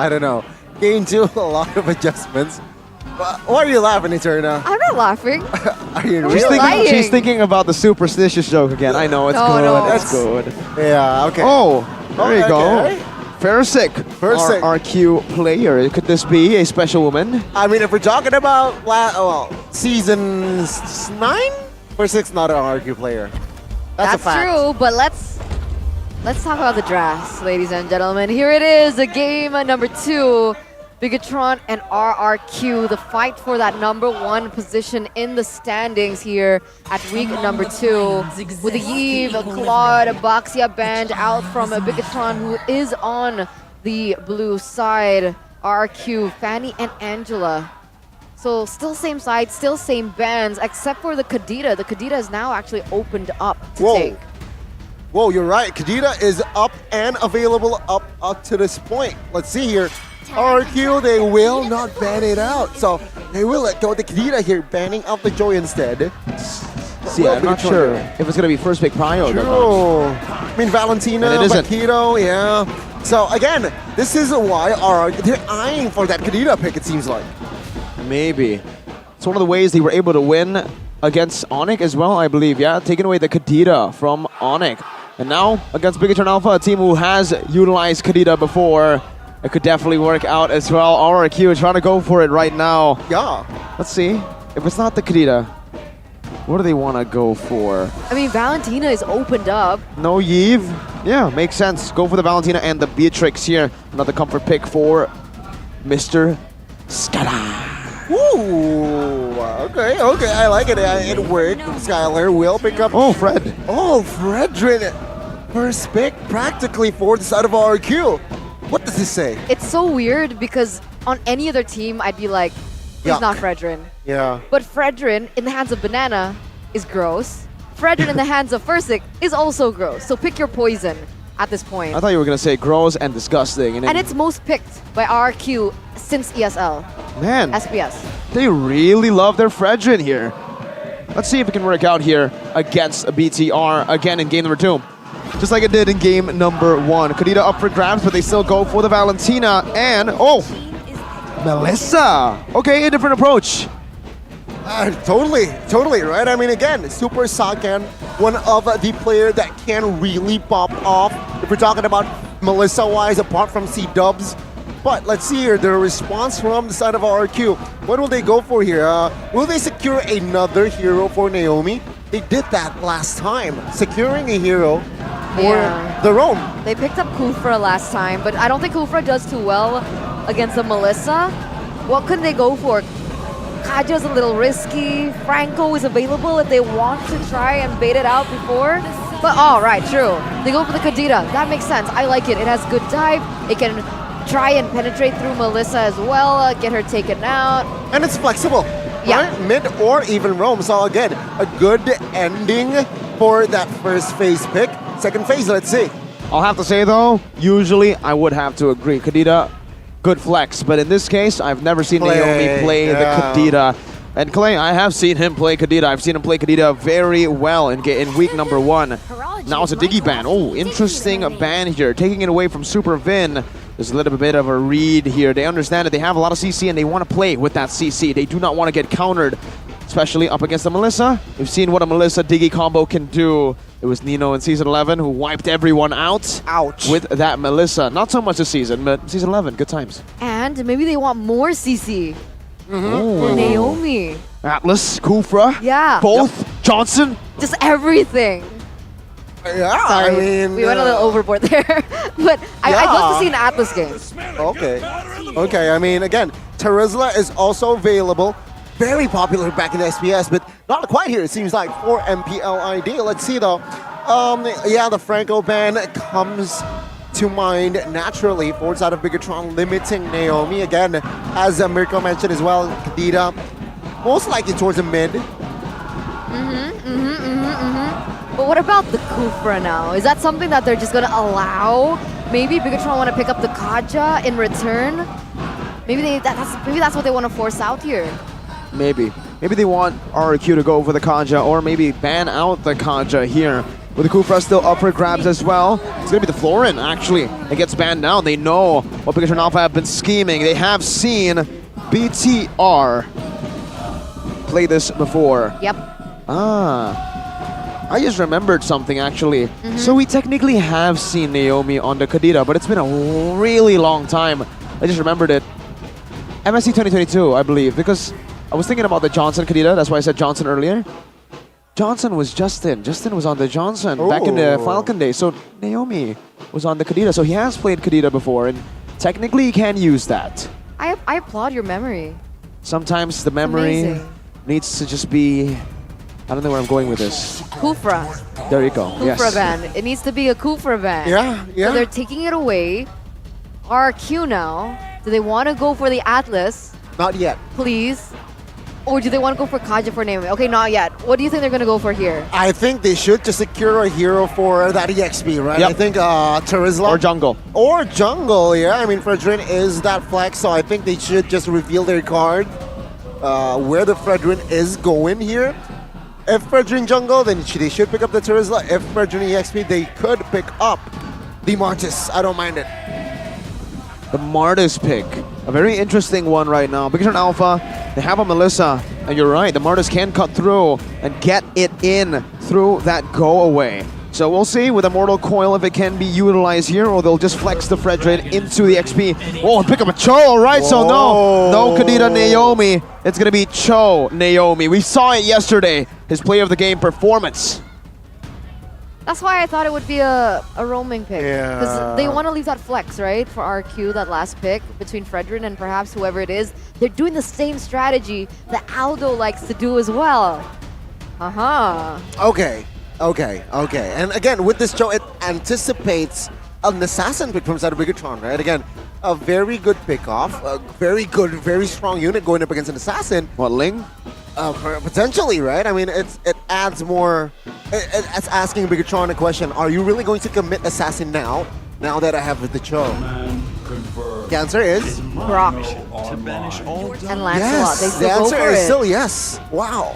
don't know. Game 2, a lot of adjustments. Why are you laughing, Eterna? I'm not laughing. Are you She's really? she's thinking about the superstitious joke again. I know, it's No, good. no. It's good. Yeah, okay. Oh, there you go. Okay. Farsick, Farsick. our RQ player. Could this be a special woman? I mean, if we're talking about season 9, Farsick's not an RQ player. That's a fact. true, but let's talk about the drafts, ladies and gentlemen. Here it is, the game number 2. Bigatron and RRQ, the fight for that number 1 position in the standings here at week number 2. With Yves, Claude, Baxia banned out from Bigatron, who is on the blue side. RRQ, Fanny and Angela. So still same side, still same bands, except for the Kadita. The Kadita is now actually opened up to take. Whoa, you're right. Kadita is up and available up to this point. Let's see here. RQ, they will not ban it out. So they will let go of the Kadita here, banning out the Joy instead. See, I'm not sure if it's going to be first pick Prio. True. I mean, Valentina, And it isn't. Bakito, yeah. So again, this is why they're eyeing for that Kadita pick, it seems like. Maybe. It's one of the ways they were able to win against Onyx as well, I believe. Yeah, taking away the Kadita from Onyx. And now, against Bigatron Alpha, a team who has utilized Kadita before, it could definitely work out as well. RRQ is trying to go for it right now. Yeah. Let's see. If it's not the Kadita, what do they want to go for? I mean, Valentina is opened up. No Yves? Yeah, makes sense. Go for the Valentina and the Beatrix here. Another comfort pick for Mr. Skala. Ooh, okay, I like it. It worked. Skylar will pick up. Oh, Fred. Oh, Fredrin. First pick practically for the side of RQ. What does this say? It's so weird because on any other team, I'd be like, he's Yuck. not Fredrin. Yeah. But Fredrin in the hands of Banana is gross. Fredrin in the hands of Fursick is also gross. So pick your poison at this point. I thought you were going to say gross and disgusting. And it's most picked by RQ since ESL. Man, SPS. they really love their Fredrin here. Let's see if it can work out here against a BTR again in game number 2. just like it did in game number 1. Kadita up for grabs, but they still go for the Valentina, and Melissa. Okay, a different approach. Totally, right? I mean, again, Super Saken, one of the players that can really pop off. If we're talking about Melissa-wise, apart from C-Dubs. But let's see here, the response from the side of RQ. What will they go for here? Will they secure another hero for Naomi? They did that last time, securing a hero for their own. They picked up Kufra last time, but I don't think Kufra does too well against the Melissa. What could they go for? Kaja's a little risky. Franco is available if they want to try and bait it out before. But right, true. They go for the Kadita. That makes sense. I like it. It has good dive. It can try and penetrate through Melissa as well, get her taken out. And it's flexible. Yeah. Right? Mid or even roam. So again, a good ending for that first phase pick. Second phase, let's see. I'll have to say though, usually I would have to agree. Kadita, good flex, but in this case, I've never seen Naomi play the Kadita. And Clay, I have seen him play Kadita. I've seen him play Kadita very well in week number 1. Now it's a Diggy ban. Oh, interesting ban here. Taking it away from Super Vin. There's a little bit of a read here. They understand that they have a lot of CC and they want to play with that CC. They do not want to get countered, especially up against the Melissa. We've seen what a Melissa Diggy combo can do. It was Nino in Season 11 who wiped everyone out. Ouch. With that Melissa. Not so much this season, but Season 11, good times. And maybe they want more CC. For Naomi. Atlas, Kufra. Yeah. Both, Johnson. Just everything. Yeah, Sorry, I mean... we went a little overboard there. But I'd love to see an Atlas game. Okay, I mean, again, Terizla is also available. Very popular back in the SPS, but not quite here, it seems like, for MPL ID. Let's see, though. The Franco ban comes to mind naturally for side of Bigatron, limiting Naomi. Again, as Mirko mentioned as well, Kadita, most likely towards the mid. But what about the Kufra now? Is that something that they're just going to allow? Maybe Bigatron want to pick up the Kaja in return? Maybe that's what they want to force out here. Maybe they want RQ to go for the Kaja, or maybe ban out the Kaja here. With the Kufra still up for grabs as well. It's going to be the Florin, actually, that gets banned down. They know what Bigatron Alpha have been scheming. They have seen BTR play this before. Yep. I just remembered something, actually. So we technically have seen Naomi on the Kadita, but it's been a really long time. I just remembered it. MSC 2022, I believe, because I was thinking about the Johnson Kadita. That's why I said Johnson earlier. Johnson was Justin. Justin was on the Johnson back in the Falcon days. So Naomi was on the Kadita. So he has played Kadita before, and technically he can use that. I applaud your memory. Sometimes the memory needs to just be... I don't know where I'm going with this. Kufra. There you go. Kufra ban. It needs to be a Kufra ban. Yeah. So they're taking it away. RQ now. Do they want to go for the Atlas? Not yet. Please. Or do they want to go for Kaja for Naomi? Okay, not yet. What do you think they're going to go for here? I think they should just secure a hero for that EXP, right? Yep. I think Terizla. Or Jungle. Or Jungle, yeah. I mean, Fredrin is that flex, so I think they should just reveal their card where the Fredrin is going here. If Fredrin Jungle, then they should pick up the Terizla. If Fredrin EXP, they could pick up the Martis. I don't mind it. The Martis pick. A very interesting one right now. Bigatron Alpha, they have a Melissa, and you're right, the Martis can cut through and get it in through that go away. So we'll see with Immortal Coil if it can be utilized here, or they'll just flex the Fredrin into the XP. Oh, and pick up a Cho, all right, so no Kadita Naomi. It's gonna be Cho Naomi. We saw it yesterday, his player of the game performance. That's why I thought it would be a roaming pick. Yeah. Because they want to leave that flex, right? For RQ, that last pick between Fredrin and perhaps whoever it is. They're doing the same strategy that Aldo likes to do as well. Okay. And again, with this Cho, it anticipates an assassin pick from side of Bigatron, right? Again, a very good pick-off, a very good, very strong unit going up against an assassin. What, Ling? Potentially, right? I mean, it adds more. It's asking Bigatron a question: are you really going to commit assassin now that I have the Cho? The answer is Brock and Lancelot. Yes, They still the go answer for is it. still yes. Wow.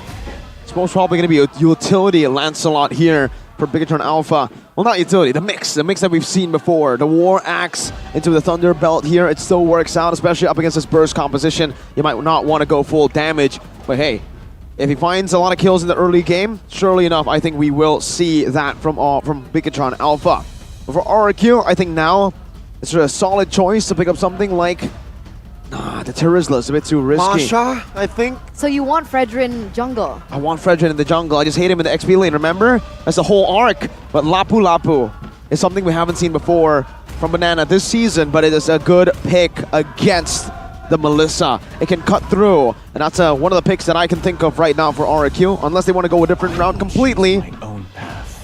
It's most probably going to be a utility Lancelot here for Bigatron Alpha. Well, not utility, the mix that we've seen before. The War Axe into the Thunder Belt here, it still works out, especially up against this burst composition. You might not want to go full damage, but hey, if he finds a lot of kills in the early game, surely enough, I think we will see that from Bigatron Alpha. But for RRQ, I think now it's a solid choice to pick up something like the Terizla is a bit too risky. Masha, I think. So you want Fredrin jungle? I want Fredrin in the jungle. I just hate him in the XP lane, remember? That's the whole arc. But Lapu Lapu is something we haven't seen before from Banana this season, but it is a good pick against the Melissa. It can cut through, and that's one of the picks that I can think of right now for RRQ, unless they want to go a different route completely,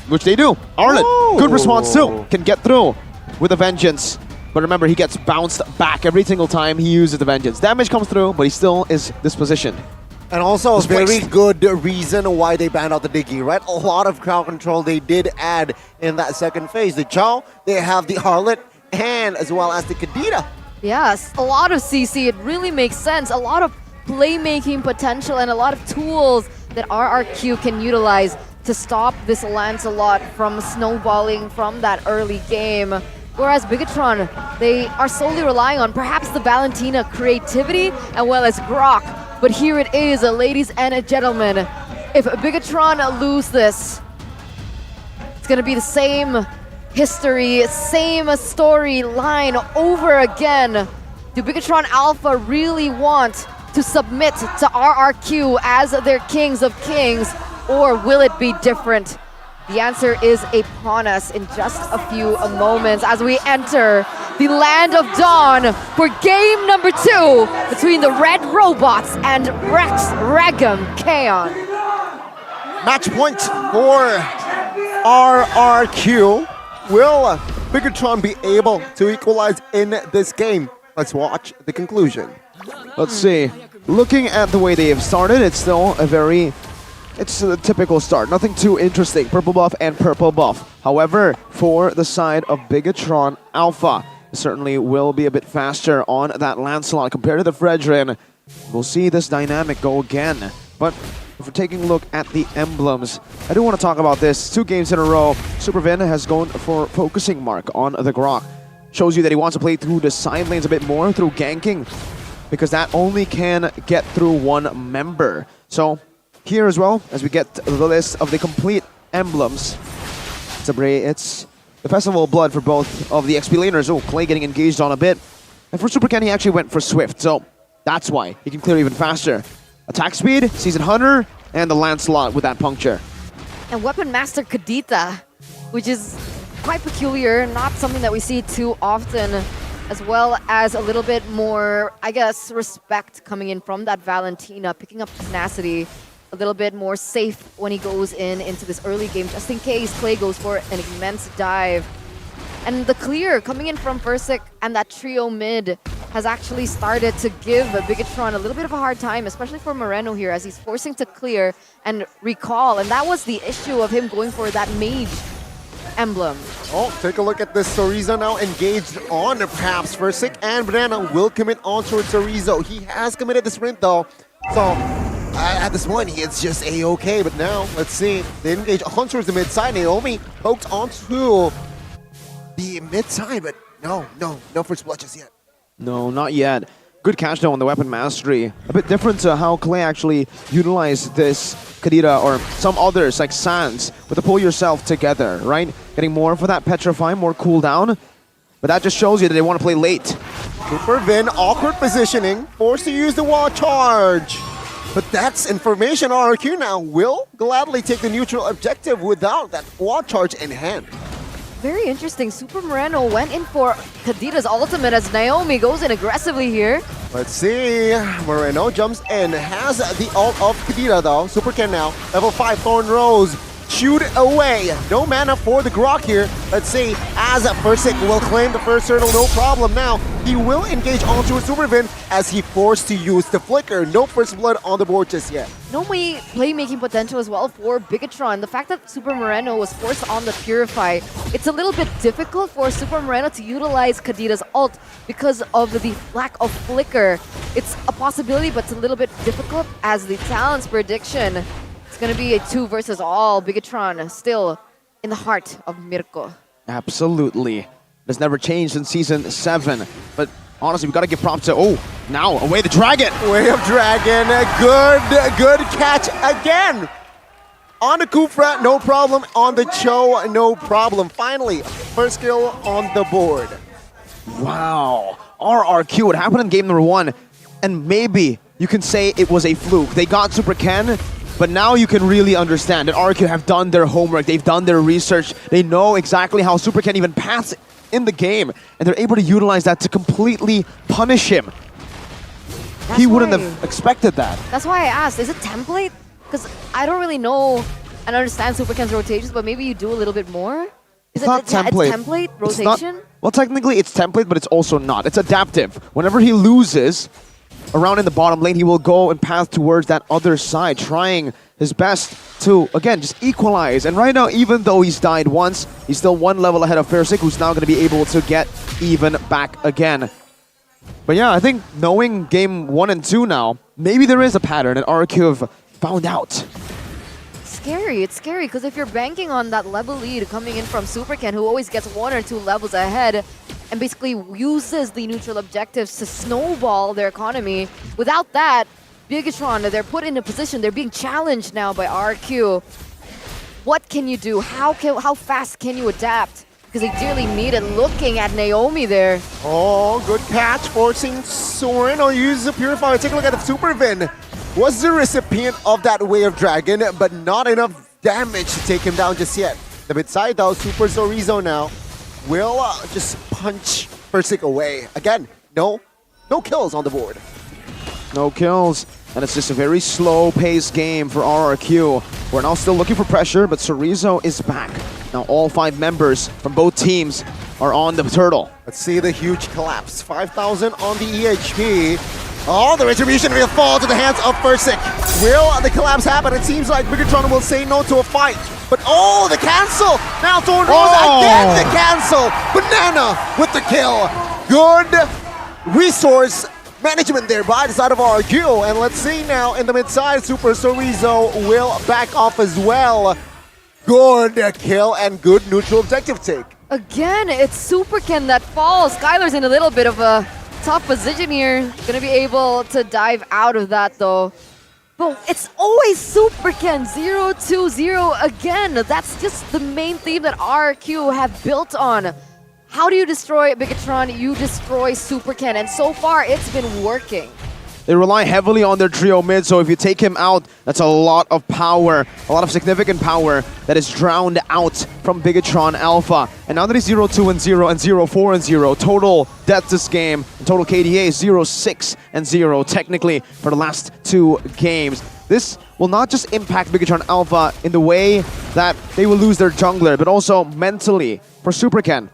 which they do. Arlen, good response too, can get through with a vengeance. But remember, he gets bounced back every single time he uses the vengeance. Damage comes through, but he still is dispositioned. And also a very Displaced. good reason why they banned out the Diggy, right? A lot of crowd control they did add in that second phase. The Chow, they have the Harlot, and as well as the Kadita. Yes, a lot of CC. It really makes sense. A lot of playmaking potential and a lot of tools that RRQ can utilize to stop this Lancelot from snowballing from that early game. Whereas Bigatron, they are solely relying on perhaps the Valentina creativity as well as Grok. But here it is, ladies and gentlemen. If Bigatron lose this, it's going to be the same history, same storyline over again. Do Bigatron Alpha really want to submit to RRQ as their kings of kings, or will it be different? The answer is upon us in just a few moments as we enter the Land of Dawn for game number 2 between the Red Robots and Rex Regum Kaon. Match point for RRQ. Will Bigatron be able to equalize in this game? Let's watch the conclusion. Let's see. Looking at the way they have started, it's still it's a typical start. Nothing too interesting. Purple buff and purple buff. However, for the side of Bigatron Alpha, it certainly will be a bit faster on that Lancelot compared to the Fredrin. We'll see this dynamic go again. But if we're taking a look at the emblems, I do want to talk about this. 2 games in a row, Supervin has gone for focusing mark on the Grok. Shows you that he wants to play through the side lanes a bit more through ganking, because that only can get through one member. So here as well, as we get the list of the complete emblems, it's the Festival of Blood for both of the XP laners. Oh, Clay getting engaged on a bit. And for Super Ken, he actually went for Swift, so that's why he can clear even faster. Attack speed, Season Hunter, and the Lancelot with that puncture. And Weapon Master Kadita, which is quite peculiar, not something that we see too often, as well as a little bit more, I guess, respect coming in from that Valentina, picking up tenacity, a little bit more safe when he goes into this early game, just in case Clay goes for an immense dive. And the clear coming in from Versik and that trio mid has actually started to give Bigatron a little bit of a hard time, especially for Moreno here, as he's forcing to clear and recall. And that was the issue of him going for that mage emblem. Oh, take a look at this. Sorizo now engaged on perhaps Versik, and Banana will commit on towards Sorizo. He has committed the sprint though, so at this point, it's just A-okay, but now, let's see. They engage on towards the mid side. Naomi poked onto the mid side, but no first blood just yet. No, not yet. Good catch though on the weapon mastery. A bit different to how Clay actually utilized this Kadita or some others like Sans with the pull yourself together, right? Getting more for that petrify, more cooldown. But that just shows you that they want to play late. Super Vin, awkward positioning, forced to use the wall charge. But that's information. RRQ now will gladly take the neutral objective without that wall charge in hand. Very interesting. Super Moreno went in for Kadita's ultimate as Naomi goes in aggressively here. Let's see. Moreno jumps in, has the ult of Kadita though. Super Ken now, level 5 Thorn Rose. Chewed away. No mana for the Grok here. Let's see. As Versik will claim the first turtle, no problem now. He will engage onto a Supervin as he forced to use the flicker. No first blood on the board just yet. No playmaking potential as well for Bigatron. The fact that Super Moreno was forced on the Purify, it's a little bit difficult for Super Moreno to utilize Kadita's ult because of the lack of flicker. It's a possibility, but it's a little bit difficult as the talent's prediction. It's going to be a 2 versus all. Bigatron still in the heart of Mirko. Absolutely. It's never changed since Season 7. But honestly, we gotta give props to, now, away the Dragon! Way of Dragon, good catch again! On the Kufra, no problem. On the Cho, no problem. Finally, first kill on the board. Wow. RRQ, what happened in game number 1, and maybe you can say it was a fluke. They got Super Ken, but now you can really understand that RRQ have done their homework, they've done their research, they know exactly how Super Ken even paths in the game, and they're able to utilize that to completely punish him. He wouldn't have expected that. That's why I asked, is it template? Because I don't really know and understand Super Ken's rotations, but maybe you do a little bit more? It's not template. It's template? It's Rotation? not, well, technically it's template, but it's also not. It's adaptive. Whenever he loses around in the bottom lane, he will go and path towards that other side, trying his best to, again, just equalize. And right now, even though he's died once, he's still one level ahead of Fersik, who's now going to be able to get even back again. But yeah, I think knowing game 1 and 2 now, maybe there is a pattern that RQ have found out. It's scary because if you're banking on that level lead coming in from Super Ken, who always gets 1 or 2 levels ahead and basically uses the neutral objectives to snowball their economy, without that, Bigatron, they're put in a position, they're being challenged now by RQ. What can you do? How fast can you adapt? Because they dearly need it. Looking at Naomi there. Oh, good catch, forcing Soren or use the Purifier. Take a look at the Super Vin. Was the recipient of that Way of Dragon, but not enough damage to take him down just yet. The mid side though, Super Zorizo now will just punch Fersik away. Again, no kills on the board. No kills, and it's just a very slow-paced game for RRQ. We're now still looking for pressure, but Zorizo is back. Now all 5 members from both teams are on the turtle. Let's see the huge collapse. 5,000 on the EHP. Oh, the retribution will fall to the hands of Fersik. Will the collapse happen? It seems like Bigatron will say no to a fight. But the cancel! Now Thorn Rose again the cancel! Banana with the kill. Good resource management there by the side of RQ. And let's see now in the mid side, Super Zorizo will back off as well. Good kill and good neutral objective take. Again, it's Super Ken that falls. Skylar's in a little bit of a tough position here. Gonna be able to dive out of that though. But it's always Super Ken 0-2-0 again. That's just the main theme that RQ have built on. How do you destroy Bigatron? You destroy Super Ken, and so far it's been working. They rely heavily on their trio mid, so if you take him out, that's a lot of power, a lot of significant power that is drowned out from Bigatron Alpha. And now that he's 0-2-0 and 0-4-0, total death this game, total KDA is 0-6-0 technically for the last 2 games. This will not just impact Bigatron Alpha in the way that they will lose their jungler, but also mentally for Super Ken.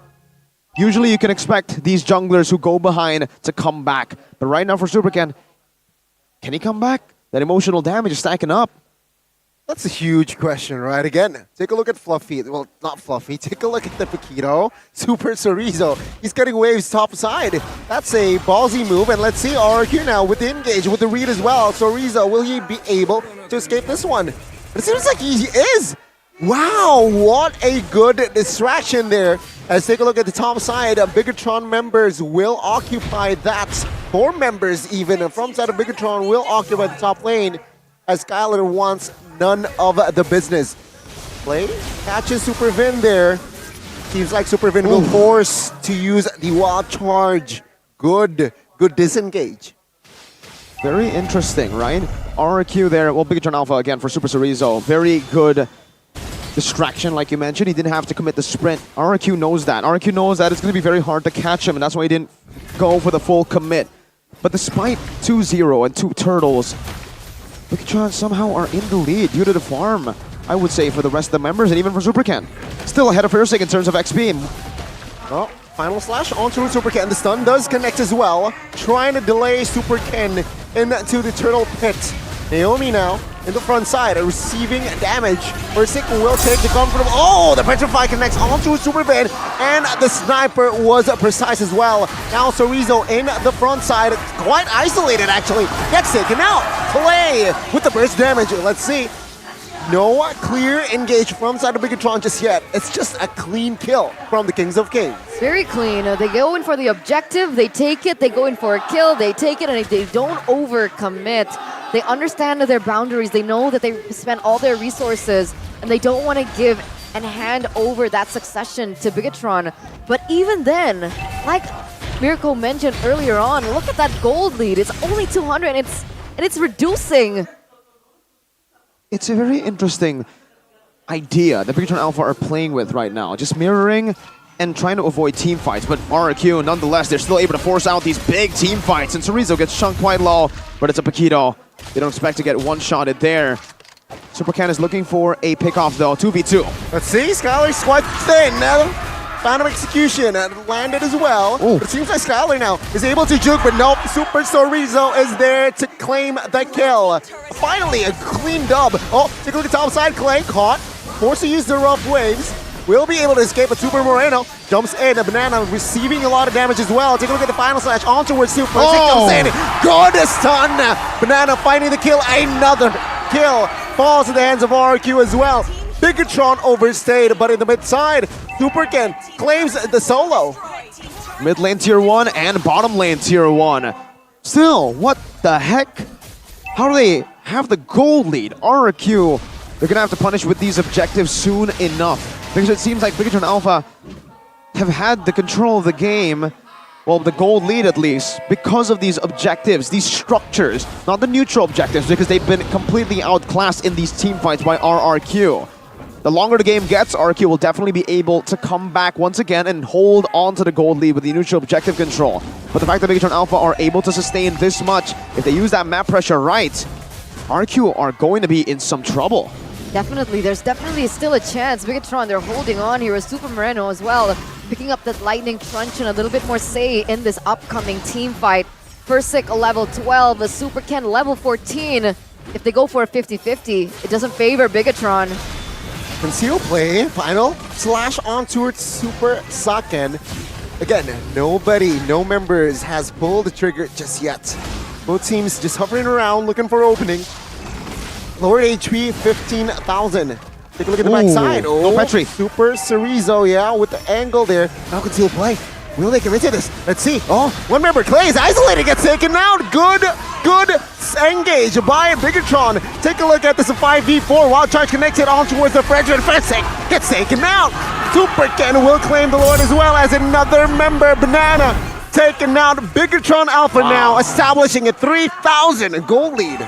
Usually you can expect these junglers who go behind to come back, but right now for Super Ken, can he come back? That emotional damage is stacking up. That's a huge question, right? Again, take a look at Fluffy. Well, not Fluffy. Take a look at the Paquito. Super Zorizo. He's cutting waves top side. That's a ballsy move. And let's see RQ now with the engage, with the read as well. Zorizo, will he be able to escape this one? It seems like he is. Wow, what a good distraction there. Let's take a look at the top side. Bigatron members will occupy that. 4 members even from side of Bigatron will occupy the top lane as Skylar wants none of the business. Play catches Super Vin there. Seems like Super Vin will force to use the wild charge. Good disengage. Very interesting, right? RQ there, well, Bigatron Alpha again for Super Zorizo. Very good distraction, like you mentioned. He didn't have to commit the sprint. RQ knows that. RQ knows that it's going to be very hard to catch him, and that's why he didn't go for the full commit. But despite 2-0 and 2 turtles, Bigatron somehow are in the lead due to the farm, I would say, for the rest of the members, and even for Super Ken. Still ahead of Fersik in terms of XP. Well, final slash onto Super Ken. The stun does connect as well, trying to delay Super Ken into the turtle pit. Naomi now in the front side, receiving damage. Fersik will take the comfortable. Oh, the Petrify connects onto Super Vin, and the sniper was precise as well. Now Zorizo in the front side, quite isolated actually. Gets taken out. Play with the burst damage. Let's see. No clear engage from side of Bigatron just yet. It's just a clean kill from the Kings of Kings. Very clean. They go in for the objective, they take it, they go in for a kill, they take it, and if they don't overcommit, they understand their boundaries. They know that they spent all their resources, and they don't want to give and hand over that succession to Bigatron. But even then, like Mirko mentioned earlier on, look at that gold lead. It's only 200, and it's reducing. It's a very interesting idea that Bigatron Alpha are playing with right now. Just mirroring and trying to avoid team fights. But RRQ, nonetheless, they're still able to force out these big team fights. And Chorizo gets chunked quite low, but it's a Paquito. They don't expect to get one-shotted there. Supercan is looking for a pickoff though, 2v2. Let's see, Skylar's quite thin. Phantom execution landed as well. Ooh. But it seems like Skylar now is able to juke, but nope, Super Chorizo is there to claim the kill. Finally, a clean dub. Oh, take a look at top side, Clay caught, forced to use the rough waves. Will be able to escape, but Super Moreno jumps in. A Banana receiving a lot of damage as well. Take a look at the final slash on towards Super. Jumps in. Good stun. Banana finding the kill. Another kill falls in the hands of RQ as well. Bigatron overstayed, but in the mid side, Supercan claims the solo. Mid lane tier 1 and bottom lane tier 1. Still, what the heck? How do they have the gold lead? RQ, they're gonna have to punish with these objectives soon enough. Because it seems like Bigatron Alpha have had the control of the game, well, the gold lead at least, because of these objectives, these structures, not the neutral objectives, because they've been completely outclassed in these team fights by RRQ. The longer the game gets, RRQ will definitely be able to come back once again and hold on to the gold lead with the neutral objective control. But the fact that Bigatron Alpha are able to sustain this much, if they use that map pressure right, RRQ are going to be in some trouble. Definitely, there's definitely still a chance. Bigatron, they're holding on here with Super Moreno as well, picking up that lightning crunch and a little bit more say in this upcoming team fight. Fursic level 12, a Super Ken level 14. If they go for a 50-50, it doesn't favor Bigatron. Conceal play, final slash on towards Super Saken. Again, no members has pulled the trigger just yet. Both teams just hovering around, looking for opening. Lowered HP, 15,000. Take a look at the back side. Oh, no Petri. Super Chorizo, yeah, with the angle there. Now conceal play. Will they commit to this? Let's see. Oh, one member, Clay, is isolated, gets taken out. Good engage by Bigatron. Take a look at this 5v4. Wild Charge connected on towards the Frederick. Frederick gets taken out. Super Ken will claim the Lord as well as another member, Banana, taken out. Bigatron Alpha now establishing a 3,000 goal lead.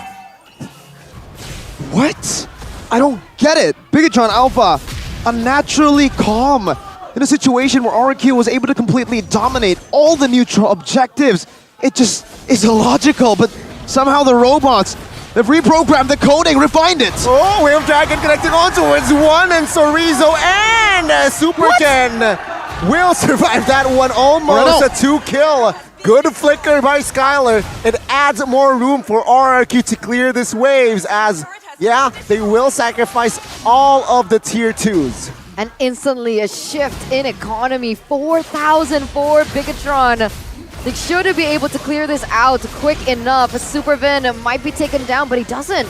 What? I don't get it. Bigatron Alpha, unnaturally calm in a situation where RQ was able to completely dominate all the neutral objectives. It just is illogical, but somehow the robots, they've reprogrammed the coding, refined it. Oh, Wave Dragon connecting on towards one, and Chorizo and Super Ken will survive that one. Almost a 2-kill. Good flicker by Skylar. It adds more room for RRQ to clear this waves as, yeah, they will sacrifice all of the tier 2s. And instantly a shift in economy, 4,000 for Bigatron. They should be able to clear this out quick enough. Supervin might be taken down, but he doesn't.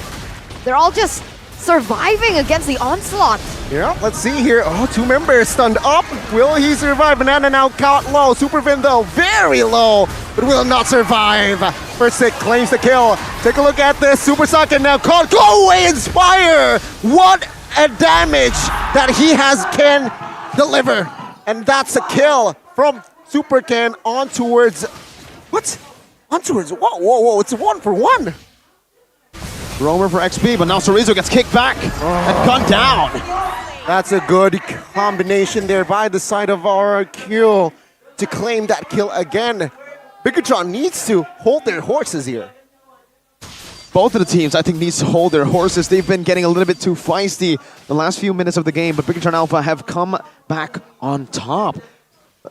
They're all just surviving against the onslaught. Yeah, let's see here. Oh, 2 members stunned up. Will he survive? Banana now caught low. Supervin though, very low, but will not survive. Fursic claims the kill. Take a look at this. Super Socket now caught. Go away, Inspire! What a damage that he can deliver. And that's a kill from Super Ken on towards... What? On towards... Whoa. It's 1-for-1. Roamer for XP, but now Chorizo gets kicked back and gunned down. That's a good combination there by the side of RQ to claim that kill again. Bigatron needs to hold their horses here. Both of the teams, I think, needs to hold their horses. They've been getting a little bit too feisty the last few minutes of the game, but Bigatron Alpha have come back on top.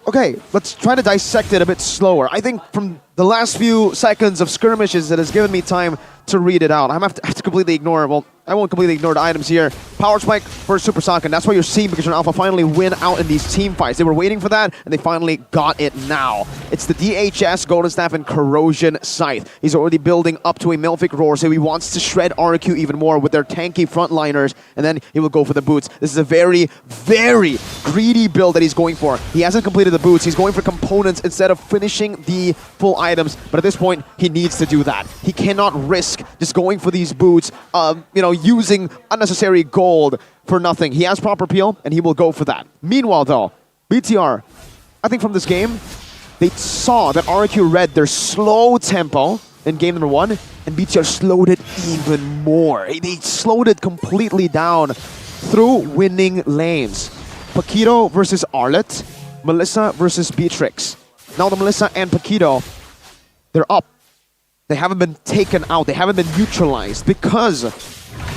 Okay, let's try to dissect it a bit slower. I think from the last few seconds of skirmishes, it has given me time to read it out. I have to completely ignore, well, I won't completely ignore the items here. Power Spike for Super Saiyan. That's why you're seeing Big John Alpha finally win out in these team fights. They were waiting for that, and they finally got it now. It's the DHS, Golden Staff, and Corrosion Scythe. He's already building up to a Melphic Roar, so he wants to shred RQ even more with their tanky frontliners, and then he will go for the boots. This is a very, very greedy build that he's going for. He hasn't completed the boots. He's going for components instead of finishing the full items, but at this point, he needs to do that. He cannot risk just going for these boots, using unnecessary gold for nothing. He has proper peel, and he will go for that. Meanwhile, though, BTR, I think from this game, they saw that RQ read their slow tempo in game number 1, and BTR slowed it even more. They slowed it completely down through winning lanes. Paquito versus Arlet, Melissa versus Beatrix. Now the Melissa and Paquito, they're up. They haven't been taken out. They haven't been neutralized because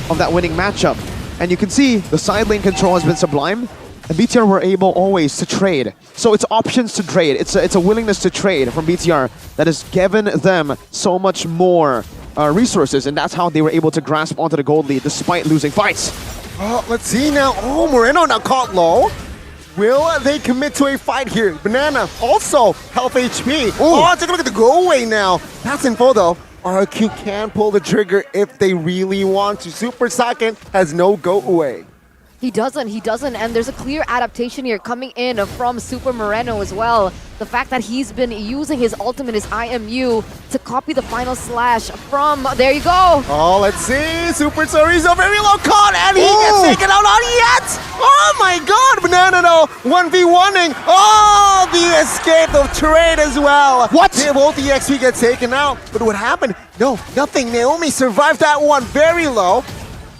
of that winning matchup. And you can see the side lane control has been sublime, and BTR were able always to trade. So it's options to trade. It's a willingness to trade from BTR that has given them so much more resources, and that's how they were able to grasp onto the gold lead despite losing fights. Oh, let's see now. Oh, Moreno now caught low. Will they commit to a fight here? Banana also health HP. Oh, take a look at the go away now. That's info though. RQ can pull the trigger if they really want to. Super Saiyan has no go away. He doesn't, and there's a clear adaptation here coming in from Super Moreno as well. The fact that he's been using his ultimate, his IMU, to copy the final slash from, there you go. Oh, let's see, Super Chorizo very low caught, and he gets taken out, not yet! Oh my god, Banana though, 1v1ing, oh, the escape of trade as well. What? Both the XP gets taken out, but what happened? No, nothing, Naomi survived that one very low,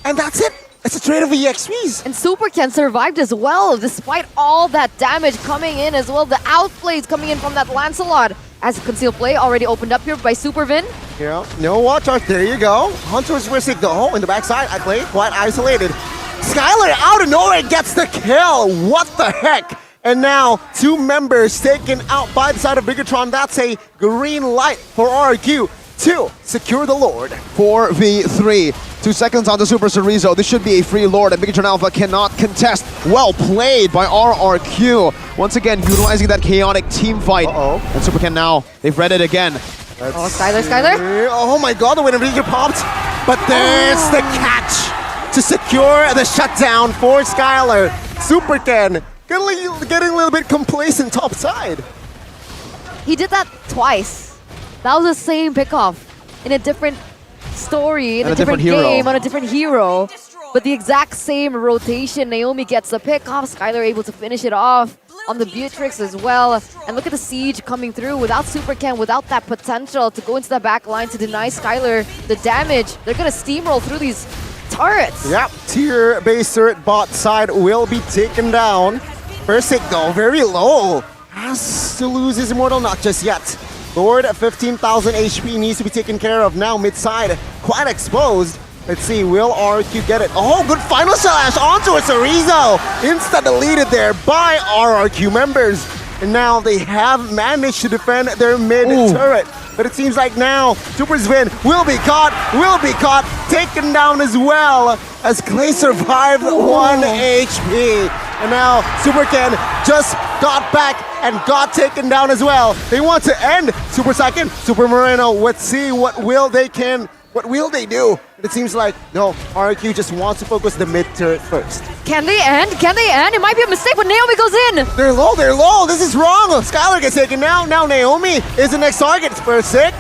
and that's it. It's a trade of EXPs. And Super Ken survived as well, despite all that damage coming in as well. The outplays coming in from that Lancelot. As concealed play already opened up here by Supervin. Yeah, no watch out. There you go. Hunter's Ristic though in the backside. I play quite isolated. Skylar out of nowhere gets the kill. What the heck? And now 2 members taken out by the side of Bigatron. That's a green light for RQ to secure the Lord. 4v3. 2 seconds on the Super Chorizo. This should be a free Lord, and Bigatron Alpha cannot contest. Well played by RRQ. Once again, utilizing that chaotic team fight. And Super Ken now, they've read it again. Skylar. Oh my god, the winner popped. But there's the catch to secure the shutdown for Skylar. Super Ken getting a little bit complacent top side. He did that twice. That was the same pickoff in a different story, in a different game, on a different hero. But the exact same rotation. Naomi gets the pickoff. Skylar able to finish it off on the Beatrix as well. And look at the siege coming through without Super Ken, without that potential to go into the back line to deny Skylar the damage. They're going to steamroll through these turrets. Yep, tier base turret bot side will be taken down. Versick though, very low. Has to lose his immortal, not just yet. Lord at 15,000 HP needs to be taken care of now mid-side. Quite exposed. Let's see, will RRQ get it? Oh, good final slash onto a Chorizo. Insta deleted there by RRQ members. And now they have managed to defend their mid-turret. But it seems like now Super Sven will be caught, taken down as well as Clay survived 1 HP. And now Super Ken just got back and got taken down as well. They want to end Super Saiyan, Super Moreno. Let's see what will they do? It seems like, no, RQ just wants to focus the mid-turret first. Can they end? It might be a mistake, but Naomi goes in. They're low. This is wrong. Skylar gets taken down. Now Naomi is the next target for Sick.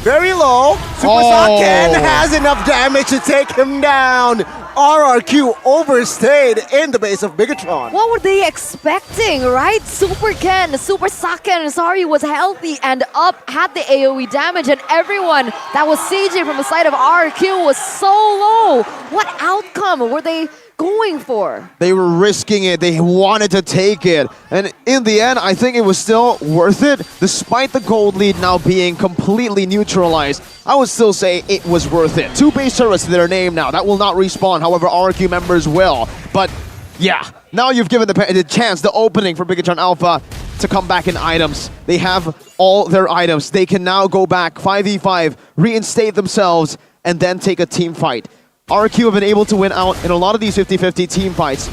Very low. Super Saiyan has enough damage to take him down. RRQ overstayed in the base of Bigatron. What were they expecting, right? Super Ken, Super Saiyan, sorry, was healthy and up, had the AoE damage, and everyone that was sieging from the side of RRQ was so low. What outcome were they going for? They were risking it. They wanted to take it. And in the end, I think it was still worth it. Despite the gold lead now being completely neutralized, I would still say it was worth it. 2 base turrets to their name now. That will not respawn. However, RRQ members will. But yeah, now you've given the chance, the opening for Bigatron Alpha to come back in items. They have all their items. They can now go back 5v5, reinstate themselves, and then take a team fight. RQ have been able to win out in a lot of these 50-50 team fights,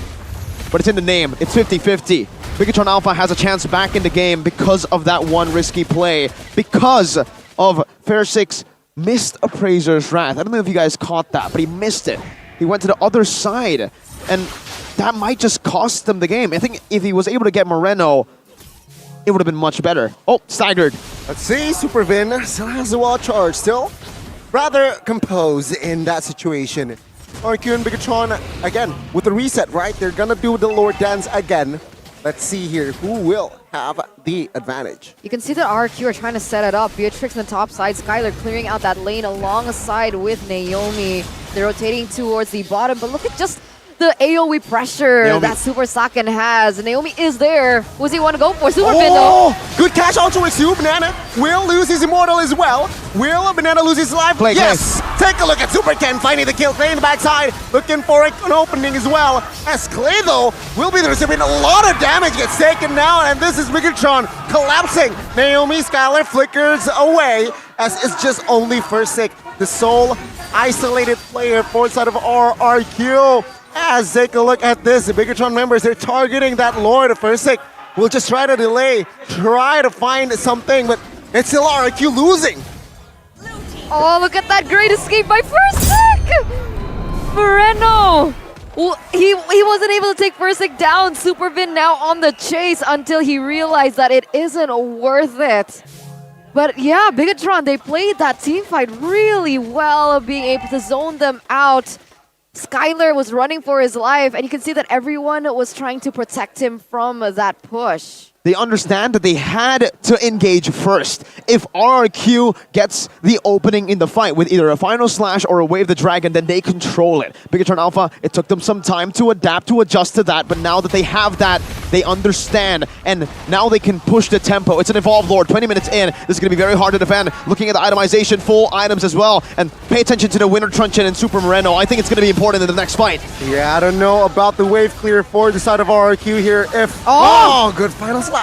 but it's in the name. It's 50-50. Bigatron Alpha has a chance back in the game because of that one risky play, because of Fair6 missed Appraiser's Wrath. I don't know if you guys caught that, but he missed it. He went to the other side, and that might just cost them the game. I think if he was able to get Moreno, it would have been much better. Oh, staggered. Let's see, Supervin still has the wall charge, still rather composed in that situation. RQ and Bigatron, again, with the reset, right? They're gonna do the Lord Dance again. Let's see here, who will have the advantage? You can see that RQ are trying to set it up. Beatrix on the top side, Skylar clearing out that lane alongside with Naomi. They're rotating towards the bottom, but look at just the AoE pressure Naomi. that Super Saken has. Naomi is there. Who does he want to go for? Super Fin though. Good catch onto a Super Banana. Will lose his Immortal as well. Will Banana lose his life? Play, yes! Take a look at Super Ken finding the kill. Clay in the backside, looking for an opening as well. As Clay though will be the recipient. A lot of damage gets taken now, and this is Bigatron collapsing. Naomi Skylar flickers away as it's just only Fursick, the sole isolated player for side of RRQ. As take a look at this, the Bigatron members, they're targeting that Lord of Fursick. We'll just try to delay, try to find something, but it's still RRQ losing. Oh, look at that great escape by Fursick! Moreno! Well, he wasn't able to take Fursick down. Supervin now on the chase until he realized that it isn't worth it. But yeah, Bigatron, they played that team fight really well, being able to zone them out. Skylar was running for his life, and you can see that everyone was trying to protect him from that push. They understand that they had to engage first. If RRQ gets the opening in the fight with either a final slash or a wave the dragon, then they control it. Bigatron Alpha, it took them some time to adapt, to adjust to that, but now that they have that, they understand, and now they can push the tempo. It's an Evolved Lord, 20 minutes in. This is going to be very hard to defend. Looking at the itemization, full items as well, and pay attention to the Winter Truncheon and Super Moreno. I think it's going to be important in the next fight. Yeah, I don't know about the wave clear for the side of RRQ here. Oh, good final slash.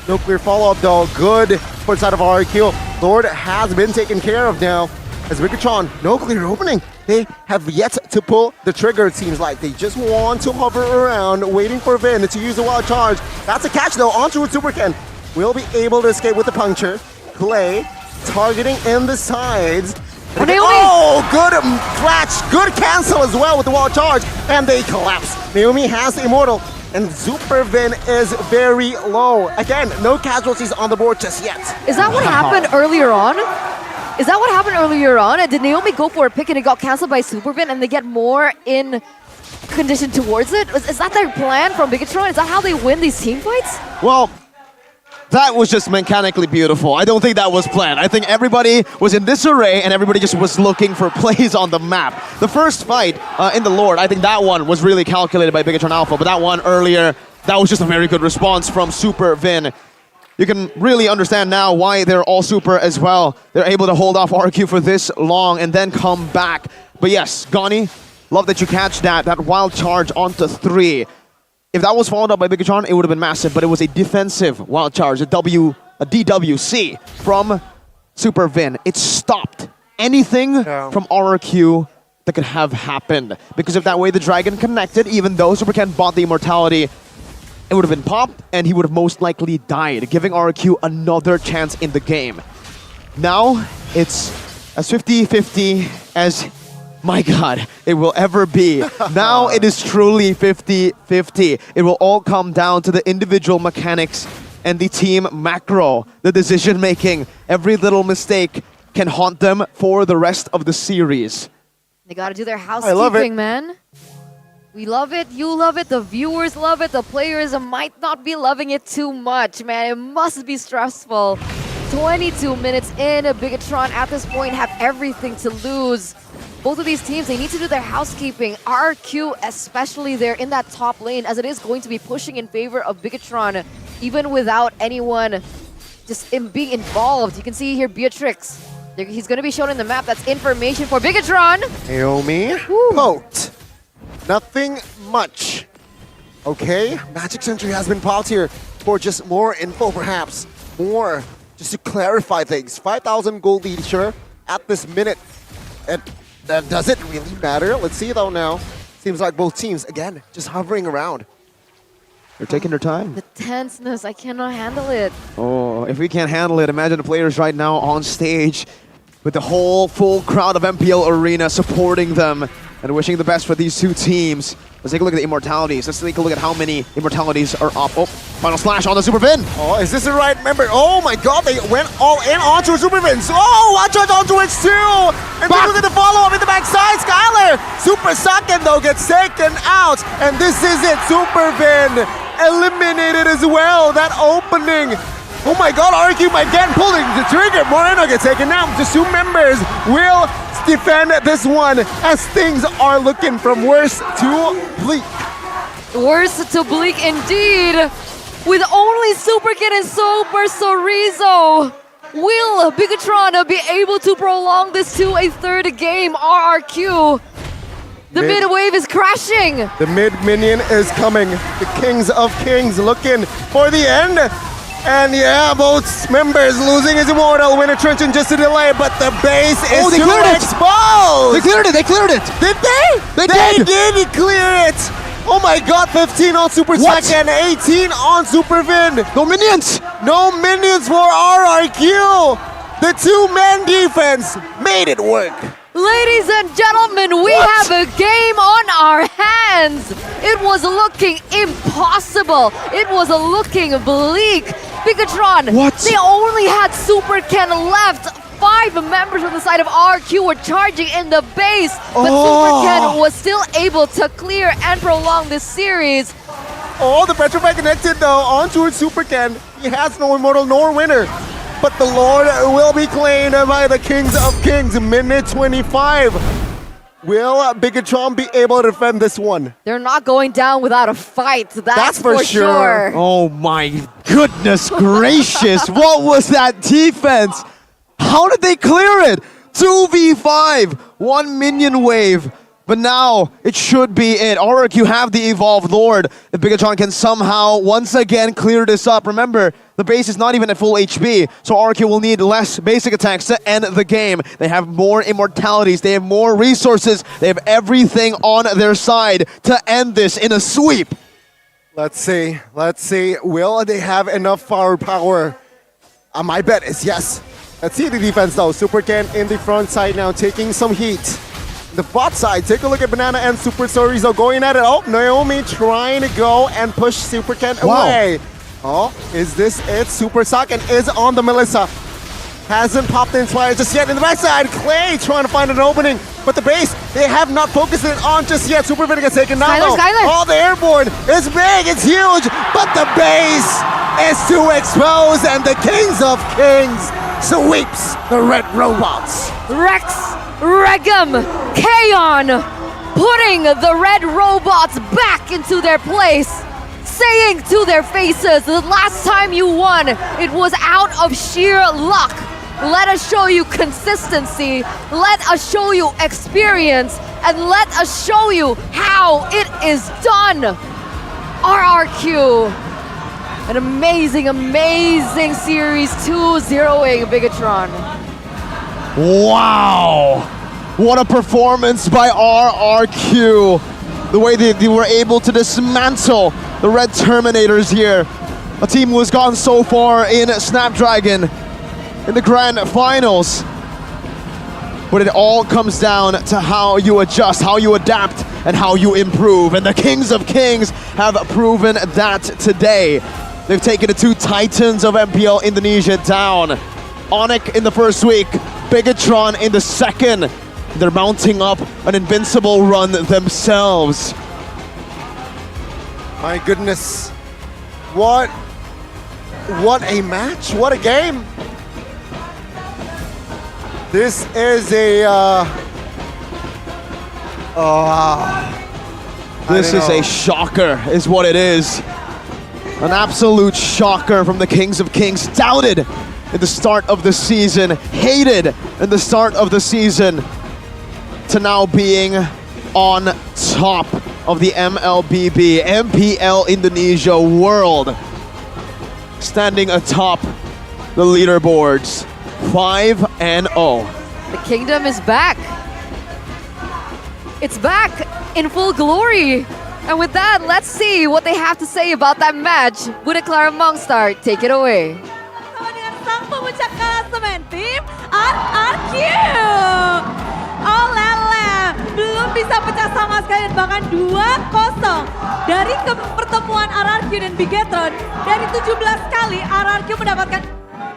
No clear follow-up though. Good for the side of RRQ. Lord has been taken care of now. As Bigatron, no clear opening. They have yet to pull the trigger, it seems like. They just want to hover around, waiting for Vin to use the wild charge. That's a catch though, onto with Super Ken. Will be able to escape with the puncture. Clay targeting in the sides. Oh, good flash, good cancel as well with the wild charge. And they collapse. Naomi has the Immortal. And Supervin is very low. Again, no casualties on the board just yet. Is that what happened earlier on? Is that what happened earlier on? And did Naomi go for a pick and it got cancelled by Supervin and they get more in condition towards it? Is that their plan from Bigatron? Is that how they win these team fights? Well, that was just mechanically beautiful. I don't think that was planned. I think everybody was in this array and everybody just was looking for plays on the map. The first fight in the Lord, I think that one was really calculated by Bigatron Alpha, but that one earlier, that was just a very good response from Super Vin. You can really understand now why they're all super as well. They're able to hold off RQ for this long and then come back. But yes, Gani, love that you catch that wild charge onto 3. If that was followed up by Bigatron, it would have been massive, but it was a defensive wild charge, a DWC from Super Vin. It stopped anything from RRQ that could have happened. Because if that way the Dragon connected, even though Super Ken bought the immortality, it would have been popped, and he would have most likely died, giving RRQ another chance in the game. Now, it's as 50-50 as, my God, it will ever be. Now it is truly 50-50. It will all come down to the individual mechanics and the team macro, the decision-making. Every little mistake can haunt them for the rest of the series. They gotta do their housekeeping, man. We love it, you love it, the viewers love it, the players might not be loving it too much, man. It must be stressful. 22 minutes in, Bigatron at this point have everything to lose. Both of these teams, they need to do their housekeeping. RQ especially there in that top lane, as it is going to be pushing in favor of Bigatron, even without anyone just being involved. You can see here Beatrix. He's going to be shown in the map. That's information for Bigatron. Naomi, poked. Nothing much. Okay, Magic Sentry has been popped here for just more info, perhaps. More, just to clarify things. 5,000 gold lead, sure, at this minute. And Does it really matter? Let's see though now. Seems like both teams, again, just hovering around. They're taking their time. The tenseness, I cannot handle it. Oh, if we can't handle it, imagine the players right now on stage with the whole full crowd of MPL Arena supporting them and wishing the best for these two teams. Let's take a look at the immortalities. Let's take a look at how many immortalities are up. Oh, final slash on the Super Vin. Oh, is this the right member? Oh my god, they went all in onto Super Vins. Oh, watch out onto it too. And then look at the follow-up in the backside. Skylar, Super Saiyan though gets taken out. And this is it, Super Vin eliminated as well. That opening. Oh my god, RQ again pulling the trigger. Moreno gets taken out. Just two members will defend this one as things are looking from worse to bleak. Worse to bleak indeed. With only Super Kid and Super Sorizo, will Bigatron be able to prolong this to a third game? RRQ. The mid wave is crashing. The mid minion is coming. The Kings of Kings looking for the end. And yeah, both members losing his immortal. Winner Trenchant just a delay, but the base is they too cleared it. exposed. They cleared it. They cleared it. Did they? They did clear it. Oh my god, 15 on Super Saiyan, 18 on Super Vin. No minions. No minions for RRQ. The two-man defense made it work. Ladies and gentlemen, we have a game on our hands. It was looking impossible. It was looking bleak. Bigatron, they only had Super Ken left. 5 members on the side of RQ were charging in the base, but Super Ken was still able to clear and prolong this series. Oh, the Petrify connected though onto Super Ken. He has no immortal nor winner. But the Lord will be claimed by the Kings of Kings. Minute 25. Will Bigatron be able to defend this one? They're not going down without a fight. That's for sure. Oh my goodness gracious. What was that defense? How did they clear it? 2v5. 1 minion wave. But now, it should be it. RRQ have the Evolved Lord. If Bigatron can somehow, once again, clear this up. Remember, the base is not even at full HP, so RRQ will need less basic attacks to end the game. They have more immortalities, they have more resources, they have everything on their side to end this in a sweep. Let's see. Will they have enough firepower? My bet is yes. Let's see the defense though. Super Ken in the front side now, taking some heat. The bot side, take a look at Banana and Super Sorizo going at it. Oh, Naomi trying to go and push Super Ken away. Oh, is this it? Super Saiyan is on the Melissa. Hasn't popped the Inspire just yet in the backside. Clay trying to find an opening, but the base, they have not focused it on just yet. Super Vin gets taken down though. Oh, the airborne is big, it's huge, but the base is too exposed and the Kings of Kings sweeps the red robots. Rex, Regum, Kaon, putting the red robots back into their place, saying to their faces, the last time you won, it was out of sheer luck. Let us show you consistency, let us show you experience, and let us show you how it is done. RRQ, an amazing, amazing series 2-0ing Bigatron. Wow! What a performance by RRQ. The way they were able to dismantle the Red Terminators here. A team who has gone so far in Snapdragon in the grand finals. But it all comes down to how you adjust, how you adapt, and how you improve. And the Kings of Kings have proven that today. They've taken the 2 titans of MPL Indonesia down. Onyx in the first week, Bigatron in the second. They're mounting up an invincible run themselves. My goodness. What a match, what a game. This is a this is a shocker, is what it is. An absolute shocker from the Kings of Kings. Doubted at the start of the season, hated in the start of the season, to now being on top of the MLBB, MPL Indonesia World. Standing atop the leaderboards, 5-0. The Kingdom is back. It's back in full glory. And with that, let's see what they have to say about that match. Buddha Clara Mongstar, take it away. Dengan sang pemuncak klasemen tim RRQ. Oh lele, belum bisa pecah sama sekali dan bahkan 2-0 dari pertemuan RRQ dan Bigetron. Dari 17 kali RRQ mendapatkan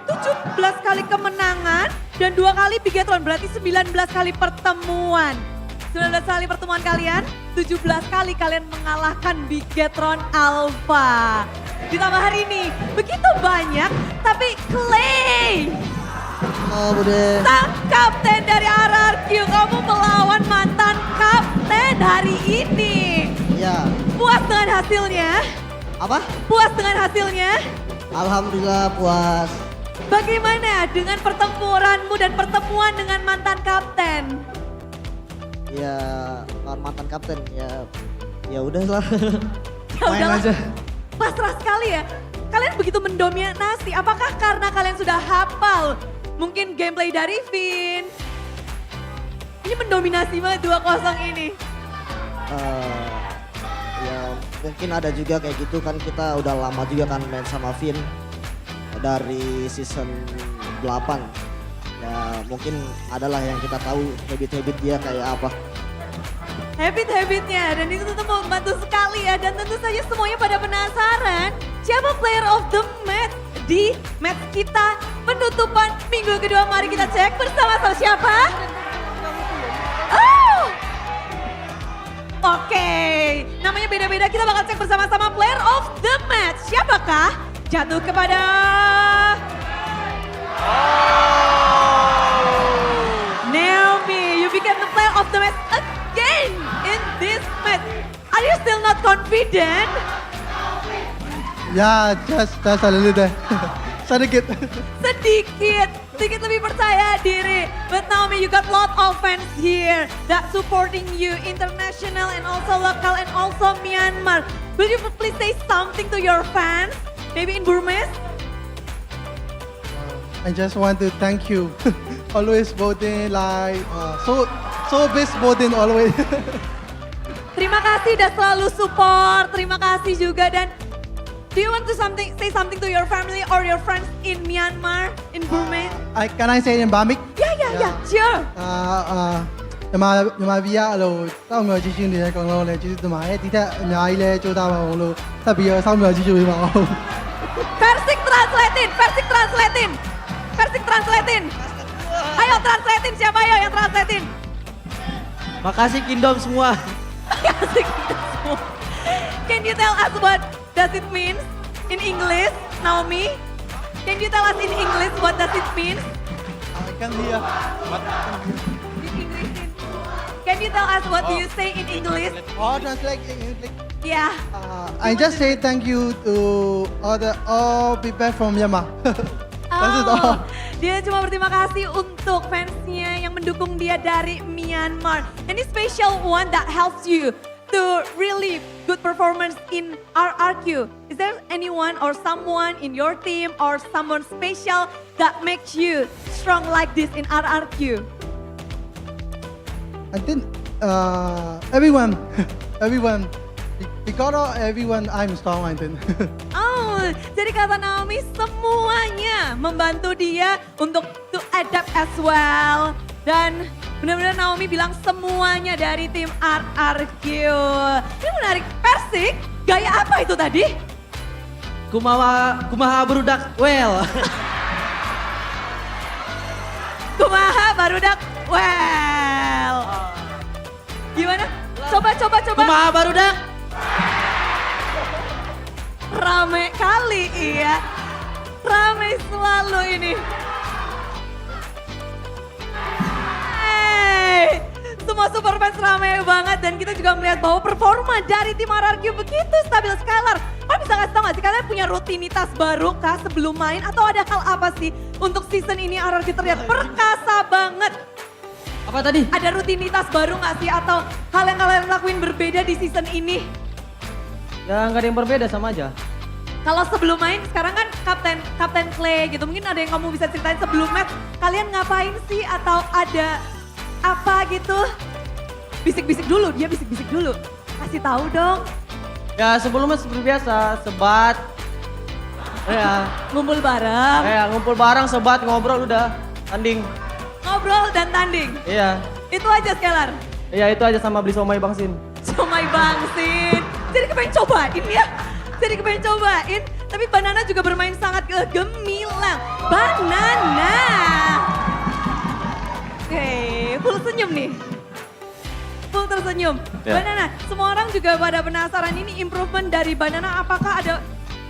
17 kali kemenangan dan 2 kali Bigetron, berarti 19 kali pertemuan. 19 kali pertemuan kalian, 17 kali kalian mengalahkan Bigetron Alpha. Ditambah hari ini, begitu banyak, tapi Clay, sang kapten dari RRQ, kamu melawan mantan kapten hari ini. Ya. Puas dengan hasilnya? Apa? Puas dengan hasilnya? Alhamdulillah puas. Bagaimana dengan pertempuranmu dan pertemuan dengan mantan kapten? Ya, mantan kapten ya udahlah. Ya udahlah. Pasrah sekali ya. Kalian begitu mendominasi. Apakah karena kalian sudah hafal mungkin gameplay dari Vin? Ini mendominasi banget 2-0 ini. Ya mungkin ada juga kayak gitu kan, kita udah lama juga kan main sama Vin dari season 8. Ya mungkin adalah yang kita tahu habit-habit dia kayak apa. Habit-habitnya, dan itu tentu membantu sekali ya. Dan tentu saja semuanya pada penasaran siapa player of the match di match kita penutupan minggu kedua. Mari kita cek bersama-sama siapa? Oh! Oke, namanya beda-beda, kita bakal cek bersama-sama player of the match. Siapakah? Jatuh kepada... Naomi, you became the player of the match again in this match. Are you still not confident? Ya, just a little bit. Sedikit lebih percaya diri. But Naomi, you got lot of fans here that supporting you, international and also local and also Myanmar. Will you please say something to your fans? Maybe in Burmese? I just want to thank you. Always voting like so best voting always. Terima kasih udah selalu support. Terima kasih juga, dan do you want to say something to your family or your friends in Myanmar, in Burma? Can I say in Bamik? Yeah, sure. မြန်မာပြည်ကလို့စောင့်မျှော်ကြည့်ရှုနေတဲ့ကောင်လုံးလည်းကျေးဇူးတင်ပါတယ်ဒီထက်အများကြီးလည်းကြိုးစားပါအောင်လို့ထပ်ပြီးတော့စောင့်မျှော်ကြည့်ရှုပေးပါအောင် Persik translatein. Ayo translatein, siapa ayo yang translatein? Makasih Kingdom semua. Makasih Kingdom semua. Can you tell us what does it mean in English, Naomi? Can you tell us in English what does it mean? I can hear. Can you tell us what do you say in English? Oh, translate in English. Yeah. I just say thank you to all people from Myanmar. That's it all. Dia cuma berterima kasih untuk fansnya yang mendukung dia dari Myanmar. Any special one that helps you to really good performance in RRQ? Is there anyone or someone in your team or someone special that makes you strong like this in RRQ? I think everyone. Because of everyone, I'm strong, I think. Oh, jadi kata Naomi semuanya membantu dia untuk to adapt as well. Dan benar-benar Naomi bilang semuanya dari tim RRQ. Ini menarik. Persik, gaya apa itu tadi? Kumaha berudak well. Kumaha barudak well. Gimana? Coba. Kumaha barudak. Rame kali, iya. Rame selalu ini. Hey, semua super fans rame banget, dan kita juga melihat bahwa performa dari tim RRQ begitu stabil. Skylar, kalian bisa kasih tau gak sih kalian punya rutinitas baru kah sebelum main, atau ada hal apa sih untuk season ini RRQ terlihat perkasa banget? Apa tadi? Ada rutinitas baru gak sih, atau hal yang kalian lakuin berbeda di season ini? Ya nggak ada yang berbeda, sama aja. Kalau sebelum main, sekarang kan Kapten Clay gitu. Mungkin ada yang kamu bisa ceritain sebelum match, kalian ngapain sih, atau ada apa gitu? bisik-bisik dulu, dia bisik-bisik dulu. Kasih tahu dong. Ya sebelumnya seperti biasa, sebat. Ya. Ngumpul bareng. Ya ngumpul bareng, sebat, ngobrol udah. Tanding. Ngobrol dan tanding. Iya. Itu aja Scalar. Iya itu aja sama beli somai Bangsin. Somai Bangsin. Jadi kepengen cobain ya. Jadi kepengen cobain. Tapi Banana juga bermain sangat gemilang. Banana. Oke, full senyum nih. Full tersenyum. Ya. Banana, semua orang juga pada penasaran ini improvement dari Banana. Apakah ada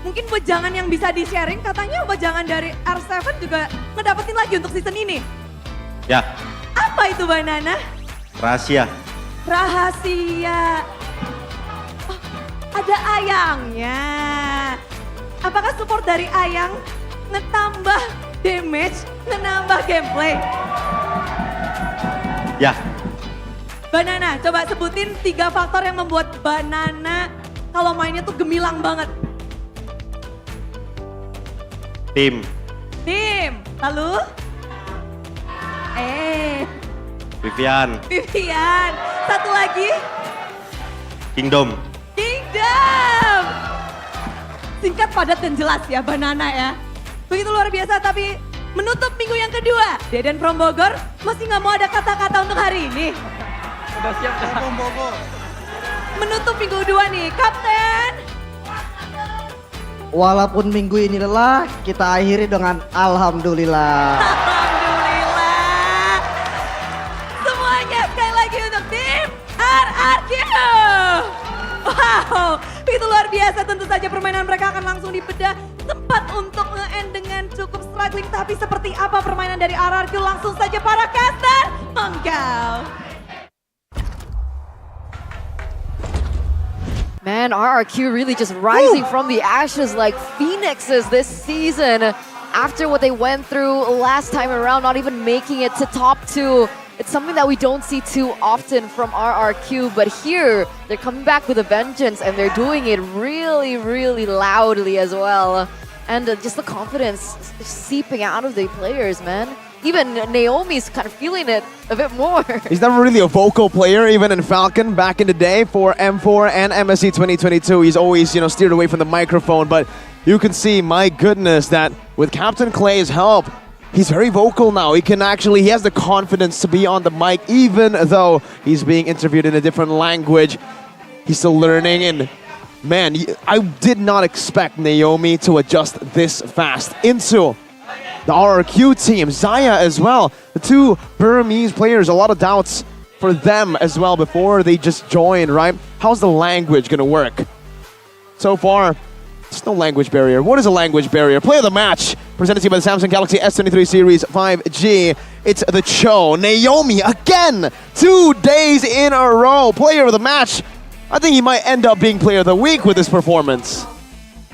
mungkin wejangan yang bisa di-sharing? Katanya wejangan dari R7 juga ngedapetin lagi untuk season ini. Ya, Apa itu Banana? rahasia. Rahasia. Oh, ada Ayangnya. Apakah support dari Ayang ngetambah damage, ngenambah gameplay? Ya, Banana, coba sebutin 3 faktor yang membuat Banana kalau mainnya tuh gemilang banget. tim, Tim, lalu? Vivian, Vivian. Satu lagi? Kingdom. Kingdom. Singkat, padat, dan jelas ya Banana ya. Begitu luar biasa, tapi menutup minggu yang kedua. Deden from Bogor masih nggak mau ada kata-kata untuk hari ini. Udah siap from Bogor. Menutup minggu kedua nih, Kapten. Walaupun minggu ini lelah, kita akhiri dengan Alhamdulillah. Alhamdulillah. Semuanya sekali lagi untuk tim RRQ. Wow, begitu luar biasa. Tentu saja permainan mereka akan langsung dibedah. Sempat untuk nge-end dengan cukup struggling. Tapi seperti apa permainan dari RRQ? Langsung saja para caster, monggo. Man, RRQ really just rising from the ashes like phoenixes this season. After what they went through last time around, not even making it to top 2. It's something that we don't see too often from RRQ, but here they're coming back with a vengeance and they're doing it really, really loudly as well. And just the confidence seeping out of the players, man. Even Naomi's kind of feeling it a bit more. He's never really a vocal player, even in Falcon back in the day for M4 and MSC 2022. He's always, steered away from the microphone, but you can see, my goodness, that with Captain Clay's help, he's very vocal now. He has the confidence to be on the mic, even though he's being interviewed in a different language. He's still learning, and man, I did not expect Naomi to adjust this fast into the RRQ team. Zaya as well. The 2 Burmese players, a lot of doubts for them as well before they just join, right? How's the language gonna work? So far, there's no language barrier. What is a language barrier? Player of the match, presented to you by the Samsung Galaxy S23 Series 5G. It's the Cho. Naomi again, 2 days in a row. Player of the match. I think he might end up being player of the week with this performance.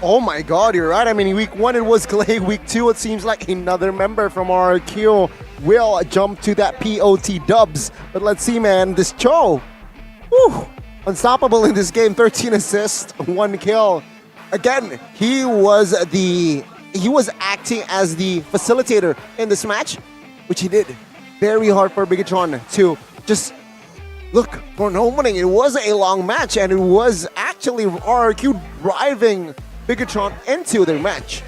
Oh my god, you're right. I mean, week 1 it was Clay. Week 2 it seems like another member from RRQ will jump to that POT dubs. But let's see, man, this Cho, whew, unstoppable in this game. 13 assists, 1 kill. Again, he was acting as the facilitator in this match, which he did. Very hard for Bigatron to just look for an opening. It was a long match, and it was actually RRQ driving Bigatron into their match.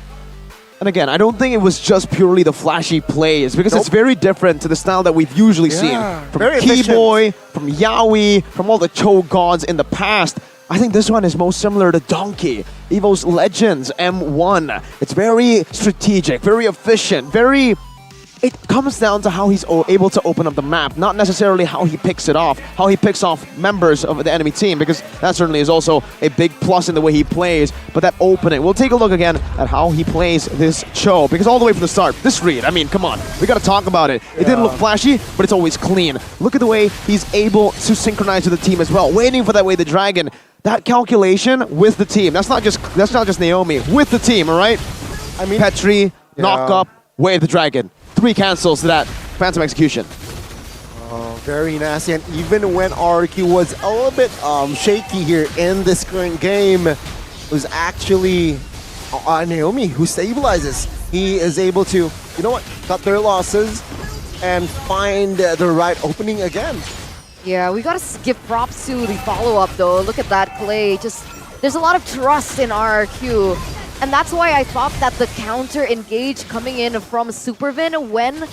And again, I don't think it was just purely the flashy plays, because it's very different to the style that we've usually seen. From Keyboy, from Yaoi, from all the Cho gods in the past. I think this one is most similar to Donkey, Evo's Legends M1. It's very strategic, very efficient, it comes down to how he's able to open up the map, not necessarily how he picks it off, how he picks off members of the enemy team, because that certainly is also a big plus in the way he plays, but that opening. We'll take a look again at how he plays this Cho, because all the way from the start, this read, I mean, come on, we gotta talk about it. It didn't look flashy, but it's always clean. Look at the way he's able to synchronize with the team as well, waiting for that way the dragon. That calculation with the team, that's not just Naomi, with the team, all right? I mean, Petri, knock up, wave the dragon. 3 cancels to that Phantom Execution. Oh, very nasty. And even when RRQ was a little bit shaky here in this current game, it was actually Naomi who stabilizes. He is able to, cut their losses and find the right opening again. Yeah, we gotta give props to the follow-up though. Look at that play. There's a lot of trust in RRQ. And that's why I thought that the counter engage coming in from Supervin when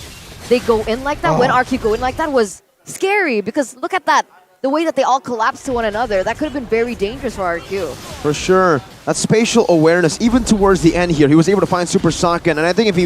they go in like that, when RQ go in like that was scary because look at that. The way that they all collapse to one another, that could have been very dangerous for RQ. For sure. That spatial awareness, even towards the end here, he was able to find Super Saiyan. And I think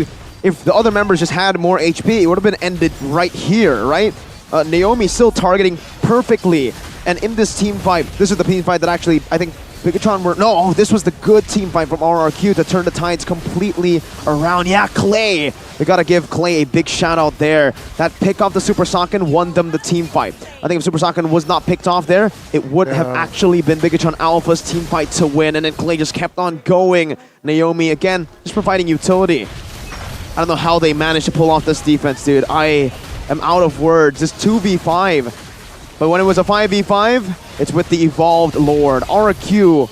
if the other members just had more HP, it would have been ended right here, right? Naomi still targeting perfectly. And in this team fight, this is the team fight that actually, I think, Bigatron were... No, this was the good team fight from RRQ to turn the tides completely around. Yeah, Clay. We gotta give Clay a big shout out there. That pick off the Super Saiyan won them the team fight. I think if Super Saiyan was not picked off there, it would have actually been Bigatron Alpha's team fight to win. And then Clay just kept on going. Naomi, again, just providing utility. I don't know how they managed to pull off this defense, dude. I am out of words. It's 2v5. But when it was a 5v5, it's with the evolved Lord. RQ,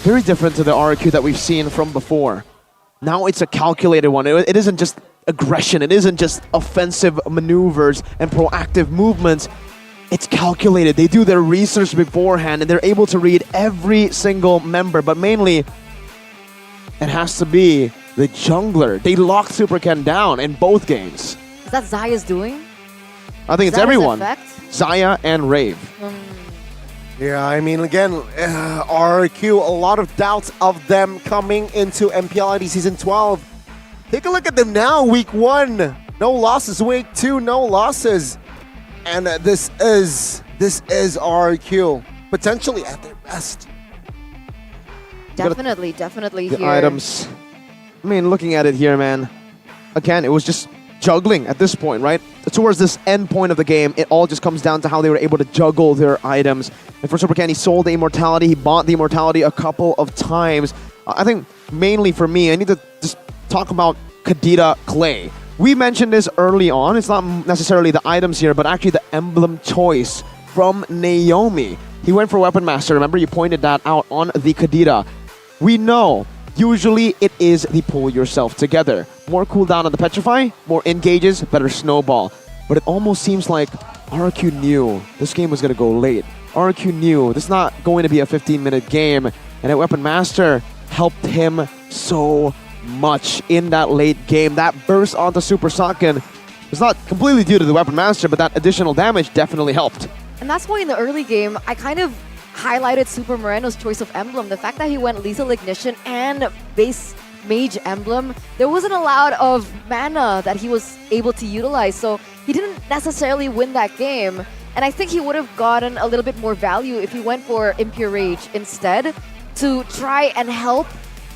very different to the RQ that we've seen from before. Now it's a calculated one. It isn't just aggression. It isn't just offensive maneuvers and proactive movements. It's calculated. They do their research beforehand and they're able to read every single member. But mainly, it has to be the jungler. They locked Super Ken down in both games. Is that Zaya's doing? I think it's everyone. Zaya and Rave. Yeah, I mean, again, RQ, a lot of doubts of them coming into MPL ID Season 12. Take a look at them now, Week 1. No losses. Week 2, no losses. And this is RQ. Potentially at their best. Definitely The here. items. I mean, looking at it here, man. Again, it was just juggling at this point, right? Towards this end point of the game, it all just comes down to how they were able to juggle their items. And for Super Ken, he sold the Immortality. He bought the Immortality a couple of times. I think mainly for me, I need to just talk about Kadita Clay. We mentioned this early on. It's not necessarily the items here, but actually the emblem choice from Naomi. He went for Weapon Master. Remember, you pointed that out on the Kadita. We know usually it is the pull yourself together. More cooldown on the Petrify, more engages, better snowball. But it almost seems like RQ knew this game was going to go late. RQ knew this is not going to be a 15-minute game. And that Weapon Master helped him so much in that late game. That burst onto Super Saiyan was not completely due to the Weapon Master, but that additional damage definitely helped. And that's why in the early game, I kind of highlighted Super Moreno's choice of emblem. The fact that he went Lethal Ignition and base Mage Emblem, there wasn't a lot of mana that he was able to utilize, so he didn't necessarily win that game. And I think he would have gotten a little bit more value if he went for Impure Rage instead to try and help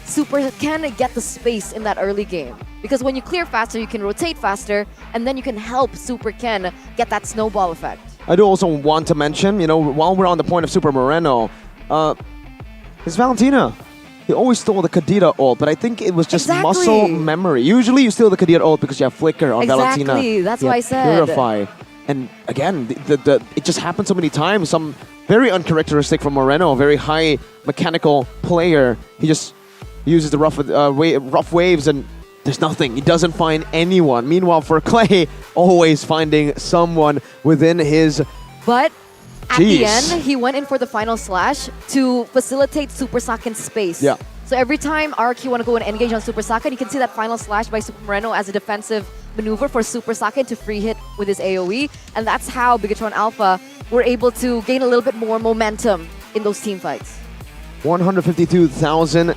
Super Ken get the space in that early game. Because when you clear faster, you can rotate faster, and then you can help Super Ken get that snowball effect. I do also want to mention, you know, while we're on the point of Super Moreno, it's Valentina. He always stole the Kadita ult, but I think it was just muscle memory. Usually you steal the Kadita ult because you have Flicker on Valentina. Exactly, that's why I said. Purify. And again, it just happened so many times. Some very uncharacteristic from Moreno, a very high mechanical player. He just uses the rough waves and there's nothing. He doesn't find anyone. Meanwhile, for Clay, always finding someone within his... But at the end, he went in for the final slash to facilitate Super Saiyan's space. Yeah. So every time RQ want to go and engage on Super Saiyan, you can see that final slash by Super Moreno as a defensive maneuver for Super Saiyan to free hit with his AoE. And that's how Bigatron Alpha were able to gain a little bit more momentum in those team fights. 152,000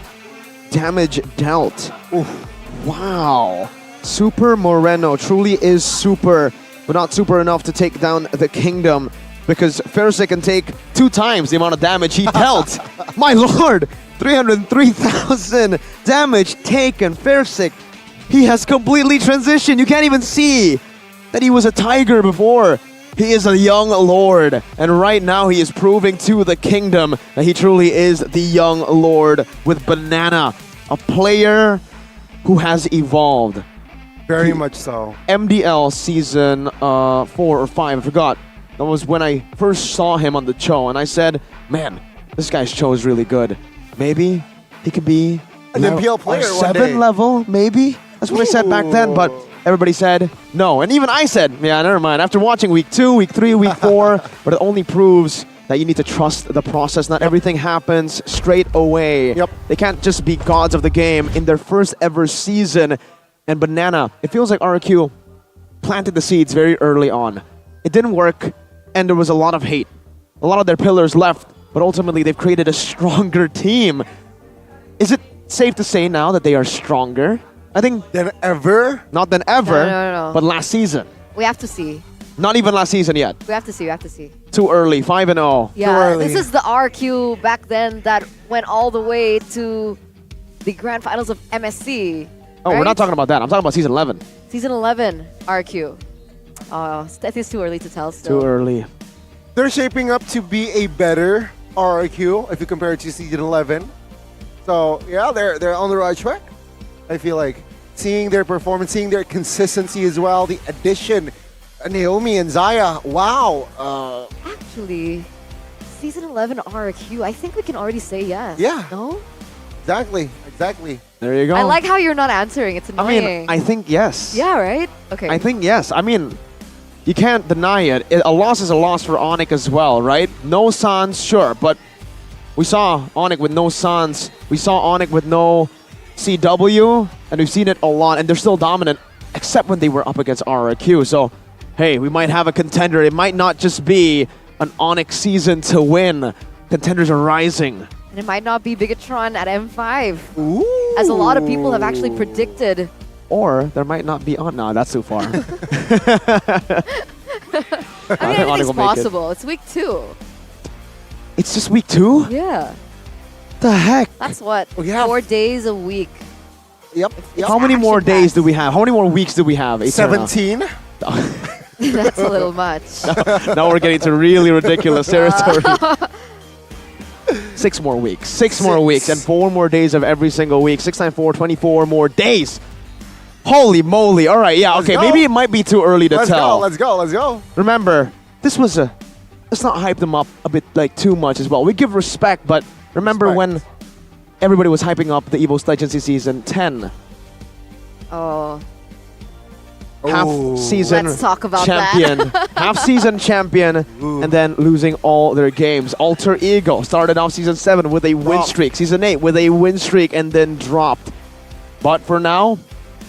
damage dealt. Oof. Wow. Super Moreno truly is super, but not super enough to take down the kingdom because Fersic can take 2 times the amount of damage he dealt. My lord, 303,000 damage taken. Fersic, he has completely transitioned. You can't even see that he was a tiger before. He is a young lord, and right now he is proving to the kingdom that he truly is the young lord with Banana, a player who has evolved. Very much so. MDL season 4 or 5, I forgot. That was when I first saw him on the Cho, and I said, man, this guy's Cho is really good. Maybe he could be an MPL player one 7 day. level, maybe? That's what I said back then, but everybody said no. And even I said, yeah, never mind. After watching week 2, week 3, week 4, but it only proves that you need to trust the process. Not everything happens straight away. Yep. They can't just be gods of the game in their first ever season. And Banana, it feels like RQ planted the seeds very early on. It didn't work, and there was a lot of hate. A lot of their pillars left, but ultimately they've created a stronger team. Is it safe to say now that they are stronger? I think than ever. Not than ever, No. but last season. We have to see. Not even last season yet. We have to see. We have to see. Too early, 5-0. Yeah, this is the RQ back then that went all the way to the grand finals of MSC. Oh, we're right? not talking about that. I'm talking about season 11. Season 11 RQ. I think it's too early to tell still. Too early. They're shaping up to be a better RQ if you compare it to season 11. So yeah, they're on the right track. I feel like seeing their performance, seeing their consistency as well, the addition, Naomi and Zaya. Wow. Actually, season 11 RQ, I think we can already say yes. Yeah. No? Exactly. There you go. I like how you're not answering. It's I annoying. mean, I think yes. Yeah, right? Okay. I think yes. I mean, you can't deny it. A loss is a loss for Onyx as well, right? No Sans, sure, but we saw Onyx with no Sans. We saw Onyx with no CW, and we've seen it a lot, and they're still dominant, except when they were up against RRQ. So, hey, we might have a contender. It might not just be an Onyx season to win. Contenders are rising. And it might not be Bigatron at M5. Ooh. As a lot of people have actually predicted. Or there might not be on. No, that's too far. I mean, anything's possible. It's week 2. It's just week 2? Yeah. The heck? That's what? 4 days a week. Yep. How many more days do we have? How many more weeks do we have? 17. That's a little much. Now we're getting to really ridiculous territory. 6 more weeks. 6 more weeks and 4 more days of every single week. 6 times 4, 24 more days. Holy moly. All right, yeah, okay. Maybe it might be too early to tell. Let's go. Remember, this was let's not hype them up a bit like too much as well. We give respect, but remember when everybody was hyping up the EVO's Legacy Season 10? Oh. Half-season Let's talk about champion, that. half-season champion, and then losing all their games. Alter Ego started off Season 7 with a win streak, Season 8 with a win streak, and then dropped. But for now,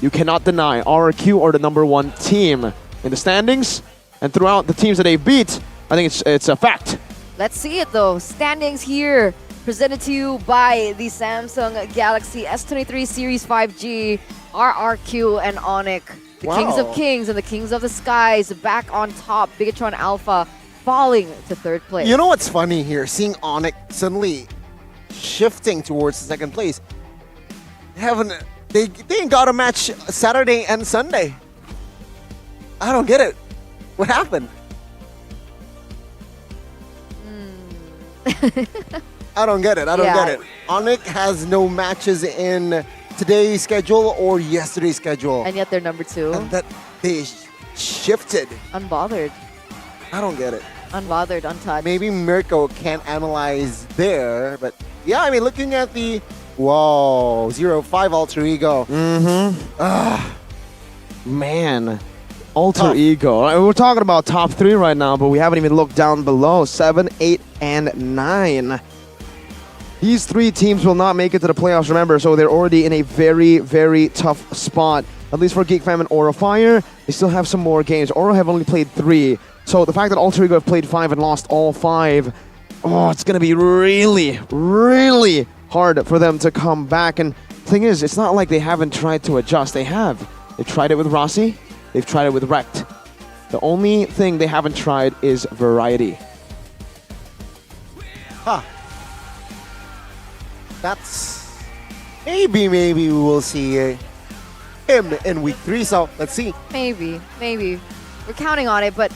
you cannot deny RRQ are the #1 team in the standings, and throughout the teams that they beat, I think it's a fact. Let's see it though. Standings here, presented to you by the Samsung Galaxy S23 Series 5G, RRQ and Onyx. The Kings of Kings and the Kings of the Skies back on top. Bigatron Alpha falling to 3rd place. You know what's funny here? Seeing Onyx suddenly shifting towards the 2nd place. They ain't got a match Saturday and Sunday. I don't get it. What happened? I don't get it. I don't get it. Onyx has no matches in today's schedule or yesterday's schedule. And yet they're #2. And that they shifted. Unbothered. I don't get it. Unbothered, untouched. Maybe Mirko can't analyze there, but yeah, I mean, looking at the 0-5 Alter Ego. Man, Alter Ego. We're talking about top 3 right now, but we haven't even looked down below. 7, 8, and 9. These 3 teams will not make it to the playoffs, remember, so they're already in a very, very tough spot. At least for Geek Fam and Aura Fire, they still have some more games. Aura have only played 3. So the fact that Alter Ego have played 5 and lost all 5, it's going to be really, really hard for them to come back. And the thing is, it's not like they haven't tried to adjust. They have. They've tried it with Rossi. They've tried it with Rect. The only thing they haven't tried is variety. That's maybe we will see him in week 3. So let's see. Maybe. We're counting on it, but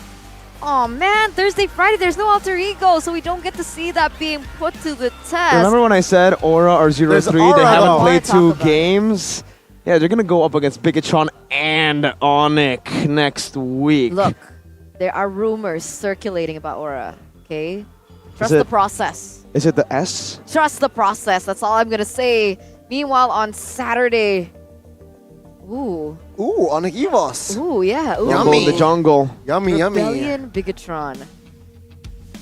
oh man, Thursday, Friday, there's no Alter Ego, so we don't get to see that being put to the test. Remember when I said Aura or 0-3? They haven't played 2 games. Yeah, they're gonna go up against Bigatron and Onyx next week. Look, there are rumors circulating about Aura. Okay, trust the process. Is it the S? Trust the process. That's all I'm gonna say. Meanwhile, on Saturday, Ooh. Ooh, Onyx Evos. Ooh, yeah. Ooh. Rumble in the jungle. Yummy, yummy. Rebellion Bigatron.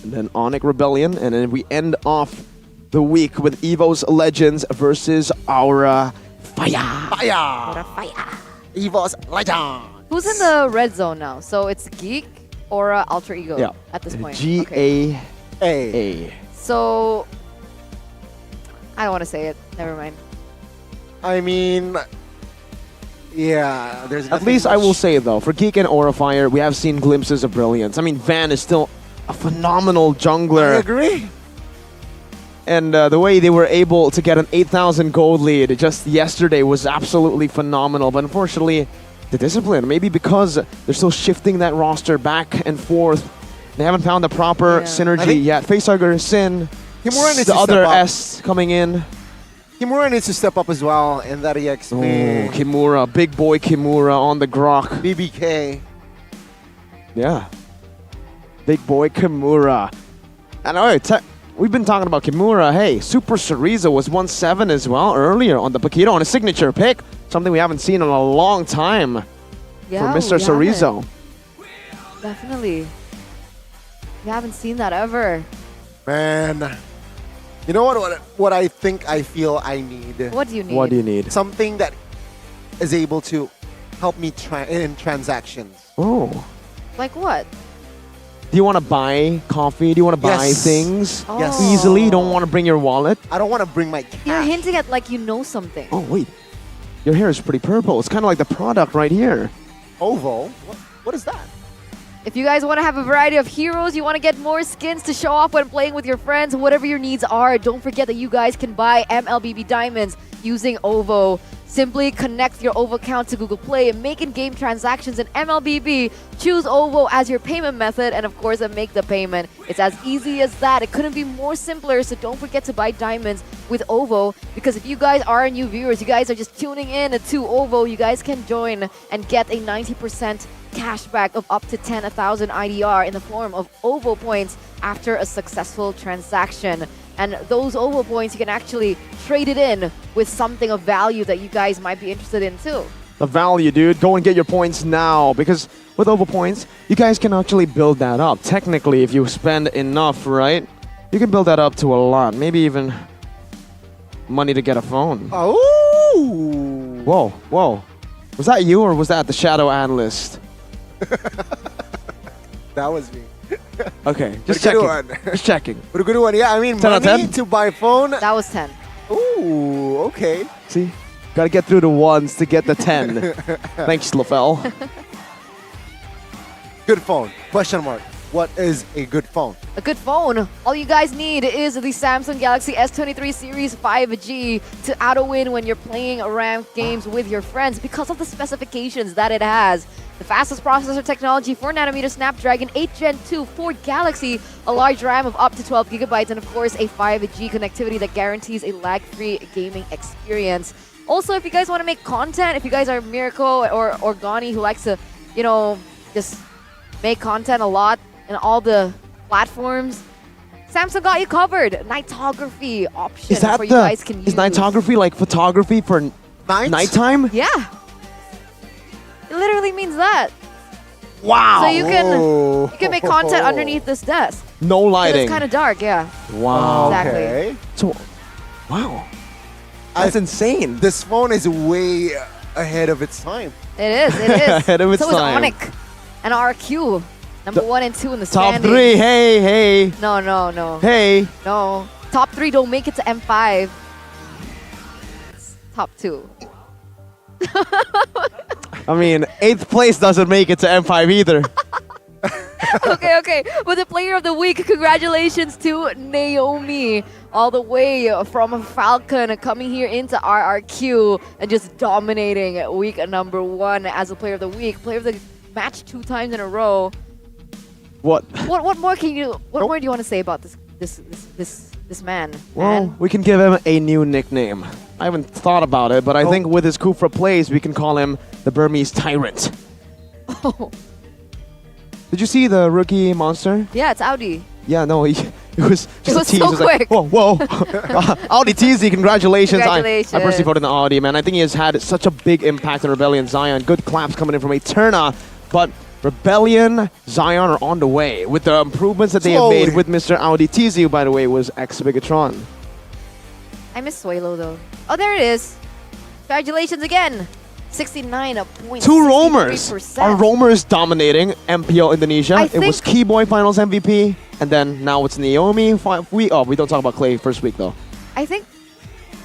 And then Onyx Rebellion. And then we end off the week with Evo's Legends versus Aura Fire. Fire. Evos Legend. Who's in the red zone now? So it's Geek, Aura, Alter Ego Yeah. at this point. G-A-A. So I don't want to say it. Never mind. I mean, yeah, there's At least I will say though, for Geek and Aura Fire, we have seen glimpses of brilliance. I mean, Van is still a phenomenal jungler. I agree. And the way they were able to get an 8,000 gold lead just yesterday was absolutely phenomenal. But unfortunately, the discipline, maybe because they're still shifting that roster back and forth. They haven't found the proper synergy yet. Facehugger, Sin, Kimura needs the to other step up. S coming in. Kimura needs to step up as well in that EXP. Oh, Kimura, big boy Kimura on the grok. BBK. Yeah. Big boy Kimura. And all right, we've been talking about Kimura. Hey, Super Cereza was 1-7 as well earlier on the Paquito on a signature pick. Something we haven't seen in a long time Yeah, for Mr. we Cerezo. Definitely. We haven't seen that ever. Man. You know what I think I feel I need? What do you need? What do you need? Something that is able to help me in transactions. Oh. Like what? Do you want to buy coffee? Do you want to buy Yes. things Yes. easily? You don't want to bring your wallet? I don't want to bring my cash. You're hinting at like you know something. Oh, wait. Your hair is pretty purple. It's kind of like the product right here. Oval? What is that? If you guys want to have a variety of heroes, you want to get more skins to show off when playing with your friends, whatever your needs are, don't forget that you guys can buy MLBB Diamonds using OVO. Simply connect your OVO account to Google Play and make in-game transactions in MLBB. Choose OVO as your payment method and of course make the payment. It's as easy as that. It couldn't be more simpler, so don't forget to buy diamonds with OVO, because if you guys are new viewers, you guys are just tuning in to OVO, you guys can join and get a 90% cashback of up to 10,000 IDR in the form of OVO points after a successful transaction. And those OVO points, you can actually trade it in with something of value that you guys might be interested in too. The value, dude. Go and get your points now, because with OVO points, you guys can actually build that up. Technically, if you spend enough, right? You can build that up to a lot. Maybe even money to get a phone. Oh! Whoa, whoa. Was that you or was that the shadow analyst? That was me. Okay, just What a good checking. one. Just checking. What a good one. Yeah, I mean, 10 out of money 10? to buy phone. That was 10. Ooh, okay. See? Gotta get through the ones to get the 10. Thanks, LaFell. Good phone. Question mark. What is a good phone? A good phone. All you guys need is the Samsung Galaxy S23 Series 5G to auto-win when you're playing ranked games with your friends because of the specifications that it has. The fastest processor technology, 4nm Snapdragon 8 Gen 2 for Galaxy, a large RAM of up to 12 gigabytes, and of course a 5G connectivity that guarantees a lag-free gaming experience. Also, if you guys want to make content, if you guys are Miracle or Organi who likes to, you know, just make content a lot in all the platforms, Samsung got you covered. Nightography option Is that for you guys can use. Is nightography like photography for nighttime? Yeah. It literally means that. Wow. So you can make content underneath this desk. No lighting. It's kind of dark, yeah. Wow. Exactly. Okay. So, wow. That's insane. This phone is way ahead of its time. It is, it is. Ahead of its so time. is Onyx and RQ. Number 1 and 2 in the Top standings. 3, hey. No. Hey. No. Top 3 don't make it to M5. It's top 2. I mean, 8th place doesn't make it to M5 either. okay. But the player of the week, congratulations to Naomi. All the way from Falcon coming here into RRQ and just dominating week number 1 as a player of the week. Player of the match 2 times in a row. What? What more can you? What more do you want to say about this man? Well, we can give him a new nickname. I haven't thought about it, but I think with his Kufra plays, we can call him the Burmese Tyrant. Oh. Did you see the rookie monster? Yeah, it's Audi. Yeah, no, he It was just was a tease. so It was like, quick. whoa. Audi TZ, congratulations. Congratulations. I personally voted in Audi, man. I think he has had such a big impact on Rebellion Zion. Good claps coming in from Eterna, but Rebellion Zion are on the way with the improvements that they have made with Mr. Audi TZ, who, by the way, was ex-Bigatron. I miss Suelo though. Oh, there it is. Congratulations again. 69.63%. Two roamers. Are roamers dominating MPL Indonesia? It was Keyboy Finals MVP, and then now it's Naomi. We don't talk about Clay first week though. I think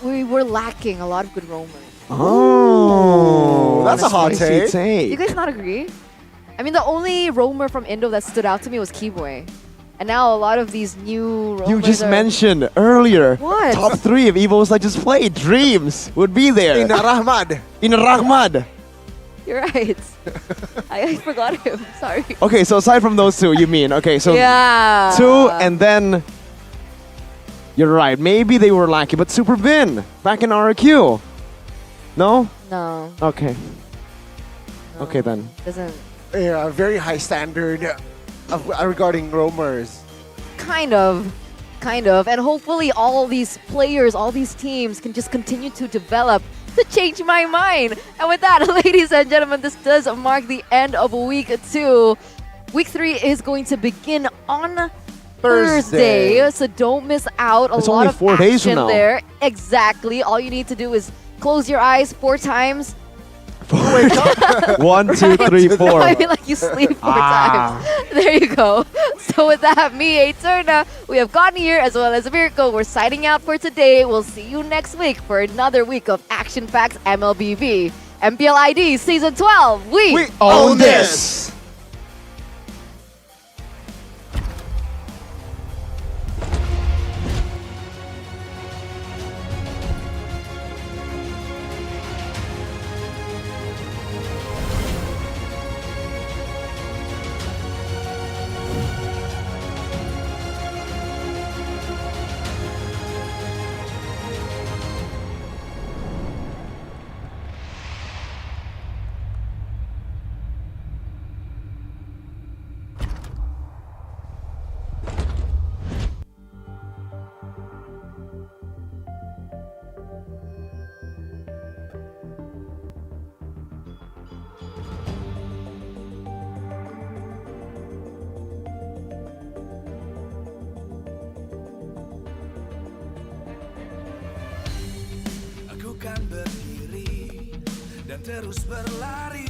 we were lacking a lot of good roamers. Oh, that's a hot take. Do you guys not agree? I mean, the only roamer from Indo that stood out to me was Keyboy. And now a lot of these new roamers You just mentioned earlier. What? Top 3 of Evo's Legends Play. Dreams would be there. Ina Rahmad. Ina Rahmad. You're right. I forgot him. Sorry. Okay, so aside from those two, you mean? Okay, so Yeah. 2 and then... You're right. Maybe they were lacking, but Super Vin back in RQ. No? No. Okay. Okay then. Doesn't. Yeah, very high standard regarding roamers. Kind of. And hopefully all these players, all these teams can just continue to develop to change my mind. And with that, ladies and gentlemen, this does mark the end of week 2. Week 3 is going to begin on Thursday. So don't miss out. It's a lot only of 4 days from action now. there. Exactly. All you need to do is close your eyes 4 times. 1, 2, 3, 4. I mean, like you sleep 4 times. There you go. So with that, me, Eterna, we have gotten here as well as Mirko. We're signing out for today. We'll see you next week for another week of action-packed MLBV. MPL ID Season 12. We own this. Aku kan berdiri dan terus berlari